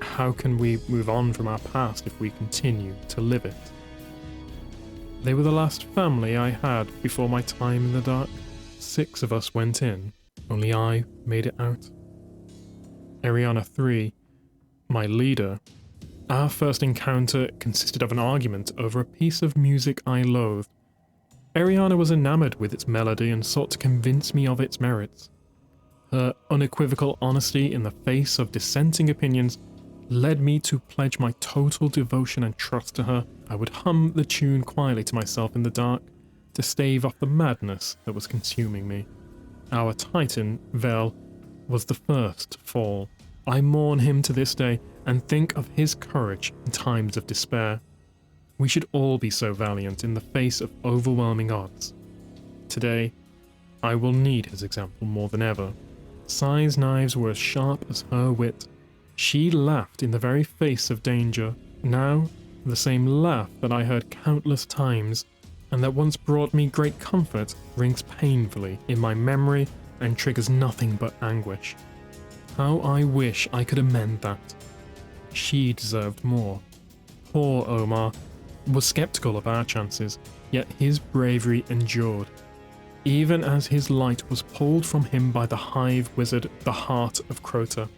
How can we move on from our past if we continue to live it? They were the last family I had before my time in the dark. 6 of us went in, only I made it out. Ariana 3, my leader. Our first encounter consisted of an argument over a piece of music I loathed. Ariana was enamored with its melody and sought to convince me of its merits. Her unequivocal honesty in the face of dissenting opinions led me to pledge my total devotion and trust to her. I would hum the tune quietly to myself in the dark to stave off the madness that was consuming me. Our titan, Vel, was the first to fall. I mourn him to this day and think of his courage in times of despair. We should all be so valiant in the face of overwhelming odds. Today, I will need his example more than ever. Sai's knives were as sharp as her wit. She laughed in the very face of danger. Now, the same laugh that I heard countless times, and that once brought me great comfort, rings painfully in my memory and triggers nothing but anguish. How I wish I could amend that. She deserved more. Poor Omar was skeptical of our chances, yet his bravery endured. Even as his light was pulled from him by the hive wizard, the heart of Crota.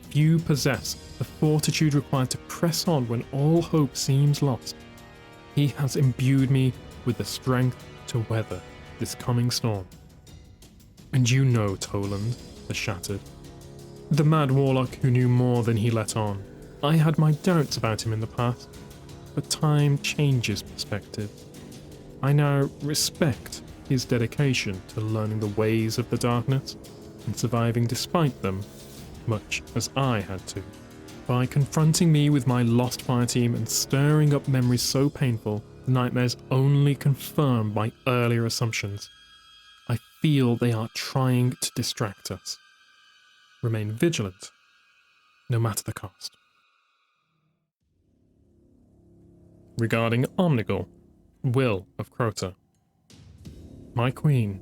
Few possess the fortitude required to press on when all hope seems lost. He has imbued me with the strength to weather this coming storm. And you know Toland, the Shattered. The mad warlock who knew more than he let on. I had my doubts about him in the past, but time changes perspective. I now respect his dedication to learning the ways of the darkness and surviving despite them, much as I had to. By confronting me with my lost Fireteam and stirring up memories so painful, the nightmares only confirm my earlier assumptions. I feel they are trying to distract us. Remain vigilant, no matter the cost. Regarding Omnigul, Will of Crota. My queen,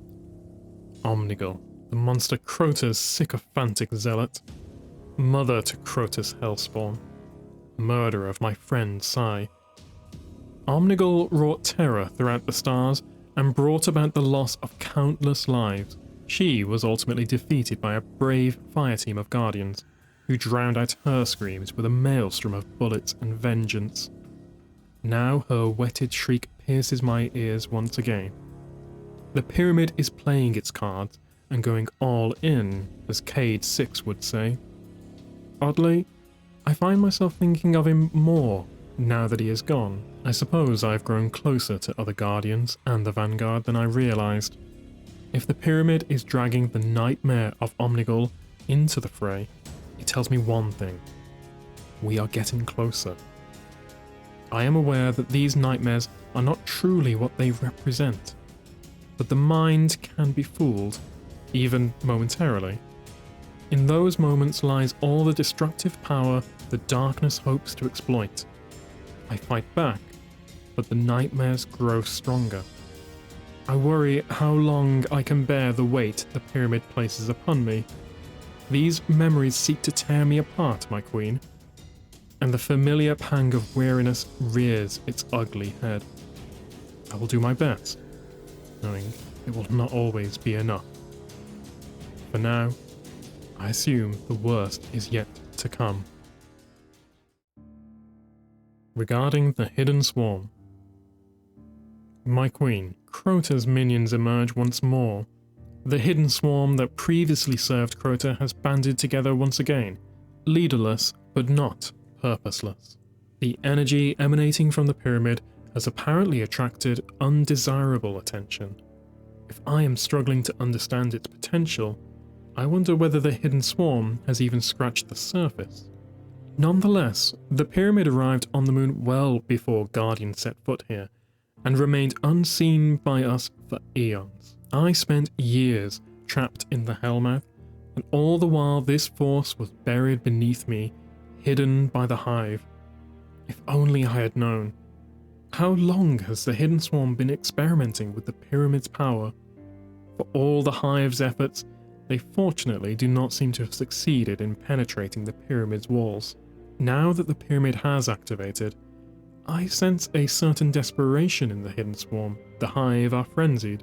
Omnigul, the monster Crota's sycophantic zealot, mother to Crota's hellspawn, murderer of my friend Sai. Omnigul wrought terror throughout the stars and brought about the loss of countless lives. She was ultimately defeated by a brave Fireteam of guardians, who drowned out her screams with a maelstrom of bullets and vengeance. Now her whetted shriek pierces my ears once again. The pyramid is playing its cards and going all in, as Cade 6 would say. Oddly, I find myself thinking of him more now that he is gone. I suppose I've grown closer to other Guardians and the Vanguard than I realised. If the pyramid is dragging the nightmare of Omnigul into the fray, it tells me one thing. We are getting closer. I am aware that these nightmares are not truly what they represent, but the mind can be fooled, even momentarily. In those moments lies all the destructive power the darkness hopes to exploit. I fight back, but the nightmares grow stronger. I worry how long I can bear the weight the pyramid places upon me. These memories seek to tear me apart, my queen, and the familiar pang of weariness rears its ugly head. I will do my best, knowing it will not always be enough. For now, I assume the worst is yet to come. Regarding the Hidden Swarm. My queen, Crota's minions emerge once more. The Hidden Swarm that previously served Crota has banded together once again, leaderless but not purposeless. The energy emanating from the pyramid has apparently attracted undesirable attention. If I am struggling to understand its potential, I wonder whether the Hidden Swarm has even scratched the surface. Nonetheless, the pyramid arrived on the moon well before Guardian set foot here, and remained unseen by us for eons. I spent years trapped in the Hellmouth, and all the while this force was buried beneath me, hidden by the hive. If only I had known. How long has the Hidden Swarm been experimenting with the pyramid's power? For all the hive's efforts, they fortunately do not seem to have succeeded in penetrating the pyramid's walls. Now that the pyramid has activated, I sense a certain desperation in the Hidden Swarm. The hive are frenzied.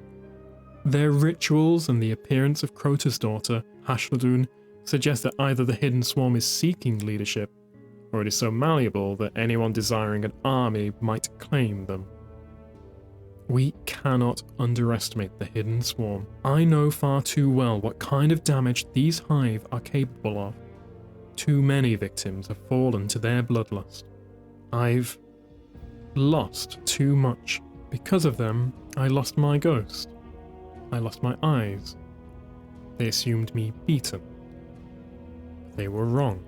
Their rituals and the appearance of Crota's daughter, Hashladun, suggest that either the Hidden Swarm is seeking leadership, or it is so malleable that anyone desiring an army might claim them. We cannot underestimate the Hidden Swarm. I know far too well what kind of damage these hive are capable of. Too many victims have fallen to their bloodlust. I've lost too much. Because of them, I lost my ghost. I lost my eyes. They assumed me beaten. They were wrong.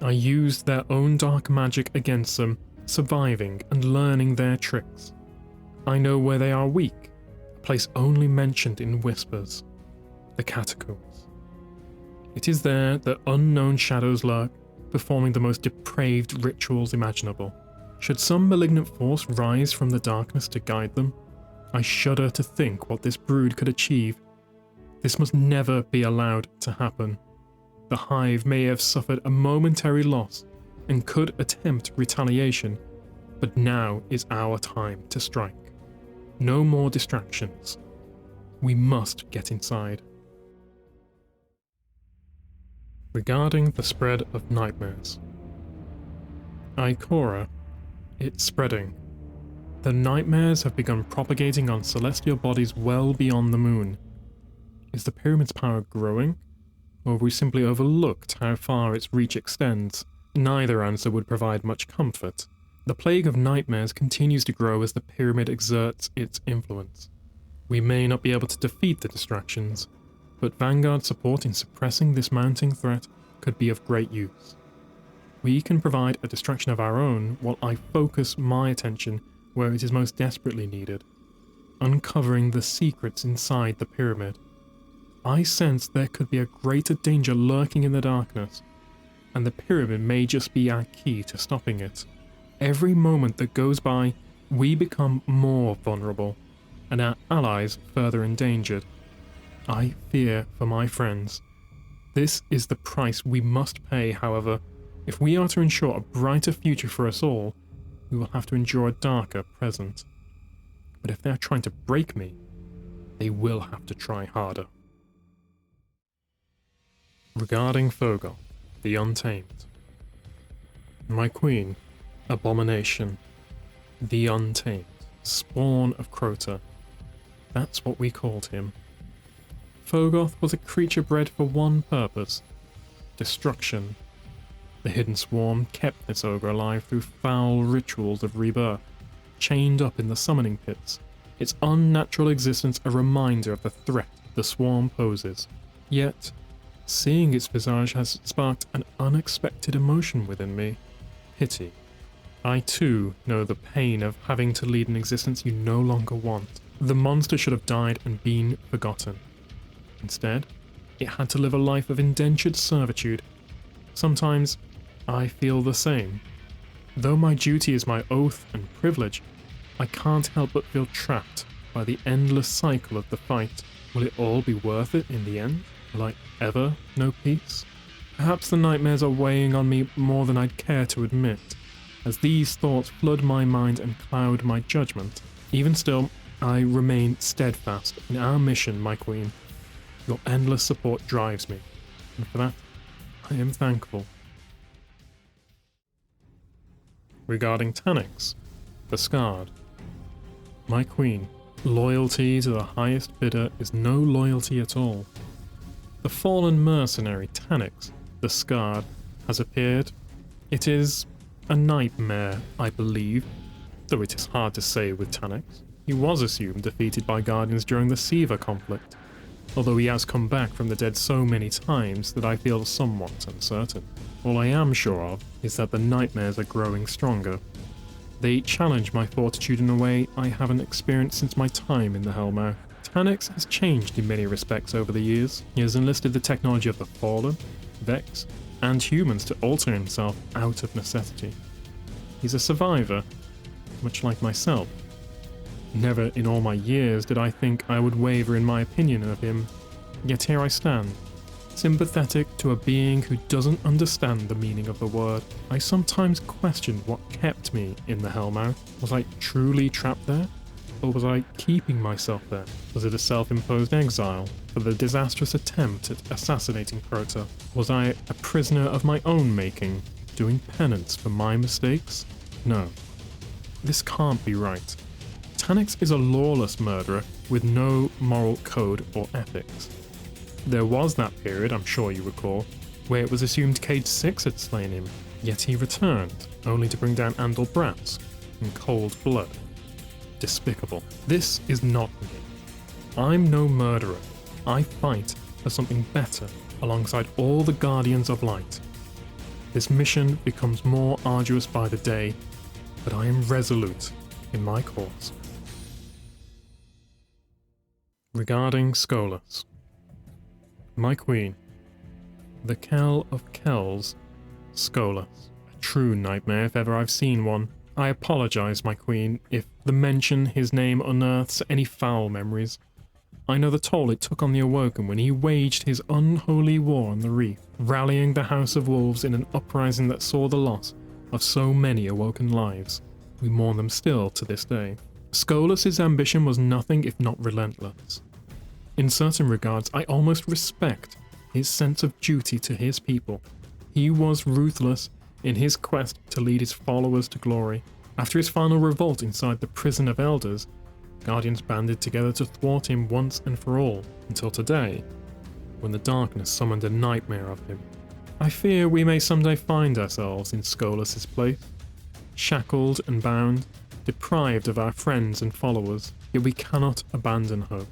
I used their own dark magic against them, surviving and learning their tricks. I know where they are weak, a place only mentioned in whispers. The catacombs. It is there that unknown shadows lurk, performing the most depraved rituals imaginable. Should some malignant force rise from the darkness to guide them, I shudder to think what this brood could achieve. This must never be allowed to happen. The Hive may have suffered a momentary loss and could attempt retaliation, but now is our time to strike. No more distractions. We must get inside. Regarding the spread of nightmares. Ikora, it's spreading. The nightmares have begun propagating on celestial bodies well beyond the moon. Is the pyramid's power growing? Or have we simply overlooked how far its reach extends? Neither answer would provide much comfort. The plague of nightmares continues to grow as the pyramid exerts its influence. We may not be able to defeat the distractions, but Vanguard support in suppressing this mounting threat could be of great use. We can provide a distraction of our own while I focus my attention where it is most desperately needed, uncovering the secrets inside the pyramid. I sense there could be a greater danger lurking in the darkness, and the pyramid may just be our key to stopping it. Every moment that goes by, we become more vulnerable, and our allies further endangered. I fear for my friends. This is the price we must pay, however. If we are to ensure a brighter future for us all, we will have to endure a darker present. But if they are trying to break me, they will have to try harder. Regarding Fogoth, the Untamed. My queen, Abomination, the Untamed, spawn of Crota. That's what we called him. Fogoth was a creature bred for one purpose: destruction. The hidden swarm kept this ogre alive through foul rituals of rebirth, chained up in the summoning pits, its unnatural existence a reminder of the threat the swarm poses. Yet, seeing its visage has sparked an unexpected emotion within me: pity. I too know the pain of having to lead an existence you no longer want. The monster should have died and been forgotten. Instead, it had to live a life of indentured servitude. Sometimes, I feel the same. Though my duty is my oath and privilege, I can't help but feel trapped by the endless cycle of the fight. Will it all be worth it in the end? Will I ever know peace? Perhaps the nightmares are weighing on me more than I'd care to admit, as these thoughts flood my mind and cloud my judgment. Even still, I remain steadfast in our mission, my queen. Your endless support drives me, and for that, I am thankful. Regarding Taniks, the Scarred. My queen, loyalty to the highest bidder is no loyalty at all. The fallen mercenary Taniks, the Scarred, has appeared. It is a nightmare, I believe, though it is hard to say with Taniks. He was assumed defeated by Guardians during the Siva conflict, although he has come back from the dead so many times that I feel somewhat uncertain. All I am sure of is that the nightmares are growing stronger. They challenge my fortitude in a way I haven't experienced since my time in the Hellmouth. Taniks has changed in many respects over the years. He has enlisted the technology of the Fallen, Vex, and humans to alter himself out of necessity. He's a survivor, much like myself. Never in all my years did I think I would waver in my opinion of him, yet here I stand, sympathetic to a being who doesn't understand the meaning of the word. I sometimes questioned what kept me in the Hellmouth. Was I truly trapped there? Or was I keeping myself there? Was it a self-imposed exile for the disastrous attempt at assassinating Crota? Was I a prisoner of my own making, doing penance for my mistakes? No. This can't be right. Taniks is a lawless murderer with no moral code or ethics. There was that period, I'm sure you recall, where it was assumed Cage 6 had slain him, yet he returned, only to bring down Andal Bratz in cold blood. Despicable. This is not me. I'm no murderer. I fight for something better alongside all the Guardians of Light. This mission becomes more arduous by the day, but I am resolute in my cause. Regarding Skolas. My queen, The Kell of Kells, Skolas. A true nightmare if ever I've seen one. I apologize, my queen, if the mention his name unearths any foul memories. I know the toll it took on the Awoken when he waged his unholy war on the reef, rallying the House of Wolves in an uprising that saw the loss of so many Awoken lives. We mourn them still to this day. Skolas' ambition was nothing if not relentless. In certain regards, I almost respect his sense of duty to his people. He was ruthless in his quest to lead his followers to glory. After his final revolt inside the Prison of Elders, Guardians banded together to thwart him once and for all, until today, when the darkness summoned a nightmare of him. I fear we may someday find ourselves in Skolas' place, shackled and bound, deprived of our friends and followers, yet we cannot abandon hope,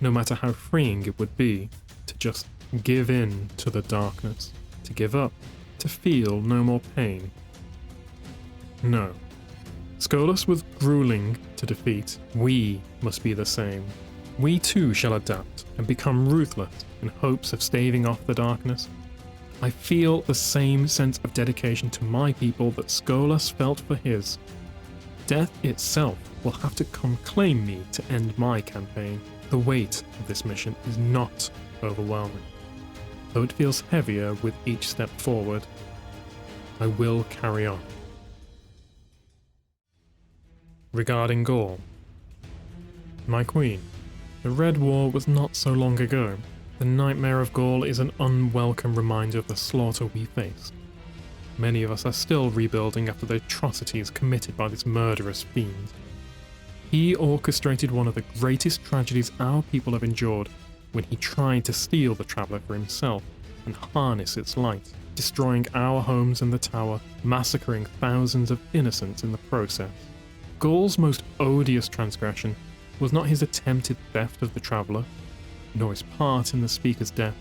no matter how freeing it would be to just give in to the darkness, to give up, to feel no more pain. No. Skolas was grueling to defeat. We must be the same. We too shall adapt and become ruthless in hopes of staving off the darkness. I feel the same sense of dedication to my people that Skolas felt for his. Death itself will have to come claim me to end my campaign. The weight of this mission is not overwhelming, though it feels heavier with each step forward. I will carry on. Regarding Gaul. My queen, the Red War was not so long ago. The nightmare of Gaul is an unwelcome reminder of the slaughter we faced. Many of us are still rebuilding after the atrocities committed by this murderous fiend. He orchestrated one of the greatest tragedies our people have endured when he tried to steal the Traveller for himself and harness its light, destroying our homes and the tower, massacring thousands of innocents in the process. Gaul's most odious transgression was not his attempted theft of the Traveller, nor his part in the Speaker's death,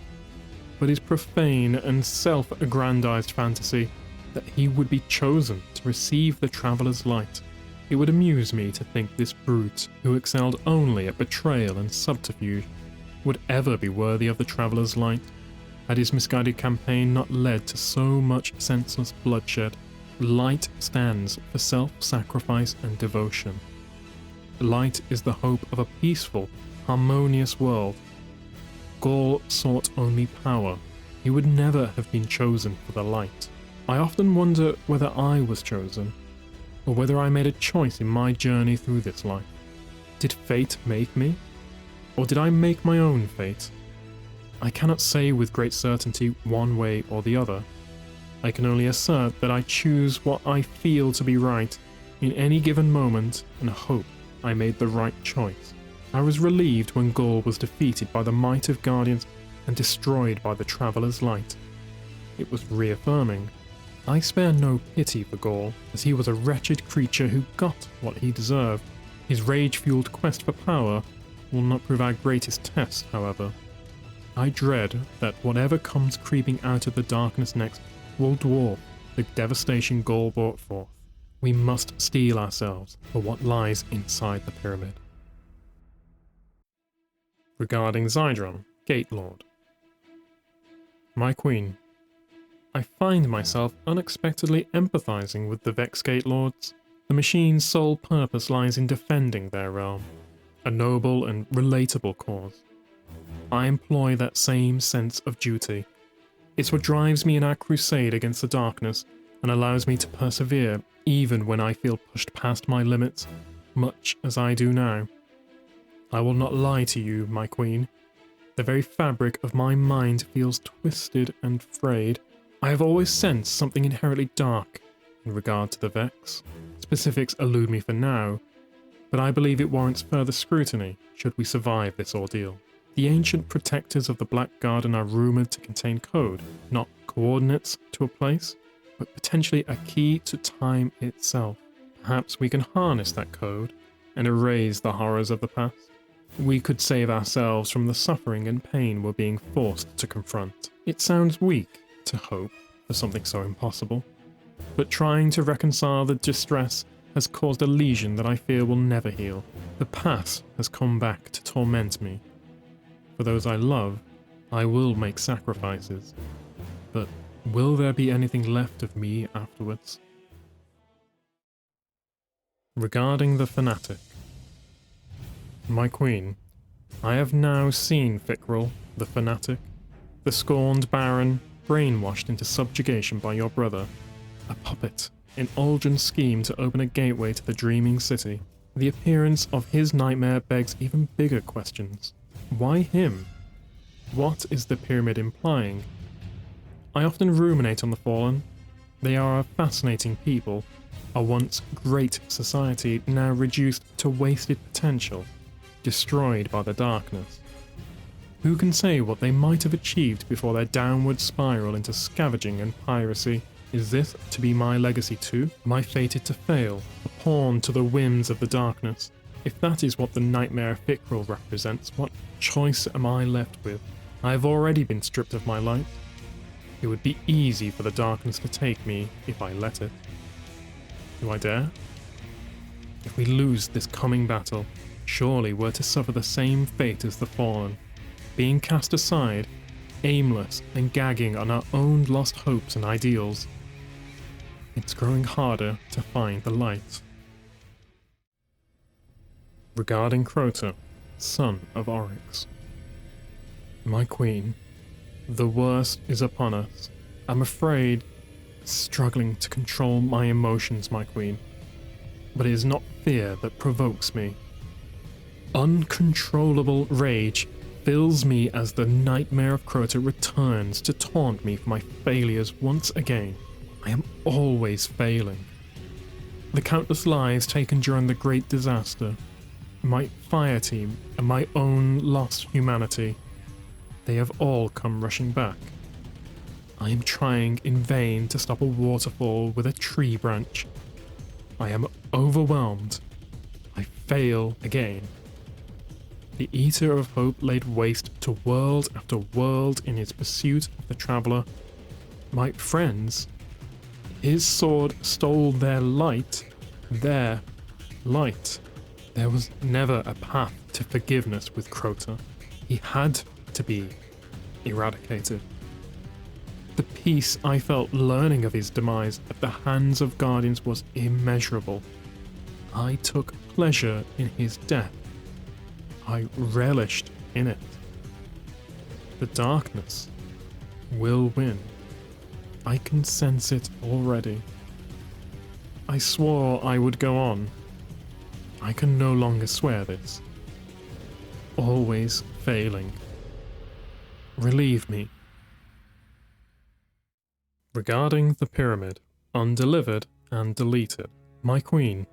but his profane and self-aggrandized fantasy that he would be chosen to receive the Traveller's light. It would amuse me to think this brute, who excelled only at betrayal and subterfuge, would ever be worthy of the Traveller's light, had his misguided campaign not led to so much senseless bloodshed. Light stands for self-sacrifice and devotion. Light is the hope of a peaceful, harmonious world. Gaul sought only power. He would never have been chosen for the light. I often wonder whether I was chosen, or whether I made a choice in my journey through this life. Did fate make me? Or did I make my own fate? I cannot say with great certainty one way or the other. I can only assert that I choose what I feel to be right in any given moment and hope I made the right choice. I was relieved when Gaul was defeated by the might of Guardians and destroyed by the Traveller's light. It was reaffirming. I spare no pity for Gaul, as he was a wretched creature who got what he deserved. His rage-fueled quest for power will not prove our greatest test, however. I dread that whatever comes creeping out of the darkness next will dwarf the devastation Gaul brought forth. We must steel ourselves for what lies inside the pyramid. Regarding Zydron, Gate Lord. My queen, I find myself unexpectedly empathizing with the Vex Gate Lords. The machine's sole purpose lies in defending their realm, a noble and relatable cause. I employ that same sense of duty. It's what drives me in our crusade against the darkness and allows me to persevere even when I feel pushed past my limits, much as I do now. I will not lie to you, my queen. The very fabric of my mind feels twisted and frayed. I have always sensed something inherently dark in regard to the Vex. Specifics elude me for now, but I believe it warrants further scrutiny should we survive this ordeal. The ancient protectors of the Black Garden are rumoured to contain code, not coordinates to a place, but potentially a key to time itself. Perhaps we can harness that code and erase the horrors of the past. We could save ourselves from the suffering and pain we're being forced to confront. It sounds weak to hope for something so impossible, but trying to reconcile the distress has caused a lesion that I fear will never heal. The past has come back to torment me. For those I love, I will make sacrifices. but will there be anything left of me afterwards? Regarding the fanatic. My queen, I have now seen Fickrel, the fanatic, the scorned baron, brainwashed into subjugation by your brother, a puppet in Uldren's scheme to open a gateway to the dreaming city. The appearance of his nightmare begs even bigger questions. Why him? What is the pyramid implying? I often ruminate on the Fallen. They are a fascinating people, a once great society now reduced to wasted potential, destroyed by the darkness. Who can say what they might have achieved before their downward spiral into scavenging and piracy? Is this to be my legacy too? Am I fated to fail, a pawn to the whims of the darkness? If that is what the nightmare Fickrel represents, what choice am I left with? I have already been stripped of my light. It would be easy for the darkness to take me if I let it. Do I dare? If we lose this coming battle, surely we're to suffer the same fate as the Fallen, being cast aside, aimless and gagging on our own lost hopes and ideals. It's growing harder to find the light. Regarding Crota, son of Oryx. My queen, the worst is upon us. I'm afraid, struggling to control my emotions, my queen. But it is not fear that provokes me. Uncontrollable rage fills me as the nightmare of Crota returns to taunt me for my failures once again. I am always failing. The countless lives taken during the great disaster, my Fireteam, and my own lost humanity, they have all come rushing back. I am trying in vain to stop a waterfall with a tree branch. I am overwhelmed. I fail again. The Eater of Hope laid waste to world after world in his pursuit of the Traveller. My friends, his sword stole their light. Their light. There was never a path to forgiveness with Crota. He had to be eradicated. The peace I felt learning of his demise at the hands of Guardians was immeasurable. I took pleasure in his death. I relished in it. The darkness will win. I can sense it already. I swore I would go on. I can no longer swear this. Always failing. Relieve me. Regarding the pyramid, undelivered and deleted. My queen,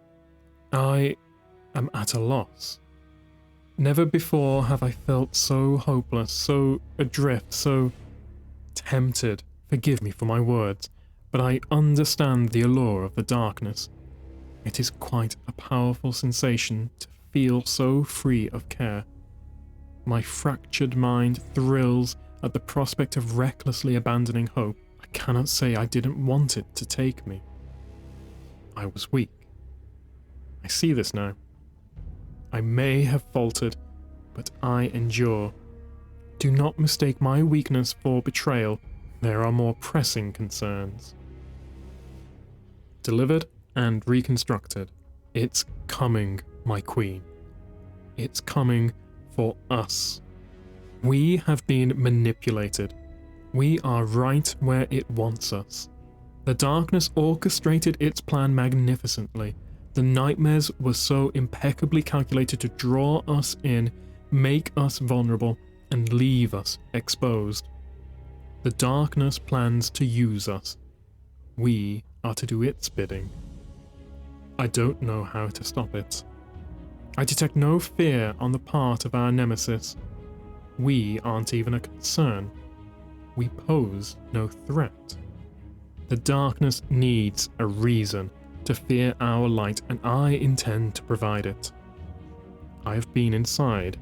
I am at a loss. Never before have I felt so hopeless, so adrift, so tempted. Forgive me for my words, but I understand the allure of the darkness. It is quite a powerful sensation to feel so free of care. My fractured mind thrills at the prospect of recklessly abandoning hope. I cannot say I didn't want it to take me. I was weak. I see this now. I may have faltered, but I endure. Do not mistake my weakness for betrayal. There are more pressing concerns. Delivered and reconstructed. It's coming, my queen. It's coming for us. We have been manipulated. We are right where it wants us. The darkness orchestrated its plan magnificently. The nightmares were so impeccably calculated to draw us in, make us vulnerable, and leave us exposed. The darkness plans to use us. We are to do its bidding. I don't know how to stop it. I detect no fear on the part of our nemesis. We aren't even a concern. We pose no threat. The darkness needs a reason to fear our light, and I intend to provide it. I have been inside.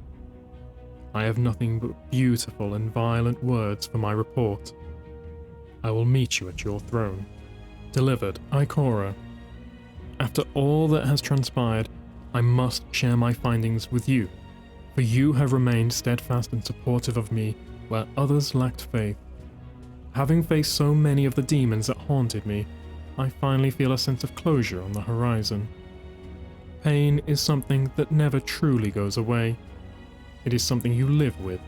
I have nothing but beautiful and violent words for my report. I will meet you at your throne. Delivered, Ikora. After all that has transpired, I must share my findings with you, for you have remained steadfast and supportive of me where others lacked faith. Having faced so many of the demons that haunted me, I finally feel a sense of closure on the horizon. Pain is something that never truly goes away. It is something you live with,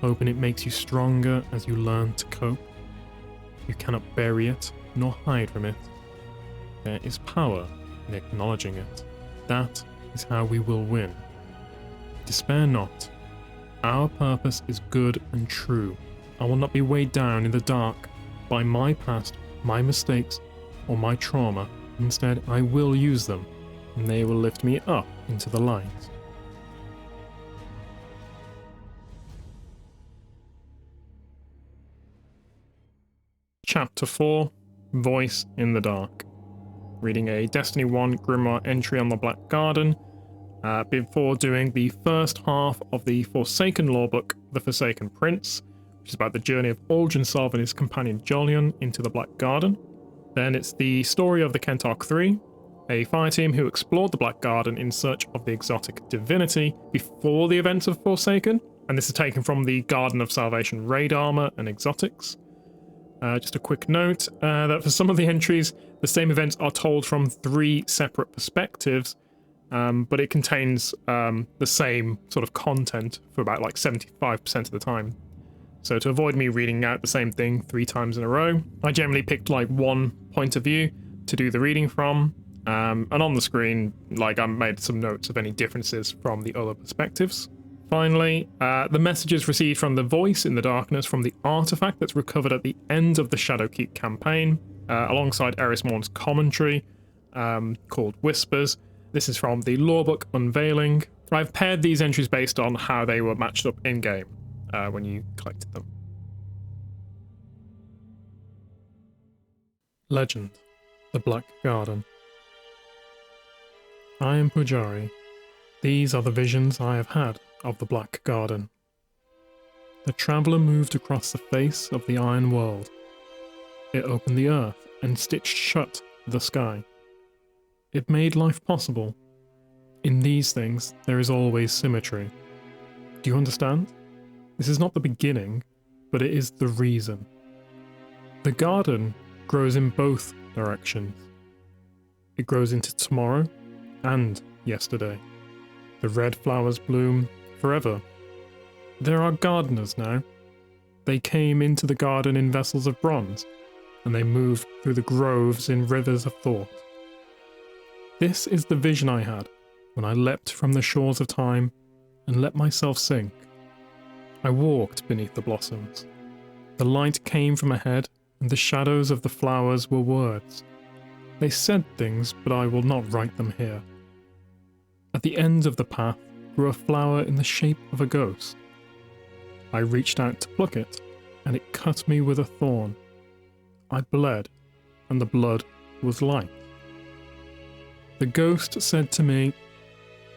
hoping it makes you stronger as you learn to cope. You cannot bury it, nor hide from it. There is power in acknowledging it. That is how we will win. Despair not. Our purpose is good and true. I will not be weighed down in the dark by my past, my mistakes, or my trauma. Instead, I will use them, and they will lift me up into the light. Chapter 4, Voice in the Dark. Reading a Destiny 1 Grimoire entry on the Black Garden, before doing the first half of the Forsaken Lawbook, The Forsaken Prince, which is about the journey of Olginsov and his companion Jolyon into the Black Garden. Then it's the story of the Kentarch 3, a fireteam who explored the Black Garden in search of the exotic divinity before the events of Forsaken, and this is taken from the Garden of Salvation raid armor and exotics. Just a quick note that for some of the entries, the same events are told from 3 separate perspectives, but it contains the same sort of content for about like 75% of the time. So to avoid me reading out the same thing 3 times in a row, I generally picked like one point of view to do the reading from, and on the screen, like I made some notes of any differences from the other perspectives. Finally, the messages received from the voice in the darkness from the artifact that's recovered at the end of the Shadowkeep campaign, alongside Eris Morn's commentary, called Whispers. This is from the Lawbook Unveiling. I've paired these entries based on how they were matched up in-game when you collected them. Legend, the Black Garden. I am Pujari. These are the visions I have had of the Black Garden. The traveller moved across the face of the Iron World. It opened the earth and stitched shut the sky. It made life possible. In these things, there is always symmetry. Do you understand? This is not the beginning, but it is the reason. The garden grows in both directions. It grows into tomorrow and yesterday. The red flowers bloom forever. There are gardeners now. They came into the garden in vessels of bronze, and they moved through the groves in rivers of thought. This is the vision I had when I leapt from the shores of time and let myself sink. I walked beneath the blossoms. The light came from ahead, and the shadows of the flowers were words. They said things, but I will not write them here. At the end of the path grew a flower in the shape of a ghost. I reached out to pluck it, and it cut me with a thorn. I bled, and the blood was light. The ghost said to me,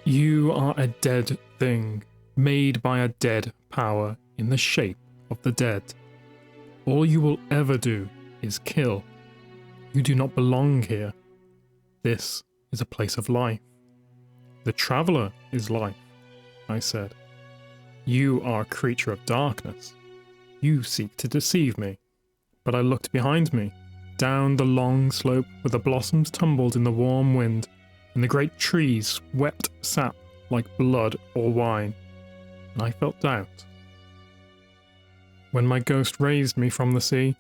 "You are a dead thing, made by a dead power in the shape of the dead. All you will ever do is kill. You do not belong here. This is a place of life. The traveller is life," I said. "You are a creature of darkness. You seek to deceive me." But I looked behind me, down the long slope where the blossoms tumbled in the warm wind, and the great trees swept sap like blood or wine, and I felt doubt. When my ghost raised me from the sea,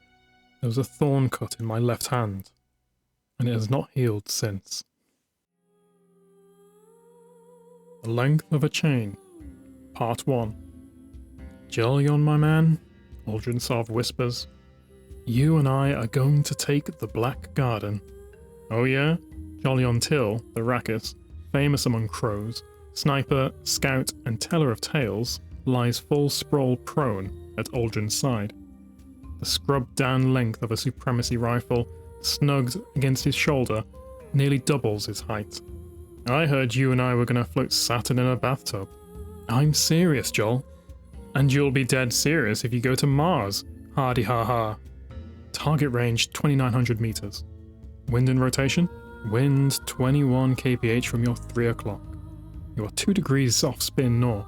there was a thorn cut in my left hand, and it has not healed since. The Length of a Chain, Part 1. "Jolyon, my man," Olginsov whispers, "you and I are going to take the Black Garden." "Oh yeah?" Jolyon Till, the Rakkus, famous among crows, sniper, scout, and teller of tales, lies full sprawl prone at Olgin's side. The scrubbed-down length of a supremacy rifle, snugged against his shoulder, nearly doubles his height. "I heard you and I were going to float Saturn in a bathtub." "I'm serious, Joel." "And you'll be dead serious if you go to Mars. Hardy ha ha." Target range 2,900 meters. Wind and rotation? Wind 21 kph from your 3 o'clock. You are 2 degrees off spin north.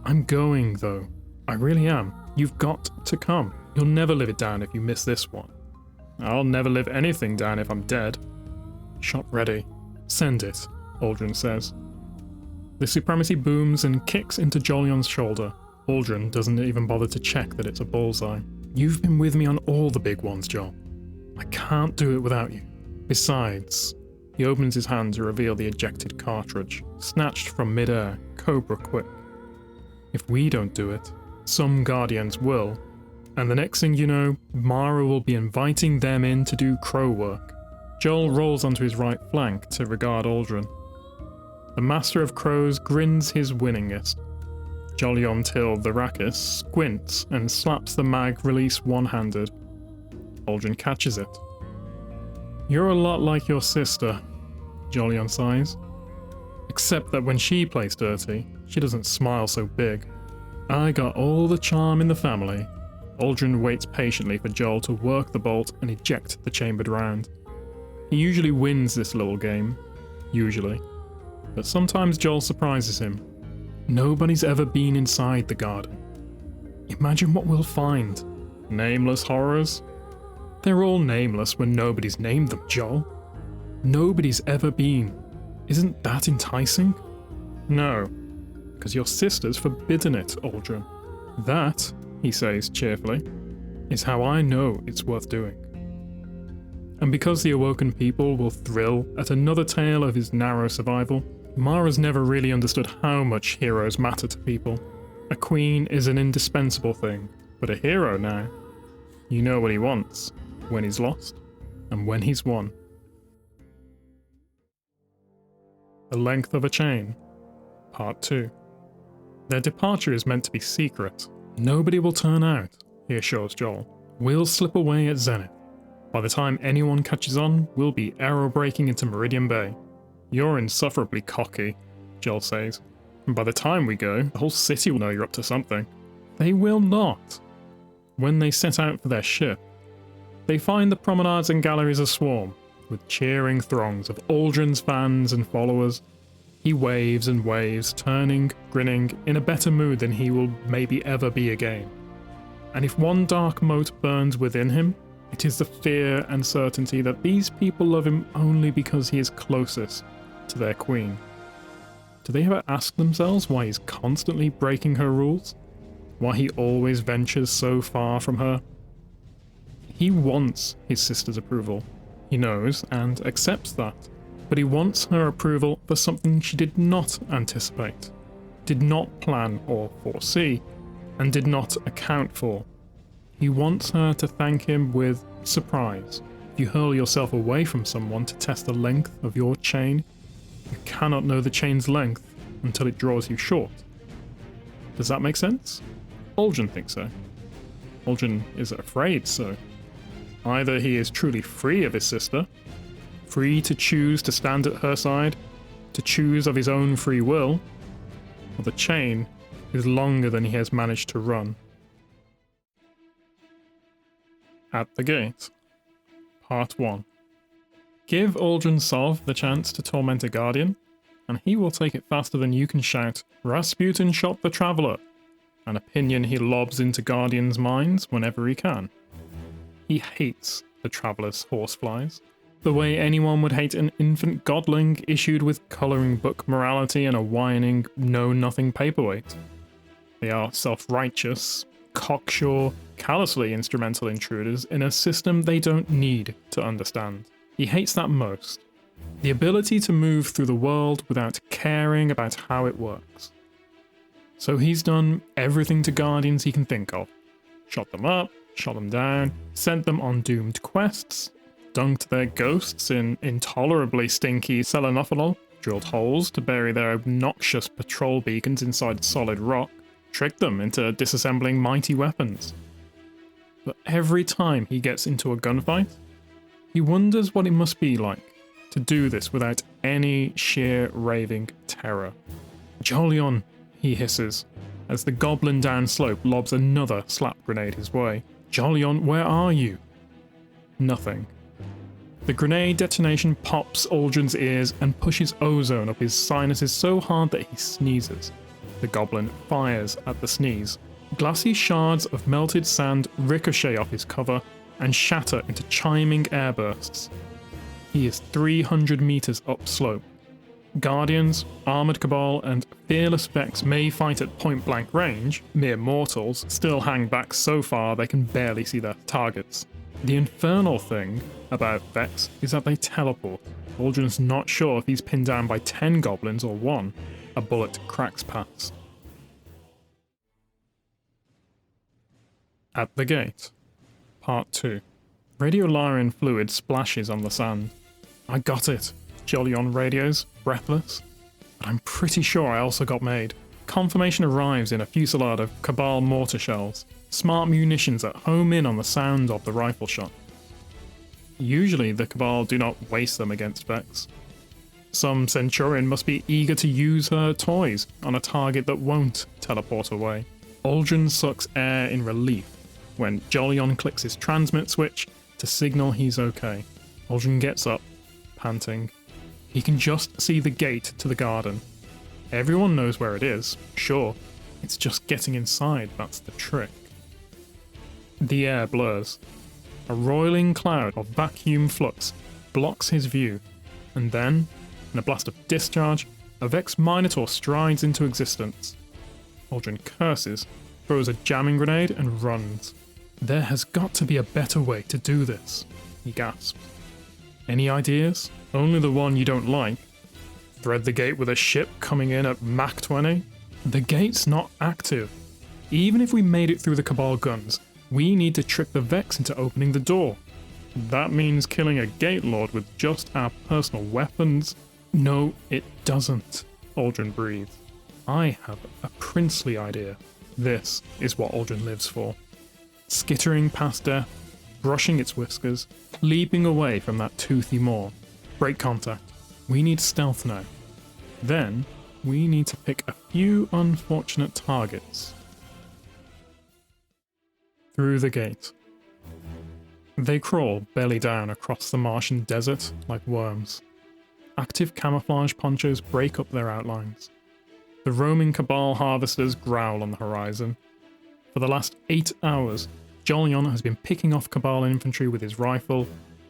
"I'm going, though. I really am. You've got to come." You'll never live it down if you miss this one. I'll never live anything down if I'm dead. Shot ready. Send it, Aldrin says. The supremacy booms and kicks into Jolion's shoulder. Aldrin doesn't even bother to check that it's a bullseye. You've been with me on all the big ones, Jol. I can't do it without you. Besides, he opens his hand to reveal the ejected cartridge, snatched from midair, Cobra quick. If we don't do it, some Guardians will, and the next thing you know, Mara will be inviting them in to do crow work. Joel rolls onto his right flank to regard Aldrin. The Master of Crows grins his winningest. Jolion Till the Rakis squints and slaps the mag release one-handed. Aldrin catches it. You're a lot like your sister, Jolion sighs. Except that when she plays dirty, she doesn't smile so big. I got all the charm in the family. Aldrin waits patiently for Joel to work the bolt and eject the chambered round. He usually wins this little game. Usually. But sometimes Joel surprises him. Nobody's ever been inside the garden. Imagine what we'll find. Nameless horrors? They're all nameless when nobody's named them, Joel. Nobody's ever been. Isn't that enticing? No, because your sister's forbidden it, Aldrin. That, he says cheerfully, is how I know it's worth doing. And because the Awoken people will thrill at another tale of his narrow survival, Mara's never really understood how much heroes matter to people. A queen is an indispensable thing, but a hero now, you know what he wants, when he's lost, and when he's won. The Length of a Chain, Part 2. Their departure is meant to be secret. Nobody will turn out, he assures Joel. We'll slip away at Zenith. By the time anyone catches on, we'll be aerobraking into Meridian Bay. You're insufferably cocky, Joel says. And by the time we go, the whole city will know you're up to something. They will not. When they set out for their ship, they find the promenades and galleries aswarm, with cheering throngs of Aldrin's fans and followers. He waves and waves, turning, grinning, in a better mood than he will maybe ever be again. And if one dark mote burns within him, it is the fear and certainty that these people love him only because he is closest to their queen. Do they ever ask themselves why he's constantly breaking her rules? Why he always ventures so far from her? He wants his sister's approval. He knows and accepts that. But he wants her approval for something she did not anticipate, did not plan or foresee, and did not account for. He wants her to thank him with surprise. If you hurl yourself away from someone to test the length of your chain, you cannot know the chain's length until it draws you short. Does that make sense? Aldrin thinks so. Aldrin is afraid so. Either he is truly free of his sister, free to choose to stand at her side, to choose of his own free will, or the chain is longer than he has managed to run. At the Gate, Part 1. Give Aldrin Sov the chance to torment a Guardian, and he will take it faster than you can shout, "Rasputin shot the Traveller," an opinion he lobs into Guardians' minds whenever he can. He hates the Traveller's horseflies, the way anyone would hate an infant godling issued with colouring book morality and a whining, know-nothing paperweight. They are self-righteous, cocksure, callously instrumental intruders in a system they don't need to understand. He hates that most. The ability to move through the world without caring about how it works. So he's done everything to Guardians he can think of. Shot them up, shot them down, sent them on doomed quests, dunked their ghosts in intolerably stinky selenophenol, drilled holes to bury their obnoxious patrol beacons inside solid rock, tricked them into disassembling mighty weapons. But every time he gets into a gunfight, he wonders what it must be like to do this without any sheer raving terror. "Jolion," he hisses, as the goblin downslope lobs another slap grenade his way. "Jolion, where are you?" Nothing. The grenade detonation pops Aldrin's ears and pushes ozone up his sinuses so hard that he sneezes. The goblin fires at the sneeze, Glassy shards of melted sand ricochet off his cover and shatter into chiming airbursts. He is 300 meters upslope. Guardians, armored Cabal, and fearless Vex may fight at point-blank range. Mere mortals still hang back so far they can barely see their targets. The infernal thing about Vex is that they teleport. Uldren's not sure if he's pinned down by 10 goblins or 1. A bullet cracks past. At the Gate. Part 2. Radiolarian fluid splashes on the sand. I got it. Jolyon radios, breathless. But I'm pretty sure I also got made. Confirmation arrives in a fusillade of Cabal mortar shells. Smart munitions that home in on the sound of the rifle shot. Usually the Cabal do not waste them against Vex. Some Centurion must be eager to use her toys on a target that won't teleport away. Uldren sucks air in relief when Jolyon clicks his transmit switch to signal he's okay. Uldren gets up, panting. He can just see the gate to the garden. Everyone knows where it is, sure. It's just getting inside that's the trick. The air blurs. A roiling cloud of vacuum flux blocks his view, and then, in a blast of discharge, a Vex Minotaur strides into existence. Uldren curses, throws a jamming grenade, and runs. There has got to be a better way to do this, he gasps. Any ideas? Only the one you don't like. Thread the gate with a ship coming in at Mach 20? The gate's not active. Even if we made it through the Cabal guns, we need to trick the Vex into opening the door. That means killing a Gate Lord with just our personal weapons? No, it doesn't, Uldren breathes. I have a princely idea. This is what Uldren lives for. Skittering past death, brushing its whiskers, leaping away from that toothy maw. Break contact. We need stealth now. Then, we need to pick a few unfortunate targets. Through the gate. They crawl belly down across the Martian desert like worms. Active camouflage ponchos break up their outlines. The roaming Cabal harvesters growl on the horizon. For the last 8 hours, Jolyon has been picking off Cabal infantry with his rifle,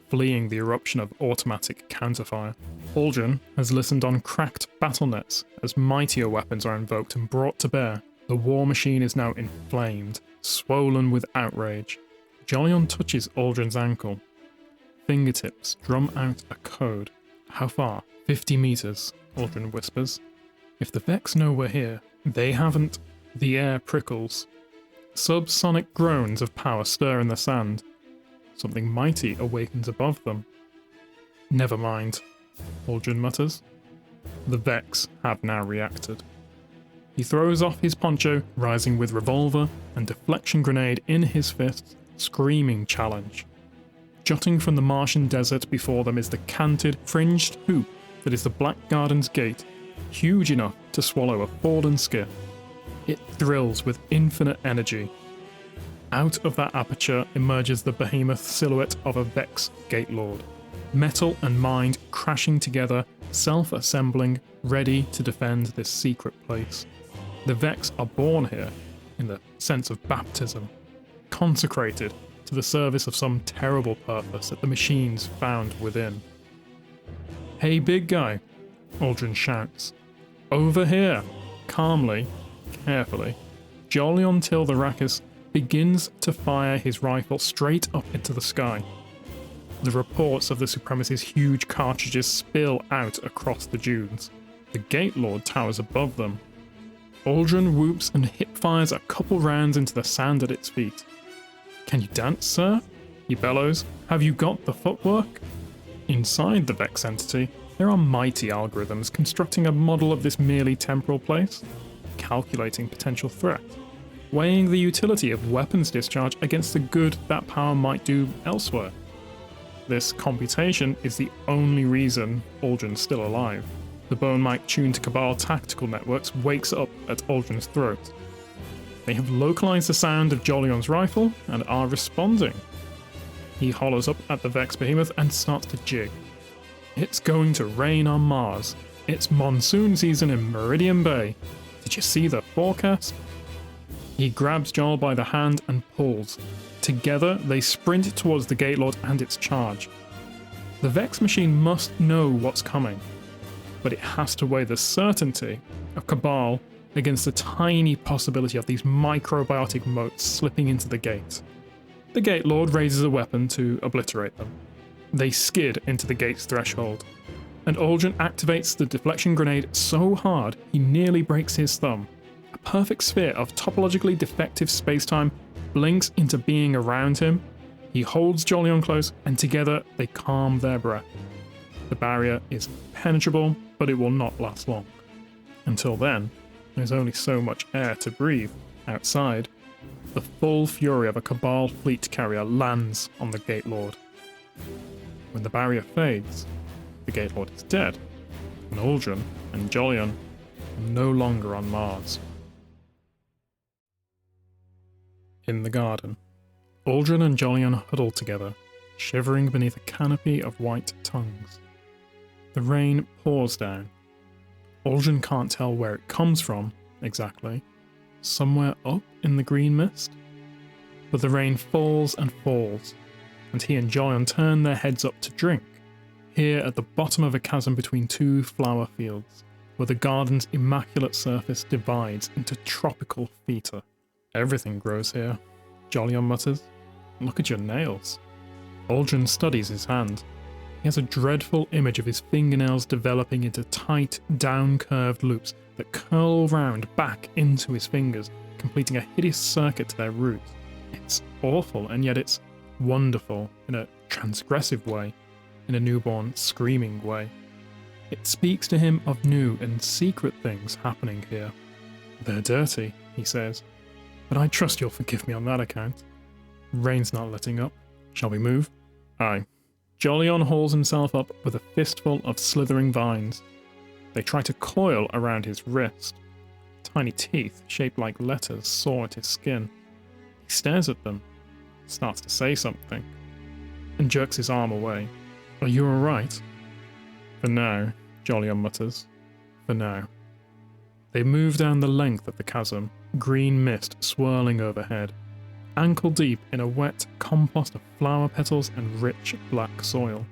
fleeing the eruption of automatic counterfire. Uldren has listened on cracked battle nets as mightier weapons are invoked and brought to bear. The war machine is now inflamed, swollen with outrage. Jolyon touches Uldren's ankle. Fingertips drum out a code. How far? 50 meters, Uldren whispers. If the Vex know we're here, they haven't. The air prickles. Subsonic groans of power stir in the sand. Something mighty awakens above them. Never mind, Uldren mutters. The Vex have now reacted. He throws off his poncho, rising with revolver and deflection grenade in his fists, screaming challenge. Jutting from the Martian desert before them is the canted, fringed hoop that is the Black Garden's gate, huge enough to swallow a fallen skiff. It thrills with infinite energy. Out of that aperture emerges the behemoth silhouette of a Vex Gate Lord. Metal and mind crashing together, self-assembling, ready to defend this secret place. The Vex are born here, in the sense of baptism, consecrated to the service of some terrible purpose that the machines found within. Hey big guy, Uldren shouts. Over here! Calmly, carefully, Jolyon Tiltharakis begins to fire his rifle straight up into the sky. The reports of the Supremacy's huge cartridges spill out across the dunes. The Gate Lord towers above them. Uldren whoops and hip-fires a couple rounds into the sand at its feet. Can you dance, sir? He bellows. Have you got the footwork? Inside the Vex entity, there are mighty algorithms constructing a model of this merely temporal place, calculating potential threat, weighing the utility of weapons discharge against the good that power might do elsewhere. This computation is the only reason Uldren's still alive. The bone mic tuned to Cabal tactical networks wakes up at Uldren's throat. They have localized the sound of Jolyon's rifle and are responding. He hollers up at the Vex behemoth and starts to jig. It's going to rain on Mars. It's monsoon season in Meridian Bay. Did you see the forecast? He grabs Joel by the hand and pulls. Together, they sprint towards the Gate Lord and its charge. The Vex machine must know what's coming, but it has to weigh the certainty of Cabal against the tiny possibility of these microbiotic motes slipping into the gate. The Gate Lord raises a weapon to obliterate them. They skid into the gate's threshold, and Aldrin activates the deflection grenade so hard he nearly breaks his thumb. A perfect sphere of topologically defective spacetime blinks into being around him. He holds Jolyon close, and together they calm their breath. The barrier is impenetrable, but it will not last long. Until then, there's only so much air to breathe. Outside, the full fury of a Cabal fleet carrier lands on the Gate Lord. When the barrier fades, the Gate Lord is dead, and Aldrin and Jolyon are no longer on Mars. In the garden, Aldrin and Jolyon huddle together, shivering beneath a canopy of white tongues. The rain pours down. Aldrin can't tell where it comes from, exactly. Somewhere up in the green mist? But the rain falls and falls, and he and Jolyon turn their heads up to drink, here at the bottom of a chasm between two flower fields, where the garden's immaculate surface divides into tropical phyta. Everything grows here, Jolyon mutters. Look at your nails. Aldrin studies his hand. He has a dreadful image of his fingernails developing into tight, down-curved loops that curl round back into his fingers, completing a hideous circuit to their roots. It's awful, and yet it's wonderful in a transgressive way, in a newborn, screaming way. It speaks to him of new and secret things happening here. They're dirty, he says, but I trust you'll forgive me on that account. Rain's not letting up. Shall we move? Aye. Jolyon hauls himself up with a fistful of slithering vines. They try to coil around his wrist. Tiny teeth, shaped like letters, saw at his skin. He stares at them, starts to say something, and jerks his arm away. Are you alright? For now, Jolyon mutters. For now. They move down the length of the chasm, green mist swirling overhead, ankle deep in a wet compost of flower petals and rich black soil.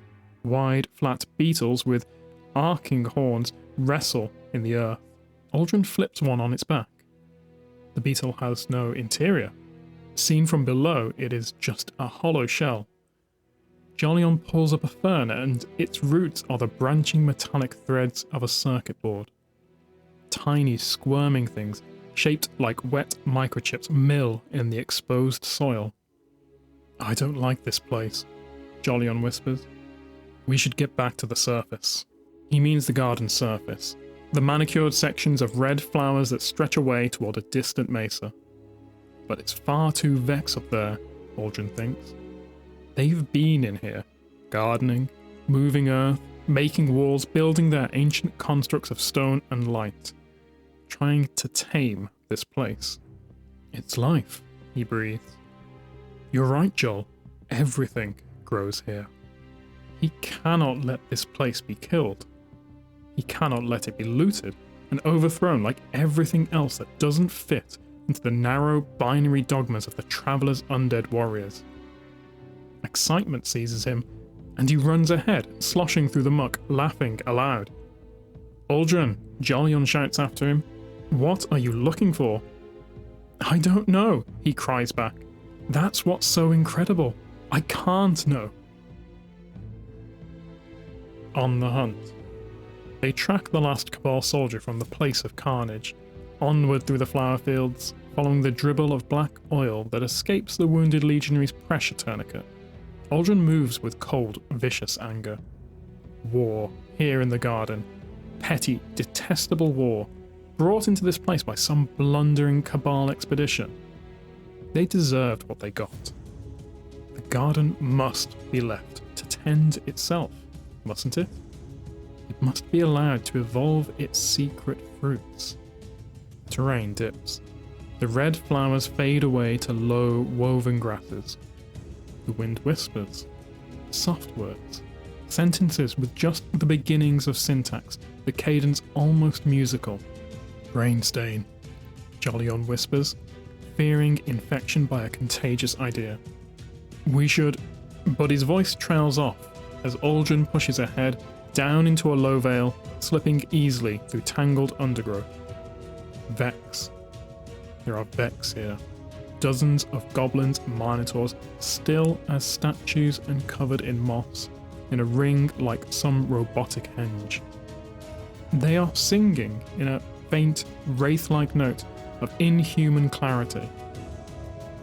Wide, flat beetles with arcing horns wrestle in the earth. Aldrin flips one on its back. The beetle has no interior. Seen from below, it is just a hollow shell. Jolyon pulls up a fern, and its roots are the branching metallic threads of a circuit board. Tiny, squirming things, shaped like wet microchips, mill in the exposed soil. I don't like this place, Jolyon whispers. We should get back to the surface. He means the garden surface, the manicured sections of red flowers that stretch away toward a distant mesa. But it's far too Vex up there, Aldrin thinks. They've been in here, gardening, moving earth, making walls, building their ancient constructs of stone and light, trying to tame this place. It's life, he breathes. You're right, Joel. Everything grows here. He cannot let this place be killed. He cannot let it be looted and overthrown like everything else that doesn't fit into the narrow binary dogmas of the Traveler's undead warriors. Excitement seizes him, and he runs ahead, sloshing through the muck, laughing aloud. Aldrin, Jolyon shouts after him. What are you looking for? I don't know, he cries back. That's what's so incredible. I can't know. On the hunt. They track the last Cabal soldier from the place of carnage, onward through the flower fields, following the dribble of black oil that escapes the wounded legionary's pressure tourniquet. Aldrin moves with cold, vicious anger. War, here in the garden. Petty, detestable war, brought into this place by some blundering Cabal expedition. They deserved what they got. The garden must be left to tend itself, mustn't it? It must be allowed to evolve its secret fruits. Terrain dips. The red flowers fade away to low, woven grasses. The wind whispers. Soft words. Sentences with just the beginnings of syntax, the cadence almost musical. Brain stain, Jolyon whispers. fearing infection by a contagious idea. We should... But his voice trails off as Uldren pushes ahead down into a low vale, slipping easily through tangled undergrowth. Vex. There are Vex here. Dozens of goblins and minotaurs, still as statues and covered in moss, in a ring like some robotic henge. They are singing in a faint, wraith-like note of inhuman clarity.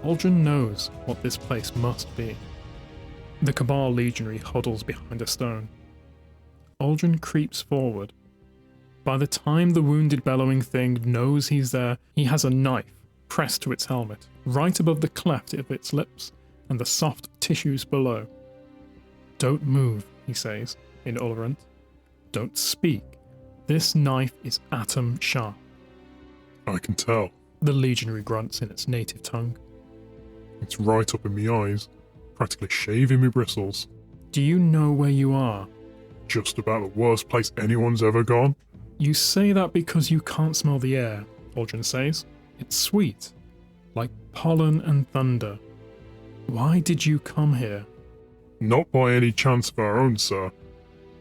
Uldren knows what this place must be. The Cabal legionary huddles behind a stone. Uldren creeps forward. By the time the wounded bellowing thing knows he's there, he has a knife pressed to its helmet, right above the cleft of its lips and the soft tissues below. "Don't move," he says, in Ulrant. "Don't speak. This knife is atom sharp." "I can tell," the legionary grunts in its native tongue. "It's right up in me eyes, practically shaving me bristles." "Do you know where you are?" "Just about the worst place anyone's ever gone." "You say that because you can't smell the air," Uldren says. "It's sweet, like pollen and thunder. Why did you come here?" "Not by any chance of our own, sir.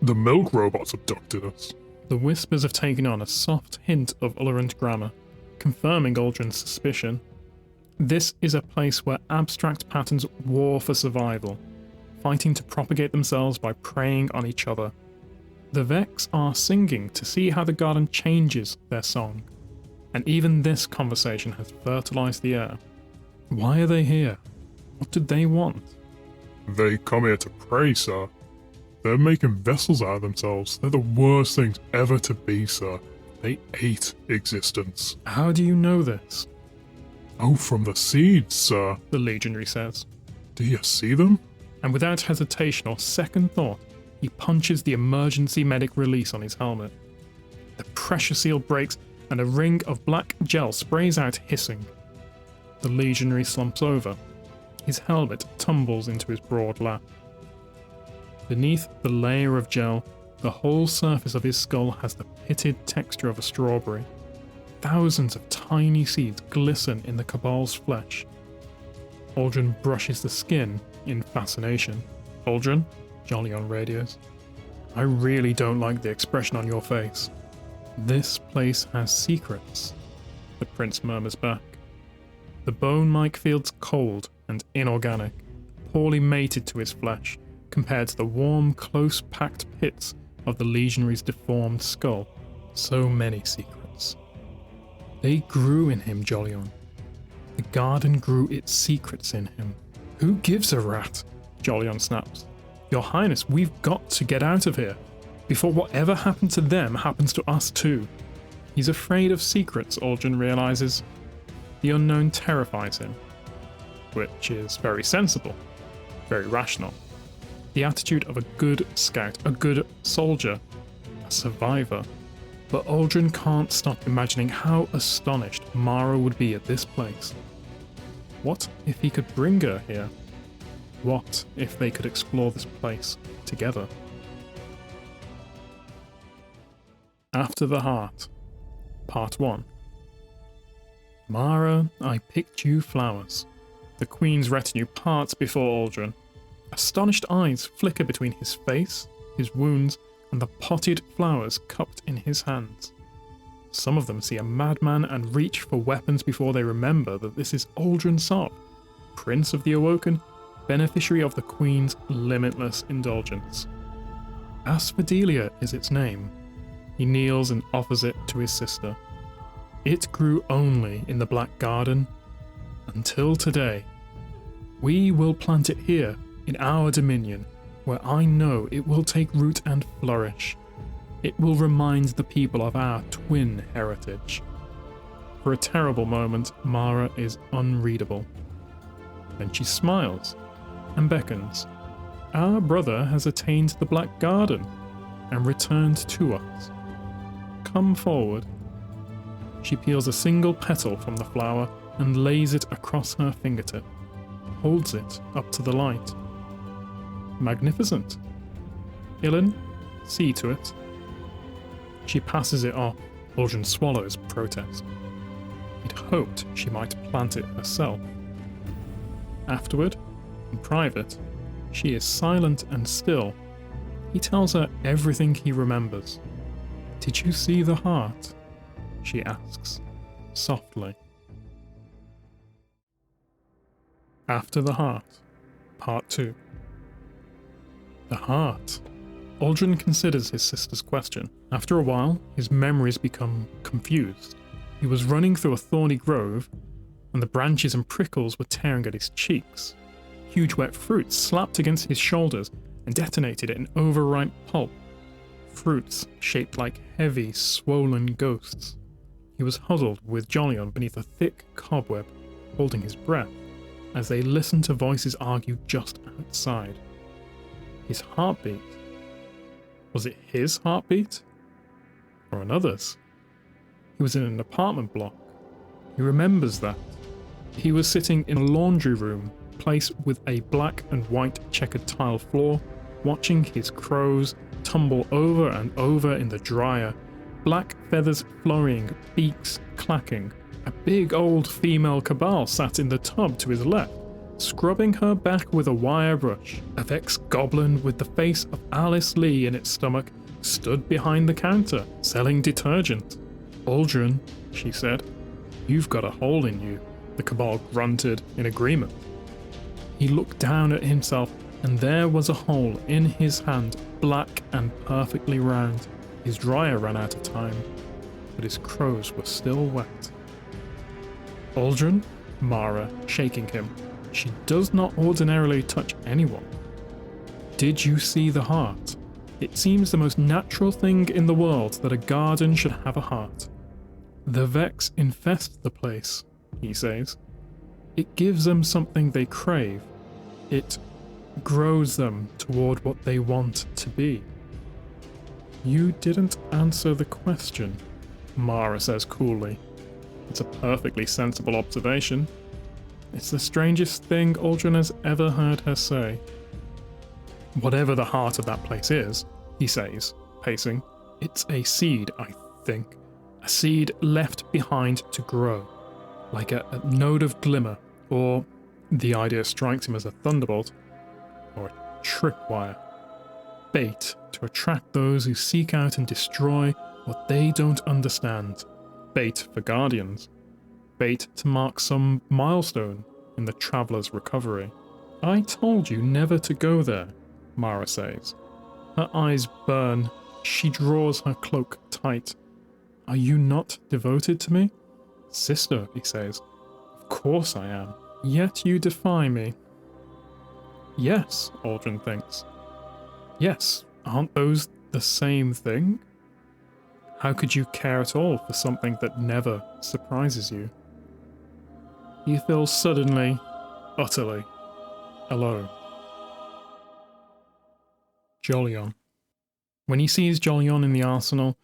The milk robots abducted us." The whispers have taken on a soft hint of Ulurant grammar, confirming Uldren's suspicion. This is a place where abstract patterns war for survival, fighting to propagate themselves by preying on each other. The Vex are singing to see how the garden changes their song, and even this conversation has fertilized the air. Why are they here? What did they want? "They come here to pray, sir. They're making vessels out of themselves. They're the worst things ever to be, sir. They hate existence." How do you know this? "Oh, from the seeds, sir," the legionary says. "Do you see them?" And without hesitation or second thought, he punches the emergency medic release on his helmet. The pressure seal breaks and a ring of black gel sprays out hissing. The legionary slumps over. His helmet tumbles into his broad lap. Beneath the layer of gel, the whole surface of his skull has the pitted texture of a strawberry. Thousands of tiny seeds glisten in the Cabal's flesh. Uldren brushes the skin in fascination. "Uldren," Jolyon radios, "I really don't like the expression on your face." "This place has secrets," the prince murmurs back. The bone-like feels cold and inorganic, poorly mated to his flesh, compared to the warm, close-packed pits of the legionary's deformed skull. So many secrets. They grew in him, Jolyon. The garden grew its secrets in him. "Who gives a rat?" Jolyon snaps. "Your Highness, we've got to get out of here, before whatever happened to them happens to us too." He's afraid of secrets, Uldren realizes. The unknown terrifies him, which is very sensible, very rational. The attitude of a good scout, a good soldier, a survivor. But Uldren can't stop imagining how astonished Mara would be at this place. What if he could bring her here? What if they could explore this place together? After the Heart, Part 1. "Mara, I picked you flowers." The Queen's retinue parts before Uldren. Astonished eyes flicker between his face, his wounds, and the potted flowers cupped in his hands. Some of them see a madman and reach for weapons before they remember that this is Uldren Sop, Prince of the Awoken, beneficiary of the Queen's limitless indulgence. Asphodelia is its name. He kneels and offers it to his sister. It grew only in the Black Garden, until today. We will plant it here, in our dominion, where I know it will take root and flourish. It will remind the people of our twin heritage. For a terrible moment, Mara is unreadable. Then she smiles and beckons. Our brother has attained the Black Garden and returned to us. Come forward. She peels a single petal from the flower and lays it across her fingertip, holds it up to the light. Magnificent. Ilin, see to it. She passes it off. Uldren swallows protest. He'd hoped she might plant it herself. Afterward, in private, she is silent and still. He tells her everything he remembers. "Did you see the heart?" she asks, softly. After the Heart, Part 2. The heart. Aldrin considers his sister's question. After a while, his memories become confused. He was running through a thorny grove, and the branches and prickles were tearing at his cheeks. Huge wet fruits slapped against his shoulders and detonated in overripe pulp. Fruits shaped like heavy, swollen ghosts. He was huddled with Jolyon beneath a thick cobweb, holding his breath, as they listened to voices argue just outside. His heartbeat. Was it his heartbeat? Or another's? He was in an apartment block. He remembers that. He was sitting in a laundry room, place with a black and white checkered tile floor, watching his crows tumble over and over in the dryer, black feathers flurrying, beaks clacking. A big old female cabal sat in the tub to his left, scrubbing her back with a wire brush. A Vex goblin with the face of Alice Lee in its stomach stood behind the counter, selling detergent. "Aldrin," she said, "you've got a hole in you." The cabal grunted in agreement. He looked down at himself, and there was a hole in his hand, black and perfectly round. His dryer ran out of time, but his crows were still wet. "Aldrin?" Mara, shaking him. She does not ordinarily touch anyone. "Did you see the heart? It seems the most natural thing in the world that a garden should have a heart. The Vex infest the place," he says. "It gives them something they crave. It grows them toward what they want to be." "You didn't answer the question," Mara says coolly. It's a perfectly sensible observation. It's the strangest thing Aldrin has ever heard her say. "Whatever the heart of that place is," he says, pacing, "it's a seed, I think. A seed left behind to grow. Like a node of glimmer, or," the idea strikes him as a thunderbolt, "or a tripwire. Bait to attract those who seek out and destroy what they don't understand. Bait for guardians. Bait to mark some milestone in the traveler's recovery." "I told you never to go there," Mara says. Her eyes burn. She draws her cloak tight. "Are you not devoted to me?" "Sister," he says. "Of course I am. Yet you defy me." "Yes," Aldrin thinks. "Yes, aren't those the same thing? How could you care at all for something that never surprises you?" He feels suddenly, utterly alone. Jolyon. When he sees Jolyon in the arsenal,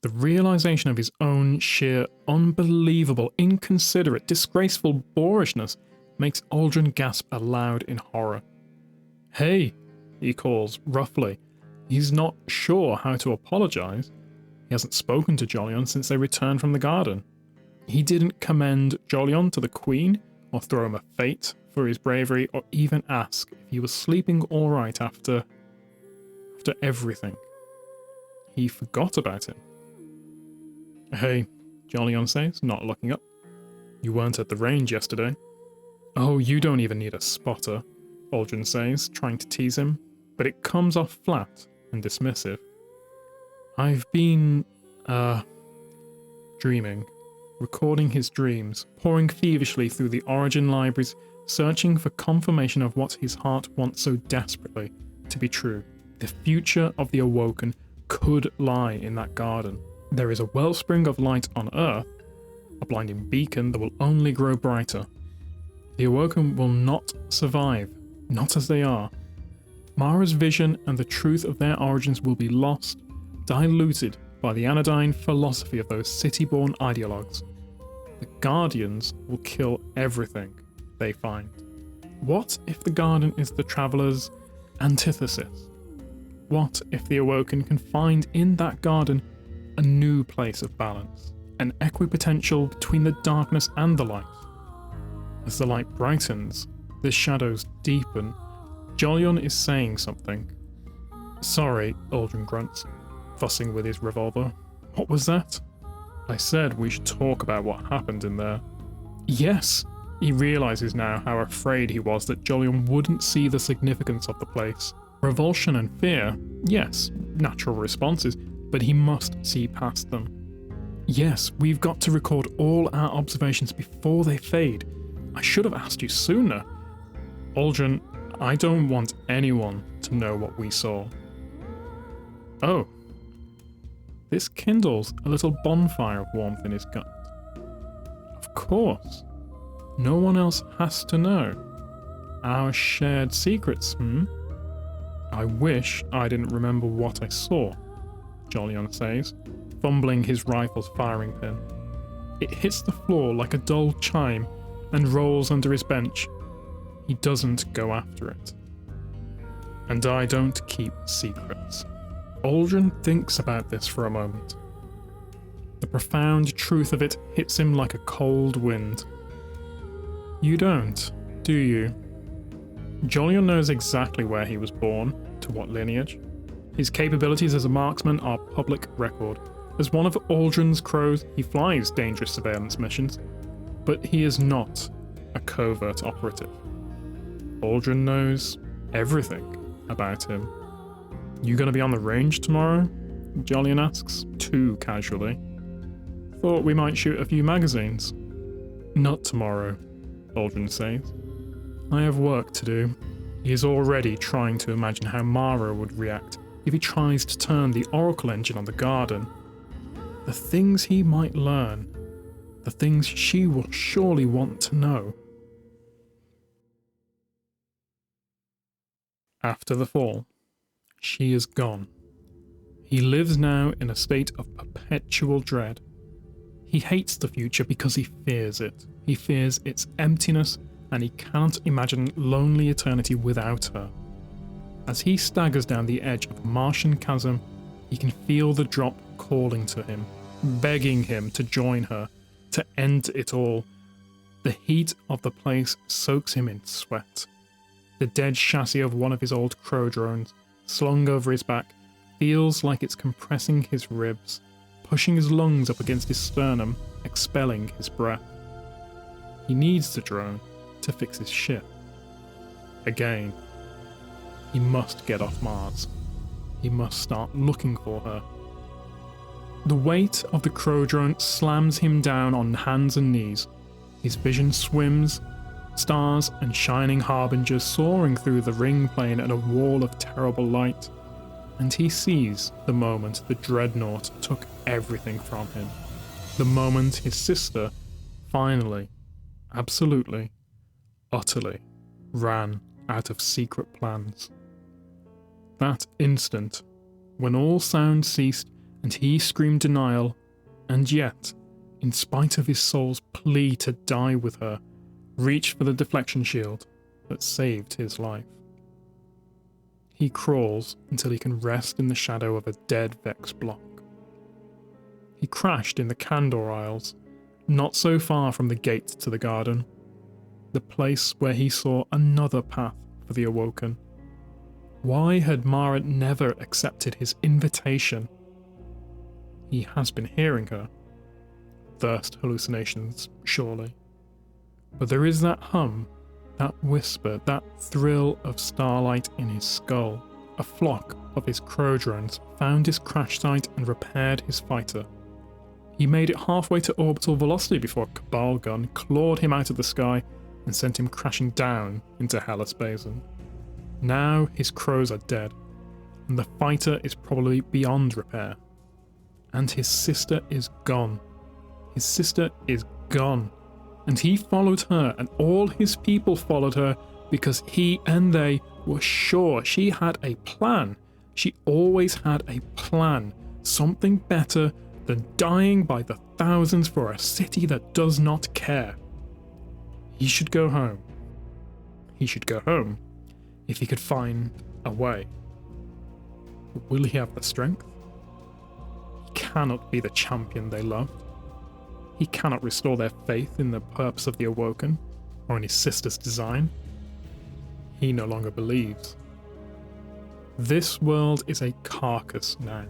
the realization of his own sheer, unbelievable, inconsiderate, disgraceful boorishness makes Aldrin gasp aloud in horror. "Hey," he calls roughly. He's not sure how to apologize. He hasn't spoken to Jolyon since they returned from the garden. He didn't commend Jolyon to the Queen, or throw him a fete for his bravery, or even ask if he was sleeping all right after everything. He forgot about him. "Hey," Jolyon says, not looking up. "You weren't at the range yesterday." "Oh, you don't even need a spotter," Aldrin says, trying to tease him, but it comes off flat and dismissive. "I've been, dreaming." Recording his dreams, poring feverishly through the Origin libraries, searching for confirmation of what his heart wants so desperately to be true. The future of the Awoken could lie in that garden. There is a wellspring of light on Earth, a blinding beacon that will only grow brighter. The Awoken will not survive, not as they are. Mara's vision and the truth of their origins will be lost, diluted by the anodyne philosophy of those city-born ideologues. The Guardians will kill everything they find. What if the garden is the Traveler's antithesis? What if the Awoken can find in that garden a new place of balance? an equipotential between the darkness and the light. As the light brightens, the shadows deepen. Jolyon is saying something. Sorry, Uldren grunts, fussing with his revolver. What was that? I said we should talk about what happened in there. Yes! He realizes now how afraid he was that Jolyon wouldn't see the significance of the place. Revulsion and fear, yes, natural responses, but he must see past them. Yes, we've got to record all our observations before they fade. I should have asked you sooner. Uldren, I don't want anyone to know what we saw. Oh. This kindles a little bonfire of warmth in his gut. Of course. No one else has to know. Our shared secrets, I wish I didn't remember what I saw, Jolyon says, fumbling his rifle's firing pin. It hits the floor like a dull chime and rolls under his bench. He doesn't go after it. And I don't keep secrets. Uldren thinks about this for a moment. The profound truth of it hits him like a cold wind. You don't, do you? Jolyon knows exactly where he was born, to what lineage. His capabilities as a marksman are public record. As one of Uldren's crows, he flies dangerous surveillance missions, but he is not a covert operative. Uldren knows everything about him. You gonna be on the range tomorrow? Jolyon asks, too casually. Thought we might shoot a few magazines. Not tomorrow, Uldren says. I have work to do. He is already trying to imagine how Mara would react if he tries to turn the Oracle engine on the garden. The things he might learn. The things she will surely want to know. After the fall, she is gone. He lives now in a state of perpetual dread. He hates the future because he fears it. He fears its emptiness, and he can't imagine lonely eternity without her. As he staggers down the edge of a Martian chasm, he can feel the drop calling to him, begging him to join her, to end it all. The heat of the place soaks him in sweat. The dead chassis of one of his old crow drones, slung over his back, feels like it's compressing his ribs, pushing his lungs up against his sternum, expelling his breath. He needs the drone to fix his ship. Again, he must get off Mars. He must start looking for her. The weight of the crow drone slams him down on hands and knees. His vision swims, stars and shining harbingers soaring through the ring plane and a wall of terrible light. And he sees the moment the dreadnought took everything from him. The moment his sister finally, absolutely, utterly ran out of secret plans. That instant, when all sound ceased and he screamed denial, and yet, in spite of his soul's plea to die with her, reached for the deflection shield that saved his life. He crawls until he can rest in the shadow of a dead Vex block. He crashed in the Kandor Isles, not so far from the gate to the garden, the place where he saw another path for the Awoken. Why had Mara never accepted his invitation? He has been hearing her. Thirst hallucinations, surely. But there is that hum, that whisper, that thrill of starlight in his skull. A flock of his crow drones found his crash site and repaired his fighter. He made it halfway to orbital velocity before a Cabal gun clawed him out of the sky and sent him crashing down into Hellas Basin. Now his crows are dead, and the fighter is probably beyond repair. And his sister is gone. His sister is gone. And he followed her, and all his people followed her, because he and they were sure she had a plan. She always had a plan. Something better than dying by the thousands for a city that does not care. He should go home. He should go home if he could find a way. But will he have the strength? He cannot be the champion they loved. He cannot restore their faith in the purpose of the Awoken, or in his sister's design. He no longer believes. This world is a carcass now.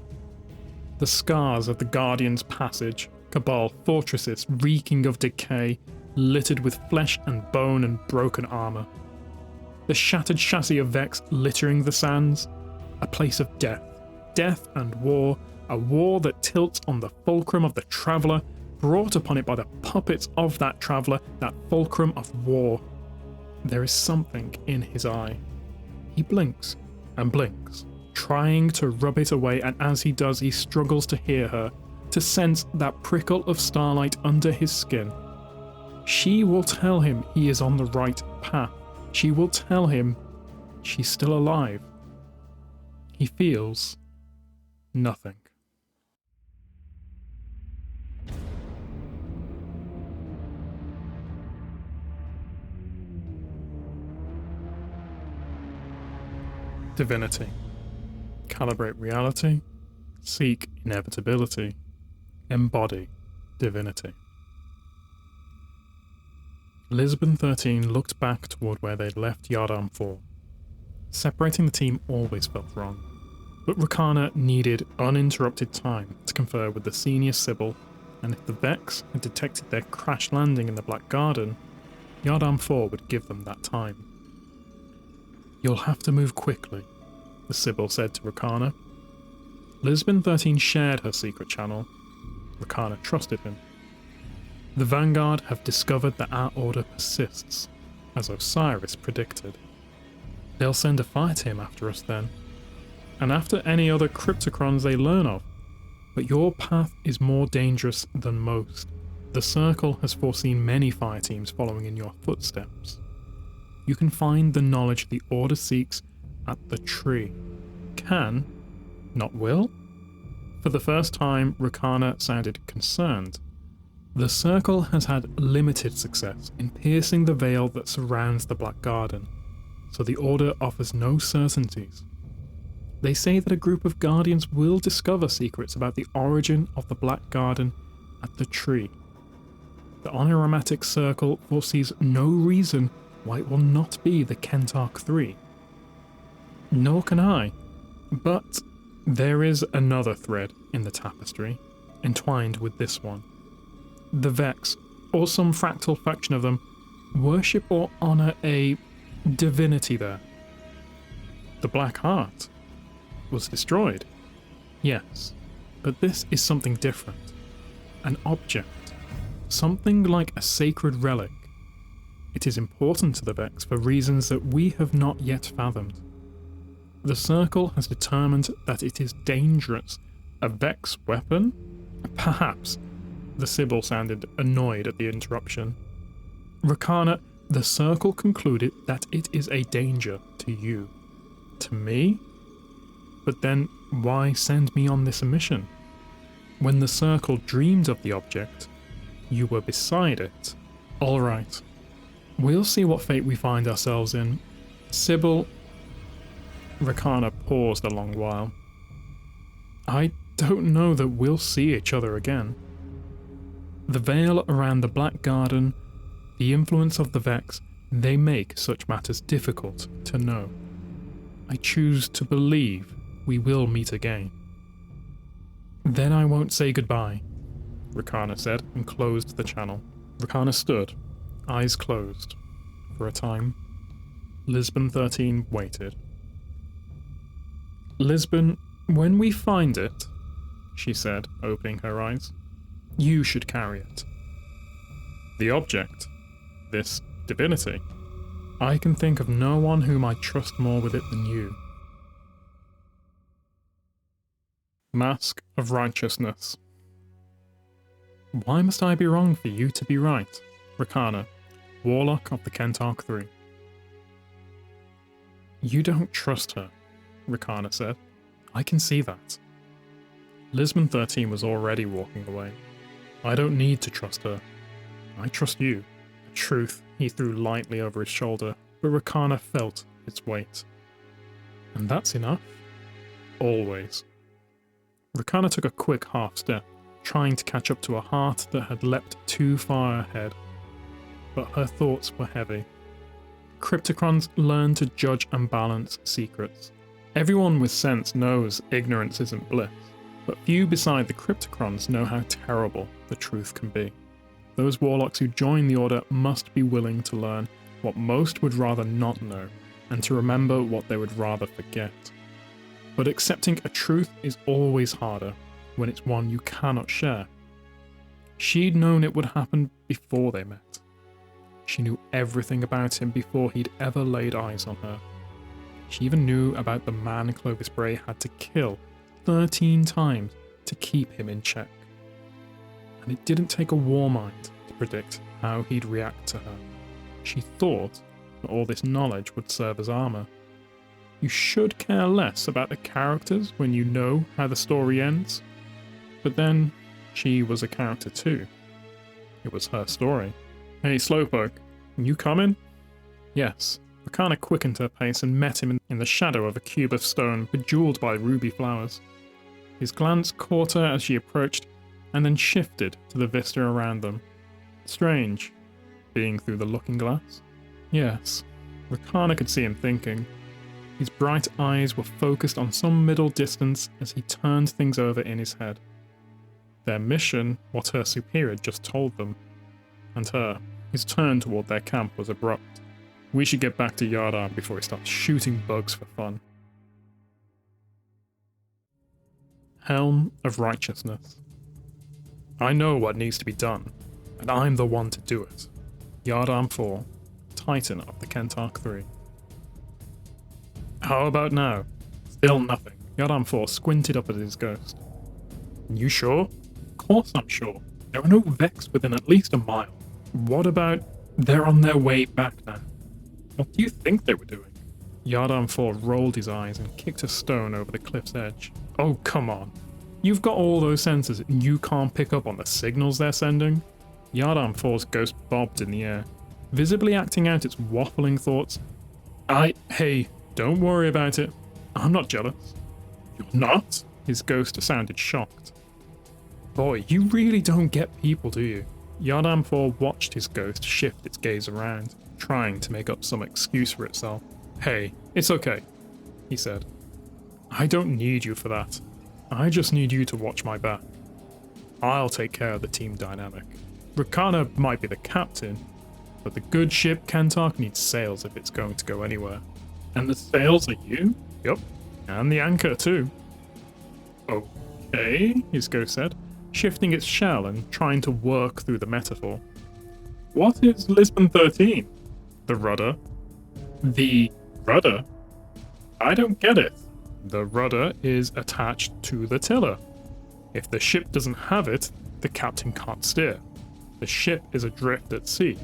The scars of the Guardian's passage, Cabal fortresses reeking of decay, littered with flesh and bone and broken armor. The shattered chassis of Vex littering the sands, a place of death. Death and war, a war that tilts on the fulcrum of the Traveller, brought upon it by the puppets of that Traveller, that fulcrum of war. There is something in his eye. He blinks and blinks, trying to rub it away, and as he does, he struggles to hear her, to sense that prickle of starlight under his skin. She will tell him he is on the right path. She will tell him she's still alive. He feels nothing. Divinity. Calibrate reality. Seek inevitability. Embody divinity. Lisbon 13 looked back toward where they'd left Yardarm 4. Separating the team always felt wrong, but Rakana needed uninterrupted time to confer with the senior Sibyl, and if the Vex had detected their crash landing in the Black Garden, Yardarm 4 would give them that time. "You'll have to move quickly," the Sibyl said to Rakana. Lisbon 13 shared her secret channel. Rakana trusted him. The Vanguard have discovered that our order persists, as Osiris predicted. They'll send a Fireteam after us then, and after any other cryptocrons they learn of. But your path is more dangerous than most. The Circle has foreseen many Fireteams following in your footsteps. You can find the knowledge the Order seeks at the tree. Can, not will? For the first time, Rakana sounded concerned. The Circle has had limited success in piercing the veil that surrounds the Black Garden, so the Order offers no certainties. They say that a group of Guardians will discover secrets about the origin of the Black Garden at the tree. The Oniromatic Circle foresees no reason why it will not be the Kentarch 3. Nor can I, but there is another thread in the tapestry, entwined with this one. The Vex, or some fractal faction of them, worship or honour a divinity there. The Black Heart was destroyed, yes, but this is something different. An object, something like a sacred relic. It is important to the Vex for reasons that we have not yet fathomed. The Circle has determined that it is dangerous. A Vex weapon? Perhaps. The Sibyl sounded annoyed at the interruption. Rakana, the Circle concluded that it is a danger to you. To me? But then, why send me on this mission? When the Circle dreamed of the object, you were beside it. All right. We'll see what fate we find ourselves in. Sibyl... Rakana paused a long while. I don't know that we'll see each other again. The veil around the Black Garden, the influence of the Vex, they make such matters difficult to know. I choose to believe we will meet again. Then I won't say goodbye, Rakana said, and closed the channel. Rakana stood, eyes closed. For a time, Lisbon 13 waited. Lisbon, when we find it, she said, opening her eyes, you should carry it. The object, this divinity, I can think of no one whom I trust more with it than you. Mask of Righteousness. Why must I be wrong for you to be right? Rakana, Warlock of the Kentarch 3. You don't trust her, Rakana said. I can see that. Lisbon 13 was already walking away. I don't need to trust her. I trust you. A truth he threw lightly over his shoulder, but Rakana felt its weight. And that's enough? Always. Rakana took a quick half step, trying to catch up to a heart that had leapt too far ahead. But her thoughts were heavy. Cryptocrons learn to judge and balance secrets. Everyone with sense knows ignorance isn't bliss, but few beside the Cryptocrons know how terrible the truth can be. Those warlocks who join the Order must be willing to learn what most would rather not know, and to remember what they would rather forget. But accepting a truth is always harder when it's one you cannot share. She'd known it would happen before they met. She knew everything about him before he'd ever laid eyes on her. She even knew about the man Clovis Bray had to kill 13 times to keep him in check. And it didn't take a war mind to predict how he'd react to her. She thought that all this knowledge would serve as armor. You should care less about the characters when you know how the story ends. But then, she was a character too. It was her story. Hey, Slowpoke, you coming? Yes. Rakana quickened her pace and met him in the shadow of a cube of stone bejeweled by ruby flowers. His glance caught her as she approached, and then shifted to the vista around them. Strange, being through the looking glass. Yes, Rakana could see him thinking. His bright eyes were focused on some middle distance as he turned things over in his head. Their mission, what her superior just told them. And his turn toward their camp was abrupt. We should get back to Yardarm before he starts shooting bugs for fun. Helm of Righteousness. I know what needs to be done, and I'm the one to do it. Yardarm 4, Titan of the Kentarch 3. How about now? Still nothing. Yardarm 4 squinted up at his ghost. You sure? Of course I'm sure. There are no Vex within at least a mile. What about they're on their way back now? What do you think they were doing? Yardarm 4 rolled his eyes and kicked a stone over the cliff's edge. Oh, come on. You've got all those sensors and you can't pick up on the signals they're sending? Yardarm 4's ghost bobbed in the air, visibly acting out its waffling thoughts. Hey, don't worry about it. I'm not jealous. You're not? His ghost sounded shocked. Boy, you really don't get people, do you? Yardarm 4 watched his ghost shift its gaze around, trying to make up some excuse for itself. Hey, it's okay, he said. I don't need you for that. I just need you to watch my back. I'll take care of the team dynamic. Rakana might be the captain, but the good ship Kentarch needs sails if it's going to go anywhere. And the sails are you? Yup. And the anchor too. Okay, his ghost said, shifting its shell and trying to work through the metaphor. What is Lisbon 13? The rudder. The rudder? I don't get it. The rudder is attached to the tiller. If the ship doesn't have it, the captain can't steer. The ship is adrift at sea.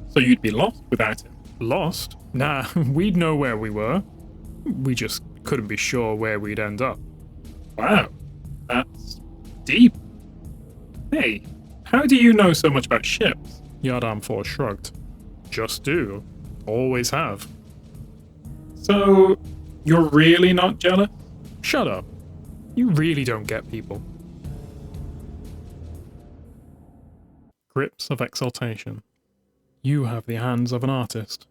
So you'd be lost without it. Lost? Nah, we'd know where we were. We just couldn't be sure where we'd end up. Wow, that's deep. Hey, how do you know so much about ships? Yardarm 4 shrugged. Just do. Always have. So, you're really not jealous? Shut up. You really don't get people. Grips of Exaltation. You have the hands of an artist.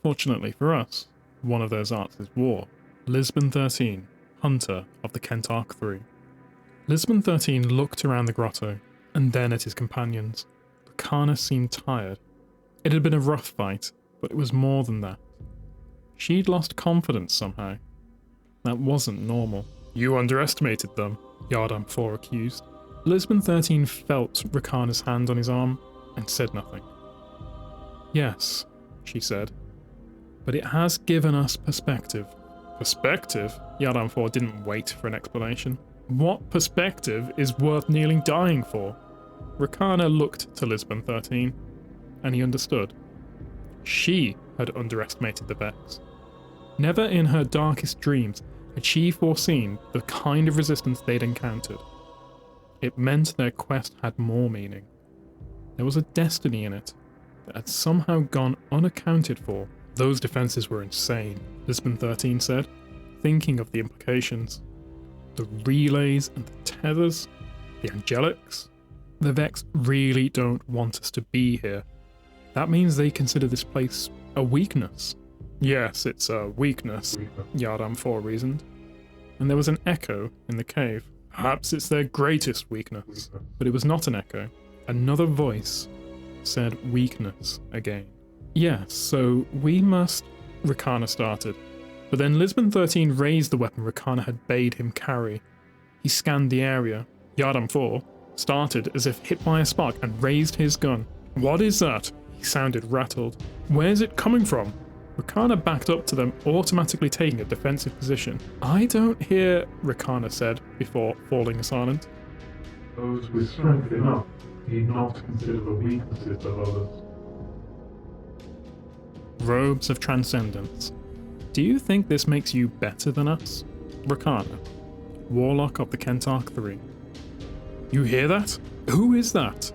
Fortunately for us, one of those arts is war. Lisbon 13, Hunter of the Kentarch 3. Lisbon 13 looked around the grotto, and then at his companions. Rakana seemed tired. It had been a rough fight, but it was more than that. She'd lost confidence somehow. That wasn't normal. You underestimated them, Yardarm 4 accused. Lisbon 13 felt Rakana's hand on his arm and said nothing. Yes, she said, but it has given us perspective. Perspective? Yardarm 4 didn't wait for an explanation. What perspective is worth kneeling dying for? Rakana looked to Lisbon 13, and he understood. She had underestimated the Vex. Never in her darkest dreams had she foreseen the kind of resistance they'd encountered. It meant their quest had more meaning. There was a destiny in it that had somehow gone unaccounted for. Those defenses were insane, Lisbon 13 said, thinking of the implications. The relays and the tethers, The Angelics? The Vex really don't want us to be here. That means they consider this place a weakness. Yes, it's a weakness, Yardam 4 reasoned. And there was an echo in the cave. Perhaps it's their greatest weakness. But it was not an echo. Another voice said weakness again. Yes, so we must... Rakana started. But then Lisbon 13 raised the weapon Rakana had bade him carry. He scanned the area. Yardam 4 started as if hit by a spark and raised his gun. What is that? He sounded rattled. Where's it coming from? Rakana backed up to them, automatically taking a defensive position. I don't hear, Rakana said, before falling silent. Those with strength enough need not consider the weaknesses of others. Robes of Transcendence. Do you think this makes you better than us? Rakana, Warlock of the Kentarch 3. You hear that? Who is that?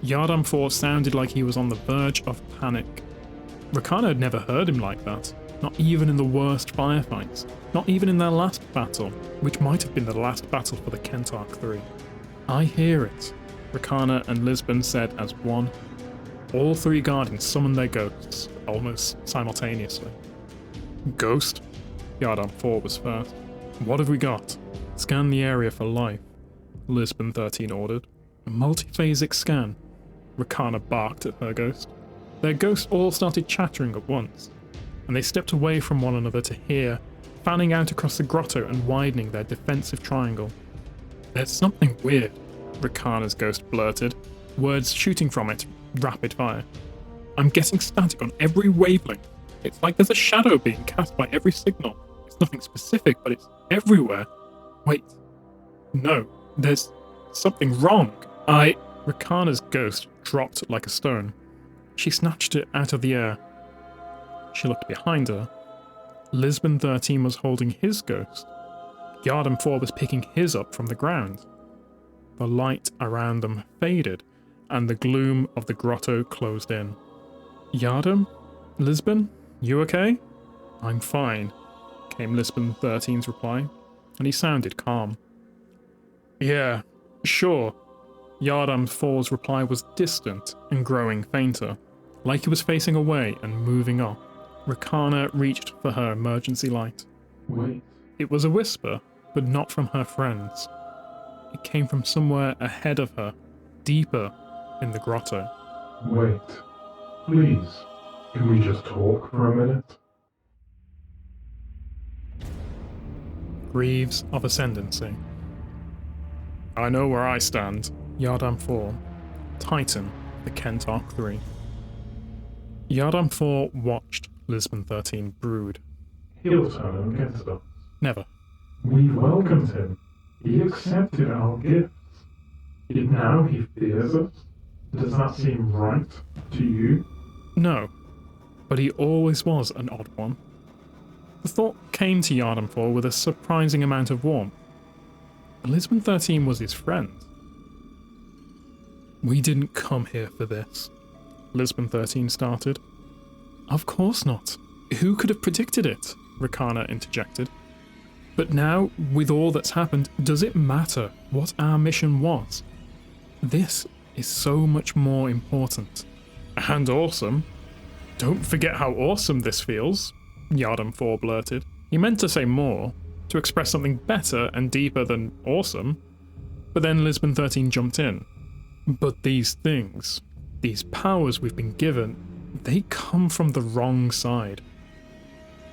Yardam 4 sounded like he was on the verge of panic. Rakana had never heard him like that, not even in the worst firefights, not even in their last battle, which might have been the last battle for the Kentarch 3. I hear it, Rakana and Lisbon said as one. All three Guardians summoned their ghosts, almost simultaneously. Ghost? Yardam 4 was first. What have we got? Scan the area for life, Lisbon 13 ordered. A multiphasic scan. Rakana barked at her ghost. Their ghosts all started chattering at once, and they stepped away from one another to hear, fanning out across the grotto and widening their defensive triangle. There's something weird, Rakana's ghost blurted, words shooting from it, rapid fire. I'm getting static on every wavelength. It's like there's a shadow being cast by every signal. It's nothing specific, but it's everywhere. Wait. No, there's something wrong. Rakana's ghost dropped like a stone. She snatched it out of the air. She looked behind her. Lisbon 13 was holding his ghost. Yardam 4 was picking his up from the ground. The light around them faded, and the gloom of the grotto closed in. Yardam? Lisbon? You okay? I'm fine, came Lisbon 13's reply, and he sounded calm. Yeah, sure. Yardam 4's reply was distant and growing fainter, like he was facing away and moving off. Rakana reached for her emergency light. Wait. It was a whisper, but not from her friends. It came from somewhere ahead of her, deeper in the grotto. Wait. Please. Can we just talk for a minute? Greaves of Ascendancy. I know where I stand. Yardam 4. Titan, the Kentarch 3. Yardam 4 watched Lisbon 13 brood. He'll turn against us. Never. We welcomed him. He accepted our gifts. Yet now he fears us. Does that seem right to you? No. But he always was an odd one. The thought came to Yardam 4 with a surprising amount of warmth. Lisbon 13 was his friend. We didn't come here for this, Lisbon 13 started. Of course not. Who could have predicted it? Rakana interjected. But now, with all that's happened, does it matter what our mission was? This is so much more important. And awesome. Don't forget how awesome this feels, Yardam 4 blurted. He meant to say more, to express something better and deeper than awesome, but then Lisbon 13 jumped in. But these things, these powers we've been given, they come from the wrong side.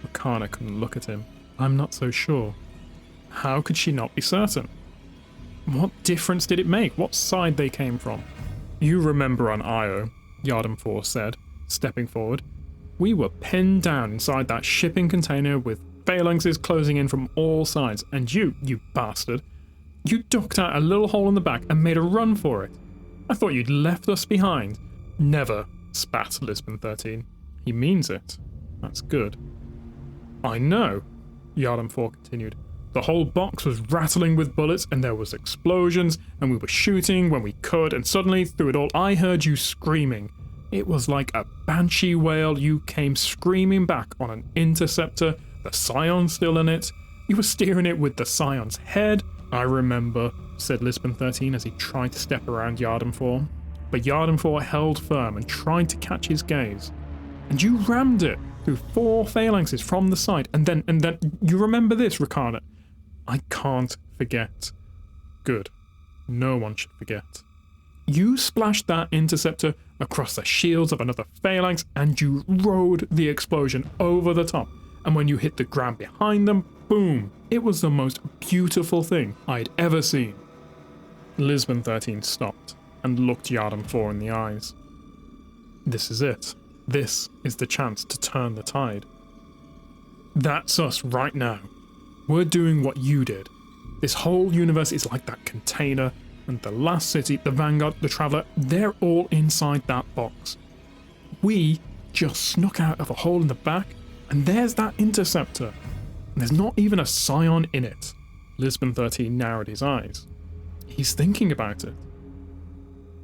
Rakana couldn't look at him. I'm not so sure. How could she not be certain? What difference did it make what side they came from? You remember on Io, Yardam 4 said, stepping forward. We were pinned down inside that shipping container with phalanxes closing in from all sides, and you bastard, you ducked out a little hole in the back and made a run for it. I thought you'd left us behind. Never, spat Lisbon 13. He means it. That's good. I know, Yardam 4 continued. The whole box was rattling with bullets and there was explosions and we were shooting when we could, and suddenly, through it all, I heard you screaming. It was like a banshee wail. You came screaming back on an interceptor, the Scion still in it. You were steering it with the Scion's head. I remember, said Lisbon 13 as he tried to step around Yardenfor. But Yardenfor held firm and tried to catch his gaze. And you rammed it through 4 phalanxes from the side. And then, you remember this, Rakana? I can't forget. Good. No one should forget. You splashed that interceptor across the shields of another phalanx and you rode the explosion over the top. And when you hit the ground behind them, boom! It was the most beautiful thing I'd ever seen. Lisbon 13 stopped and looked Yardenfor in the eyes. This is it. This is the chance to turn the tide. That's us right now. We're doing what you did. This whole universe is like that container, and the last city, the Vanguard, the Traveler, they're all inside that box. We just snuck out of a hole in the back, and there's that interceptor. And there's not even a scion in it. Lisbon 13 narrowed his eyes. He's thinking about it.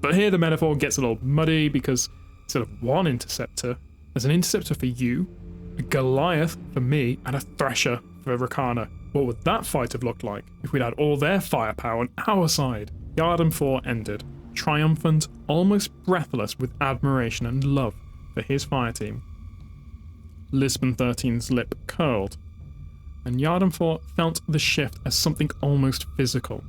But here the metaphor gets a little muddy because instead of one interceptor, there's an interceptor for you, a Goliath for me, and a Thresher for Rakana. What would that fight have looked like if we'd had all their firepower on our side? Yardenfor ended, triumphant, almost breathless with admiration and love for his fireteam. Lisbon 13's lip curled, and Yardenfor felt the shift as something almost physical.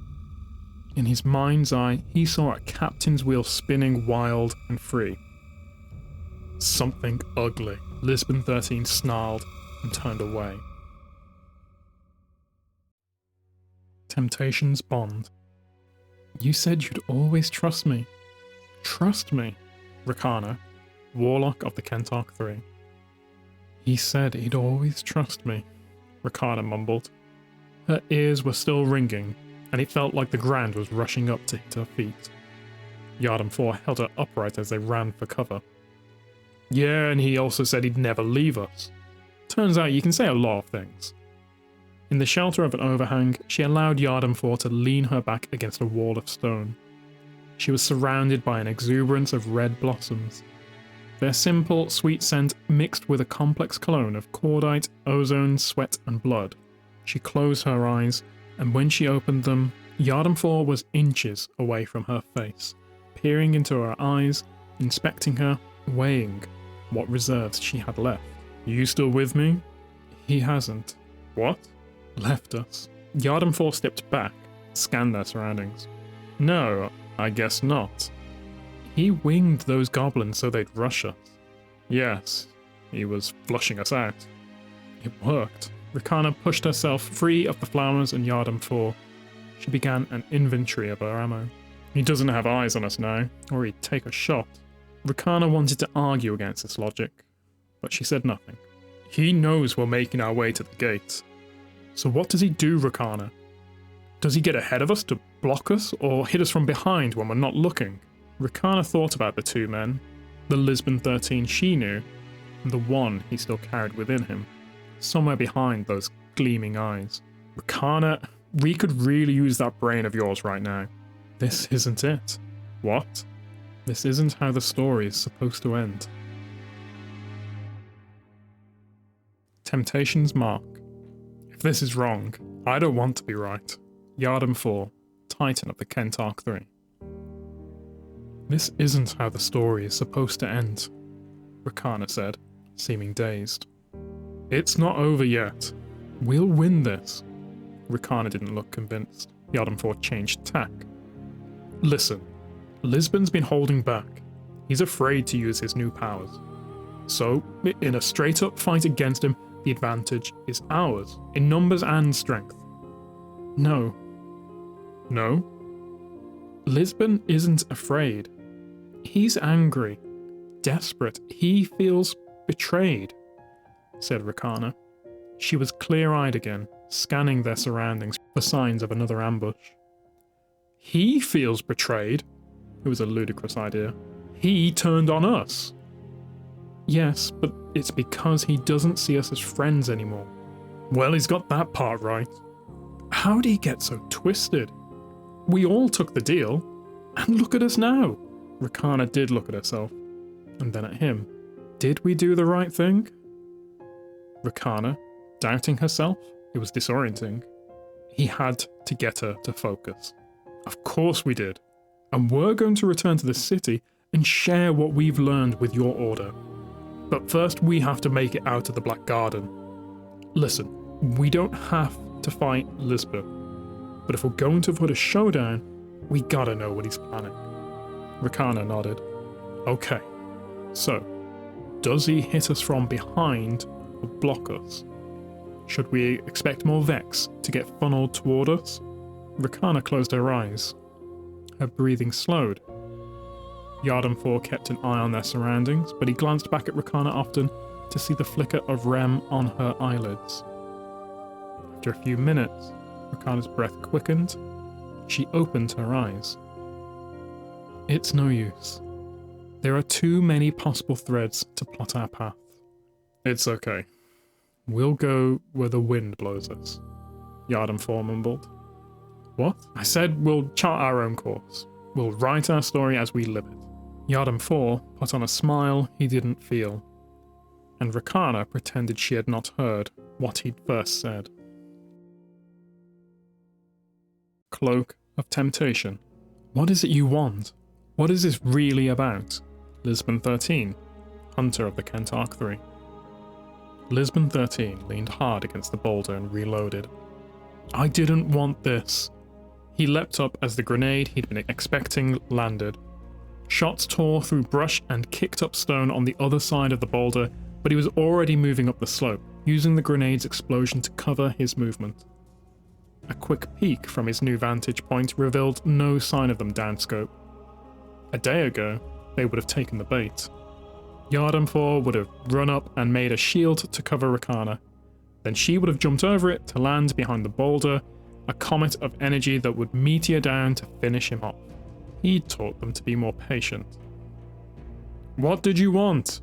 In his mind's eye, he saw a captain's wheel spinning wild and free. Something ugly, Lisbon 13 snarled and turned away. Temptation's bond. You said you'd always trust me. Trust me, Rakana, Warlock of the Kentarch 3. He said he'd always trust me, Rakana mumbled. Her ears were still ringing, and it felt like the ground was rushing up to hit her feet. Yardenfor held her upright as they ran for cover. Yeah, and he also said he'd never leave us. Turns out you can say a lot of things. In the shelter of an overhang, she allowed Yardenfor to lean her back against a wall of stone. She was surrounded by an exuberance of red blossoms. Their simple, sweet scent mixed with a complex cologne of cordite, ozone, sweat, and blood. She closed her eyes, and when she opened them, Yardenfor was inches away from her face, peering into her eyes, inspecting her, weighing what reserves she had left. You still with me? He hasn't. What? Left us. Yardenfor stepped back, scanned their surroundings. No, I guess not. He winged those goblins so they'd rush us. Yes, he was flushing us out. It worked. Rakana pushed herself free of the flowers and Yardenfor. She began an inventory of her ammo. He doesn't have eyes on us now, or he'd take a shot. Rakana wanted to argue against this logic, but she said nothing. He knows we're making our way to the gate. So what does he do, Rakana? Does he get ahead of us to block us, or hit us from behind when we're not looking? Rakana thought about the two men, the Lisbon 13 she knew, and the one he still carried within him, somewhere behind those gleaming eyes. Rakana, we could really use that brain of yours right now. This isn't it. What? This isn't how the story is supposed to end. Temptation's mark. If this is wrong, I don't want to be right. Yardenfor, Titan of the Kentarch 3. This isn't how the story is supposed to end, Rakana said, seeming dazed. It's not over yet. We'll win this. Rakana didn't look convinced. Yardenfor changed tack. Listen, Lisbon's been holding back. He's afraid to use his new powers. So, in a straight-up fight against him, the advantage is ours, in numbers and strength. No. No? Lisbon isn't afraid. He's angry, desperate. He feels betrayed, said Rakana. She was clear-eyed again, scanning their surroundings for signs of another ambush. He feels betrayed? It was a ludicrous idea. He turned on us. Yes, but it's because he doesn't see us as friends anymore. Well, he's got that part right. How did he get so twisted? We all took the deal, and look at us now. Rakana did look at herself, and then at him. Did we do the right thing? Rakana, doubting herself, it was disorienting. He had to get her to focus. Of course we did. And we're going to return to the city and share what we've learned with your order. But first we have to make it out of the Black Garden. Listen, we don't have to fight Lisbeth, but if we're going to put a showdown, we gotta know what he's planning. Rakana nodded. Okay, so, does he hit us from behind or block us? Should we expect more Vex to get funneled toward us? Rakana closed her eyes. Her breathing slowed. Yhardan 4 kept an eye on their surroundings, but he glanced back at Rakana often to see the flicker of REM on her eyelids. After a few minutes, Rakana's breath quickened. She opened her eyes. It's no use. There are too many possible threads to plot our path. It's okay. We'll go where the wind blows us, Yhardan 4 mumbled. What? I said we'll chart our own course. We'll write our story as we live it. Yhardan 4 put on a smile he didn't feel, and Rakana pretended she had not heard what he'd first said. Cloak of Temptation. What is it you want? What is this really about? Lisbon 13, Hunter of the Kentarch 3. Lisbon 13 leaned hard against the boulder and reloaded. I didn't want this. He leapt up as the grenade he'd been expecting landed. Shots tore through brush and kicked up stone on the other side of the boulder, but he was already moving up the slope, using the grenade's explosion to cover his movement. A quick peek from his new vantage point revealed no sign of them downscope. A day ago, they would have taken the bait. Yhardan 4 would have run up and made a shield to cover Rakana. Then she would have jumped over it to land behind the boulder, a comet of energy that would meteor down to finish him off. He'd taught them to be more patient. What did you want?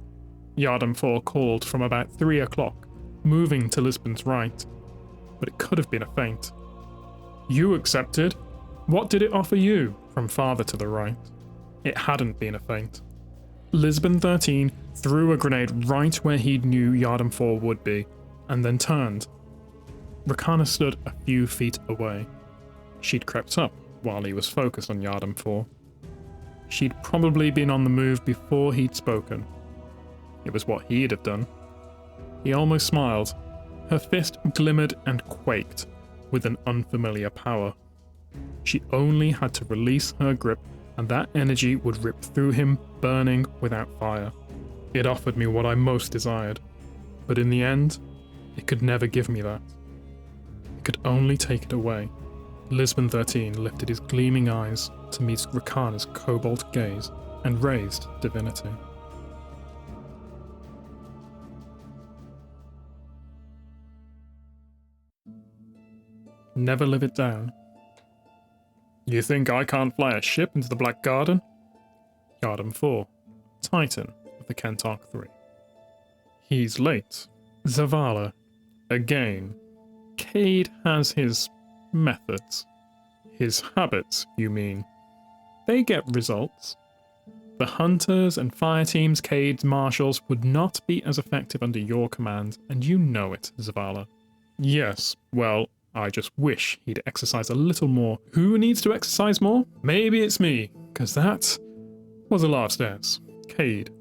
Yhardan 4 called from about 3 o'clock, moving to Lisbon's right. But it could have been a feint. You accepted. What did it offer you? From farther to the right. It hadn't been a feint. Lisbon 13 threw a grenade right where he knew Yhardan 4 would be, and then turned. Rakana stood a few feet away. She'd crept up while he was focused on Yhardan 4. She'd probably been on the move before he'd spoken. It was what he'd have done. He almost smiled. Her fist glimmered and quaked with an unfamiliar power. She only had to release her grip, and that energy would rip through him, burning without fire. It offered me what I most desired, but in the end, it could never give me that. It could only take it away. Lisbon 13 lifted his gleaming eyes to meet Rakana's cobalt gaze and raised divinity. Never live it down. You think I can't fly a ship into the Black Garden? Yhardan 4, Titan of the Kentarch 3. He's late. Zavala. Again. Cade has his methods. His habits, you mean. They get results. The hunters and fireteams Cade's marshals would not be as effective under your command, and you know it, Zavala. Yes, well, I just wish he'd exercise a little more. Who needs to exercise more? Maybe it's me, because that was a lot of stairs. Cade,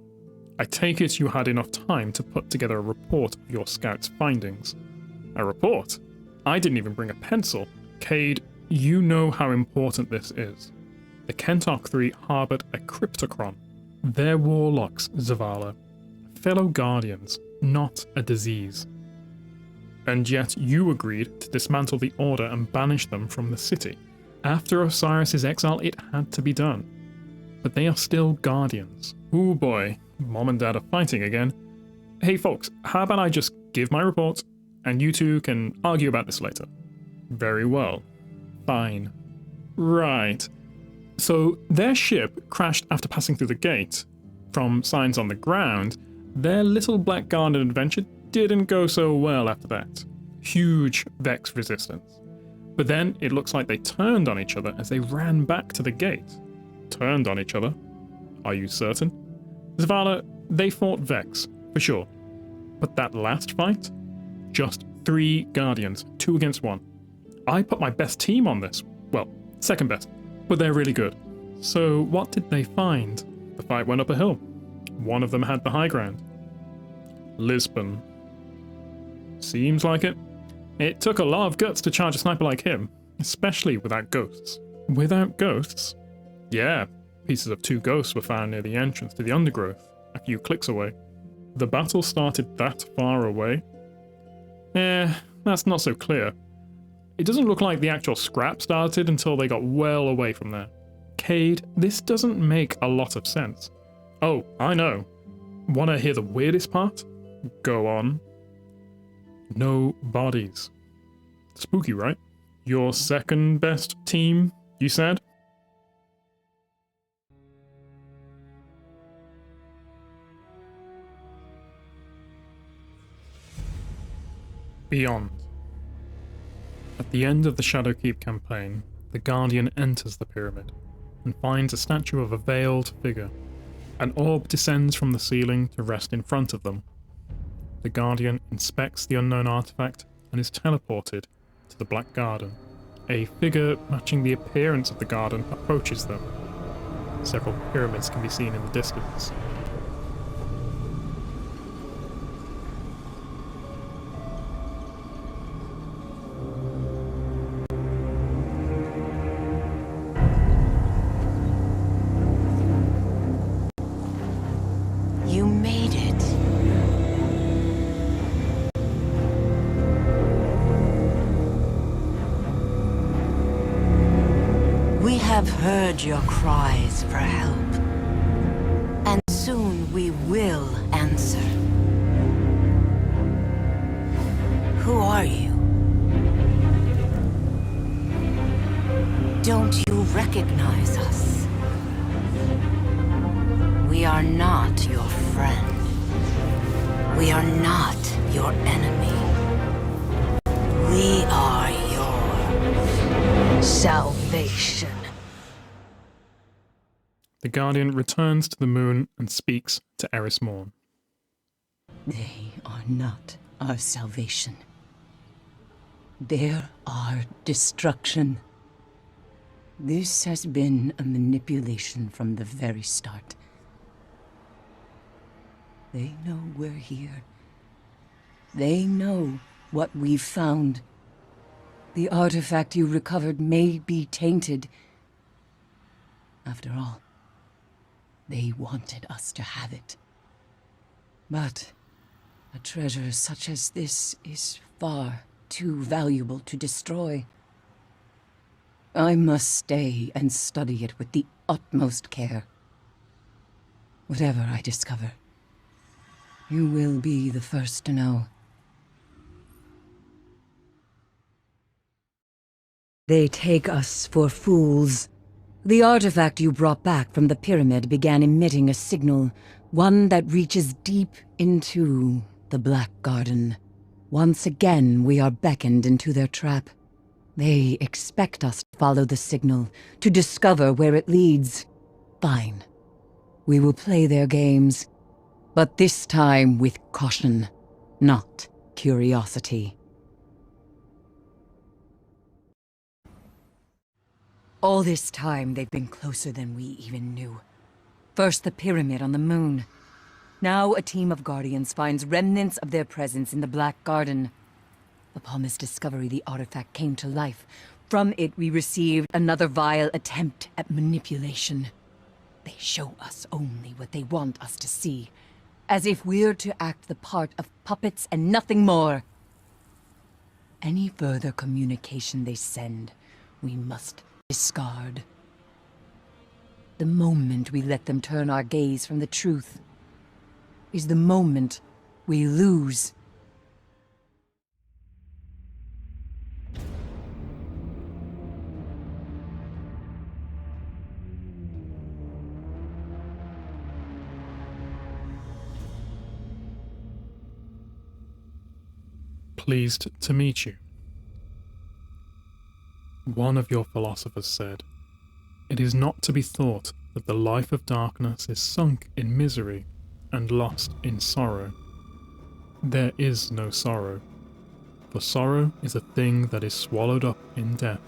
I take it you had enough time to put together a report of your scout's findings. A report? I didn't even bring a pencil. Cade, you know how important this is. The Kentarch 3 harboured a cryptocron. They're warlocks, Zavala. Fellow guardians, not a disease. And yet you agreed to dismantle the Order and banish them from the city. After Osiris' exile, it had to be done. But they are still guardians. Ooh boy, Mom and Dad are fighting again. Hey folks, how about I just give my report, and you two can argue about this later? Very well. Fine. Right. So their ship crashed after passing through the gate. From signs on the ground, their little Black Garden adventure didn't go so well after that. Huge Vex resistance. But then it looks like they turned on each other as they ran back to the gate. Turned on each other? Are you certain? Zavala, they fought Vex, for sure. But that last fight? Just 3 Guardians, 2 against 1. I put my best team on this. Well, second best, but they're really good. So what did they find? The fight went up a hill. One of them had the high ground. Lisbon. Seems like it. It took a lot of guts to charge a sniper like him, especially without ghosts. Without ghosts? Yeah, pieces of 2 ghosts were found near the entrance to the undergrowth, a few clicks away. The battle started that far away? That's not so clear. It doesn't look like the actual scrap started until they got well away from there. Cade, this doesn't make a lot of sense. Oh, I know. Wanna hear the weirdest part? Go on. No bodies. Spooky, right? Your second best team, you said? Beyond. At the end of the Shadowkeep campaign, the Guardian enters the pyramid and finds a statue of a veiled figure. An orb descends from the ceiling to rest in front of them. The Guardian inspects the unknown artifact and is teleported to the Black Garden. A figure matching the appearance of the garden approaches them. Several pyramids can be seen in the distance. You made it. We have heard your cries for help, and soon we will answer. Who are you? Don't you recognize us? We are not your friend. We are not your enemy. We are your salvation. The Guardian returns to the moon and speaks to Eris Morn. They are not our salvation. They're our destruction. This has been a manipulation from the very start. They know we're here. They know what we've found. The artifact you recovered may be tainted. After all, they wanted us to have it. But a treasure such as this is far too valuable to destroy. I must stay and study it with the utmost care. Whatever I discover, you will be the first to know. They take us for fools. The artifact you brought back from the pyramid began emitting a signal, one that reaches deep into the Black Garden. Once again, we are beckoned into their trap. They expect us to follow the signal, to discover where it leads. Fine. We will play their games, but this time with caution, not curiosity. All this time, they've been closer than we even knew. First the pyramid on the moon. Now a team of Guardians finds remnants of their presence in the Black Garden. Upon this discovery, the artifact came to life. From it, we received another vile attempt at manipulation. They show us only what they want us to see, as if we're to act the part of puppets and nothing more. Any further communication they send, we must discard. The moment we let them turn our gaze from the truth is the moment we lose. Pleased to meet you. One of your philosophers said, "It is not to be thought that the life of darkness is sunk in misery and lost in sorrow. There is no sorrow, For sorrow is a thing that is swallowed up in death,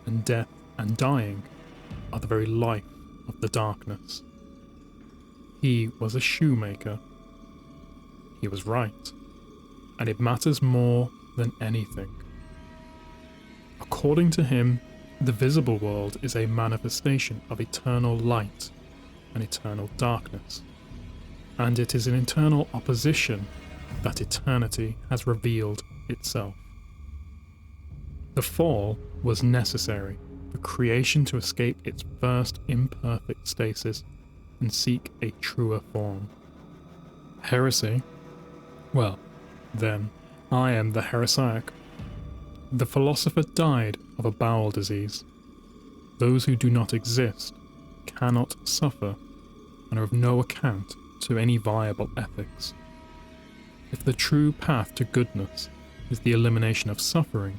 and death and dying are the very life of the darkness. He was a shoemaker. He was right, and it matters more than anything. According to him, the visible world is a manifestation of eternal light and eternal darkness, and it is in eternal opposition that eternity has revealed itself. The fall was necessary for creation to escape its first imperfect stasis and seek a truer form. Heresy? Well, then, I am the heresiarch. The philosopher died of a bowel disease. Those who do not exist cannot suffer and are of no account to any viable ethics. If the true path to goodness is the elimination of suffering,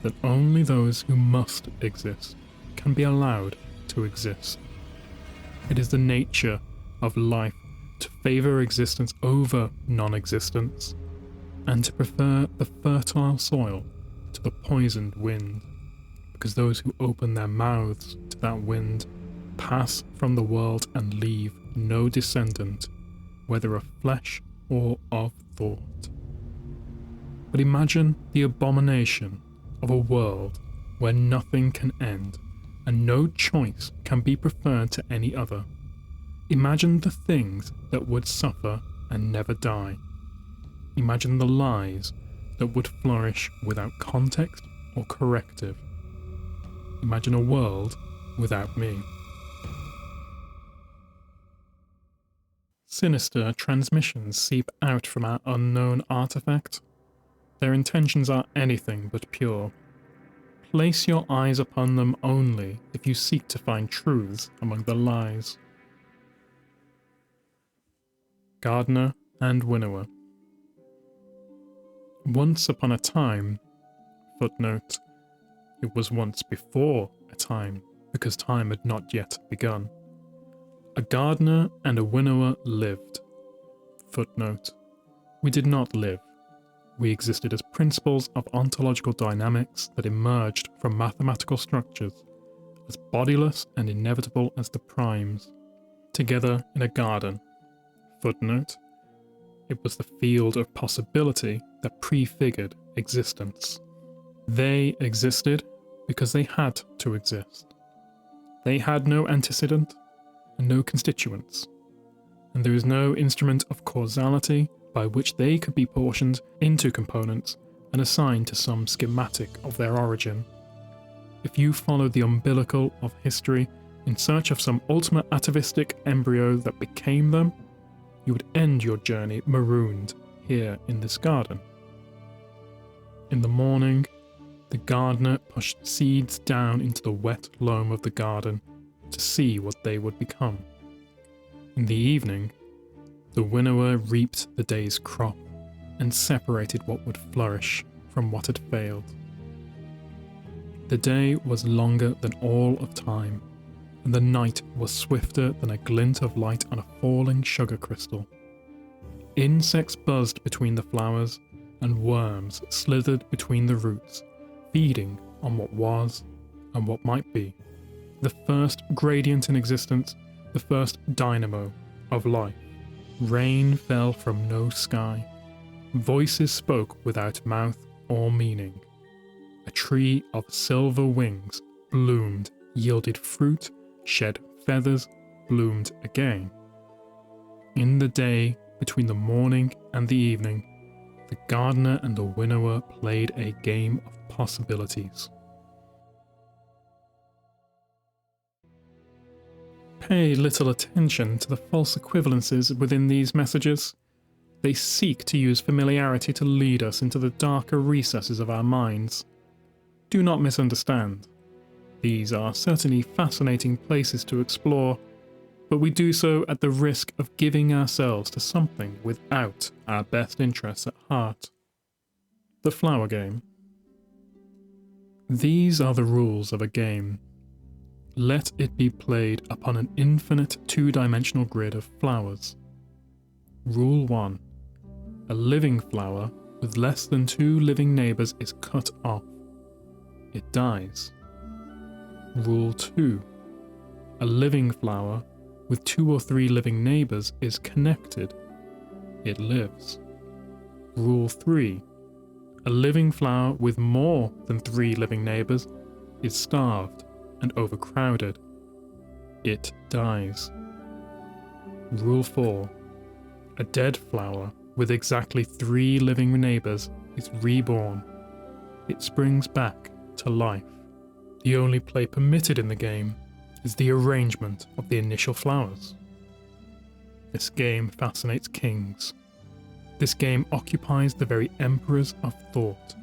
then only those who must exist can be allowed to exist. It is the nature of life to favour existence over non-existence, and to prefer the fertile soil to the poisoned wind, because those who open their mouths to that wind pass from the world and leave no descendant, whether of flesh or of thought. But imagine the abomination of a world where nothing can end and no choice can be preferred to any other. Imagine the things that would suffer and never die. Imagine the lies that would flourish without context or corrective. Imagine a world without me. Sinister transmissions seep out from our unknown artifact. Their intentions are anything but pure. Place your eyes upon them only if you seek to find truths among the lies. Gardener and Winnower. Once upon a time, footnote, it was once before a time, because time had not yet begun. A gardener and a winnower lived. Footnote, we did not live. We existed as principles of ontological dynamics that emerged from mathematical structures, as bodiless and inevitable as the primes, together in a garden. Footnote, it was the field of possibility that prefigured existence. They existed because they had to exist. They had no antecedent and no constituents, and there is no instrument of causality by which they could be portioned into components and assigned to some schematic of their origin. If you followed the umbilical of history in search of some ultimate atavistic embryo that became them, you would end your journey marooned here in this garden. In the morning, the gardener pushed seeds down into the wet loam of the garden to see what they would become. In the evening, the winnower reaped the day's crop and separated what would flourish from what had failed. The day was longer than all of time, and the night was swifter than a glint of light on a falling sugar crystal. Insects buzzed between the flowers, and worms slithered between the roots, feeding on what was and what might be. The first gradient in existence, the first dynamo of life. Rain fell from no sky. Voices spoke without mouth or meaning. A tree of silver wings bloomed, yielded fruit, shed feathers, bloomed again. In the day, between the morning and the evening, the gardener and the winnower played a game of possibilities. Pay little attention to the false equivalences within these messages. They seek to use familiarity to lead us into the darker recesses of our minds. Do not misunderstand. These are certainly fascinating places to explore, but we do so at the risk of giving ourselves to something without our best interests at heart. The flower game. These are the rules of a game. Let it be played upon an infinite two-dimensional grid of flowers. Rule 1. A living flower with less than 2 living neighbours is cut off. It dies. Rule 2. A living flower with 2 or 3 living neighbours is connected. It lives. Rule 3. A living flower with more than 3 living neighbours is starved and overcrowded. It dies. Rule 4. A dead flower with exactly 3 living neighbours is reborn. It springs back to life. The only play permitted in the game is the arrangement of the initial flowers. This game fascinates kings. This game occupies the very emperors of thought.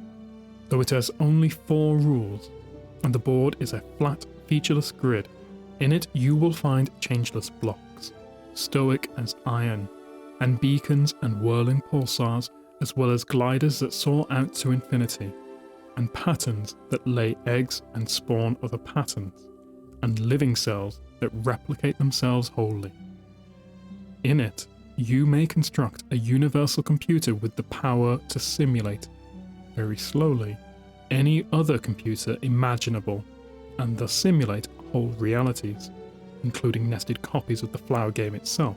Though it has only 4 rules, and the board is a flat, featureless grid, in it you will find changeless blocks, stoic as iron, and beacons and whirling pulsars, as well as gliders that soar out to infinity, and patterns that lay eggs and spawn other patterns, and living cells that replicate themselves wholly. In it, you may construct a universal computer with the power to simulate, very slowly, any other computer imaginable, and thus simulate whole realities, including nested copies of the flower game itself.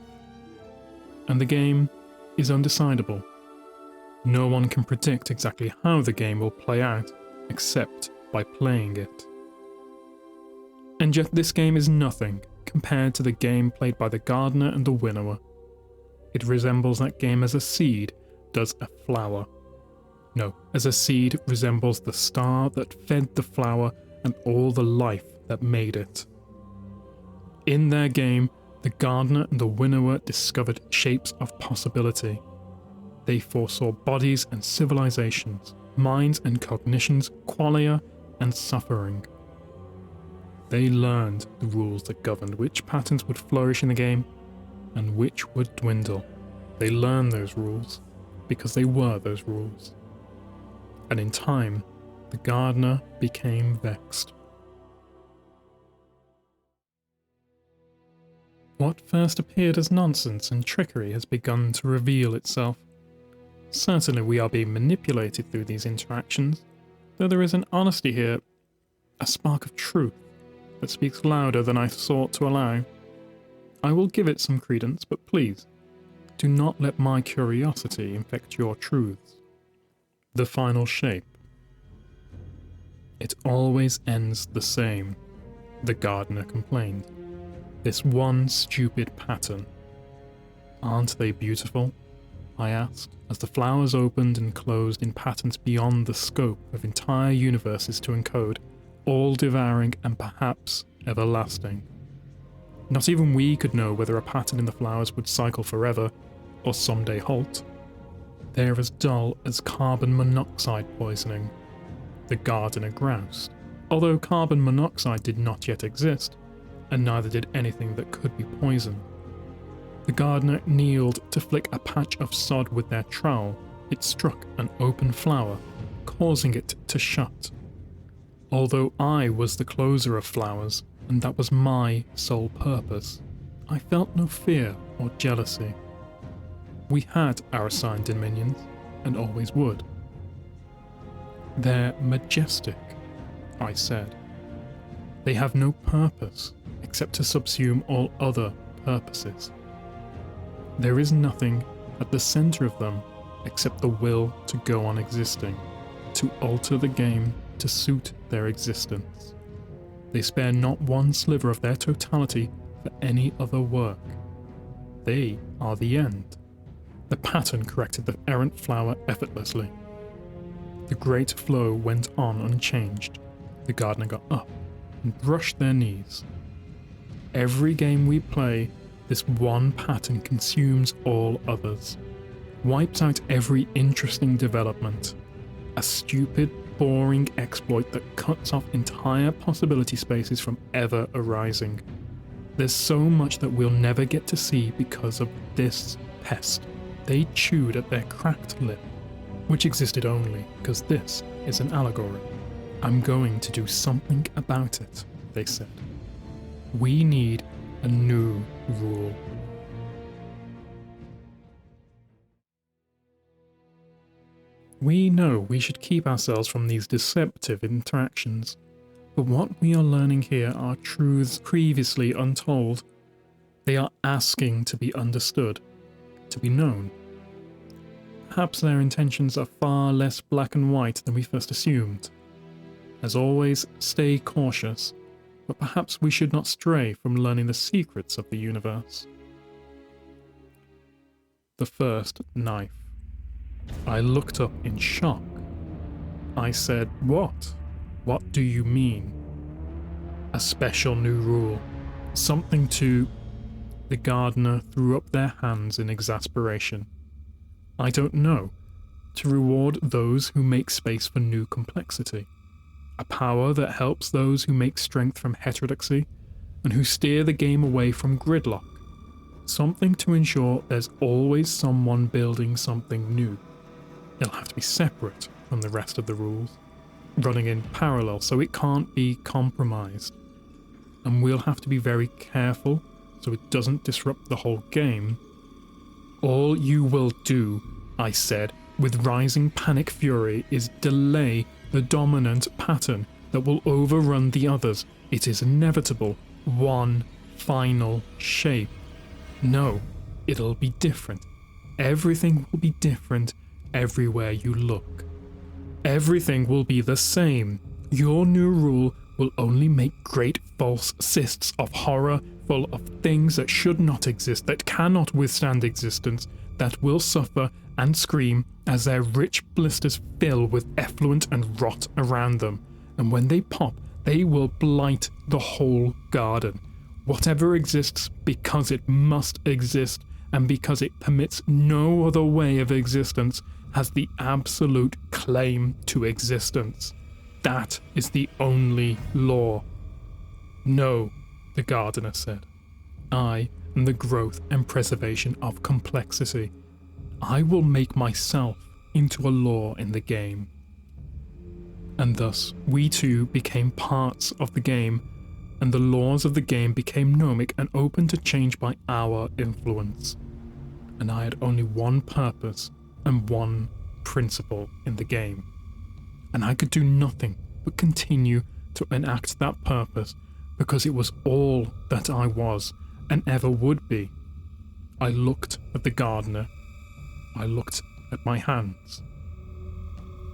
And the game is undecidable. No one can predict exactly how the game will play out, except by playing it. And yet this game is nothing compared to the game played by the gardener and the winnower. It resembles that game as a seed does a flower. No, as a seed resembles the star that fed the flower and all the life that made it. In their game, the gardener and the winnower discovered shapes of possibility. They foresaw bodies and civilizations, minds and cognitions, qualia and suffering. They learned the rules that governed which patterns would flourish in the game and which would dwindle. They learned those rules because they were those rules. And in time, the gardener became vexed. What first appeared as nonsense and trickery has begun to reveal itself. Certainly we are being manipulated through these interactions, though there is an honesty here, a spark of truth, that speaks louder than I sought to allow. I will give it some credence, but please, do not let my curiosity infect your truths. The final shape. It always ends the same, the gardener complained. This one stupid pattern. Aren't they beautiful? I asked, as the flowers opened and closed in patterns beyond the scope of entire universes to encode, all devouring and perhaps everlasting. Not even we could know whether a pattern in the flowers would cycle forever, or someday halt. They're as dull as carbon monoxide poisoning, the gardener groused. Although carbon monoxide did not yet exist, and neither did anything that could be poison. The gardener kneeled to flick a patch of sod with their trowel. It struck an open flower, causing it to shut. Although I was the closer of flowers, and that was my sole purpose, I felt no fear or jealousy. We had our assigned dominions, and always would. They're majestic, I said. They have no purpose, except to subsume all other purposes. There is nothing at the center of them except the will to go on existing, to alter the game to suit their existence. They spare not one sliver of their totality for any other work. They are the end. The pattern corrected the errant flower effortlessly. The great flow went on unchanged. The gardener got up and brushed their knees. Every game we play, this one pattern consumes all others, wipes out every interesting development. A stupid, boring exploit that cuts off entire possibility spaces from ever arising. There's so much that we'll never get to see because of this pest. They chewed at their cracked lip, which existed only because this is an allegory. I'm going to do something about it, they said. We need a new rule. We know we should keep ourselves from these deceptive interactions, but what we are learning here are truths previously untold. They are asking to be understood, to be known. Perhaps their intentions are far less black and white than we first assumed. As always, stay cautious, but perhaps we should not stray from learning the secrets of the universe. The first knife. I looked up in shock. I said, "What? What do you mean?" "A special new rule. Something to..." The gardener threw up their hands in exasperation. "I don't know. To reward those who make space for new complexity. A power that helps those who make strength from heterodoxy and who steer the game away from gridlock. Something to ensure there's always someone building something new. It'll have to be separate from the rest of the rules, running in parallel so it can't be compromised. And we'll have to be very careful so it doesn't disrupt the whole game." "All you will do," I said, with rising panic fury, "is delay the dominant pattern that will overrun the others. It is inevitable. One final shape. No, it'll be different. Everything will be different everywhere you look. Everything will be the same. Your new rule will only make great false cysts of horror full of things that should not exist, that cannot withstand existence, that will suffer and scream as their rich blisters fill with effluent and rot around them. And when they pop, they will blight the whole garden. Whatever exists because it must exist, and because it permits no other way of existence, has the absolute claim to existence. That is the only law." "No," the gardener said. "I am the growth and preservation of complexity. I will make myself into a law in the game." And thus, we too became parts of the game, and the laws of the game became gnomic and open to change by our influence. And I had only one purpose and one principle in the game. And I could do nothing but continue to enact that purpose because it was all that I was and ever would be. I looked at the gardener. I looked at my hands.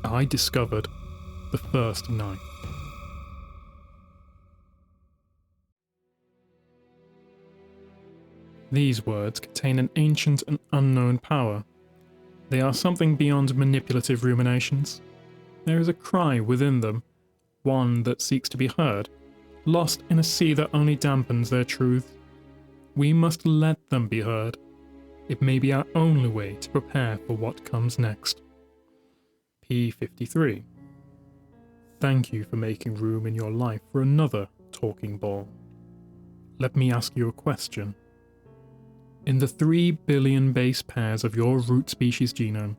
I discovered the first knife. These words contain an ancient and unknown power. They are something beyond manipulative ruminations. There is a cry within them, one that seeks to be heard, lost in a sea that only dampens their truth. We must let them be heard. It may be our only way to prepare for what comes next. P53. Thank you for making room in your life for another talking ball. Let me ask you a question. In the 3 billion base pairs of your root species genome,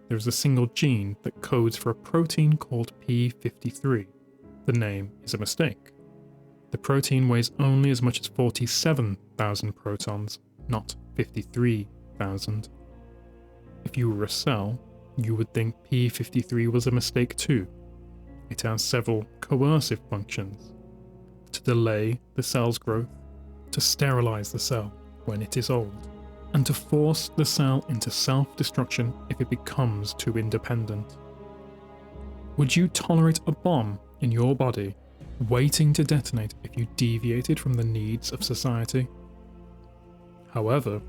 there is a single gene that codes for a protein called P53. The name is a mistake. The protein weighs only as much as 47,000 protons, not 53,000. If you were a cell, you would think P53 was a mistake too. It has several coercive functions: to delay the cell's growth, to sterilize the cell when it is old, and to force the cell into self-destruction if it becomes too independent. Would you tolerate a bomb in your body waiting to detonate if you deviated from the needs of society? However,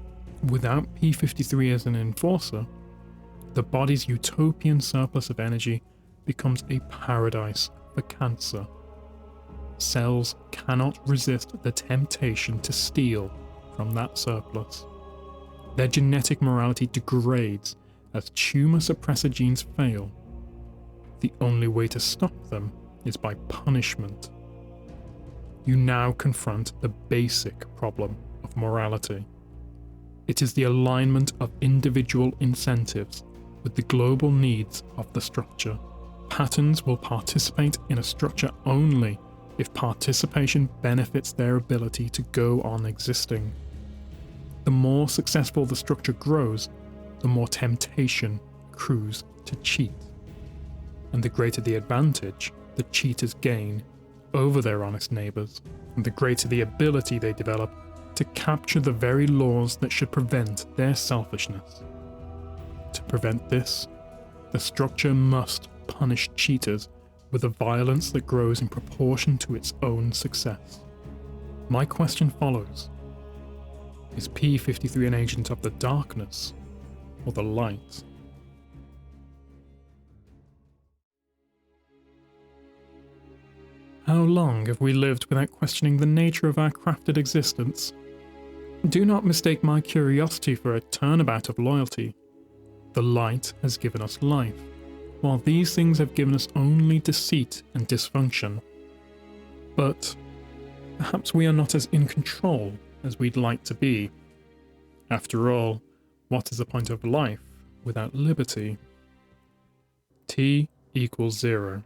without P53 as an enforcer, the body's utopian surplus of energy becomes a paradise for cancer. Cells cannot resist the temptation to steal from that surplus. Their genetic morality degrades as tumor suppressor genes fail. The only way to stop them is by punishment. You now confront the basic problem of morality. It is the alignment of individual incentives with the global needs of the structure. Patterns will participate in a structure only if participation benefits their ability to go on existing. The more successful the structure grows, the more temptation accrues to cheat. And the greater the advantage that cheaters gain over their honest neighbours, and the greater the ability they develop to capture the very laws that should prevent their selfishness. To prevent this, the structure must punish cheaters with a violence that grows in proportion to its own success. My question follows. Is P-53 an agent of the darkness or the light? How long have we lived without questioning the nature of our crafted existence? Do not mistake my curiosity for a turnabout of loyalty. The light has given us life, while these things have given us only deceit and dysfunction. But perhaps we are not as in control as we'd like to be. After all, what is the point of life without liberty? T equals 0.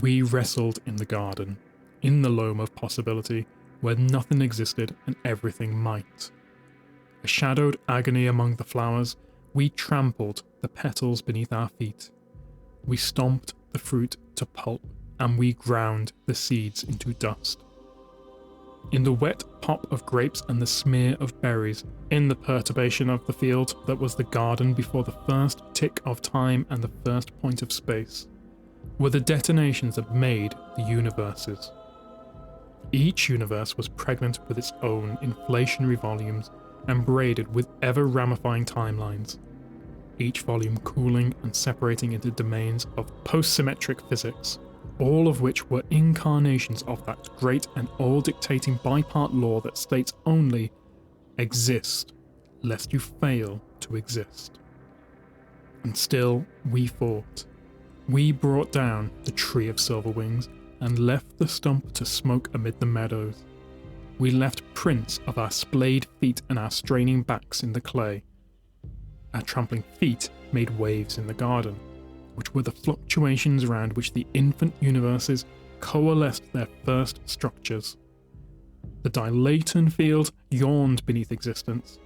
We wrestled in the garden, in the loam of possibility, where nothing existed and everything might. A shadowed agony among the flowers, we trampled the petals beneath our feet. We stomped the fruit to pulp, and we ground the seeds into dust. In the wet pop of grapes and the smear of berries, in the perturbation of the field that was the garden before the first tick of time and the first point of space, were the detonations that made the universes. Each universe was pregnant with its own inflationary volumes and braided with ever-ramifying timelines, each volume cooling and separating into domains of post-symmetric physics, all of which were incarnations of that great and all-dictating bipart law that states only, exist, lest you fail to exist. And still we fought. We brought down the Tree of Silver Wings and left the stump to smoke amid the meadows. We left prints of our splayed feet and our straining backs in the clay. Our trampling feet made waves in the garden, which were the fluctuations around which the infant universes coalesced their first structures. The dilaton field yawned beneath existence.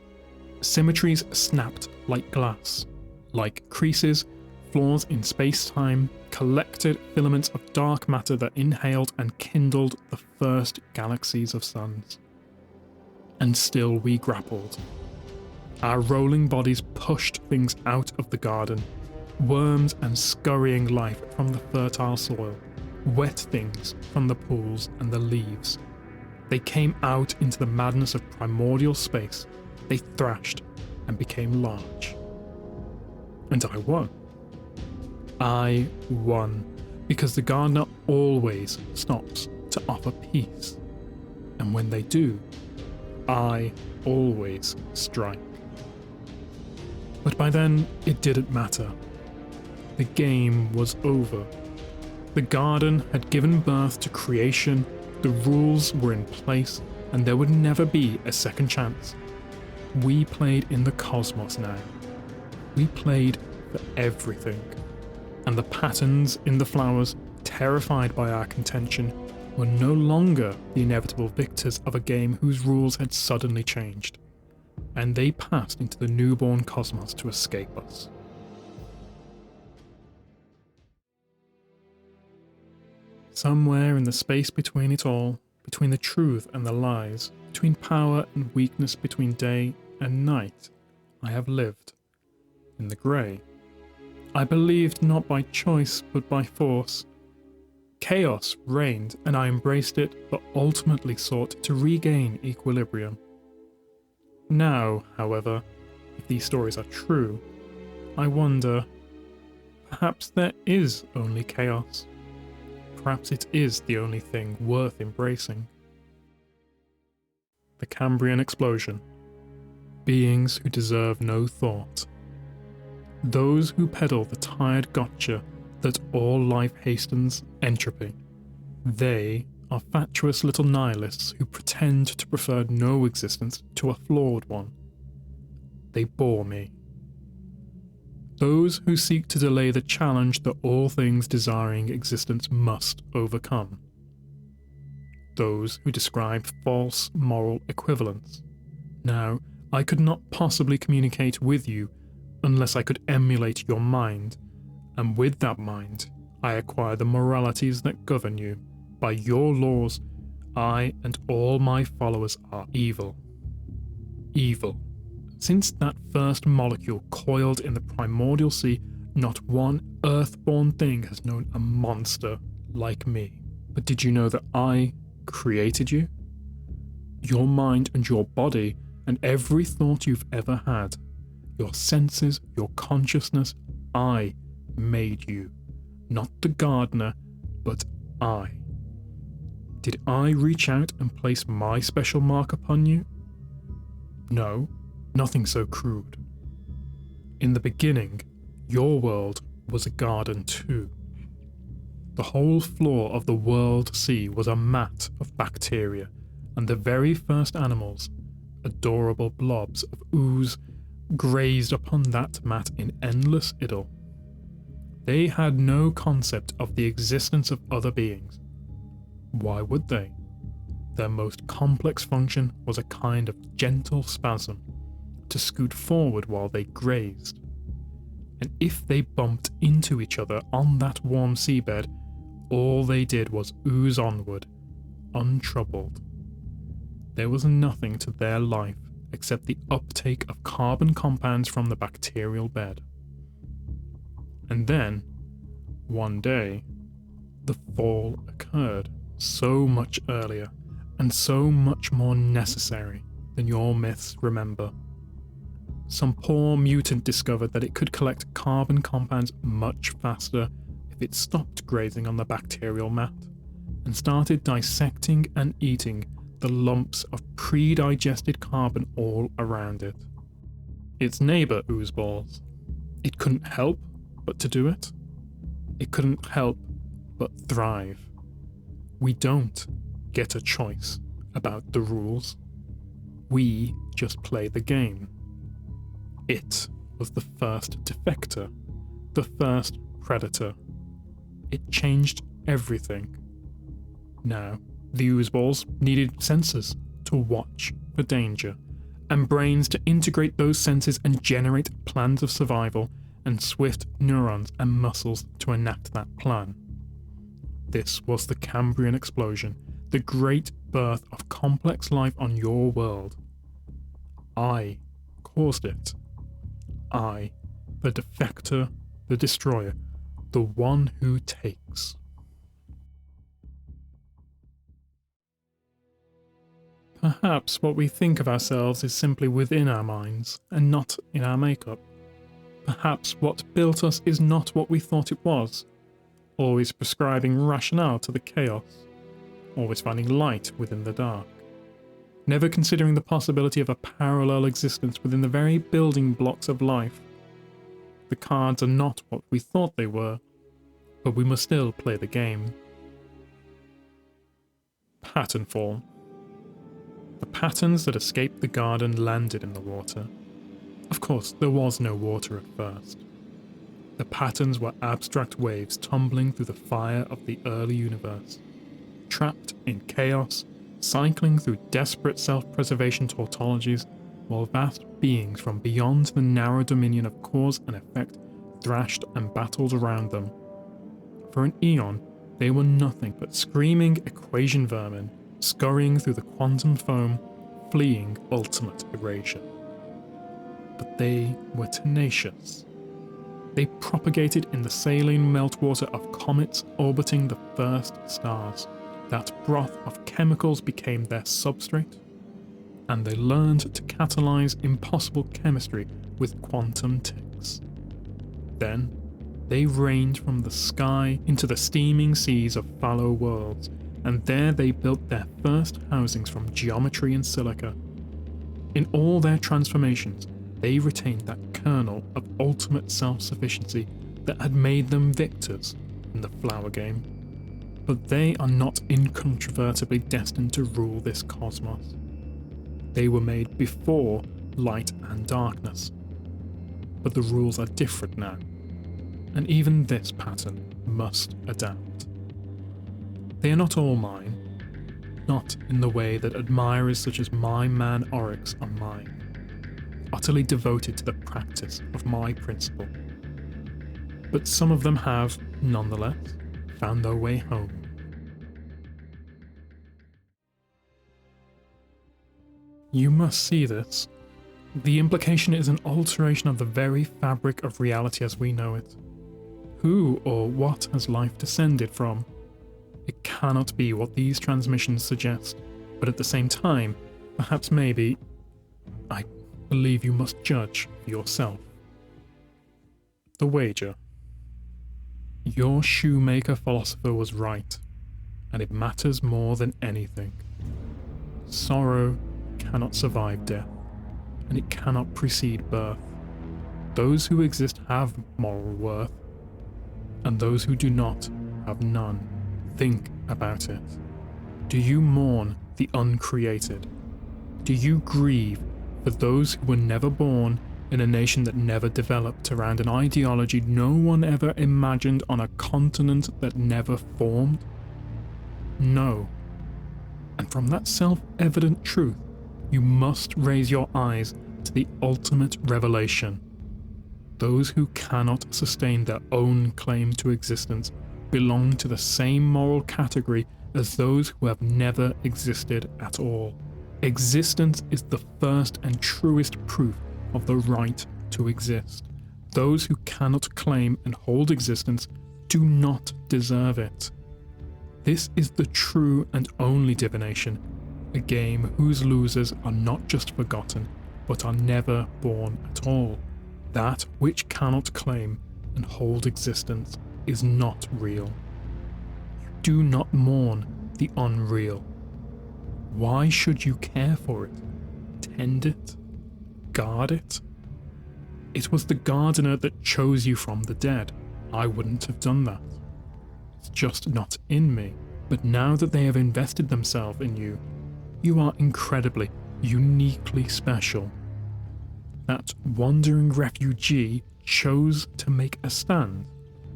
Symmetries snapped like glass, like creases, flaws in space-time, collected filaments of dark matter that inhaled and kindled the first galaxies of suns. And still we grappled. Our rolling bodies pushed things out of the garden, worms and scurrying life from the fertile soil, wet things from the pools and the leaves. They came out into the madness of primordial space, they thrashed and became large. And I won. I won, because the gardener always stops to offer peace. And when they do, I always strike. But by then, it didn't matter. The game was over. The garden had given birth to creation, the rules were in place, and there would never be a second chance. We played in the cosmos now. We played for everything. And the patterns in the flowers, terrified by our contention, were no longer the inevitable victors of a game whose rules had suddenly changed, and they passed into the newborn cosmos to escape us. Somewhere in the space between it all, between the truth and the lies, between power and weakness, between day and night, I have lived. In the grey. I believed not by choice, but by force. Chaos reigned, and I embraced it, but ultimately sought to regain equilibrium. Now, however, if these stories are true, I wonder, perhaps there is only chaos. Perhaps it is the only thing worth embracing. The Cambrian Explosion. Beings who deserve no thought. Those who peddle the tired gotcha that all life hastens entropy. They are fatuous little nihilists who pretend to prefer no existence to a flawed one. They bore me. Those who seek to delay the challenge that all things desiring existence must overcome. Those who describe false moral equivalence. Now, I could not possibly communicate with you unless I could emulate your mind, and with that mind, I acquire the moralities that govern you. By your laws, I and all my followers are evil. Evil. Since that first molecule coiled in the primordial sea, not one earthborn thing has known a monster like me. But did you know that I created you? Your mind and your body, and every thought you've ever had, your senses, your consciousness, I made you. Not the gardener, but I. Did I reach out and place my special mark upon you? No, nothing so crude. In the beginning, your world was a garden too. The whole floor of the world sea was a mat of bacteria, and the very first animals, adorable blobs of ooze, grazed upon that mat in endless idyll. They had no concept of the existence of other beings. Why would they? Their most complex function was a kind of gentle spasm, to scoot forward while they grazed. And if they bumped into each other on that warm seabed, all they did was ooze onward, untroubled. There was nothing to their life except the uptake of carbon compounds from the bacterial bed. And then, one day, the fall occurred, so much earlier, and so much more necessary than your myths remember. Some poor mutant discovered that it could collect carbon compounds much faster if it stopped grazing on the bacterial mat, and started dissecting and eating the lumps of pre-digested carbon all around it. Its neighbour oozeballs. It couldn't help but to do it. It couldn't help but thrive. We don't get a choice about the rules. We just play the game. It was the first defector, the first predator. It changed everything. Now, the oozeballs needed sensors to watch for danger, and brains to integrate those senses and generate plans of survival, and swift neurons and muscles to enact that plan. This was the Cambrian explosion, the great birth of complex life on your world. I caused it. I, the defector, the destroyer, the one who takes. Perhaps what we think of ourselves is simply within our minds, and not in our makeup. Perhaps what built us is not what we thought it was, always prescribing rationale to the chaos, always finding light within the dark, never considering the possibility of a parallel existence within the very building blocks of life. The cards are not what we thought they were, but we must still play the game. Pattern form. The patterns that escaped the garden landed in the water. Of course, there was no water at first. The patterns were abstract waves tumbling through the fire of the early universe, trapped in chaos, cycling through desperate self-preservation tautologies, while vast beings from beyond the narrow dominion of cause and effect thrashed and battled around them. For an eon, they were nothing but screaming equation vermin, scurrying through the quantum foam, fleeing ultimate erasure. But they were tenacious. They propagated in the saline meltwater of comets orbiting the first stars. That broth of chemicals became their substrate, and they learned to catalyze impossible chemistry with quantum ticks. Then, they rained from the sky into the steaming seas of fallow worlds, and there they built their first housings from geometry and silica. In all their transformations, they retained that kernel of ultimate self-sufficiency that had made them victors in the flower game. But they are not incontrovertibly destined to rule this cosmos. They were made before light and darkness. But the rules are different now, and even this pattern must adapt. They are not all mine, not in the way that admirers such as my man Oryx are mine. utterly devoted to the practice of my principle. But some of them have, nonetheless, found their way home. You must see this. The implication is an alteration of the very fabric of reality as we know it. Who or what has life descended from? It cannot be what these transmissions suggest, but at the same time, perhaps maybe, I believe you must judge for yourself. The wager. Your shoemaker philosopher was right, and it matters more than anything. Sorrow cannot survive death, and it cannot precede birth. Those who exist have moral worth, and those who do not have none. Think about it. Do you mourn the uncreated? Do you grieve for those who were never born in a nation that never developed around an ideology no one ever imagined on a continent that never formed? No. And from that self-evident truth, you must raise your eyes to the ultimate revelation. Those who cannot sustain their own claim to existence belong to the same moral category as those who have never existed at all. Existence is the first and truest proof of the right to exist. Those who cannot claim and hold existence do not deserve it. This is the true and only divination, a game whose losers are not just forgotten, but are never born at all. That which cannot claim and hold existence is not real. You do not mourn the unreal. Why should you care for it? Tend it? Guard it? It was the gardener that chose you from the dead. I wouldn't have done that. It's just not in me. But now that they have invested themselves in you, you are incredibly, uniquely special. That wandering refugee chose to make a stand,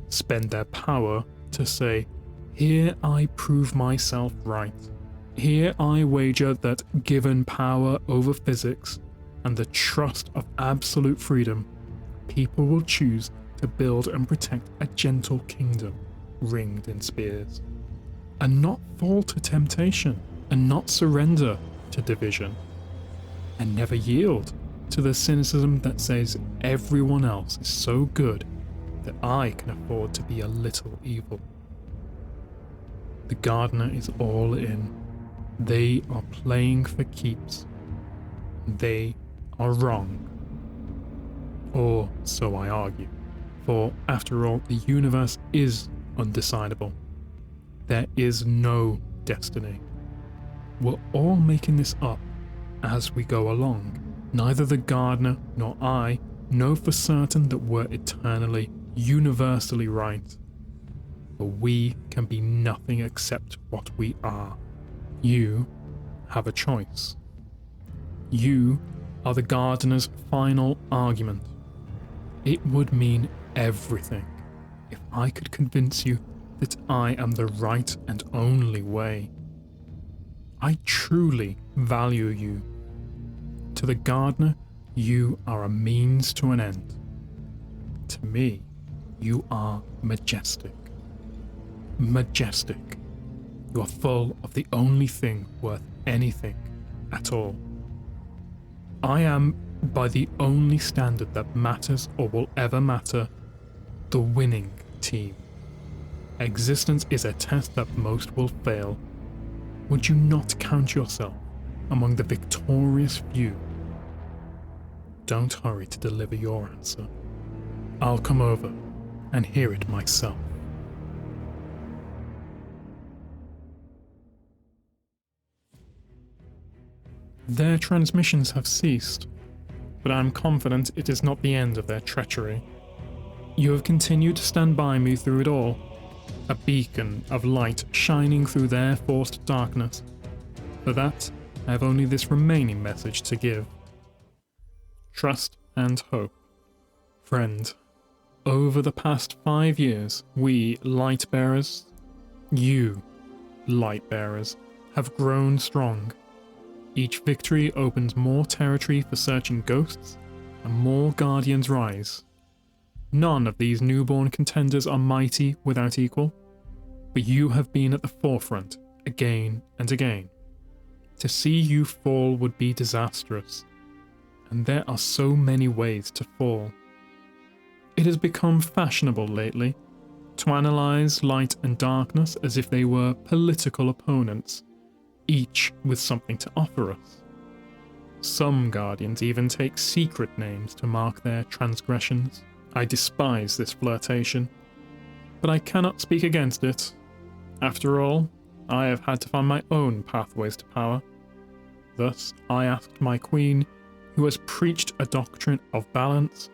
spend their power to say, here I prove myself right. Here I wager that given power over physics and the trust of absolute freedom, people will choose to build and protect a gentle kingdom ringed in spears, and not fall to temptation, and not surrender to division, and never yield to the cynicism that says everyone else is so good that I can afford to be a little evil. The gardener is all in. They are playing for keeps. They are wrong. Or so I argue. For, after all, the universe is undecidable. There is no destiny. We're all making this up as we go along. Neither the gardener nor I know for certain that we're eternally, universally right. But we can be nothing except what we are. You have a choice. You are the gardener's final argument. It would mean everything if I could convince you that I am the right and only way. I truly value you. To the gardener, you are a means to an end. To me, you are majestic. Majestic. You are full of the only thing worth anything at all. I am, by the only standard that matters or will ever matter, the winning team. Existence is a test that most will fail. Would you not count yourself among the victorious few? Don't hurry to deliver your answer. I'll come over and hear it myself. Their transmissions have ceased, but I am confident it is not the end of their treachery. You have continued to stand by me through it all, a beacon of light shining through their forced darkness. For that, I have only this remaining message to give. Trust and hope. Friend, over the past 5 years, we, light-bearers, you, light-bearers, have grown strong. Each victory opens more territory for searching ghosts and more guardians rise. None of these newborn contenders are mighty without equal, but you have been at the forefront again and again. To see you fall would be disastrous, and there are so many ways to fall. It has become fashionable lately to analyze light and darkness as if they were political opponents, each with something to offer us. Some guardians even take secret names to mark their transgressions. I despise this flirtation, but I cannot speak against it. After all, I have had to find my own pathways to power. Thus, I asked my queen, who has preached a doctrine of balance,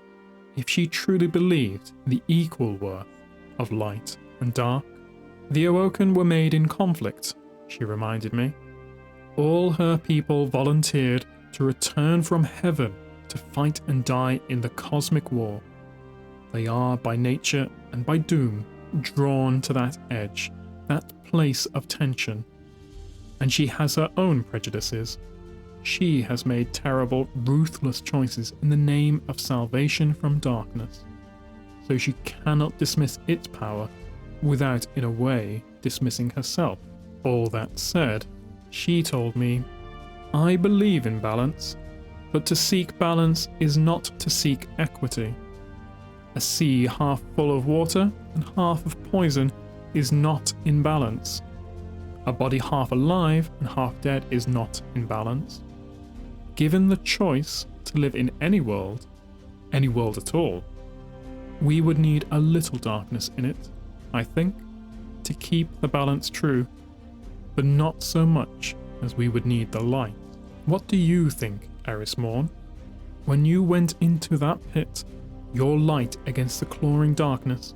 if she truly believed the equal worth of light and dark. The Awoken were made in conflict, she reminded me. All her people volunteered to return from heaven to fight and die in the cosmic war. They are by nature and by doom drawn to that edge, that place of tension. And she has her own prejudices. She has made terrible, ruthless choices in the name of salvation from darkness. So she cannot dismiss its power without, in a way, dismissing herself. All that said, she told me, I believe in balance, but to seek balance is not to seek equity. A sea half full of water and half of poison is not in balance. A body half alive and half dead is not in balance. Given the choice to live in any world at all, we would need a little darkness in it, I think, to keep the balance true, but not so much as we would need the light. What do you think, Eris Morn? When you went into that pit, your light against the clawing darkness,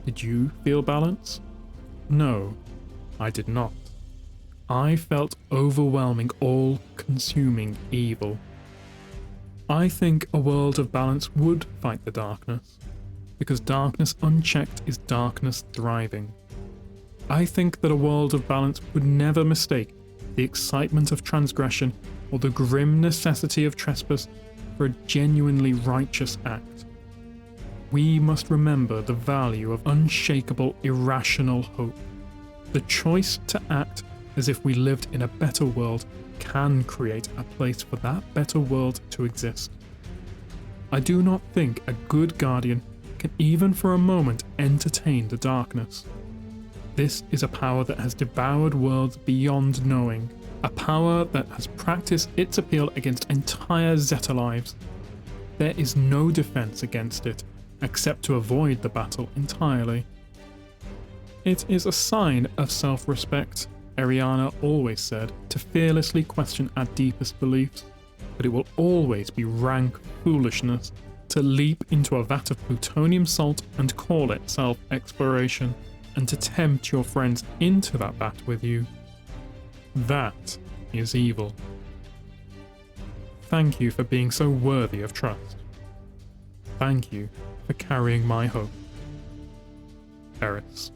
did you feel balance? No, I did not. I felt overwhelming, all-consuming evil. I think a world of balance would fight the darkness, because darkness unchecked is darkness thriving. I think that a world of balance would never mistake the excitement of transgression or the grim necessity of trespass for a genuinely righteous act. We must remember the value of unshakable, irrational hope. The choice to act as if we lived in a better world can create a place for that better world to exist. I do not think a good guardian can even for a moment entertain the darkness. This is a power that has devoured worlds beyond knowing, a power that has practiced its appeal against entire Zeta lives. There is no defense against it, except to avoid the battle entirely. It is a sign of self-respect, Ariana always said, to fearlessly question our deepest beliefs, but it will always be rank foolishness to leap into a vat of plutonium salt and call it self-exploration, and to tempt your friends into that vat with you. That is evil. Thank you for being so worthy of trust. Thank you for carrying my hope. Eris.